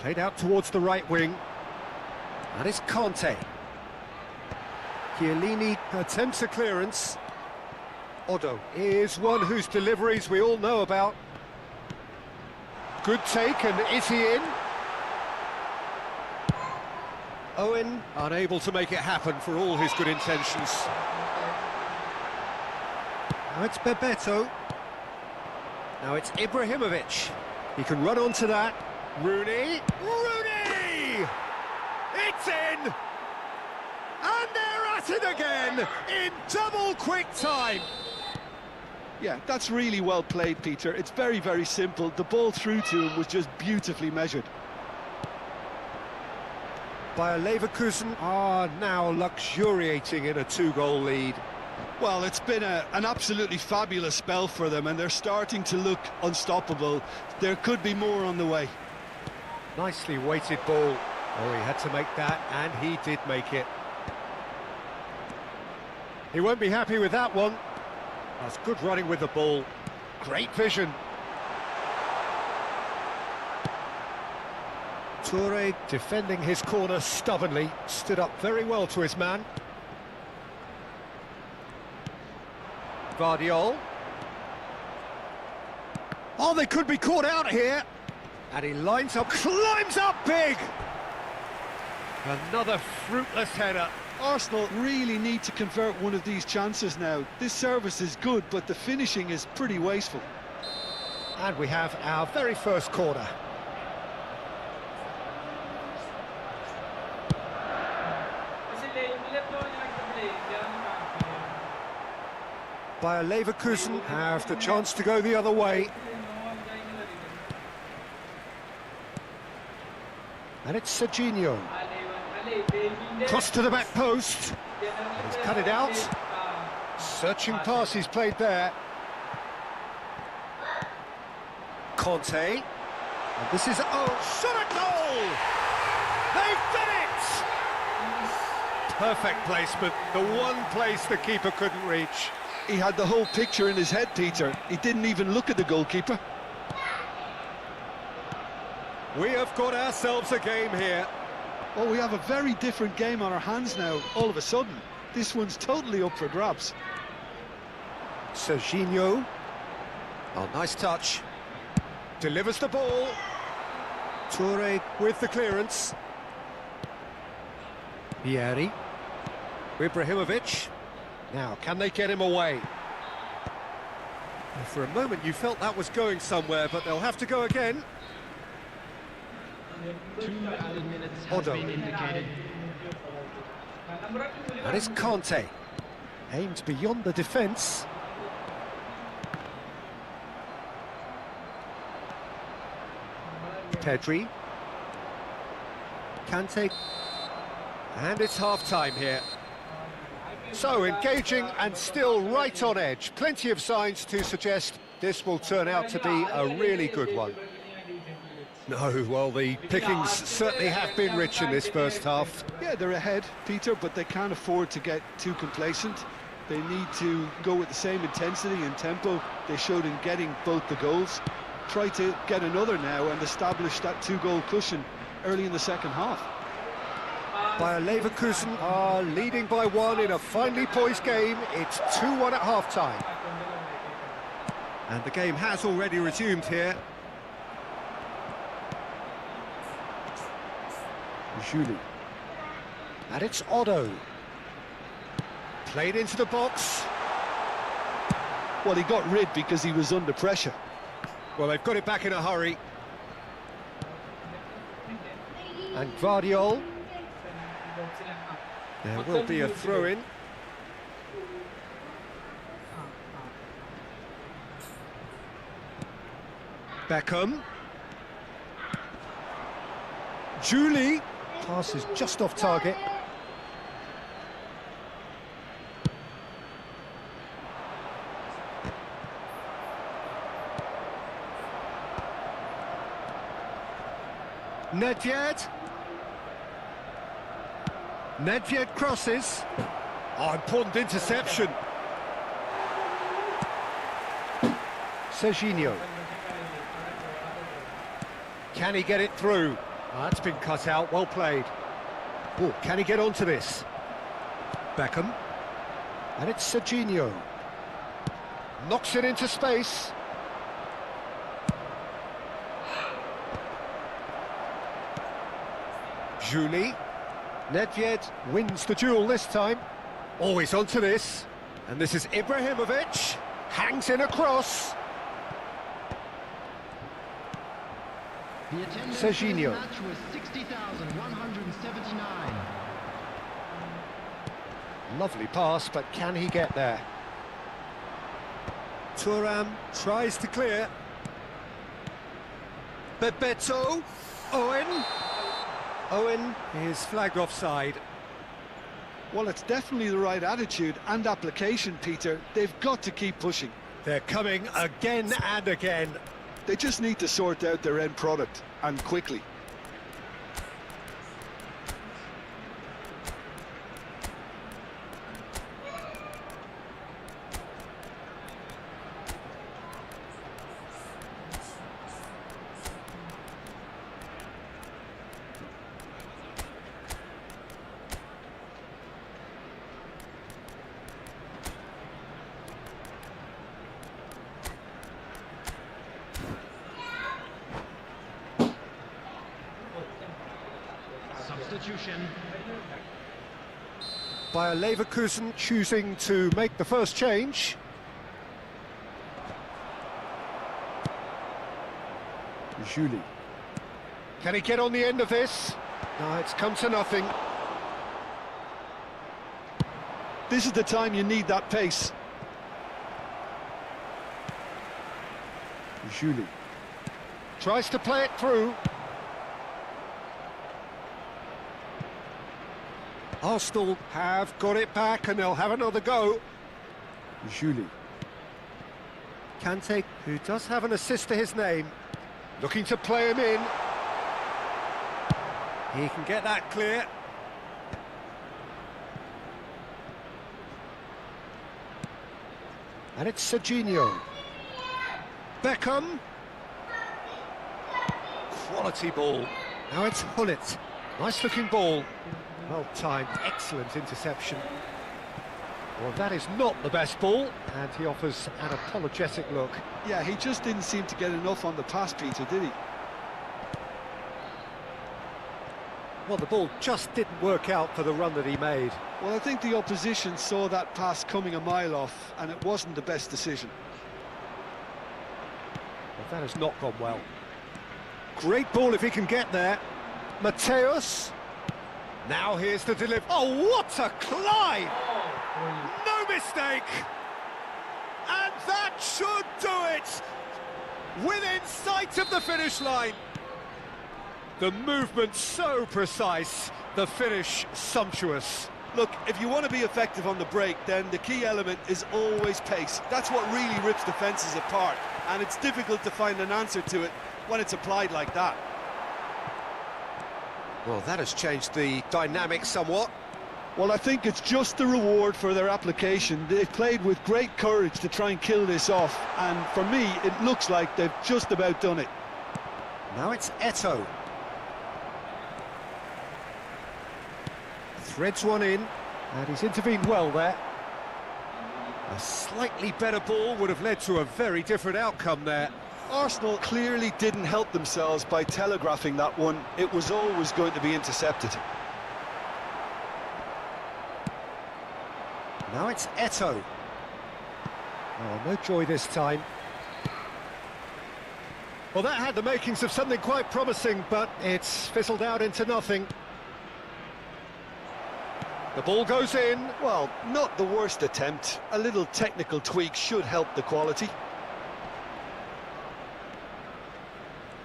Played out towards the right wing. That is Conte. Chiellini attempts a clearance. Odo is one whose deliveries we all know about. Good take, and is he in? Owen unable to make it happen for all his good intentions. Now it's Bebeto. Now it's Ibrahimovic. He can run onto that. Rooney! It's in! And they're at it again in double quick time. Yeah, that's really well played, Peter. It's very simple. The ball through to him was just beautifully measured. Bayer Leverkusen are now luxuriating in a 2-goal lead. Well, it's been an absolutely fabulous spell for them, and they're starting to look unstoppable. There could be more on the way. Nicely weighted ball. Oh, he had to make that, and he did make it. He won't be happy with that one. That's good running with the ball. Great vision. Toure defending his corner stubbornly, stood up very well to his man. Guardiol. Oh, they could be caught out here. And he lines up, climbs up big! Another fruitless header. Arsenal really need to convert one of these chances now. This service is good, but the finishing is pretty wasteful. And we have our very first corner. Bayer Leverkusen have the chance to go the other way. And it's Serginho. Cross to the back post. He's cut it out. Searching pass he's played there. Conte. And this is, shot at goal! They've done it! Perfect placement, the one place the keeper couldn't reach. He had the whole picture in his head, Peter. He didn't even look at the goalkeeper. We have got ourselves a game here. Oh, we have a very different game on our hands now, all of a sudden. This one's totally up for grabs. Serginho. Oh, nice touch. Delivers the ball. Toure with the clearance. Vieri. Ibrahimovic. Now, can they get him away? For a moment you felt that was going somewhere, but they'll have to go again. 2 added minutes has Odo. been indicated. That is Conte. Aimed beyond the defence. Pedri. Kante. And it's half-time here. So engaging and still right on edge. Plenty of signs to suggest this will turn out to be a really good one. No, well, the pickings certainly have been rich in this first half. Yeah, they're ahead, Peter, but they can't afford to get too complacent. They need to go with the same intensity and tempo they showed in getting both the goals. Try to get another now and establish that 2-goal cushion early in the second half. Bayer Leverkusen are leading by 1 in a finely poised game. It's 2-1 at half-time. And the game has already resumed here. Julie. And it's Otto. Played into the box. Well, he got rid because he was under pressure. Well, they've got it back in a hurry. And Guardiol. There will be a throw-in. Beckham. Julie. Pass is just off target. Nedved. Nedved crosses. Oh, important interception. Serginho. Can he get it through? Oh, that's been cut out, well played. Oh, can he get onto this? Beckham. And it's Serginho. Knocks it into space. Julie. Nedved wins the duel this time. Always onto this. And this is Ibrahimovic. Hangs in a cross. The attendance Serginho. for this match was 60,179. Lovely pass, but can he get there? Thuram tries to clear. Bebeto. Owen. Owen is flagged offside. Well, it's definitely the right attitude and application, Peter. They've got to keep pushing. They're coming again and again. They just need to sort out their end product, and quickly. Substitution. Bayer Leverkusen choosing to make the first change. Julie. Can he get on the end of this? No, it's come to nothing. This is the time you need that pace. Julie. Tries to play it through. Arsenal have got it back and they'll have another go. Julie. Kante, who does have an assist to his name, looking to play him in. He can get that clear. And it's Serginho. Beckham. Quality ball. Now it's Hullet. Nice looking ball. Well timed, excellent interception. Well, that is not the best ball, and he offers an apologetic look. Yeah, he just didn't seem to get enough on the pass, Peter, did he? Well, the ball just didn't work out for the run that he made. Well, I think the opposition saw that pass coming a mile off, and it wasn't the best decision. Well, that has not gone well. Great ball if he can get there. Mateus. Now here's the delivery. Oh, what a climb! No mistake! And that should do it! Within sight of the finish line. The movement so precise, the finish sumptuous. Look, if you want to be effective on the break, then the key element is always pace. That's what really rips defences apart, and it's difficult to find an answer to it when it's applied like that. Well, that has changed the dynamic somewhat. Well, I think it's just the reward for their application. They've played with great courage to try and kill this off, and for me, it looks like they've just about done it. Now it's Eto'o. Threads one in, and he's intervened well there. A slightly better ball would have led to a very different outcome there. Arsenal clearly didn't help themselves by telegraphing that one. It was always going to be intercepted. Now it's Eto'o. Oh, no joy this time. Well, that had the makings of something quite promising, but it's fizzled out into nothing. The ball goes in. Well, not the worst attempt. A little technical tweak should help the quality.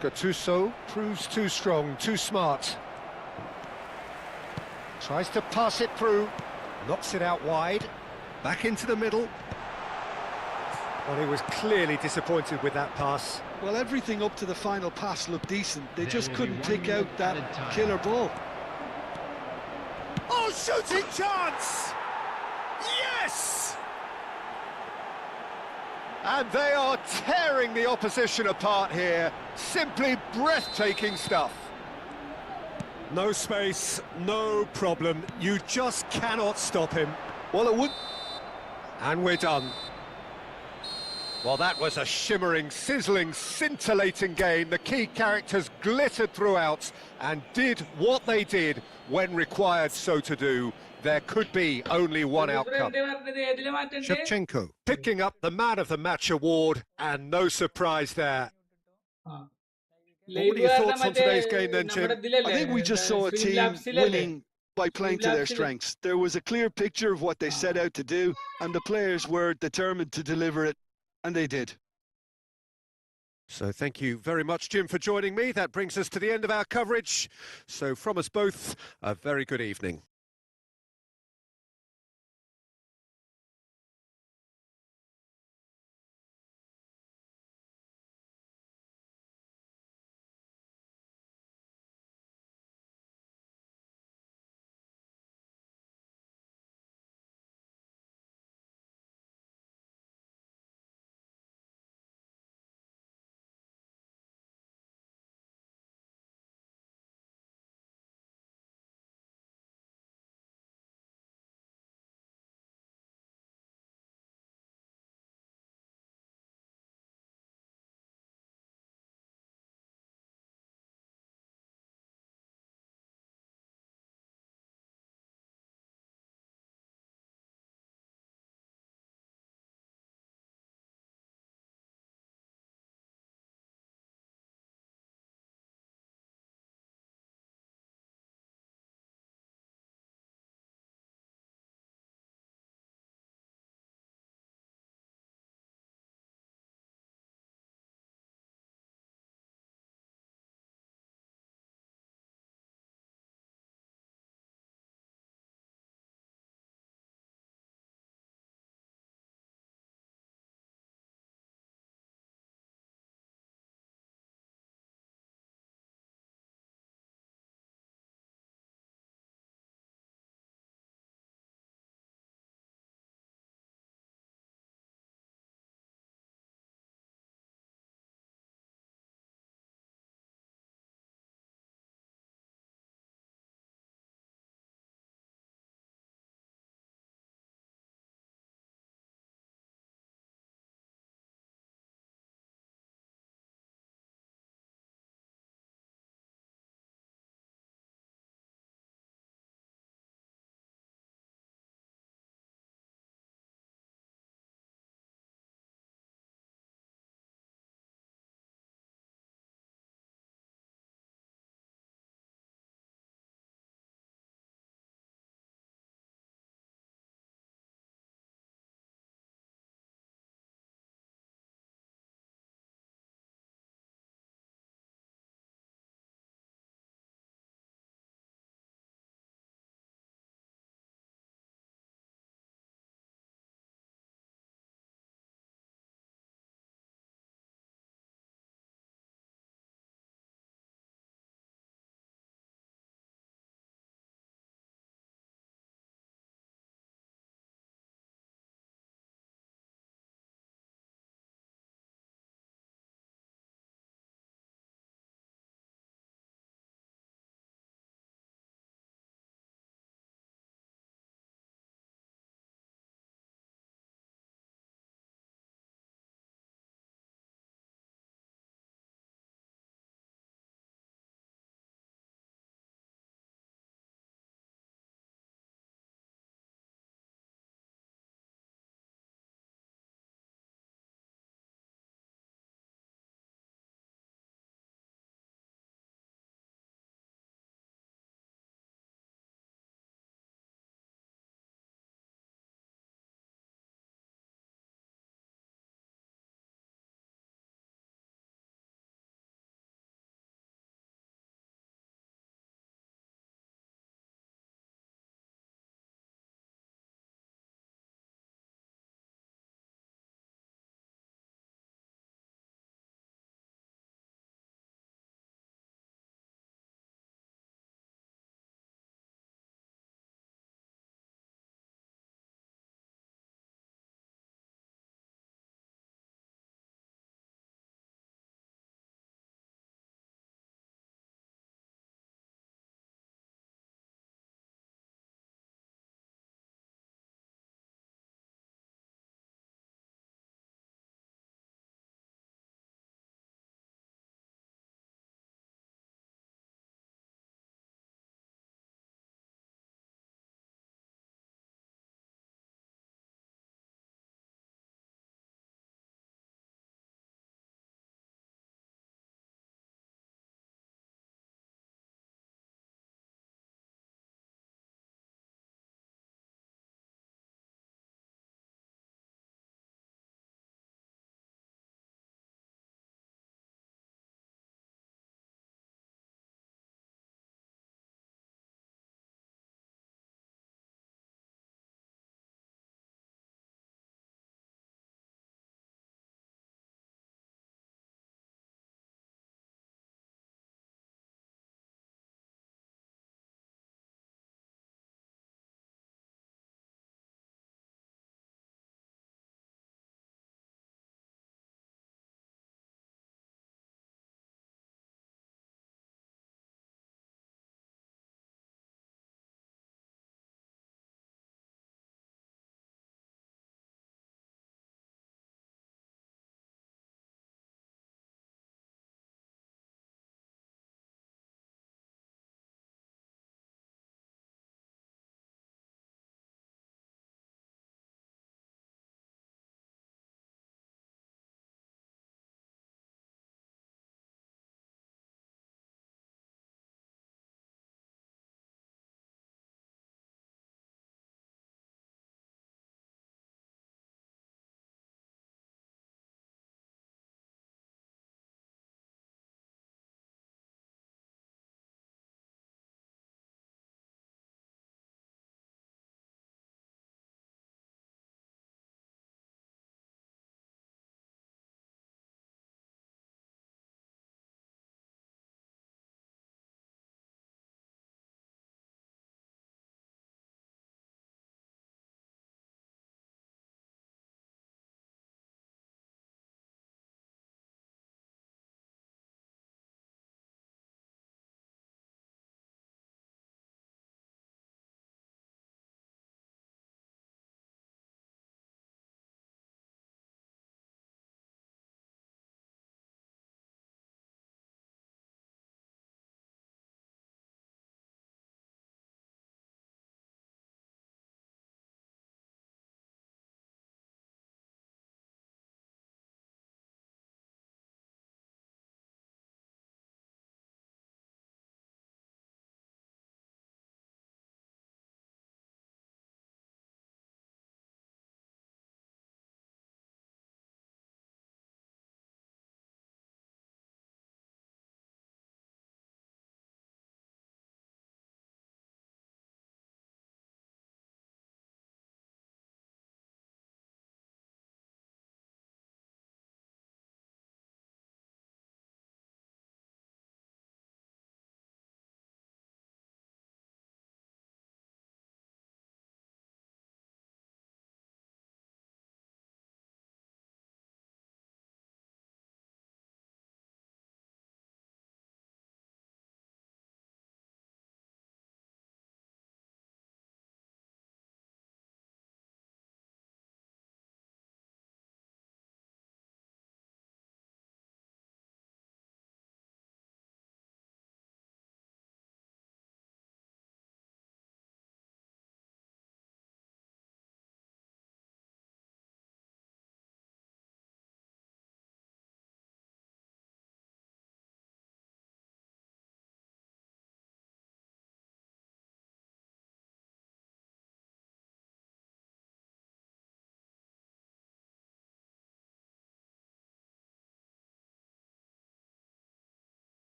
Gattuso proves too strong, too smart. Tries to pass it through. Knocks it out wide. Back into the middle. Well, he was clearly disappointed with that pass. Well, everything up to the final pass looked decent. They just There will be couldn't 1 pick out minute that added time. killer ball. Oh, shooting chance! Yes! And they are tearing the opposition apart here. Simply breathtaking stuff. No space, no problem. You just cannot stop him. Well, it would... And we're done. Well, that was a shimmering, sizzling, scintillating game. The key characters glittered throughout and did what they did when required so to do. There could be only one outcome. Shevchenko picking up the Man of the Match award, and no surprise there. What are your thoughts on today's game then, Jim? I think we just saw a team winning by playing to their strengths. There was a clear picture of what they set out to do, and the players were determined to deliver it, and they did. So thank you very much, Jim, for joining me. That brings us to the end of our coverage. So from us both, a very good evening.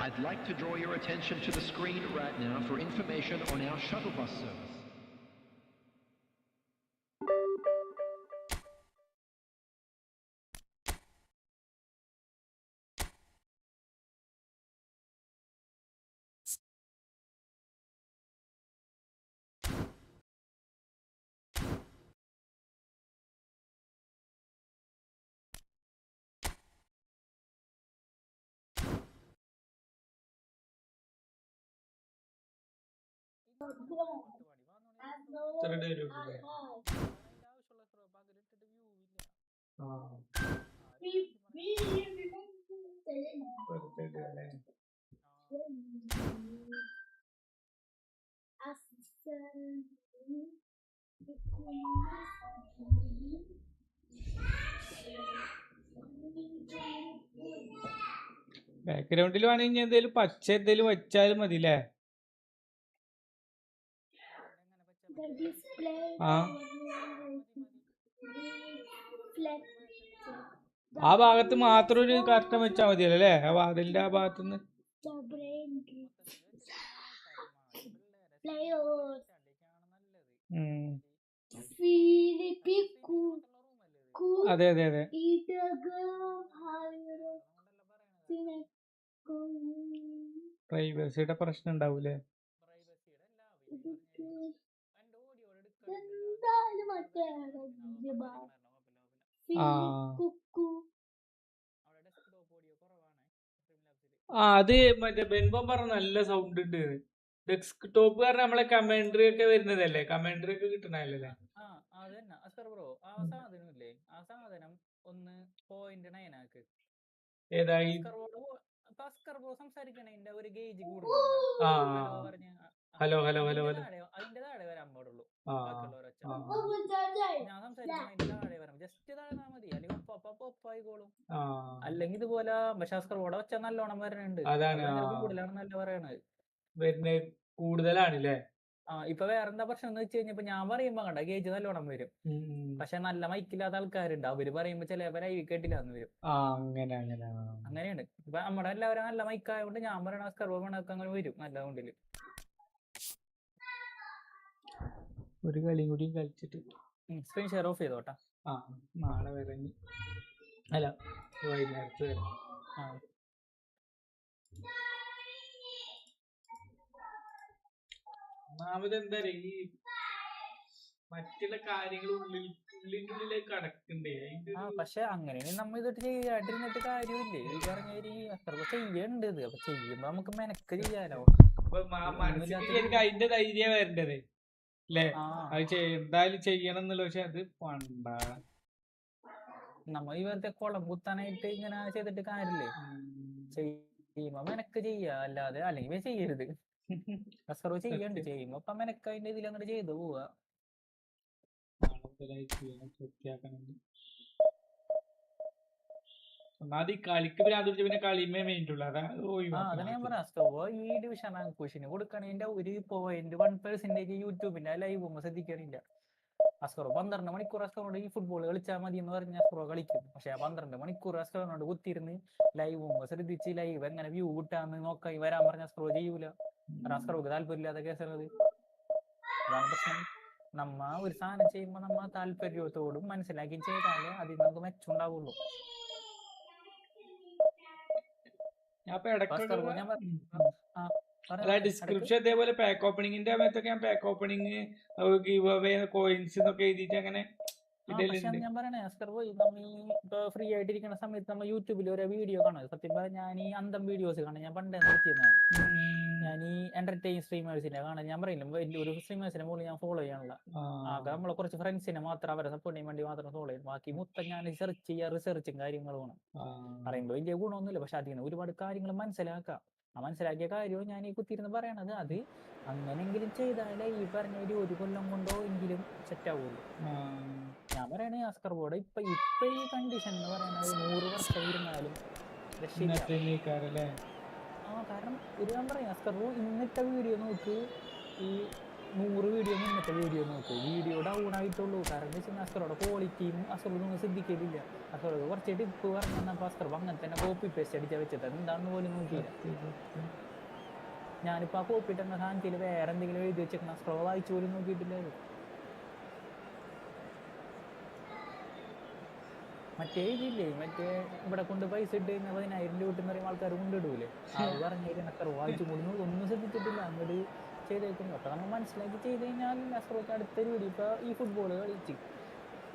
I'd like to draw your attention to the screen right now for information on our shuttle bus service. ബാക്ക്ഗ്രൗണ്ടിൽ വേണമെങ്കിൽ എന്തേലും പച്ച എന്തേലും വെച്ചാലും മതി അല്ലേ? ആ ഭാഗത്ത് മാത്രം ഒരു കർട്ടൻ വെച്ചാൽ മതിയല്ലോ അല്ലേ? ആ വാതിലിന്റെ ആ ഭാഗത്തുനിന്ന്. അതെ അതെ അതെ. പ്രൈവസിയുടെ പ്രശ്നം ഉണ്ടാവൂലേ? അത് മറ്റേ ബെൻബോ പറഞ്ഞ നല്ല സൗണ്ട് ഉണ്ട്. ഡെസ്ക് ടോപ്പ് കാരണം നമ്മളെ കമന്ററി ഒക്കെ വരുന്നതല്ലേ? കമന്ററി ഒക്കെ കിട്ടണല്ലേ? ഏതായി? Hello hello hello hello. അല്ലെങ്കിൽ ഇതുപോലെ ബഷാസ്കറോടെ വെച്ചാൽ നല്ലോണം വരണുണ്ട്. കൂടുതലാണെന്നല്ല പറയണത്. കൂടുതലാണല്ലേ? ഇപ്പൊ വേറെന്താ പ്രശ്നം എന്ന് വെച്ച് കഴിഞ്ഞപ്പോ ഞാൻ പറയുമ്പോ കണ്ട ഗേജ് നല്ലോണം വരും. പക്ഷെ നല്ല മൈക്കില്ലാത്ത ആൾക്കാരുണ്ട്. അവര് പറയുമ്പോ ചിലപ്പോ ലൈവ് കേട്ടില്ലാന്ന് വരും. അങ്ങനെയാണ്. ഇപ്പൊ നമ്മുടെ എല്ലാവരും നല്ല മൈക്കായതുകൊണ്ട് ഞാൻ പറയണ സ്കർവോ കണക്ക് അങ്ങനെ വരും നല്ല സൗണ്ടില്. ഒരു കളിയും കൂടി കളിച്ചിട്ട് സ്ക്രീൻ ഷെയർ ഓഫ് ചെയ്തോട്ടാ. നാളെ വരെ അല്ല വൈകുന്നേരത്ത് വരെ. ഒന്നാമത് എന്താ ഈ മറ്റുള്ള കാര്യങ്ങൾ ഉള്ളിന്റെ ഉള്ളിലേക്ക് കടക്കണ്ടേ? പക്ഷെ അങ്ങനെ നമ്മ ഇതൊട്ട് ചെയ്യാണ്ടിരുന്നിട്ട് കാര്യമില്ലേ? ഈ പറഞ്ഞ അത്ര ചെയ്യണ്ട് ഇത്. അപ്പൊ ചെയ്യുമ്പോ നമുക്ക് മെനക്ക് ചെയ്യാലോ. മനസ്സിലേക്ക് അതിന്റെ ധൈര്യം വരേണ്ടത് അല്ലേ? അത് എന്തായാലും ചെയ്യണം എന്നുള്ള. പക്ഷെ അത് പണ്ടാണ് നമ്മ ഇവരുടെ കുളം കുത്താനായിട്ട് ഇങ്ങനെ ചെയ്തിട്ട് കാര്യമില്ലേ? ചെയ്യുമ്പോ മെനക്ക് ചെയ്യാ, അല്ലാതെ അല്ലെങ്കിൽ ചെയ്യരുത്. കസർവ് ചെയ്യണ്ട്. ചെയ്യുമ്പോ അപ്പൊ മെനക്ക് അതിന്റെ ഇതിൽ അങ്ങോട്ട് ചെയ്തു പോവാ. ഒന്നാമത് ഈ കളിക്ക് പിന്നെ കളിമേ മെയിൻറ്റുള്ളൂ. അതന്നെ ഞാൻ പറയാം. ഈ ഡിവിഷൻ കുഷിന് കൊടുക്കണതിന്റെ ഒരു 1% യൂട്യൂബിന്റെ ലൈവ് ശ്രദ്ധിക്കണില്ല. അസ്കറോ 12 മണിക്കൂർ അസ്കറോട് ഈ ഫുട്ബോൾ കളിച്ചാൽ മതി എന്ന് പറഞ്ഞ അസ്കറോ കളിക്കും. പക്ഷെ 12 മണിക്കൂർ അസ്കറോട് കുത്തിരുന്ന് ലൈവ് ശ്രദ്ധിച്ച് ലൈവ് എങ്ങനെ വ്യൂ കിട്ടാന്ന് നോക്കി വരാൻ പറഞ്ഞ അസ്കറോ ചെയ്യൂല. അസ്കറോക്ക് താല്പര്യമില്ലാത്ത കേസുള്ളത്. അതാണ് പ്രശ്നം. നമ്മ ഒരു സാധനം ചെയ്യുമ്പോ നമ്മ താല്പര്യത്തോടും മനസ്സിലാക്കി ചെയ്താലേ അതിൽ നമുക്ക് മെച്ചുണ്ടാവുള്ളൂ. ഡിസ്ക്രിപ്ഷൻ അതേപോലെ പാക്ക് ഓപ്പണിങ്ങിന്റെ സമയത്തൊക്കെ ഞാൻ pack opening giveaway coins എന്നൊക്കെ എഴുതിയിട്ട് അങ്ങനെ. ഞാൻ പറയണേ അസ്കർവോ, ഇപ്പൊ ഫ്രീ ആയിട്ടിരിക്കുന്ന സമയത്ത് നമ്മ യൂട്യൂബിൽ ഒരു വീഡിയോ കാണും. സത്യം പറഞ്ഞാൽ ഞാൻ ഈ അന്തം വീഡിയോസ് കാണാൻ ഞാൻ പണ്ടേ നിർത്തിയതാണ്. ഞാൻ ഈ എന്റർടൈൻ സ്ട്രീമേഴ്സിനെ കാണാൻ ഞാൻ പറയില്ല, വലിയൊരു സ്ട്രീമേഴ്സിനെ പോലും ഞാൻ ഫോളോ ചെയ്യാനുള്ള. ആകെ നമ്മളെ കുറച്ച് ഫ്രണ്ട്സിനെ മാത്രം അവരെ സപ്പോർട്ട് ചെയ്യാൻ വേണ്ടി മാത്രം ഫോളോ ചെയ്യും. ബാക്കി മൊത്തം ഞാൻ റിസർച്ചും കാര്യങ്ങളുമാണ്. പറയുമ്പോൾ വലിയ ഗുണമൊന്നുമില്ല, പക്ഷെ അതിന് ഒരുപാട് കാര്യങ്ങൾ മനസ്സിലാക്കാം. ആ മനസ്സിലാക്കിയ കാര്യവും ഞാൻ ഈ കുത്തിയിരുന്ന് പറയണത്. അത് അങ്ങനെങ്കിലും ചെയ്താലേ ഈ പറഞ്ഞ ഒരു കൊല്ലം കൊണ്ടോ എങ്കിലും സെറ്റ് ആവുള്ളൂ. ഞാൻ പറയണേ അസ്കർവോട് ഇപ്പൊ ഈ കണ്ടീഷൻ എന്ന് പറയുന്നത് 100 വർഷം ഇരുന്നാലും കാരണം ഒരു ഞാൻ പറയാം, അസ്കർവോ ഇന്നത്തെ വീഡിയോ നോക്ക്. ഈ 100 വീഡിയോ മുന്നത്തെ വീഡിയോ നോക്കൂ, വീഡിയോ ഡൗൺ ആയിട്ടുള്ളൂ. കാരണം എന്താ വെച്ചാൽ അസറോടെ ക്വാളിറ്റിയും അസറൊന്നും ശ്രദ്ധിക്കലില്ല. അസറോട് കുറച്ച് ടിപ്പ് പറഞ്ഞു തന്നപ്പോൾ അസറോ അങ്ങനെ തന്നെ കോപ്പി പേസ്റ്റ് അടിച്ചാൽ വെച്ചത്, എന്താണെന്ന് പോലും നോക്കിയില്ല. ഞാനിപ്പോൾ ആ കോപ്പി ഇട്ടുന്ന സാധനത്തിൽ വേറെ എന്തെങ്കിലും എഴുതി വെച്ചേക്കണം, അസറോ വായിച്ചു പോലും നോക്കിയിട്ടില്ല. മറ്റേ ഇതില്ലേ, മറ്റേ ഇവിടെ കൊണ്ട് പൈസ ഇട്ട് കഴിഞ്ഞാൽ 10,000 രൂപ എന്ന് പറയുമ്പോൾ ആൾക്കാർ കൊണ്ടിടൂലേ, അത് പറഞ്ഞു അസറോ വായിച്ചു പോലും ഒന്നും ശ്രദ്ധിച്ചിട്ടില്ല, അങ്ങോട്ട് ചെയ്തേക്കുന്നു. അപ്പൊ നമ്മൾ മനസ്സിലാക്കി ചെയ്ത് കഴിഞ്ഞാൽ അസറോക്ക് അടുത്തൊരു വീഡിയോ ഇപ്പൊ ഈ ഫുട്ബോൾ കളിച്ച്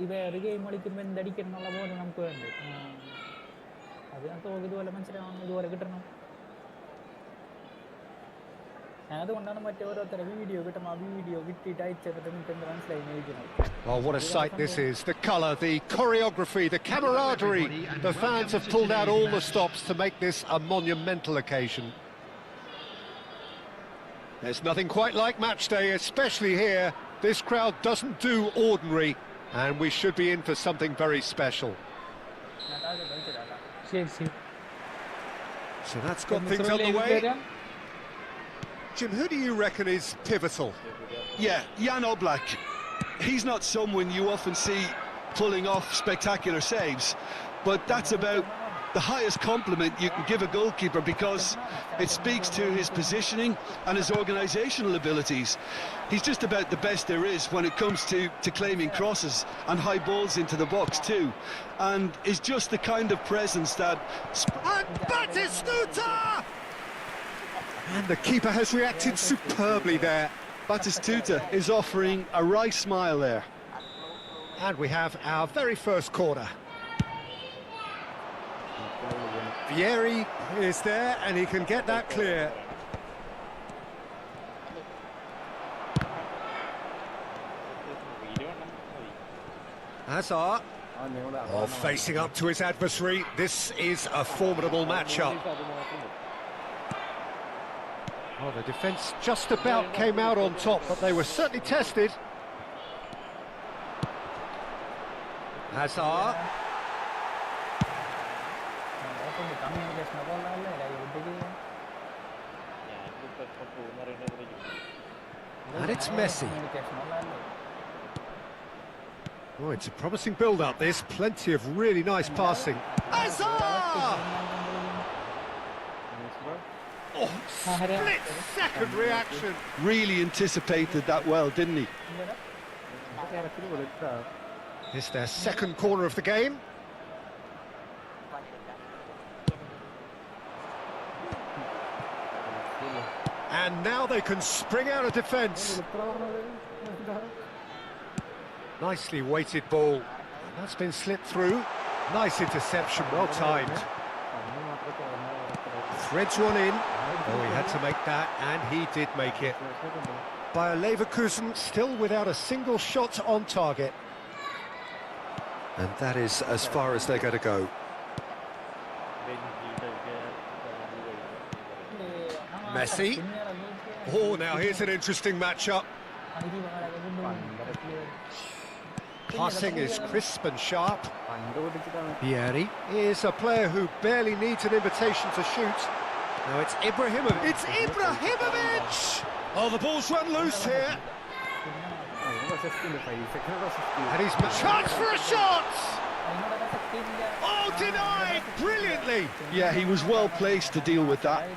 ഈ വേറെ ഗെയിം കളിക്കുമ്പോൾ എന്തടിക്കണം എന്നുള്ള പോലെ നമുക്ക് വേണ്ടത്. അത് നമുക്ക് ഇതുപോലെ മനസ്സിലാവണം, ഇതുപോലെ കിട്ടണം. അതുകൊണ്ടാണ് മറ്റേ ഓരോരുത്തരെ വീഡിയോ കിട്ടും, ആ വീഡിയോ കിട്ടിയിട്ട് അയച്ചിട്ട് നിങ്ങൾക്ക് എന്ത് മനസ്സിലായി ചോദിക്കുന്നത്. Oh, what a sight this is. The colour, the choreography, the camaraderie. The fans have pulled out all the stops to make this a monumental occasion. There's nothing quite like match day, especially here. This crowd doesn't do ordinary, and we should be in for something very special. So that's got things underway. Jim, who do you reckon is pivotal? Yeah, Jan Oblak. He's not someone you often see pulling off spectacular saves, but that's about the highest compliment you can give a goalkeeper, because it speaks to his positioning and his organisational abilities. He's just about the best there is when it comes to claiming crosses and high balls into the box too, and is just the kind of presence that... And Batistuta! And the keeper has reacted superbly there. Batistuta is offering a wry smile there. And we have our very first corner. Vieri is there, and he can get that clear. Hazard. Oh, facing up to his adversary. This is a formidable matchup. Oh, the defence just about came out on top, but they were certainly tested. Hazard. And it's Messi. Oh, it's a promising build-up, this. Plenty of really nice passing. Hazard! Oh, split-second reaction. Really anticipated that well, didn't he? It's their second corner of the game. And now they can spring out of defence. Nicely weighted ball. That's been slipped through. Nice interception, well timed. Threads one in. Oh, he had to make that, and he did make it. Bayer Leverkusen still without a single shot on target. And that is as far as they're going to go. Messi. Oh, now here's an interesting matchup. Passing is crisp and sharp. Vieri is a player who barely needs an invitation to shoot. Now it's Ibrahimovic. It's Ibrahimovic! Oh, the ball's run loose here. And he's chance for a shot! Oh, denied brilliantly! Yeah, he was well placed to deal with that.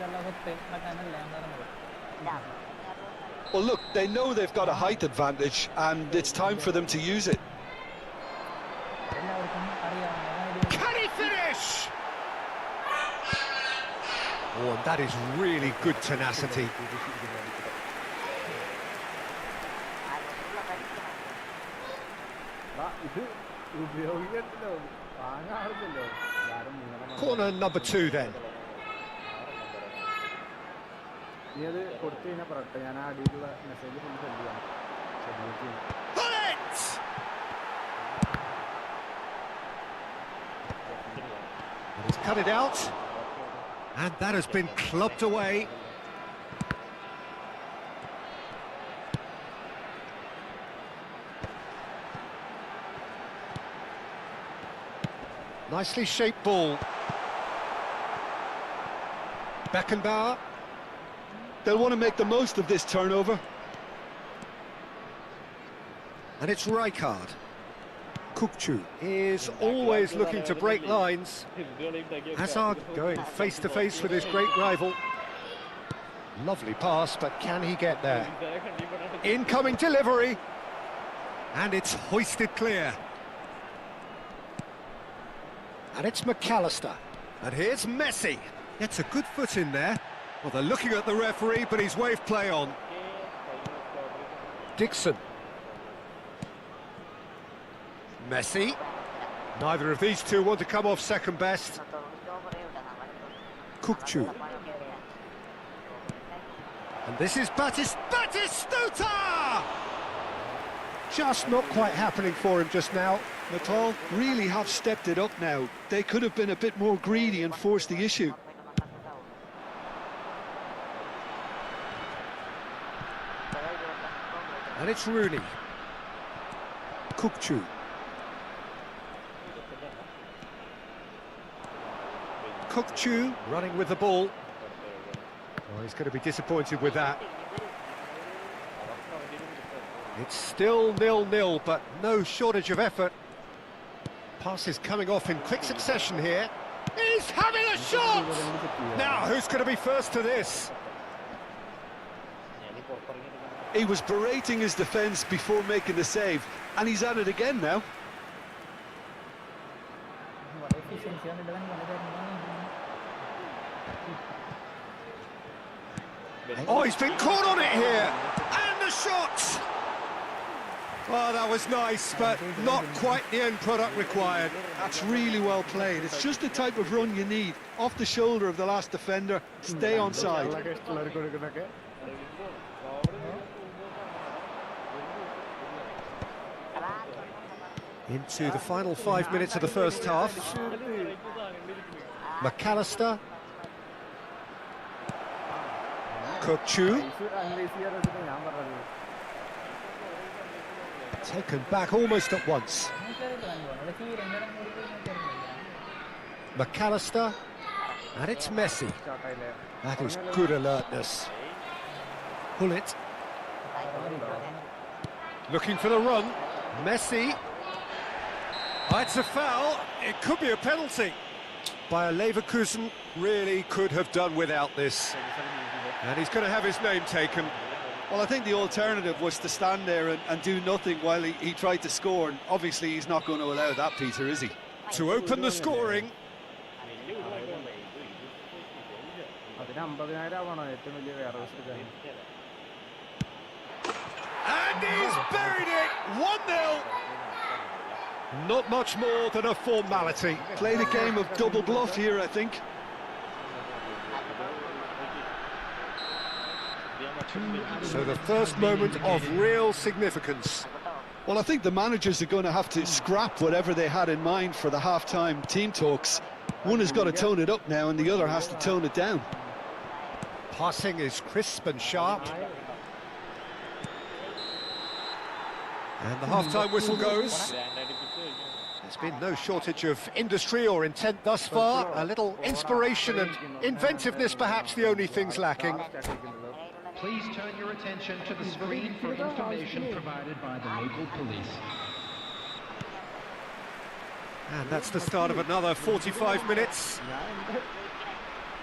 Well, look, they know they've got a height advantage, and it's time for them to use it. Can he finish? Oh, and that is really good tenacity. Corner number 2 then. Bullet! And he's cut it out. And that has been clubbed away. Nicely shaped ball. Beckenbauer. They'll want to make the most of this turnover. And it's Rijkaard. Kukçu is always looking to break lines. Hazard going face to face with his great rival. Lovely pass, but can he get there? Incoming delivery. And it's hoisted clear. And it's McAllister. And here's Messi. Gets a good foot in there. Well, they're looking at the referee, but he's waved play on. Dixon. Messi. Neither of these two want to come off second best. Kukçu. And this is Batistuta! Just not quite happening for him just now. Natal really have stepped it up now. They could have been a bit more greedy and forced the issue. And it's Rooney. Kukçu. Kukçu running with the ball. Oh, he's going to be disappointed with that. It's still 0-0, but no shortage of effort. Passes coming off in quick succession here. He's having a shot! Now, who's going to be first to this? He was berating his defence before making the save, and he's at it again now. Oh, he's been caught on it here! And the shot! Oh, that was nice, but not quite the end product required. That's really well played. It's just the type of run you need. Off the shoulder of the last defender, stay onside. Into the final 5 minutes of the first half. McAllister. Kukçu. Taken back almost at once. McAllister. And it's Messi. That is good alertness. Hullet. Looking for the run. Messi. Oh, it's a foul. It could be a penalty. Bayer Leverkusen really could have done without this. And he's going to have his name taken. Well, I think the alternative was to stand there and do nothing while he tried to score. And obviously, he's not going to allow that, Peter, is he? To open the scoring. And he's buried it! 1-0! Not much more than a formality. Played a game of double bluff here, I think. So the first moment of real significance. Well, I think the managers are going to have to scrap whatever they had in mind for the half-time team talks. One has got to tone it up now and the other has to tone it down. Passing is crisp and sharp. And the half-time whistle goes. There's been no shortage of industry or intent thus far. A little inspiration and inventiveness, perhaps the only things lacking. Please turn your attention to the screen for information provided by the local police. And that's the start of another 45 minutes.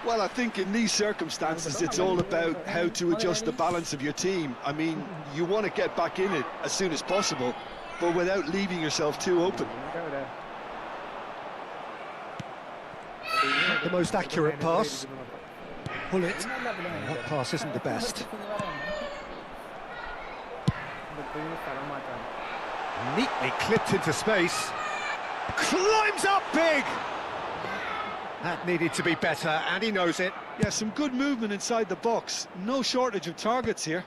Well, I think in these circumstances, it's all about how to adjust the balance of your team. I mean, you want to get back in it as soon as possible, but without leaving yourself too open. Not the most accurate pass. Hullet. That pass isn't the best. Neatly clipped into space. Climbs up big! That needed to be better, and he knows it. Yeah, some good movement inside the box. No shortage of targets here.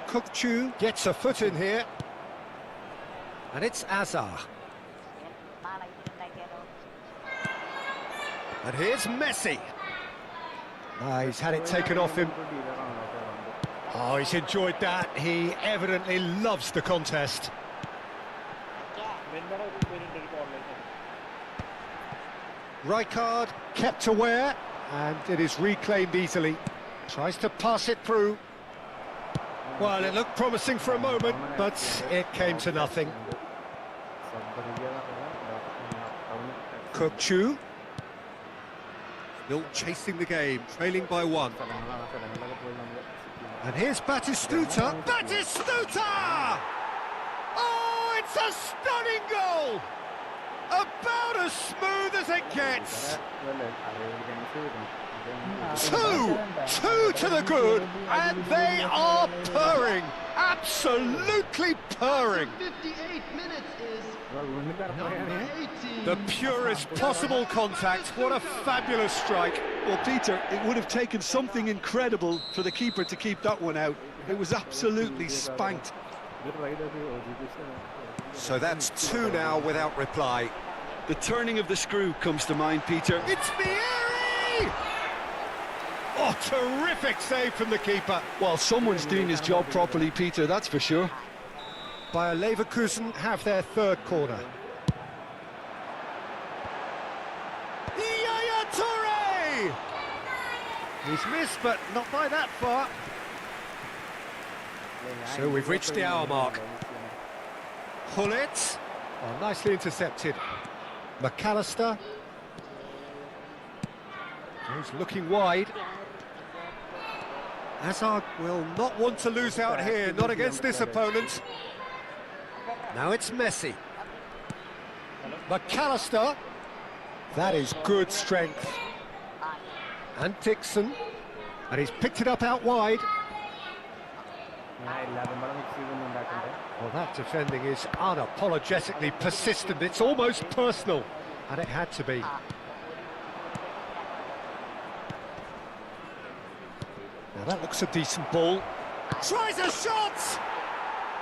Kukçu gets a foot in here. And it's Azar. And here's Messi. He's had it taken off him. Oh, he's enjoyed that. He evidently loves the contest. Rijkaard kept aware, and it is reclaimed easily. Tries to pass it through. Well, it looked promising for a moment, but it came to nothing. Kokchu. Still chasing the game, trailing by 1. And here's Batistuta. Batistuta! Oh, it's a stunning goal! About as smooth as it gets. 2 to the good, and they are purring. Absolutely purring. 58 minutes is number 18. The purest possible contact. What a fabulous strike. Well, Peter, it would have taken something incredible for the keeper to keep that one out. It was absolutely spanked. So that's 2 now without reply. The turning of the screw comes to mind, Peter. It's Vieri! Oh, terrific save from the keeper. Well, someone's doing his job properly, Peter, that's for sure. Bayer Leverkusen have their 3rd corner. Yaya Toure! He's missed, but not by that far. So we've reached the hour mark. Hullet. Oh, nicely intercepted. McAllister. He's looking wide. Hazard will not want to lose out here, not against this opponent. Now it's Messi. McAllister. That is good strength. And Dixon. And he's picked it up out wide. Well, that defending is unapologetically persistent. It's almost personal. And it had to be. Now that looks a decent ball. Tries a shot!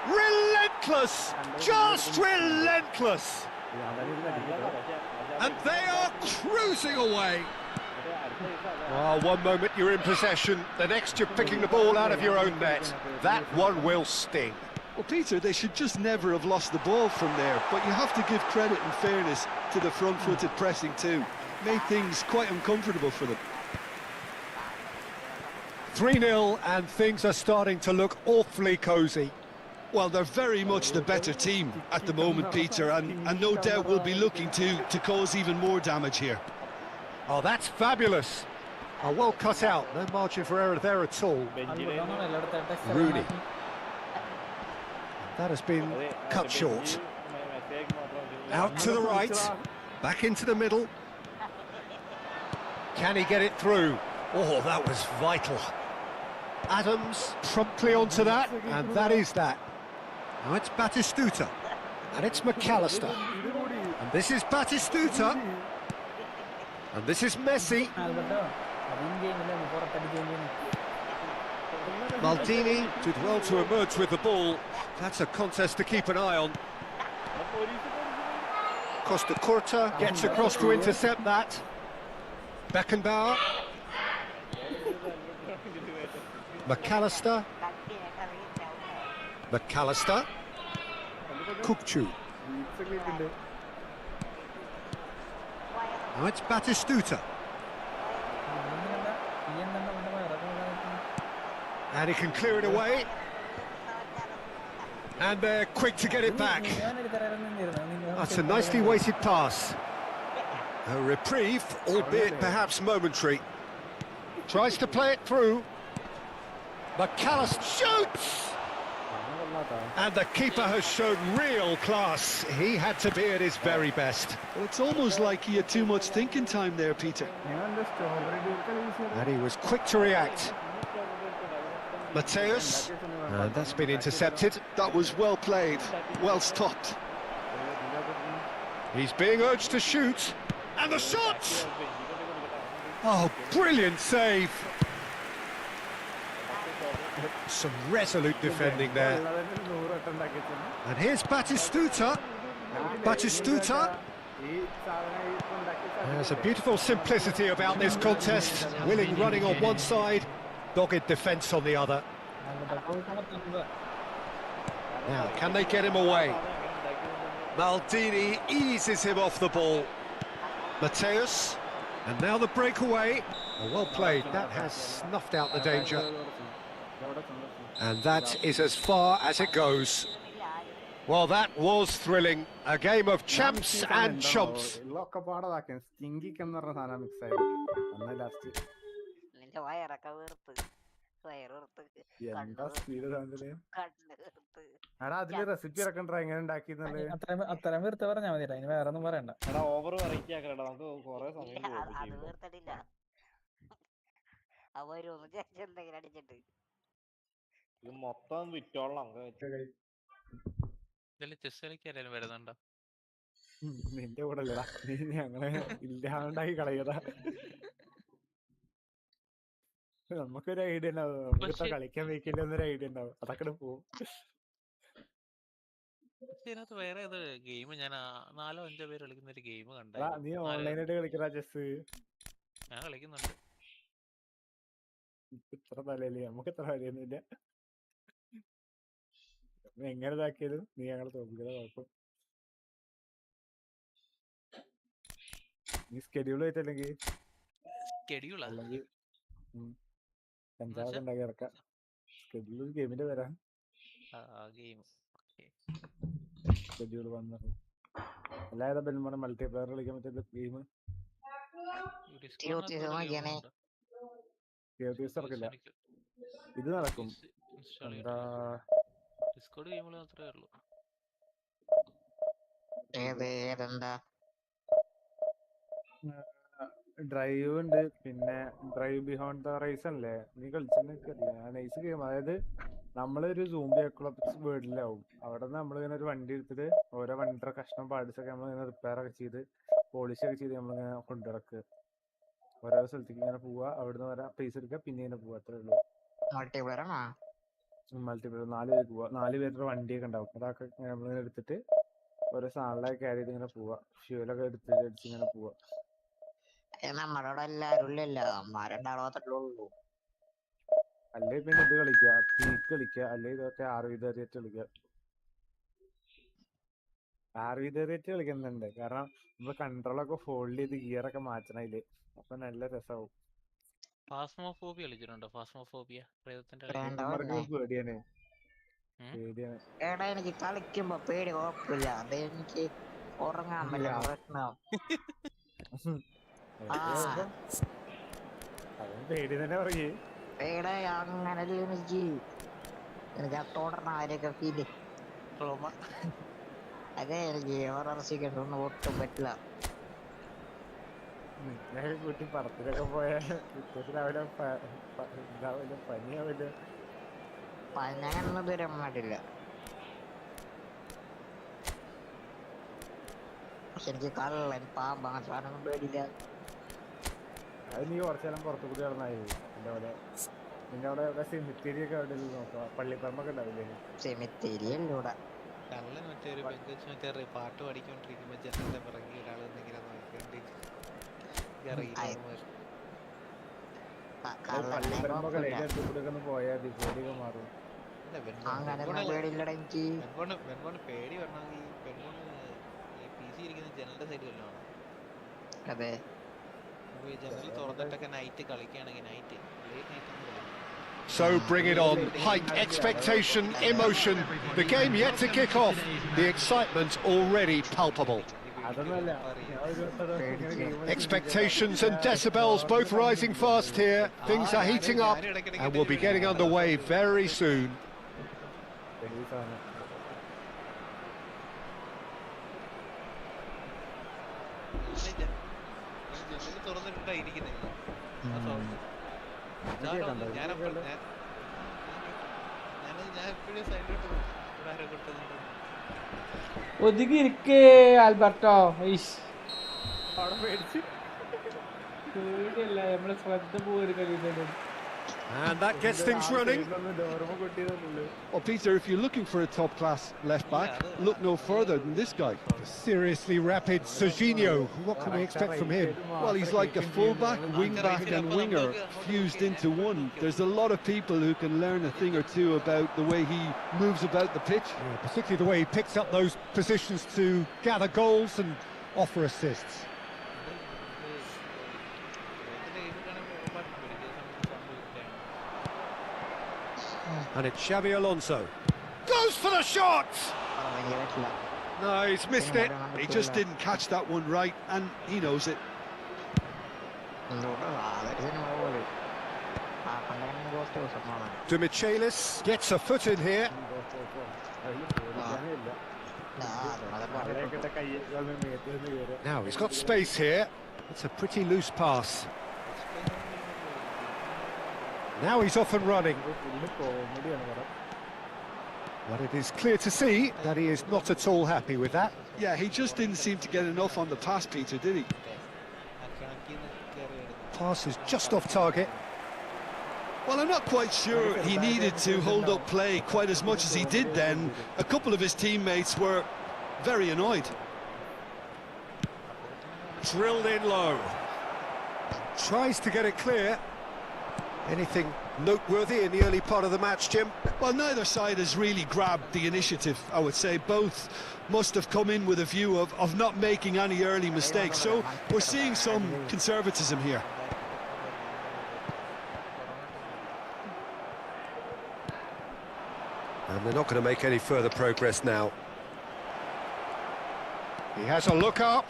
Relentless! Just relentless! And they are cruising away. Oh, one moment you're in possession, the next you're picking the ball out of your own net. That one will sting. Well, Peter, they should just never have lost the ball from there, but you have to give credit and fairness to the front-footed pressing too. Made things quite uncomfortable for them. 3-0 and things are starting to look awfully cosy. Well, they're very much the better team at the moment, Peter, and no doubt will be looking to cause even more damage here. Oh, that's fabulous. Oh, well cut out. No margin for error there at all. Rooney. That has been cut short. Out to the right. Back into the middle. Can he get it through? Oh, that was vital. Adams promptly onto that, and that is that. Now it's Batistuta. And it's McAllister. And this is Batistuta. And this is Messi. Maldini did well to emerge with the ball. That's a contest to keep an eye on. Costa Curta gets across to intercept that. Beckenbauer. McAllister. McAllister. Kokchu. Now it's Batistuta. And he can clear it away. And they're quick to get it back. That's a nicely weighted pass. A reprieve, albeit perhaps momentary. Tries to play it through. McAllister shoots! And the keeper has shown real class. He had to be at his very best. Well, it's almost like he had too much thinking time there, Peter. And he was quick to react. Mateus, and that's been intercepted. That was well played, well stopped. He's being urged to shoot, and the shot! Oh, brilliant save! Some resolute defending there. And here's Batistuta. Batistuta. There's a beautiful simplicity about this contest. Willing running on one side, dogged defence on the other. Now, can they get him away? Maldini eases him off the ball. Mateus, and now the breakaway. Oh, well played, that has snuffed out the danger. And that is as far as it goes. Well, that was thrilling. A game of champs and chumps. നിന്റെ വയറൊക്കെ വീർത്ത് വയറുർത്ത് കണ്ണു അത്രയും വീർത്ത് പറഞ്ഞാൽ മതി, അതിന് വേറെ ഒന്നും പറയണ്ട. അത് വീർത്തിട്ടില്ല. അവരൊന്ന് എന്തെങ്കിലും അടിച്ചിട്ട് മൊത്തം വിറ്റോളാം. ചെസ് കളിക്കാനും വരുന്നുണ്ടോ? നിന്റെ കൂടെ അല്ലടാ, നീ ഞങ്ങളെ ഇല്ലാണ്ടാക്കി കളയതാ. നമുക്കൊരു ഐഡിയ ഉണ്ടാവും, നമുക്ക് കളിക്കാൻ വെക്കില്ല എന്നൊരു ഐഡിയ ഉണ്ടാവും, അതൊക്കെ പോവും. ഇതിനകത്ത് വേറെ ഏത് ഗെയിം ഞാൻ 4-5 പേര് കളിക്കുന്ന ഒരു ഗെയിം കണ്ട. നീ ഓൺലൈനായിട്ട് കളിക്കടാ ചെസ്. ഞാൻ കളിക്കുന്നുണ്ട്. ഇത്ര തലയില്ലേ, നമുക്ക് ഇത്ര തലയൊന്നുമില്ല. എങ്ങനെ ഇതാക്കിയതും നീ ഞങ്ങളെ തോപ്പിക്കുന്ന കുഴപ്പം. നീ സ്കെഡ്യൂൾ ആയിട്ടല്ലെങ്കിൽ അല്ലെങ്കിൽ പഞ്ചാബ് ഉണ്ടാക്കി ഇറക്കാം. സ്കെഡ്യൂൾ ഗെയിമിന്റെ വരാം. സ്കെഡ്യൂൾ വന്നത് എല്ലാവരും ബെൽമാണ് മൾട്ടിപ്ലെയർ കളിക്കാൻ പറ്റുന്ന ഗെയിം. ഇറക്കില്ല, ഇത് നടക്കും. എന്താ ഡ്രൈവ് ഉണ്ട്, പിന്നെ ഡ്രൈവ് ബിഹോണ്ട് ദ റൈസ് അല്ലേ നീ കളിച്ചെന്നില്ല. Nice game. അതായത് നമ്മളൊരു സൂംബി അക്ലോപ്സ് വേൾഡിലാവും. അവിടെ നിന്ന് നമ്മളിങ്ങനെ ഒരു വണ്ടി എടുത്തിട്ട് ഓരോ വണ്ടിയുടെ കഷ്ണം പാർട്സ് ഒക്കെ നമ്മളിങ്ങനെ റിപ്പയർ ഒക്കെ ചെയ്ത് പോളിഷ് ഒക്കെ ചെയ്ത് നമ്മളിങ്ങനെ കൊണ്ടിറക്കുക. ഓരോ സ്ഥലത്തേക്ക് ഇങ്ങനെ പോവുക, അവിടുന്ന് വരാൻ പൈസ എടുക്കുക, പിന്നെ ഇങ്ങനെ പോവുക. അത്രേ ഉള്ളൂ. മൾട്ടിപ്ലെയർ 4 പേര് പോവുക. 4 പേരുടെ വണ്ടിയൊക്കെ ഉണ്ടാവും. അതൊക്കെ നമ്മളിങ്ങനെ എടുത്തിട്ട് ഓരോ സാധനങ്ങളൊക്കെ ക്യാരി ചെയ്ത് ഇങ്ങനെ പോവുക. ഫ്യൂലൊക്കെ എടുത്തിട്ട് അടിച്ച് ഇങ്ങനെ പോവുക. നമ്മളോട് എല്ലാരും അല്ലെ പിന്നെ ഇത് കളിക്കുക, പീക്ക് കളിക്കുക, അല്ലെ ഇതൊക്കെ ആർവിധേറിയറ്റ് കളിക്കുക. ആർവിധേറിയറ്റ് കളിക്കുന്നുണ്ട്, കാരണം നമ്മള് കൺട്രോളൊക്കെ ഫോൾഡ് ചെയ്ത് ഗിയറൊക്കെ മാറ്റണം അതില്. അപ്പൊ നല്ല രസമാവും. ഫാസ്മോഫോബിയ കളിച്ചിട്ടുണ്ടോ? ഫാസ്മോഫോബിയ പ്രേതത്തിന്റെ പേടിയാണ്. എനിക്ക് കളിക്കുമ്പോ പേടി കുഴപ്പമില്ല, അതെനിക്ക് ഉറങ്ങാൻ പറ്റില്ല പ്രശ്നം. പേടി തന്നെ പറയേ. പേടെ അങ്ങനല്ലേ എനിക്ക് തുടർന്ന ആരെയൊക്കെ ഫീല്. അതെ, എനിക്ക് ഒന്നും ഒട്ടും പറ്റില്ല. കുട്ടി പടത്തിലൊക്കെ പോയ രാവിലെ പനിയാവില്ല. അങ്ങനൊന്നും ഇതുവരെ വന്നിട്ടില്ല. പക്ഷെ എനിക്ക് കള്ളൻ പാമ്പ് അങ്ങനെ സാധനം പേടില്ല. അത് നീ കുറച്ചേരം പുറത്തു കൂടി നടന്നായി. എന്റെ പോലെ നിന്റെ അവിടെ സെമിത്തേരി ഒക്കെ അവിടെ നോക്കാം, പള്ളിപ്പറമ്പൊക്കെ ഉണ്ടാവില്ലേ? സെമിത്തേരി അല്ലൂടെ കള്ളൻ മറ്റേ പാട്ട് പാടിക്കൊണ്ടിരിക്കുമ്പോ ജനലിന്റെ പിറകെ ഒരാൾ ഇങ്ങനെ പള്ളിപ്പറമ്പൊക്കെ അടുത്ത് കൂടെ ഒന്ന് പോയാൽ മതി, പേടിയൊക്കെ മാറും. പേടി വരണമെങ്കിൽ PC ഇരിക്കുന്ന ജനലിന്റെ സൈഡ് വല്ലതാണ്. അതെ, ജനൽ തുറന്നിട്ടൊക്കെ നൈറ്റ് കളിക്കുകയാണെങ്കിൽ നൈറ്റ് ലേറ്റ് നൈറ്റ് ഒന്ന് കളിക്കും. So bring it on. Height, expectation, emotion. The game yet to kick off. The excitement already palpable. Expectations and decibels both rising fast here. Things are heating up and we'll be getting underway very soon. ഒതുങ്ങിയിരിക്കേ Alberto. പേടിയല്ല, നമ്മളെ ശ്രദ്ധ പോയി കഴിയുന്നത്. And that gets things running. Well, Peter, if you're looking for a top-class left-back, look no further than this guy. Seriously rapid Serginho. What can we expect from him? Well, he's like a full-back, wing-back and winger fused into one. There's a lot of people who can learn a thing or two about the way he moves about the pitch. Yeah, particularly the way he picks up those positions to gather goals and offer assists. And it's Xabi Alonso. Goes for the shot! No, he's missed it. He just didn't catch that one right, and he knows it. Demichelis gets a foot in here. Now he's got space here. It's a pretty loose pass. Now he's off and running. But it is clear to see that he is not at all happy with that. Yeah, he just didn't seem to get enough on the pass, Peter, did he? Pass is just off target. Well, I'm not quite sure he needed to hold up play quite as much as he did then. A couple of his teammates were very annoyed. Drilled in low. Tries to get it clear. Anything noteworthy in the early part of the match, Jim? Well, neither side has really grabbed the initiative, I would say. Both must have come in with a view of not making any early mistakes. So we're seeing some conservatism here. And they're not going to make any further progress now. He has a look up.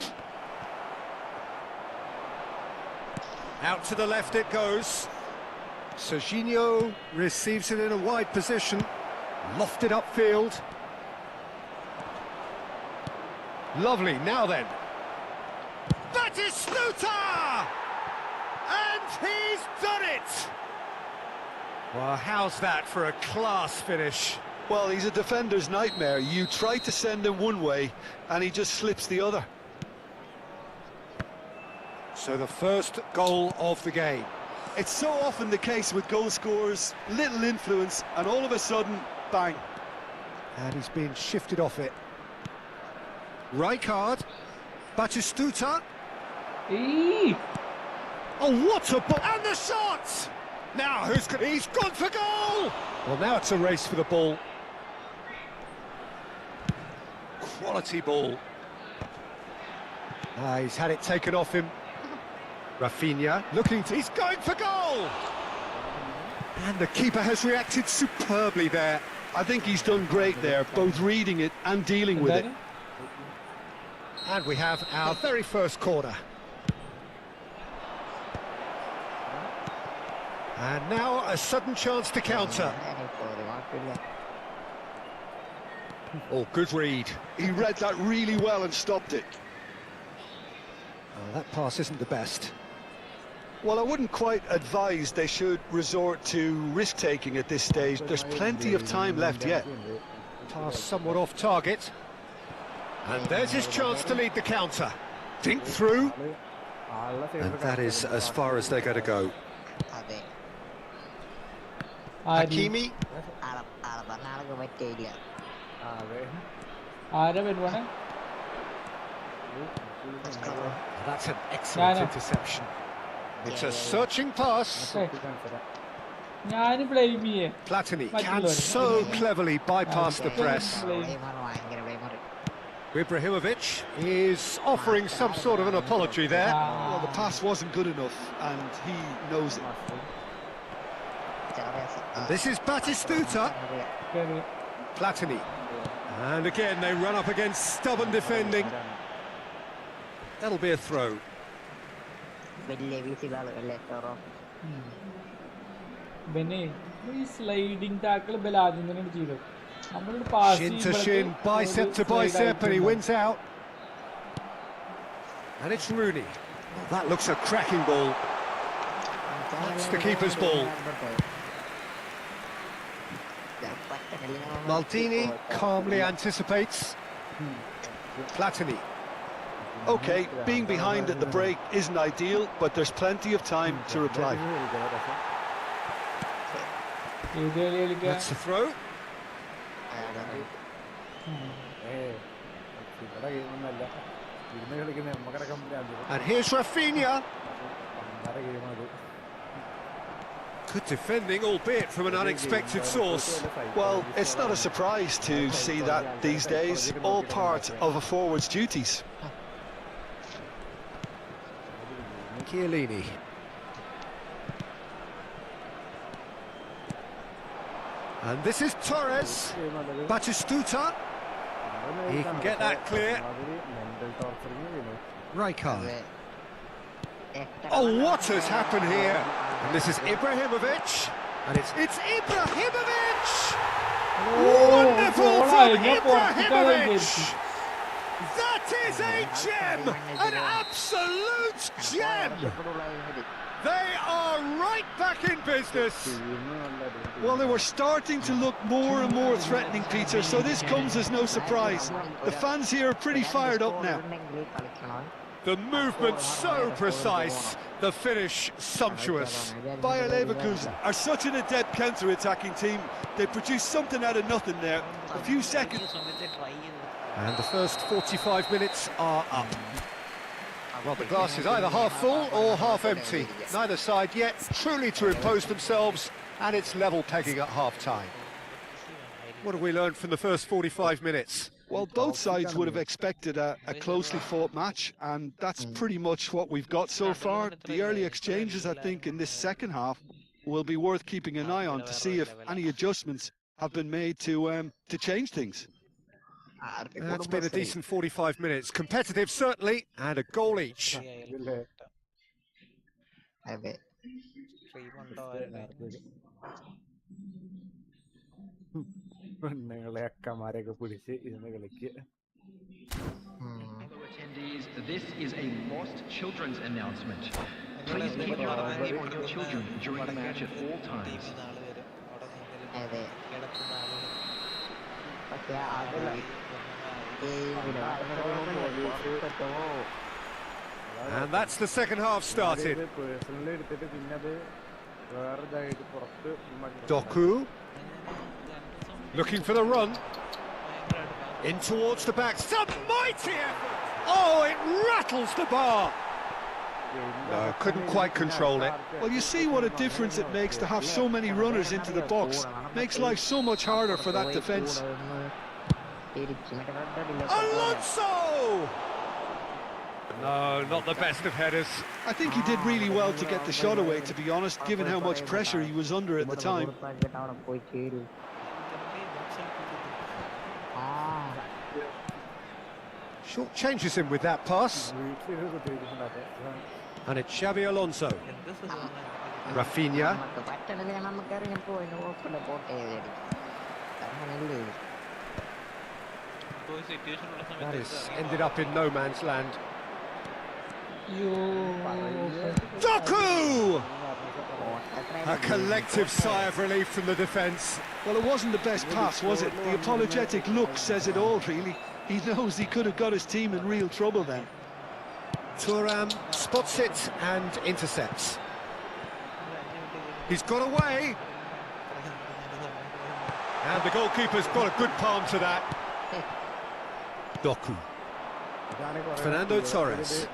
Out to the left it goes. Serginho receives it in a wide position. Lofted upfield. Lovely, now then. Batistuta! And he's done it! Well, how's that for a class finish? Well, he's a defender's nightmare. You try to send him one way, and he just slips the other. So the first goal of the game. It's so often the case with goal scorers, little influence, and all of a sudden, bang. And he's been shifted off it. Rijkaard, Batistuta. Oh, what a ball! And the shot! Now, he's gone for goal! Well, now it's a race for the ball. Quality ball. He's had it taken off him. Rafinha he's going for goal! And the keeper has reacted superbly there. I think he's done great there, both reading it and dealing with it. And we have our very first corner. And now a sudden chance to counter. Oh, good read. He read that really well and stopped it. Oh, that pass isn't the best. Well, I wouldn't quite advise they should resort to risk-taking at this stage. There's plenty of time left yet. Pass somewhat off target. And there's his chance to lead the counter. Dink through. And that is as far as they're going to go. Hakimi. That's an excellent interception. It's a searching pass. Platini can so cleverly bypass the press. Ibrahimovic is offering some sort of an apology there. Well, the pass wasn't good enough, and he knows it. And this is Batistuta. Platini. And again, they run up against stubborn defending. That'll be a throw. Sliding tackle shin to shin, bicep to bicep, and he wins out. And it's Rooney. Well, that looks a cracking ball. That's the keeper's ball. Maldini calmly anticipates. Platini. Okay, being behind at the break isn't ideal, but there's plenty of time to reply. That's the throw. And here's Rafinha. Good defending, albeit from an unexpected source. Well, it's not a surprise to see that these days, all part of a forward's duties. Chiellini. And this is Torres. Batistuta. He can get that clear. Rijkaard. Oh, what has happened here? And this is Ibrahimovic. And it's Ibrahimovic! Wonderful from Ibrahimovic! That is a gem! An absolute gem! They are right back in business. Well, they were starting to look more and more threatening, Peter, so this comes as no surprise. The fans here are pretty fired up now. The movement so precise, the finish sumptuous. Bayer Leverkusen are such an adept counter-attacking team. They produced something out of nothing there. A few seconds. And the first 45 minutes are up. Well, the glass is either half full or half empty. Neither side yet truly to impose themselves, and it's level pegging at half-time. What have we learned from the first 45 minutes? Well, both sides would have expected a closely fought match, and that's pretty much what we've got so far. The early exchanges, I think, in this second half will be worth keeping an eye on to see if any adjustments have been made to change things. That's been a decent 45 minutes. Competitive, certainly, and a goal each. Attendees, this is a lost children's announcement. Please keep your eye on your children during the match at all times. And that's the second half started. Doku. Looking for the run. In towards the back. Some mighty effort! Oh, it rattles the bar! No, couldn't quite control it. Well, you see what a difference it makes to have so many runners into the box. Makes life so much harder for that defence. Alonso! No, not the best of headers. I think he did really well to get the shot away, to be honest, given how much pressure he was under at the time. Short changes him with that pass. And it's Xabi Alonso. Rafinha. That has ended up in no man's land. Doku! A collective sigh of relief from the defence. Well, it wasn't the best pass, was it? The apologetic look says it all, really. He knows he could have got his team in real trouble then. Thuram spots it and intercepts. He's got away. And the goalkeeper's got a good palm to that. Doku. Fernando Torres.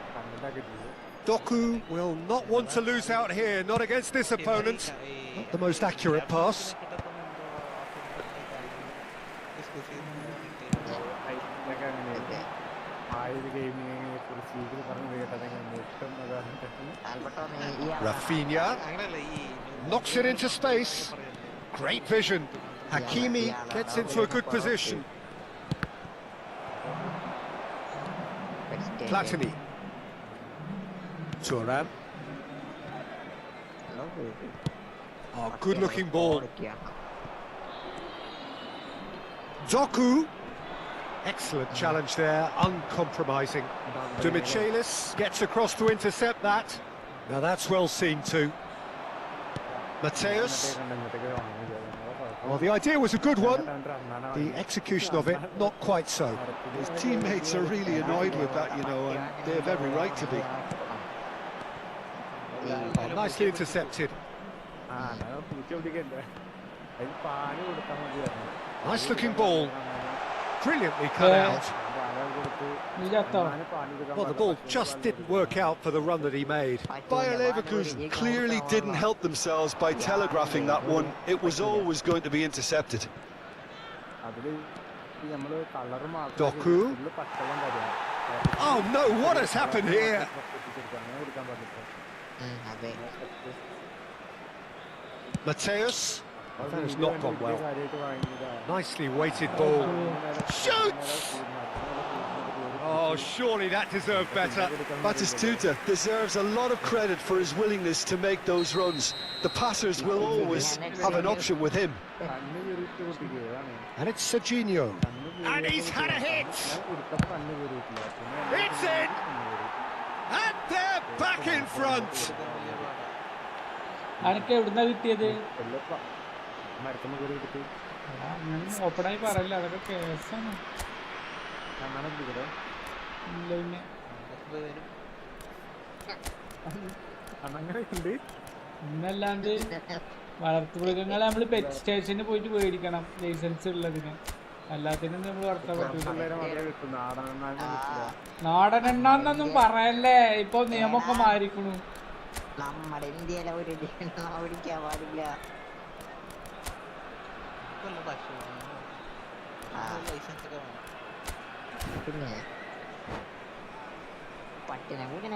Doku will not want to lose out here, not against this opponent. Not the most accurate pass. Rafinha knocks it into space. Great vision. Hakimi gets into a good position. Platini. Thuram. Oh, good-looking ball. Doku. Excellent challenge there, uncompromising. De Michelis gets across to intercept that. Now that's well seen too. Mateus. Well, the idea was a good one. The execution of it, not quite so. His teammates are really annoyed with that, you know, and they have every right to be. Oh, nicely intercepted. Nice looking ball. Brilliantly cut out. Well, the ball just didn't work out for the run that he made. Bayer Leverkusen clearly didn't help themselves by telegraphing that one. It was always going to be intercepted. Doku. Oh no, what has happened here? Mateus. That has not gone well. Nicely weighted ball. Shoots! Oh, surely that deserved better. Batistuta deserves a lot of credit for his willingness to make those runs. The passers will always have an option with him. And it's Serginho. And he's had a hit! It's in! And they're back in front! അനക്ക് എവിടുന്നാ കിട്ടിയത്? ഓപ്പണായി പറയില്ല, അതൊക്കെ കേസാണ്. ഇന്നല്ലാണ്ട് വളർത്തുമൃഗങ്ങളെ നമ്മള് pet സ്റ്റേഷനിൽ പോയിട്ട് മേടിക്കണം ലൈസൻസ് ഉള്ളതിന്, അല്ലാത്തിനും നമ്മൾ വളർത്താൻ പറ്റൂല. നാടൻ എണ്ണാന്നൊന്നും പറയല്ലേ, ഇപ്പൊ നിയമമൊക്കെ മാറിക്കണു. നമ്മുടെ ഇന്ത്യയിലെ ഒരു ഓടിക്കാൻ പാടില്ല. പിന്നെ പട്ടിനെ ഇങ്ങനെ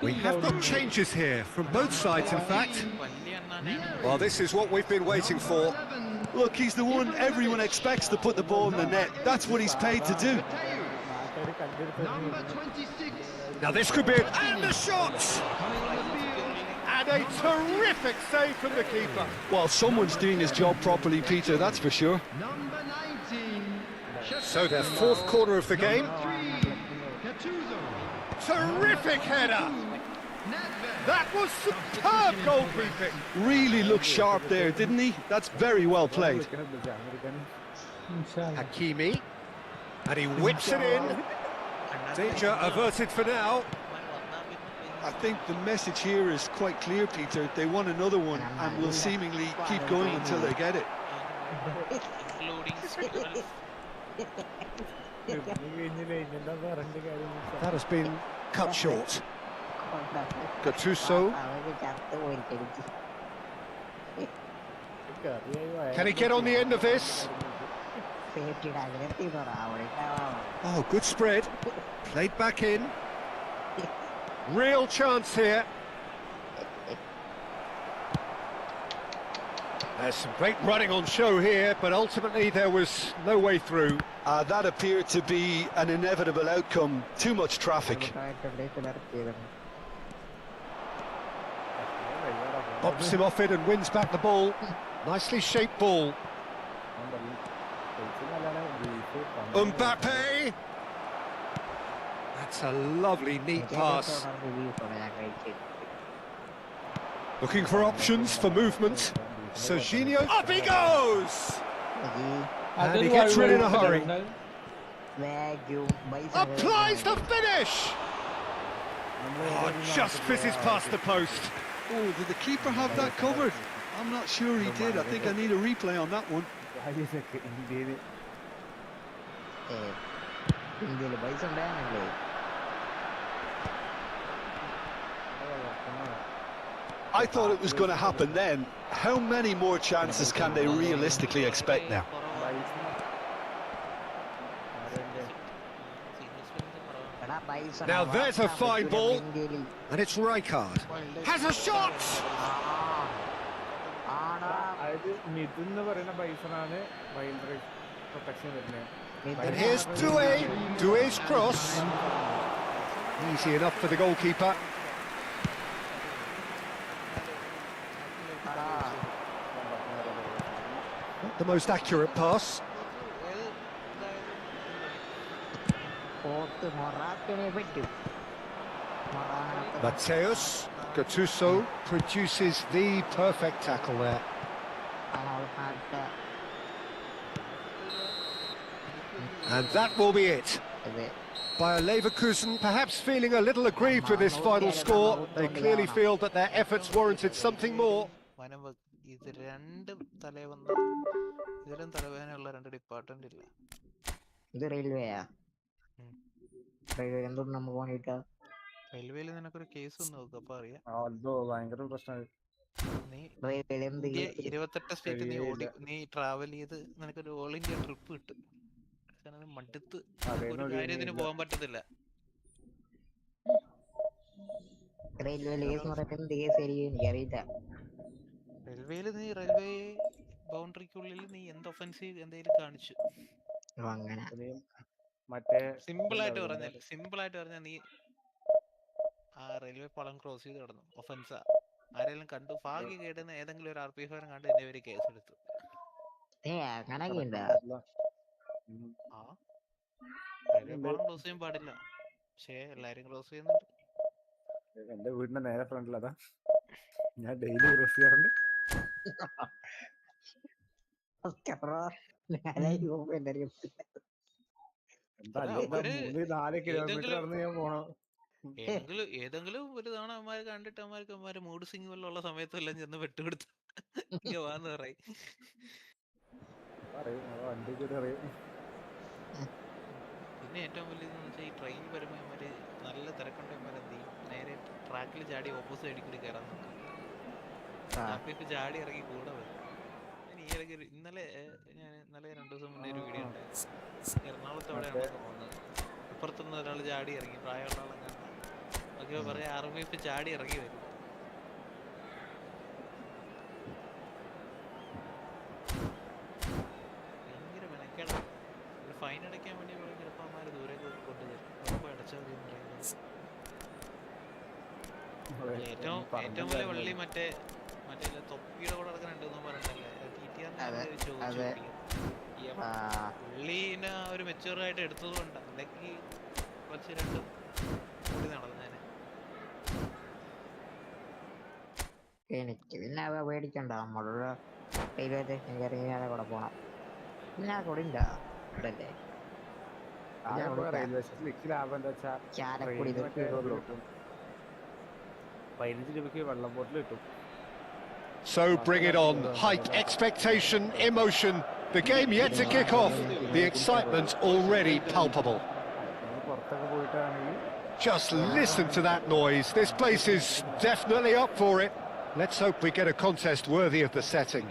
We have got changes here from both sides, in fact. Well, this is what we've been waiting for. Look, he's the one everyone expects to put the ball in the net. That's what he's paid to do. Now this could be it. And the shot! And a terrific save from the keeper. Well, someone's doing his job properly, Peter, that's for sure. So their fourth corner of the game. Terrific header! That was superb goalkeeping. Really looked sharp there, didn't he? That's very well played. Hakimi. And he whips it in. Danger averted for now. I think the message here is quite clear, Peter. They want another one and will seemingly keep going until they get it. That has been cut short. Gattuso. Can he get on the end of this? Oh, good spread. Played back in. Real chance here. There's some great running on show here, but ultimately there was no way through. That appeared to be an inevitable outcome. Too much traffic. Bumps him off it and wins back the ball. Nicely shaped ball. Mbappe! That's a lovely, neat pass. Looking for options for movement. Serginho, up he goes! And he gets rid in a hurry. Applies the finish! Oh, just fizzes past the post. Oh, did the keeper have that covered? I'm not sure he did. I think I need a replay on that one. I thought it was going to happen then. How many more chances can they realistically expect now? Now there's a fine ball, and it's Rijkaard. Has a shot! And here's Doué. Doué's cross. Easy enough for the goalkeeper. Not the most accurate pass. Mateus Gattuso produces the perfect tackle there. And that will be it. Bayer Leverkusen perhaps feeling a little aggrieved with this final score. They clearly feel that their efforts warranted something more. റെയിൽവേയിൽ നിനക്കൊരു case ഒന്ന് നോക്കുക, അപ്പൊ അറിയാം. ഭയങ്കര പ്രശ്നമാണ്. നീ 28 state നീ ട്രാവൽ ചെയ്ത് നിനക്കൊരു ഓൾ ഇന്ത്യ ട്രിപ്പ് കിട്ടും. മടുത്ത് ഒരു കാര്യത്തിന് പോകാൻ പറ്റത്തില്ല. റെയിൽവേയിലെ കേസ് എന്ന് പറയുന്നത് എന്ത് കേസായിരിക്കും എനിക്കറിയില്ല. റെയിൽവേയിൽ നീ റെയിൽവേ ബൗണ്ടറിക്കുള്ളിൽ നീ എന്ത് ഒഫൻസീവ് എന്തെങ്കിലും കാണിച്ചു. അങ്ങനെ മറ്റേ സിമ്പിൾ ആയിട്ട് പറഞ്ഞാൽ നീ ആ റെയിൽവേ പാളം ക്രോസ് ചെയ്ത് കിടന്നു, ഒഫൻസാ. ആരെങ്കിലും കണ്ടു ഭാഗ്യ കേടുന്ന ഏതെങ്കിലും ഒരു RPF കണ്ട് എന്നെ ഒരു കേസ് എടുത്തു. അങ്ങനൊക്കെ ഉണ്ട്. ആ റെയിൽവേ പാളം ക്രോസ് ചെയ്യാൻ പാടില്ല, പക്ഷേ എല്ലാരും ക്രോസ് ചെയ്യുന്നുണ്ട്. എന്റെ വീടിന്റെ നേരെ ഫ്രണ്ടിലതാ, ഞാൻ ഡെയിലി ക്രോസ് ചെയ്യാറുണ്ട്. എന്താ 3-4 കിലോമീറ്റർ നടന്ന് ഞാൻ പോണോ? ഏതെങ്കിലും ഒരു തവണ അവന്മാര് കണ്ടിട്ട് അവന്മാർക്ക് മൂഡ് സിംഗ് പോലുള്ള സമയത്തെല്ലാം ചെന്ന് വെട്ടുകൊടുത്ത് ഇങ്ങനെ വാന്ന് പറയും. പിന്നെ ഏറ്റവും വലിയതെന്ന് വെച്ചാൽ ഈ ട്രെയിൻ വരുമ്പോൾ ഇവന്മാര് നല്ല തിരക്കുണ്ട്, ഇവന്മാർ എന്ത് ചെയ്യും, നേരെ ട്രാക്കിൽ ചാടി ഓപ്പോസിറ്റ് സൈഡിൽ കൂടി കയറാൻ നോക്കും. RPF ചാടി ഇറങ്ങി കൂടെ വരും. ഇന്നലെ 2 ദിവസം മുന്നേ ഒരു വീഡിയോ ഉണ്ടായിരുന്നു. എറണാകുളത്തോടെയാണ് പോകുന്നത്, ഇപ്പുറത്തുനിന്ന് ഒരാൾ ചാടി ഇറങ്ങി, പ്രായമുള്ള ആളെങ്ങനെ ഒക്കെ പറയാ RPF ചാടി ഇറങ്ങി വരും. ഭയങ്കര മെനക്കേടാണ്. ഒരു ഫൈൻ അടയ്ക്കാൻ വേണ്ടി പറയും, ചിലപ്പോൾ അമ്മമാര് ദൂരേക്ക് കൊണ്ടുവരും, ഉറപ്പ് അടച്ചാൽ മതി എന്ന് പറയുന്നത്. ഏറ്റവും വലിയ വള്ളി മറ്റേ തൊപ്പിയുടെ കൂടെ നടക്കുന്നുണ്ടെന്ന് പറഞ്ഞല്ലേ, പുള്ളീനെ ഒരു മെച്ചൂർ ആയിട്ട് എടുത്തതുകൊണ്ട്, അല്ലെങ്കിൽ കുറച്ച് 2 കൂടി നടന്നേനെ. എനിക്ക് പിന്നെ പേടിക്കണ്ട, നമ്മളുടെ റെയിൽവേ സ്റ്റേഷൻ കയറി കൂടെ പോണം. പിന്നെ കൂടെ ഇല്ല ഇവിടല്ലേ റെയിൽവേ സ്റ്റേഷൻ ലാഭം എന്താ വെച്ചാൽ 15 രൂപയ്ക്ക് വെള്ളം ബോട്ടിൽ കിട്ടും. So bring it on. Hype, expectation, emotion. The game yet to kick off. The excitement already palpable. Just listen to that noise. This place is definitely up for it. Let's hope we get a contest worthy of the setting.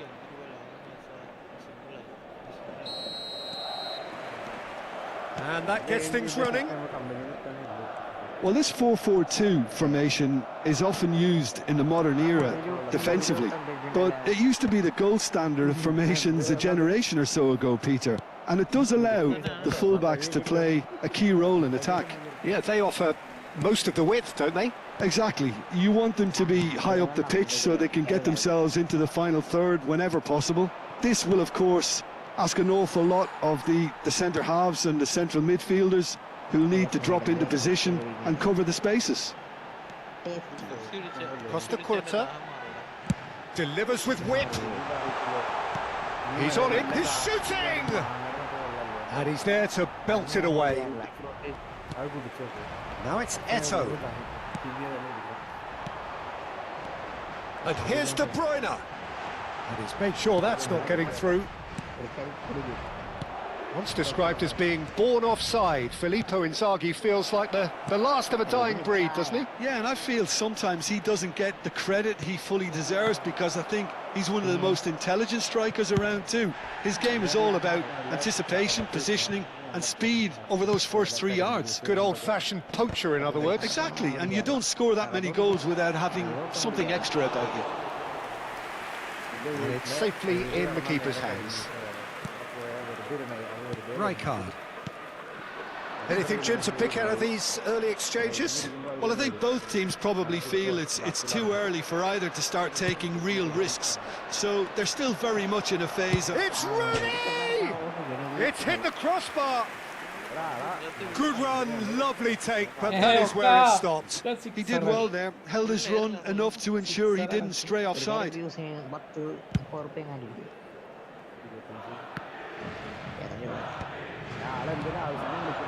And that gets things running. Well, this 4-4-2 formation is often used in the modern era defensively, but it used to be the gold standard of formations a generation or so ago, Peter, and it does allow the fullbacks to play a key role in attack. Yeah, they offer most of the width, don't they? Exactly. You want them to be high up the pitch so they can get themselves into the final third whenever possible. This will, of course, ask an awful lot of the centre halves and the central midfielders, who'll need to drop into position and cover the spaces. Costa Curta delivers with whip. He's on it, he's shooting! And he's there to belt it away. Now it's Eto. And here's De Bruyne. And he's made sure that's not getting through. Once described as being born offside, Filippo Inzaghi feels like the last of a dying breed, doesn't he? Yeah, and I feel sometimes he doesn't get the credit he fully deserves, because I think he's one of the most intelligent strikers around too. His game is all about anticipation, positioning and speed over those first 3 yards. Good old-fashioned poacher, in other words. Exactly, and you don't score that many goals without having something extra about you. And it's safely in the keeper's hands. Right card. Anything, Jim, to pick out of these early exchanges? Well, I think both teams probably feel it's too early for either to start taking real risks. So they're still very much in a phase of... It's Rooney! It's hit the crossbar! Good run, lovely take, but that is where it stopped. He did well there, held his run enough to ensure he didn't stray offside.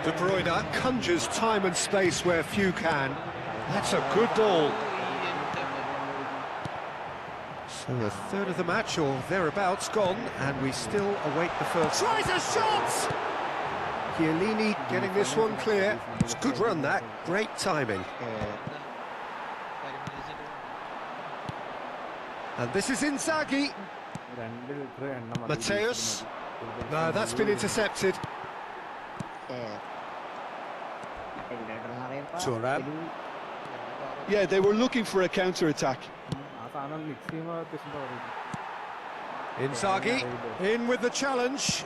De Bruyne conjures time and space where few can. That's a good ball. So a third of the match or thereabouts gone, and we still await the first. Tries a shot! Chiellini getting this one clear. It's a good run, that. Great timing. And this is Inzaghi. Mateus. No, that's been intercepted. Thuram. Yeah, they were looking for a counter-attack. Inzaghi in with the challenge.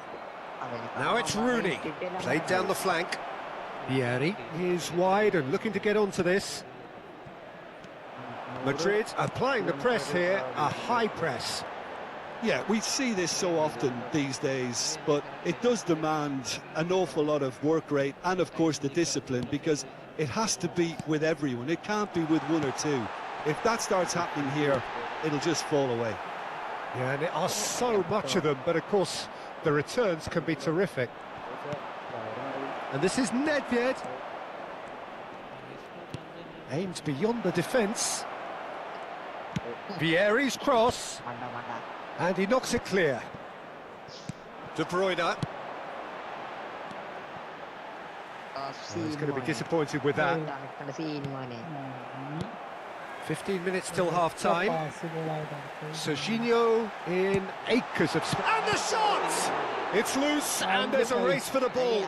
Now it's Rooney, played down the flank. Vieri is wide and looking to get onto this. Madrid applying the press here, a high press. Yeah, we see this so often these days, but it does demand an awful lot of work rate and, of course, the discipline, because it has to be with everyone. It can't be with one or two. If that starts happening here, it'll just fall away. Yeah, and there are so much of them, but of course the returns can be terrific. And this is Nedved. Aims beyond the defence. Vieri's cross. And he knocks it clear. De Bruyne. He's going to be disappointed with that. 15 minutes till half-time. Serginho in acres of space. And the shot! It's loose, and there's a race for the ball.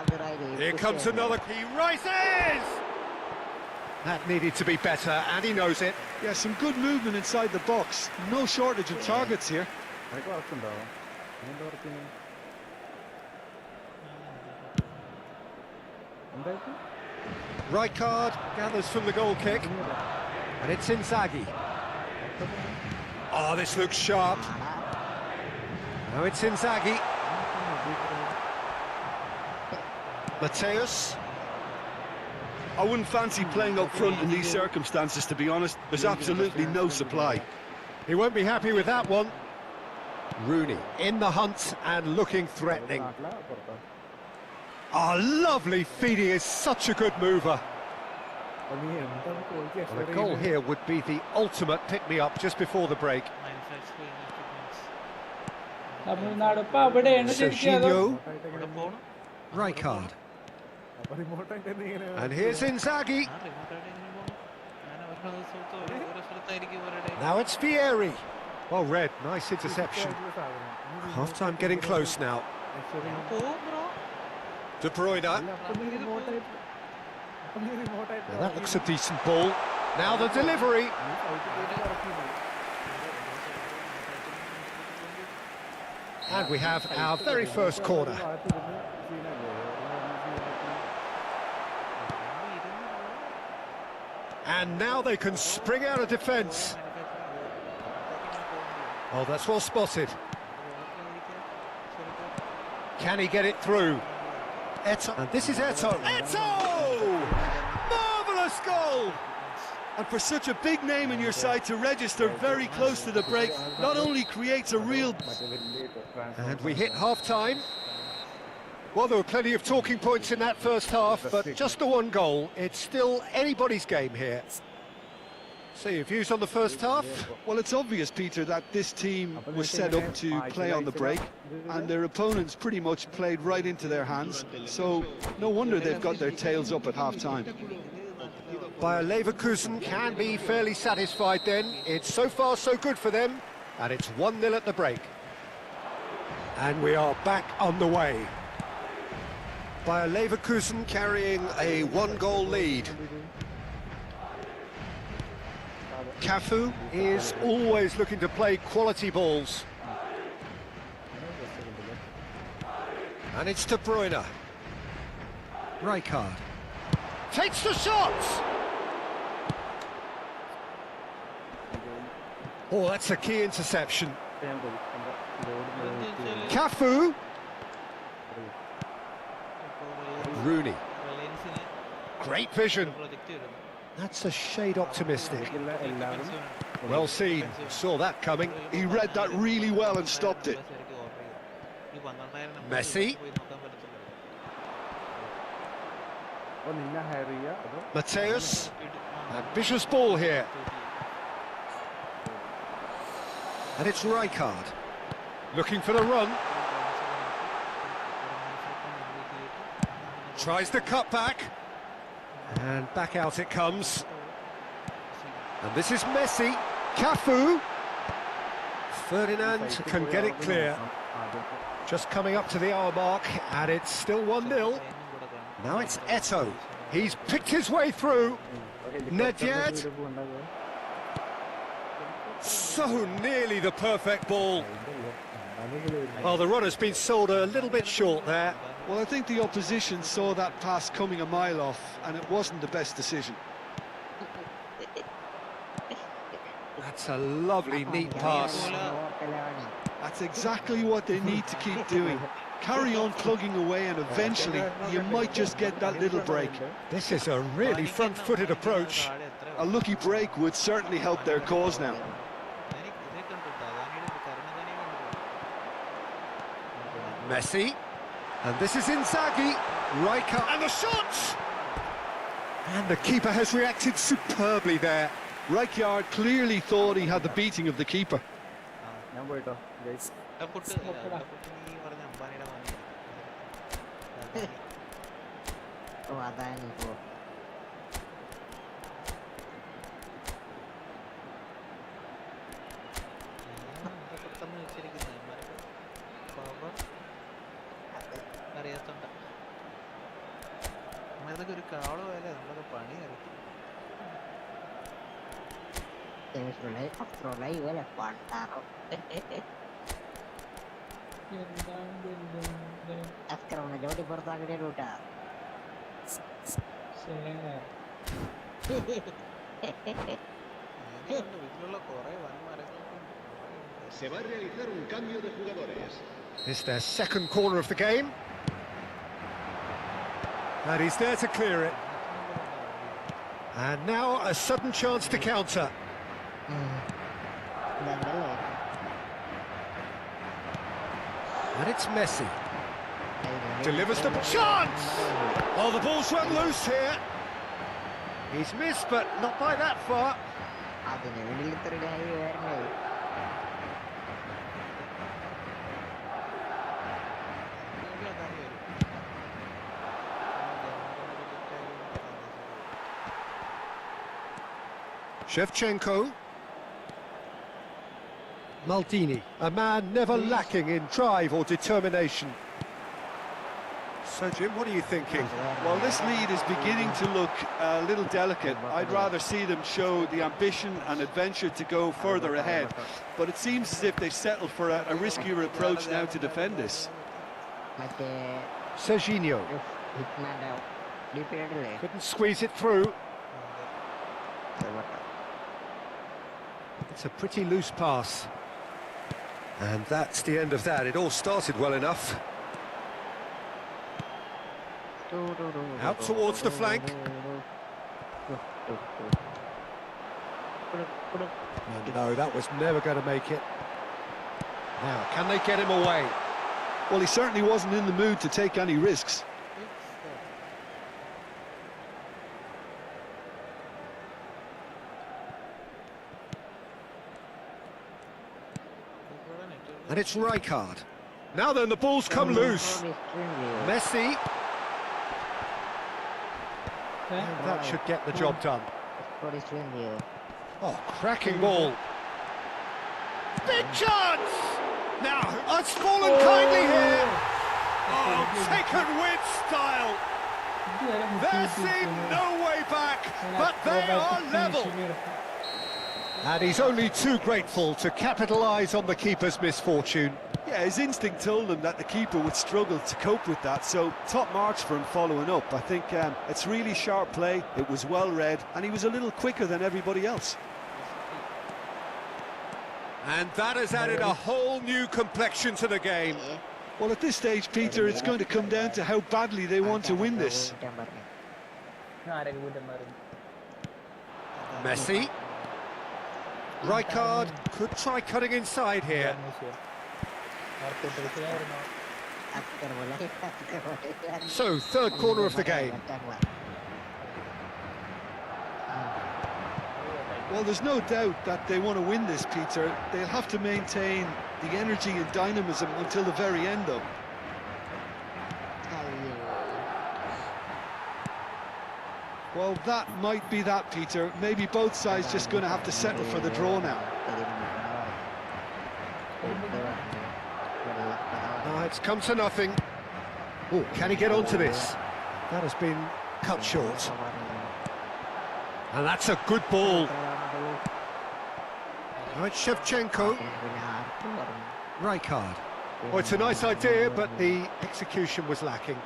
Here comes another. He rises! That needed to be better, and he knows it. Yeah, some good movement inside the box. No shortage of targets here. Rijkaard gathers from the goal kick. And it's Inzaghi. Oh, this looks sharp. Now it's Inzaghi. Mateus. I wouldn't fancy playing up front in these circumstances, to be honest. There's absolutely no supply. He won't be happy with that one. Rooney in the hunt and looking threatening. Oh, lovely feed. He is such a good mover. Well, a goal here would be the ultimate pick-me-up just before the break. Serginho. Rijkaard. And here's Inzaghi. Now it's Vieri. Well read, nice interception. Half-time getting close now. De Bruyne. Now that looks a decent ball. Now the delivery. And we have our very first corner. And now they can spring out of defence. Oh, that's well spotted. Can he get it through? Eto'o. And this is Eto'o. Eto'o! Marvellous goal! And for such a big name in your side to register very close to the break, not only creates a real... And we hit half-time. Well, there were plenty of talking points in that first half, but just the one goal. It's still anybody's game here. So your views on the first half? Well, it's obvious, Peter, that this team was set up to play on the break, and their opponents pretty much played right into their hands, so no wonder they've got their tails up at half-time. Bayer Leverkusen can be fairly satisfied then. It's so far so good for them, and it's 1-0 at the break. And we are back on the way. Bayer Leverkusen carrying a one-goal lead. Cafu is always looking to play quality balls. And it's De Bruyne. Rijkaard. Takes the shot! Oh, that's a key interception. Cafu. Rooney. Great vision. That's a shade optimistic. Well seen, saw that coming. He read that really well and stopped it. Messi. Mateus. Ambitious ball here. And it's Rijkaard. Looking for the run. Tries the cut back. And back out it comes. And this is Messi. Cafu. Ferdinand can get it clear. Just coming up to the hour mark, and it's still 1-0. Now it's Eto'o. He's picked his way through. Nedved. So nearly the perfect ball. Well, the runner's been sold a little bit short there. Well, I think the opposition saw that pass coming a mile off, and it wasn't the best decision. That's a lovely, neat pass. That's exactly what they need to keep doing. Carry on plugging away, and eventually you might just get that little break. This is a really front-footed approach. A lucky break would certainly help their cause now. Messi. And this is Inzaghi. Rijkaard. And the shots! And the keeper has reacted superbly there. Rijkaard clearly thought he had the beating of the keeper. ജോഡി പുറത്താക്കിയ റൂട്ടാ Se va a realizar un cambio de jugadores. It's their second corner of the game. And he's there to clear it. And now a sudden chance to counter. And it's Messi. Delivers the chance! Oh, the ball's run loose here. He's missed, but not by that far. Shevchenko. Maldini, a man never lacking in drive or determination. So, Jim, what are you thinking? Well, this lead is beginning to look a little delicate. I'd rather see them show the ambition and adventure to go further ahead. But it seems as if they've settled for a riskier approach now to defend this. Serginho. Couldn't squeeze it through. It's a pretty loose pass. And that's the end of that. It all started well enough. Out towards the flank. And no, that was never going to make it. Now, can they get him away? Well, he certainly wasn't in the mood to take any risks. And it's Rijkaard. Now then, the ball's come loose. Messi. And that should get the job done. Oh, cracking ball. Big chance! Now, it's fallen kindly here. Oh, taken with style. There seemed no way back, but they are level. And he's only too grateful to capitalise on the keeper's misfortune. Yeah, his instinct told him that the keeper would struggle to cope with that, so top marks for him following up. I think it's really sharp play, it was well read, and he was a little quicker than everybody else. And that has added a whole new complexion to the game. Well, at this stage, Peter, it's going to come down to how badly they want to win this. Messi. Rijkaard could try cutting inside here. So, third corner of the game. Well, there's no doubt that they want to win this, Peter. They'll have to maintain the energy and dynamism until the very end, though. Well, that might be that, Peter. Maybe both sides just going to have to settle for the draw now. It's come to nothing. Oh, can he get onto this? That has been cut short. And that's a good ball. Now it's Shevchenko. Right card. Well, it's a nice idea, but the execution was lacking.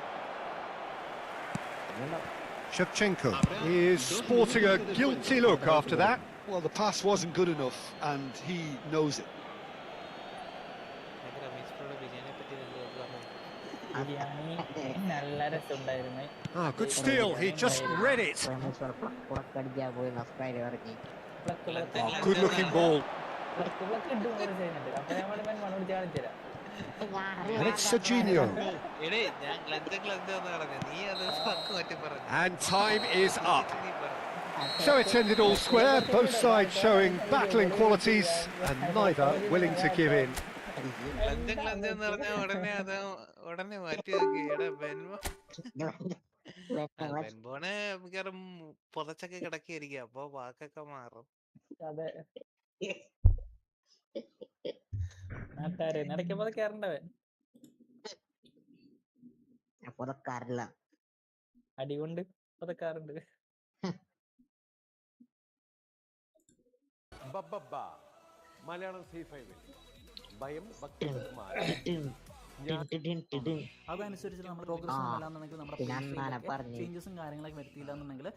Shevchenko is sporting a guilty look after that. Well, the pass wasn't good enough, and he knows it. Ah, good steal, he just read it. Good looking ball. And it's Serginho. And time is up. So it's ended all square, both sides showing battling qualities and neither willing to give in. ബെൻബോണ് മിക്കവാറും പുതച്ചൊക്കെ കിടക്കിയിരിക്കുക, അപ്പൊ വാക്കൊക്കെ മാറും. അതെ, നാട്ടുകാരെ നടക്കുമ്പോ കേറണ്ടവൻ അടികൊണ്ട് പുതക്കാറുണ്ട്. Malayalam C5 ഭയം അതനുസരിച്ച് നമ്മൾ progress ഇല്ലാന്നുണ്ടെങ്കിൽ നമ്മുടെ ചേഞ്ചസും കാര്യങ്ങളൊക്കെ വരുത്തിയില്ല എന്നുണ്ടെങ്കിൽ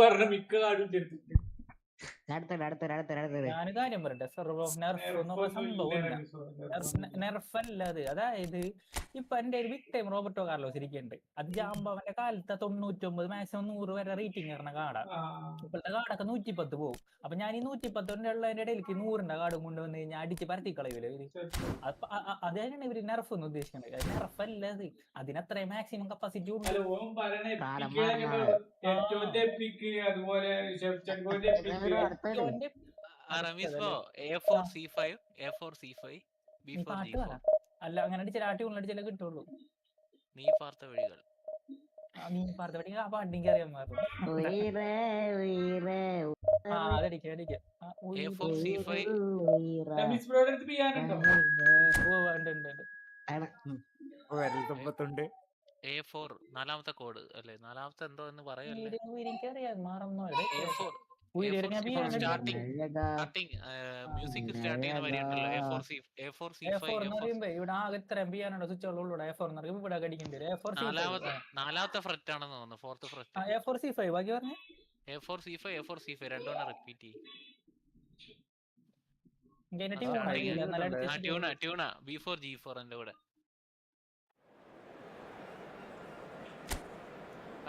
പറഞ്ഞ മിക്ക കാർഡും എടുത്തിട്ട് ഞാൻ കാര്യം പറയട്ടെ, നെർഫ് എന്നുള്ള സംഭവമില്ല. നെർഫ് അല്ലാതെ, അതായത് ഇപ്പൊ എന്റെ ഒരു ബിഗ് ടൈം റോബർട്ടോ കാർലോസ് ഇരിക്കുന്നുണ്ട്. അത് ജാമ്പോ അവന്റെ കാലത്ത് 99 മാക്സിമം 100 വരെ റേറ്റിംഗ് വരുന്ന കാർഡാ. ഇപ്പോഴത്തെ കാർഡൊക്കെ 110 പോകും. അപ്പൊ ഞാൻ ഈ 110 ഉള്ളതിന്റെ ഇടയിലേക്ക് 100ന്റെ കാർഡ് കൊണ്ടുവന്ന് കഴിഞ്ഞാൽ അടിച്ച് പരത്തി കളയൂല ഇവര്. അതാണ് ഇവര് നെർഫ് എന്ന് ഉദ്ദേശിക്കുന്നത്. നെർഫ് അല്ലാതെ അതിനത്രയും മാക്സിമം കപ്പാസിറ്റി ഉണ്ട്. അല്ല അങ്ങനെ അടിച്ചാൽ ഉള്ളടിച്ചാലേ കിട്ടുള്ളൂ. നീ പാർത്ത വഴികൾ ആ പാട്ടിക്ക് അറിയാൻ A4 നാലാമത്തെ കോഡ് അല്ലേ? നാലാമത്തെ എന്തോ എന്ന് പറയല്ലേ? സ്റ്റാർട്ടിങ് മ്യൂസിക് സ്റ്റാർട്ട് ചെയ്യുന്ന വരി ഉണ്ടല്ലോ. ഇവിടെ ആകെ ഇത്രയും പിയാനോടെ സ്വിച്ചുകളുള്ള A4 ഇവിടെ കടിക്കേണ്ടി വരും. നാലാമത്തെ ഫ്രെറ്റ് ആണെന്ന് തോന്നുന്നു. Fourth FRET. A4 C5 ബാക്കി പറഞ്ഞു. A4 C5 A4 C5 രണ്ടോണം repeat ചെയ്യും. ട്യൂണ B4 G4 എന്റെ കൂടെ.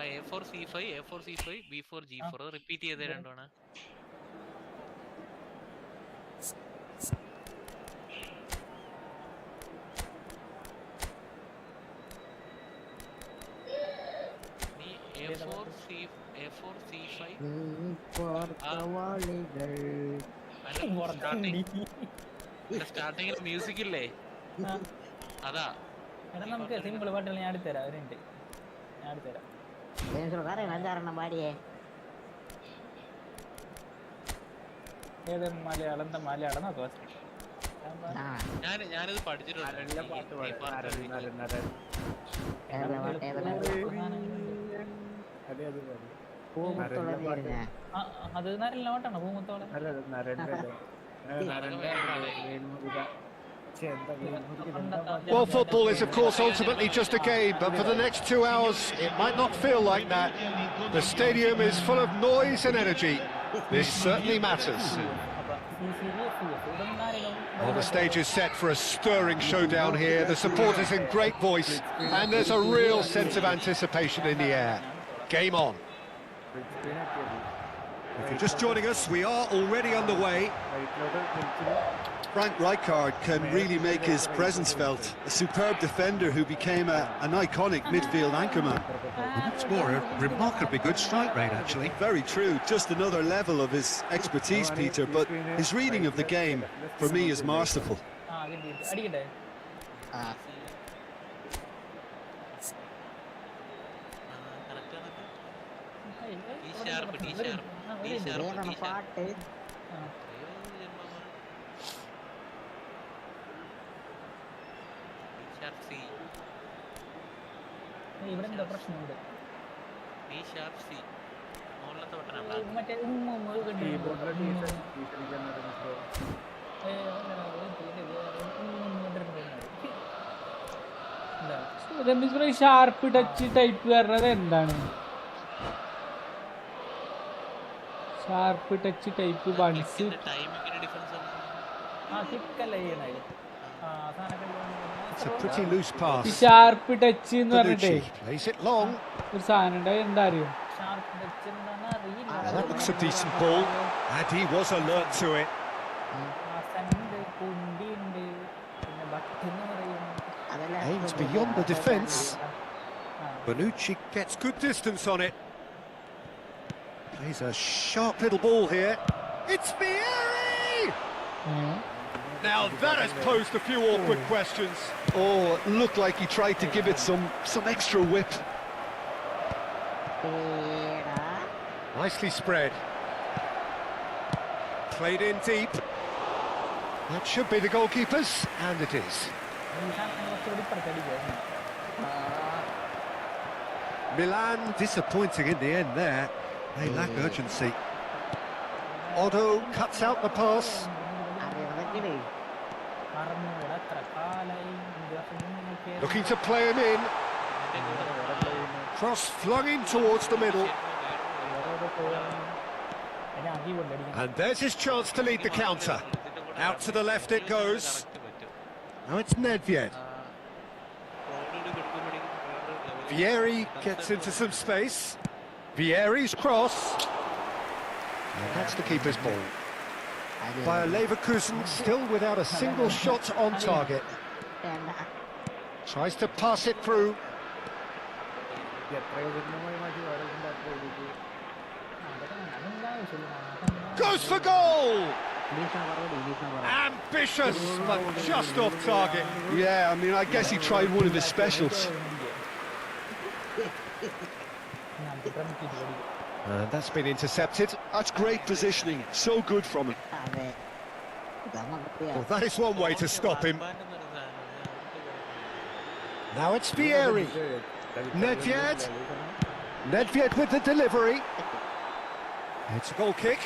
A4 C5 A4 C5 B4 G4 repeat ചെയ്തേ രണ്ടോണം. A4 C5 സ്റ്റാർട്ടിങ്ങിൽ മ്യൂസിക് ഇല്ലേ? അതാ നമുക്ക് സിമ്പിൾ പാട്ടുകൾ ഞാൻ എടുത്തുതരാം. ഏത് മലയാളം നോക്കോ. ഞാനിത് പഠിച്ചിട്ടുണ്ട്. അത് നല്ല നോട്ടാണ് പൂമുത്തോളം. Well, football is of course ultimately just a game, but for the next 2 hours it might not feel like that. The stadium is full of noise and energy. This certainly matters. Well, the stage is set for a stirring showdown here. The supporters in great voice, and there's a real sense of anticipation in the air. Game on. If you're just joining us, we are already underway. Frank Rijkaard can really make his presence felt. A superb defender who became an iconic midfield anchorman. It's more a remarkably good strike rate, actually. Very true. Just another level of his expertise, Peter, but his reading of the game, for me, is masterful. ഇവിടെ എന്താ പ്രശ്നമുണ്ട്? മറ്റേ sharp touch type പറഞ്ഞത് എന്താണ്? Sharp touch type buns It's a pretty loose pass. Sharp touch എന്ന് പറഞ്ഞിട്ടേ Plays it long. ഒരു സാധനം ഉണ്ട്. എന്താ അറിയോ? That looks a decent ball, and he was alert to it. Aims beyond the defence. Bonucci gets good distance on it. Plays a sharp little ball here. It's Vieri! Now that has posed a few awkward questions. Oh, it looked like he tried to give it some extra whip. Nicely spread. Played in deep. That should be the goalkeepers, and it is. Milan disappointing in the end there. They lack urgency. Otto cuts out the pass. Looking to play him in. Cross flung in towards the middle. And there's his chance to lead the counter. Out to the left it goes. Now it's Nedved. Vieri gets into some space. Vieri's cross. And that's the keeper's ball. Bayer Leverkusen still without a single shot on target. Tries to pass it through. Goes for goal! Ambitious, but just off target. Yeah, I mean, I guess he tried one of his specials. And that's been intercepted. That's great positioning, so good from him. Well, that is one way to stop him. Now it's Vieri. Nedved. Nedved with the delivery. It's a goal kick.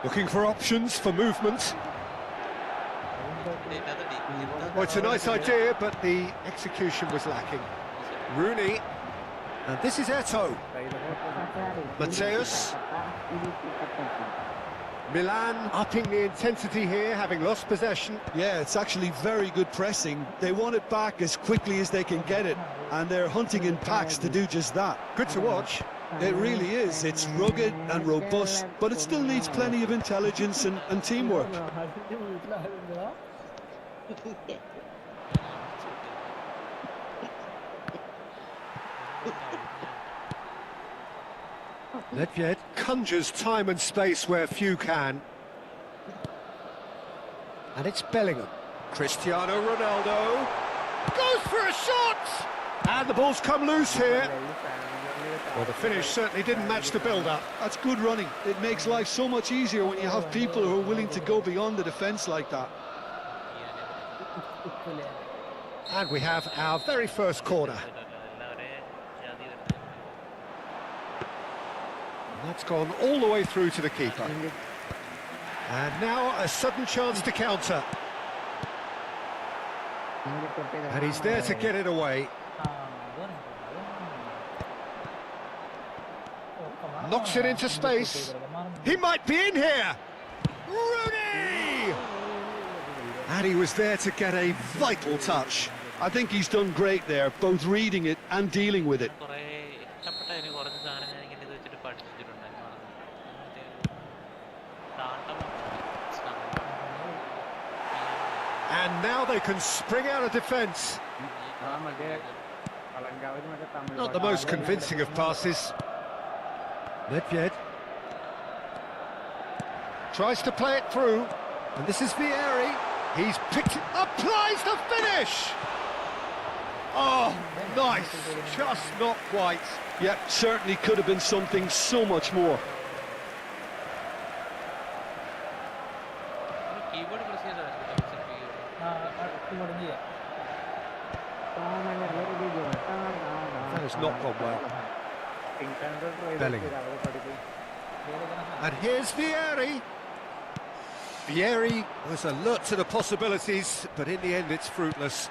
Looking for options for movement. Well, it's a nice idea, but the execution was lacking. Rooney. And this is Eto. Mateus. Milan upping the intensity here, having lost possession. Yeah, it's actually very good pressing. They want it back as quickly as they can get it, and they're hunting in packs to do just that. Good to watch. It really is. It's rugged and robust, but it still needs plenty of intelligence and teamwork. Nedved conjures time and space where few can. And it's Bellingham. Cristiano Ronaldo goes for a shot! And the ball's come loose here. Well, the finish certainly didn't match the build-up. That's good running. It makes life so much easier when you have people who are willing to go beyond the defence like that. And we have our very first corner. And that's gone all the way through to the keeper. And now a sudden chance to counter. And he's there to get it away. Knocks it into space. He might be in here. Rooney! And he was there to get a vital touch. I think he's done great there, both reading it and dealing with it. And now they can spring out of defence. Not the most convincing of passes. Nedved tries to play it through, and this is Vieri. He's picked it, applies the finish! Oh, nice, just not quite. Yeah, certainly could have been something so much more. That has not gone well. Bellingham. And here's Vieri. Vieri was alert to the possibilities, but in the end it's fruitless.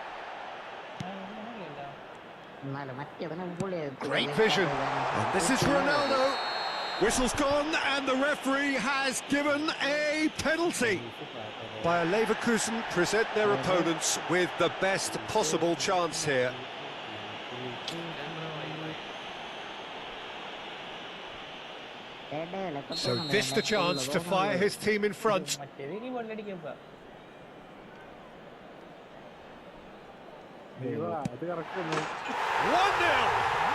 Great vision. And this is Ronaldo. Whistle's gone and the referee has given a penalty. Bayer Leverkusen present their opponents with the best possible chance here. So this the chance to fire his team in front. 1-0,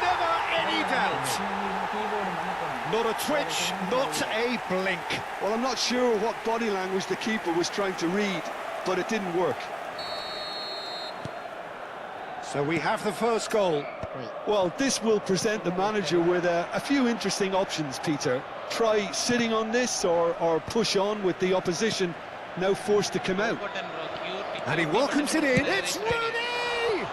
never any doubt. Not a twitch, not a blink. Well, I'm not sure what body language the keeper was trying to read, but it didn't work. So we have the first goal. Well, this will present the manager with a few interesting options, Peter. Try sitting on this or push on with the opposition now forced to come out. And he welcomes it in. It's Rooney!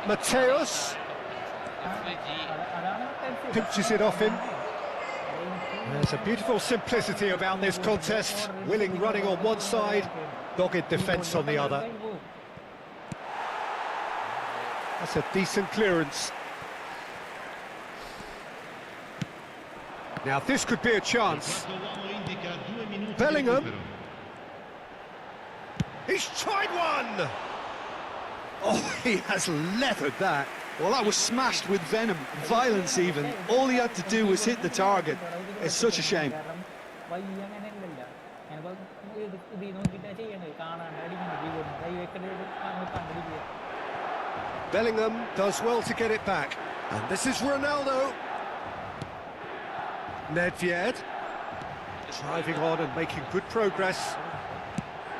Mateus pinches it off him. There's a beautiful simplicity about this contest. Willing running on one side, Dogged defence on the other. That's a decent clearance. Now this could be a chance. Bellingham. He's tried one! Oh, he has leathered that. Well, that was smashed with venom, violence even. All he had to do was hit the target. It's such a shame. Bellingham does well to get it back. And this is Ronaldo. Nedved driving on and making good progress.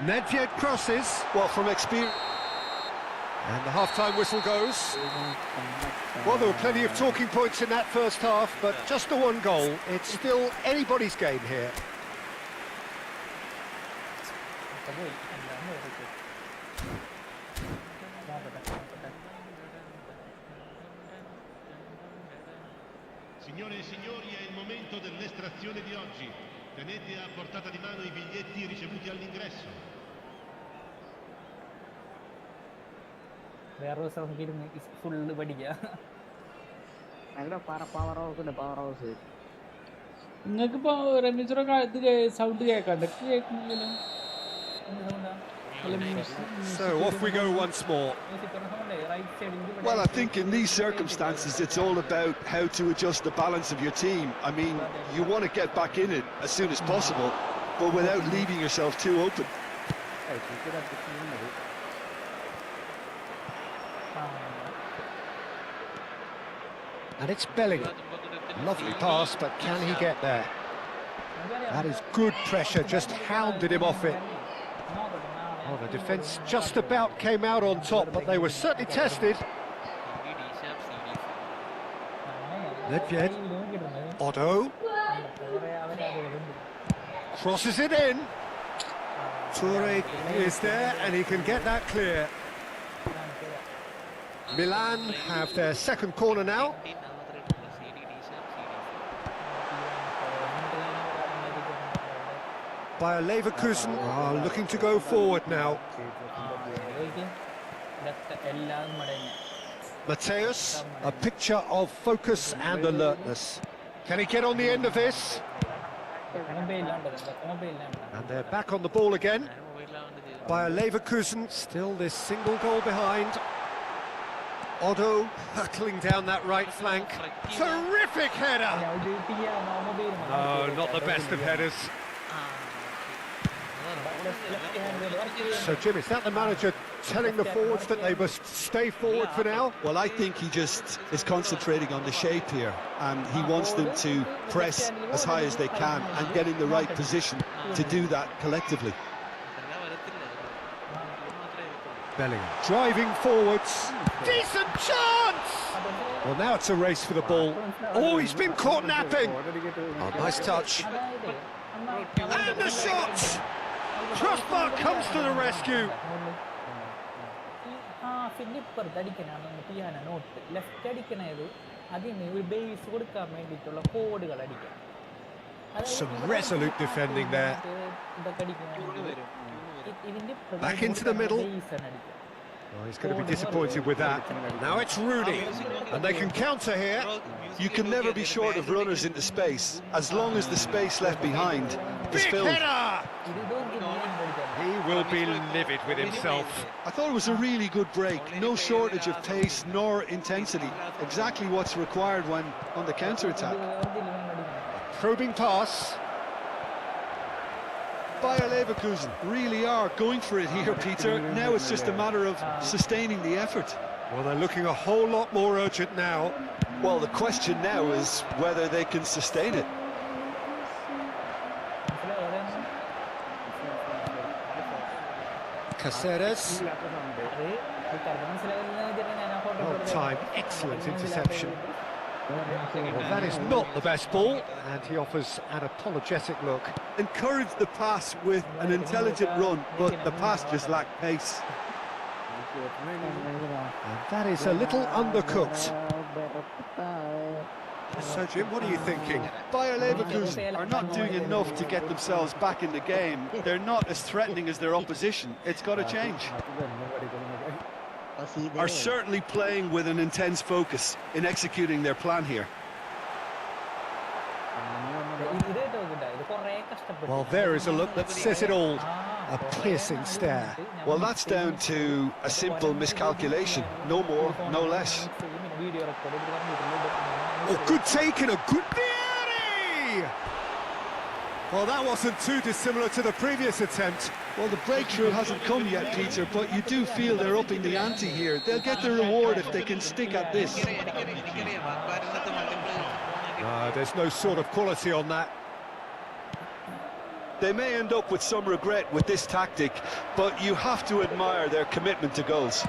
Nedved crosses. Well, from experience. And the half-time whistle goes. Well, there were plenty of talking points in that first half, but just the one goal. It's still anybody's game here. Signore e signori, è il momento dell'estrazione di oggi. Tenete a portata di mano I biglietti ricevuti all'ingresso. വേറെ ദിവസം full പഠിക്കുക. നിങ്ങൾക്കിപ്പോ റമീസറൊക്കെ ഇത് sound കേൾക്കാണ്ട് കേൾക്കുന്നില്ലല്ലോ. So off we go once more. Well, I think in these circumstances it's all about how to adjust the balance of your team. I mean, you want to get back in it as soon as possible, but without leaving yourself too open. And it's Bellingham. Lovely pass, but can he get there? That is good pressure, just hounded him off it. Oh, the defence just about came out on top, but they were certainly tested. Nedved. Otto. Crosses it in. Toure is there, and he can get that clear. Milan have their second corner now. Bayer Leverkusen are looking to go forward now. Mateus, a picture of focus and alertness. Can he get on the end of this? And they're back on the ball again. Bayer Leverkusen, still this single goal behind. Otto hurtling down that right flank. Terrific header! No, not the best of headers. So, Jim, is that the manager telling the forwards that they must stay forward for now? Well, I think he just is concentrating on the shape here, and he wants them to press as high as they can and get in the right position to do that collectively. Bellingham driving forwards. Decent chance! Well, now it's a race for the ball. Oh, he's been caught napping. Oh, nice touch. And the shot! Crossbar comes to the rescue. Some resolute defending there. Back into the middle. Oh, he's going to be disappointed with that. Now it's Rooney, and they can counter here. You can never be short of runners into space, as long as the space left behind is Big filled. header! He will be livid with himself. I thought it was a really good break. No shortage of pace nor intensity. Exactly what's required when on the counter-attack. Probing pass. Bayer Leverkusen really are going for it here, Peter. Now it's just a matter of sustaining the effort. Well, they're looking a whole lot more urgent now. Well, the question now is whether they can sustain it. Caceres. Well timed, excellent interception. Well, that is not the best ball, and he offers an apologetic look. Encouraged the pass with an intelligent run, but the pass just lacked pace. And that is a little undercooked. So, Jim, what are you thinking? Bayer Leverkusen are not doing enough to get themselves back in the game. They're not as threatening as their opposition. It's got to change. Are certainly playing with an intense focus in executing their plan here. Well, there is a look that says it all. A piercing stare. Well, that's down to a simple miscalculation. No more, no less. Oh, good take and a good Vieri! Well, that wasn't too dissimilar to the previous attempt. Well, the breakthrough hasn't come yet, Peter, but you do feel they're upping the ante here. They'll get the reward if they can stick at this. There's no sort of quality on that. They may end up with some regret with this tactic, but you have to admire their commitment to goals.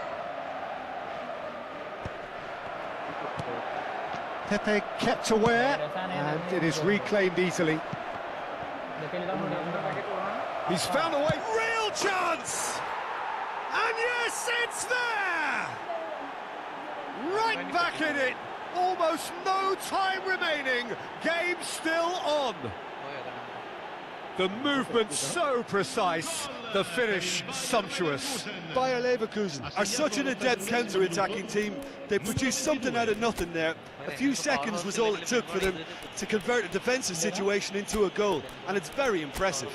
Pepe kept aware, and it is reclaimed easily. He's found a way, real chance! And yes, it's there! Right back in it! Almost no time remaining, game still on. The movement so precise, the finish sumptuous. Bayer Leverkusen are such an adept counter-attacking team. They produced something out of nothing there. A few seconds was all it took for them to convert a defensive situation into a goal, and it's very impressive.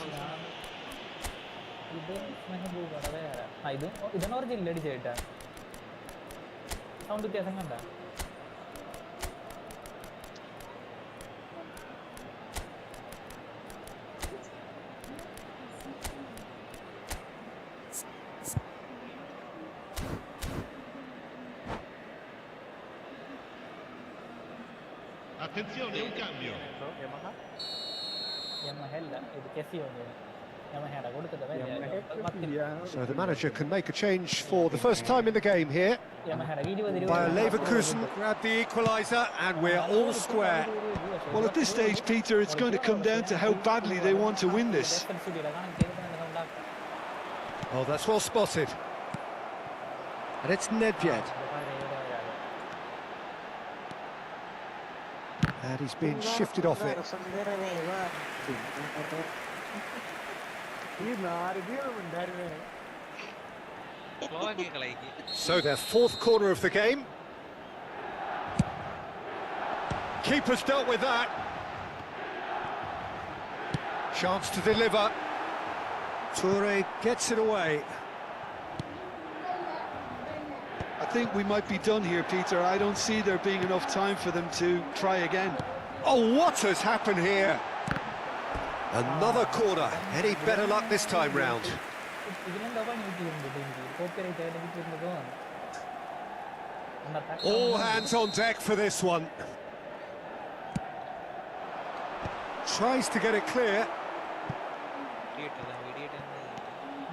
Attenzione, un cambio. So the manager can make a change for the first time in the game here. Bayer Leverkusen grabbed the equaliser, and we're all square. Well, at this stage, Peter, it's going to come down to how badly they want to win this. Oh, that's well spotted. And it's Nedved. And he's been shifted off it. So their fourth corner of the game. Keeper's dealt with that. Chance to deliver. Toure gets it away. I think we might be done here, Peter. I don't see there being enough time for them to try again. Oh, what has happened here? Another corner. Any better luck this time round? All hands on deck for this one. Tries to get it clear.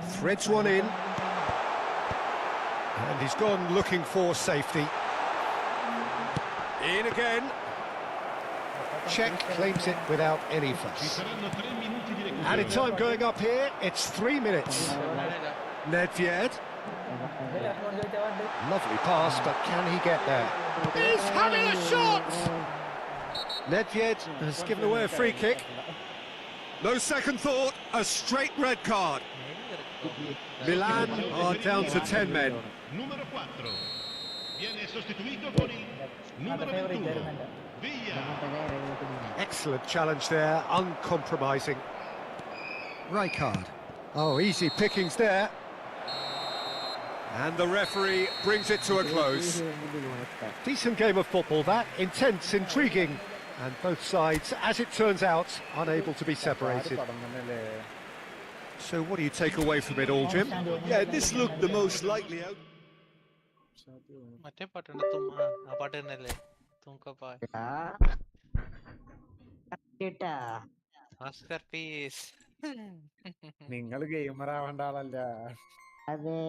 Threads one in. And he's gone looking for safety. In again. Czech claims it without any fuss. Added time going up here, it's 3 minutes. Nedved. Lovely pass, but can he get there? He's having a shot! Nedved has given away a free kick. No second thought, a straight red card. Milan are down to 10 men. Numero 4. Viene sostituito con il numero 21. Excellent challenge there, uncompromising. Rijkaard. Oh, easy pickings there. And the referee brings it to a close. Decent game of football, that. Intense, intriguing. And both sides, as it turns out, unable to be separated. So what do you take away from it all, Jim? Yeah, this looked the most likely out. നിങ്ങൾ gamer ആവേണ്ട ആളല്ല. അതെ.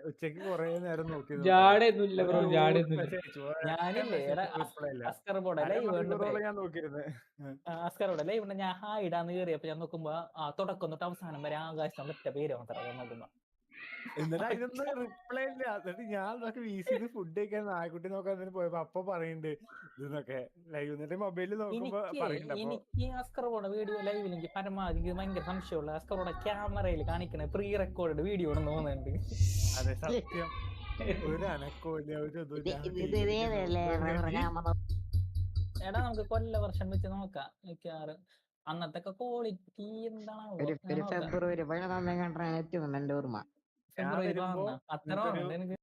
ഉച്ചക്ക് കൊറേ നേരം നോക്കി ജാടയൊന്നുമില്ല bro, ജാടയൊന്നുമില്ല. ഞാനില്ലേ അസ്കർ അരമണിക്കൂറോളം ഞാൻ നോക്കിയിരുന്നത്. അസ്കറോടെ ഇവിടെ ഞാൻ ഹായിടാന്ന് കയറിയപ്പോ ഞാൻ നോക്കുമ്പോ തുടക്കം തൊട്ട് അവസാനം വരെ ആകാശം ഒറ്റ പേര് മാത്രം ഞാൻ നോക്കുമ്പോ. എന്നിട്ട് അതിനൊന്നും റിപ്ലൈ ഇല്ല. എന്നിട്ട് ഞാൻ വീസിന്ന് ഫുഡ് കഴിക്കാൻ നായ്ക്കുട്ടി നോക്കാൻ പോയപ്പോ അപ്പൊ പറയുന്നുണ്ട് ഇതെന്നൊക്കെ ലൈവ്. എന്നിട്ട് മൊബൈലിൽ നോക്കുമ്പോ പറയുന്നുണ്ട്. എനിക്ക് അസ്കറോടെ വീഡിയോ ലൈവിൽ എനിക്ക് പരമാവധി ഭയങ്കര സംശയമുള്ള അസ്കറോടെ ക്യാമറയിൽ കാണിക്കണ പ്രീ റെക്കോർഡ് വീഡിയോ ആണെന്ന് തോന്നുന്നുണ്ട്. അതെ, സത്യം. ഒരു അനക്കോല്ല, ഒരു എടാ നമുക്ക് കൊല്ല വർഷം വെച്ച് നോക്കാം. മിക്കവാറും അന്നത്തെ ക്വാളിറ്റി എന്താണാവോ. ഫെബ്രുവരി 17 എന്റെ ഓർമ്മ. ഫെബ്രുവരി 17 അത്ര ഓർമ്മ എനിക്ക്.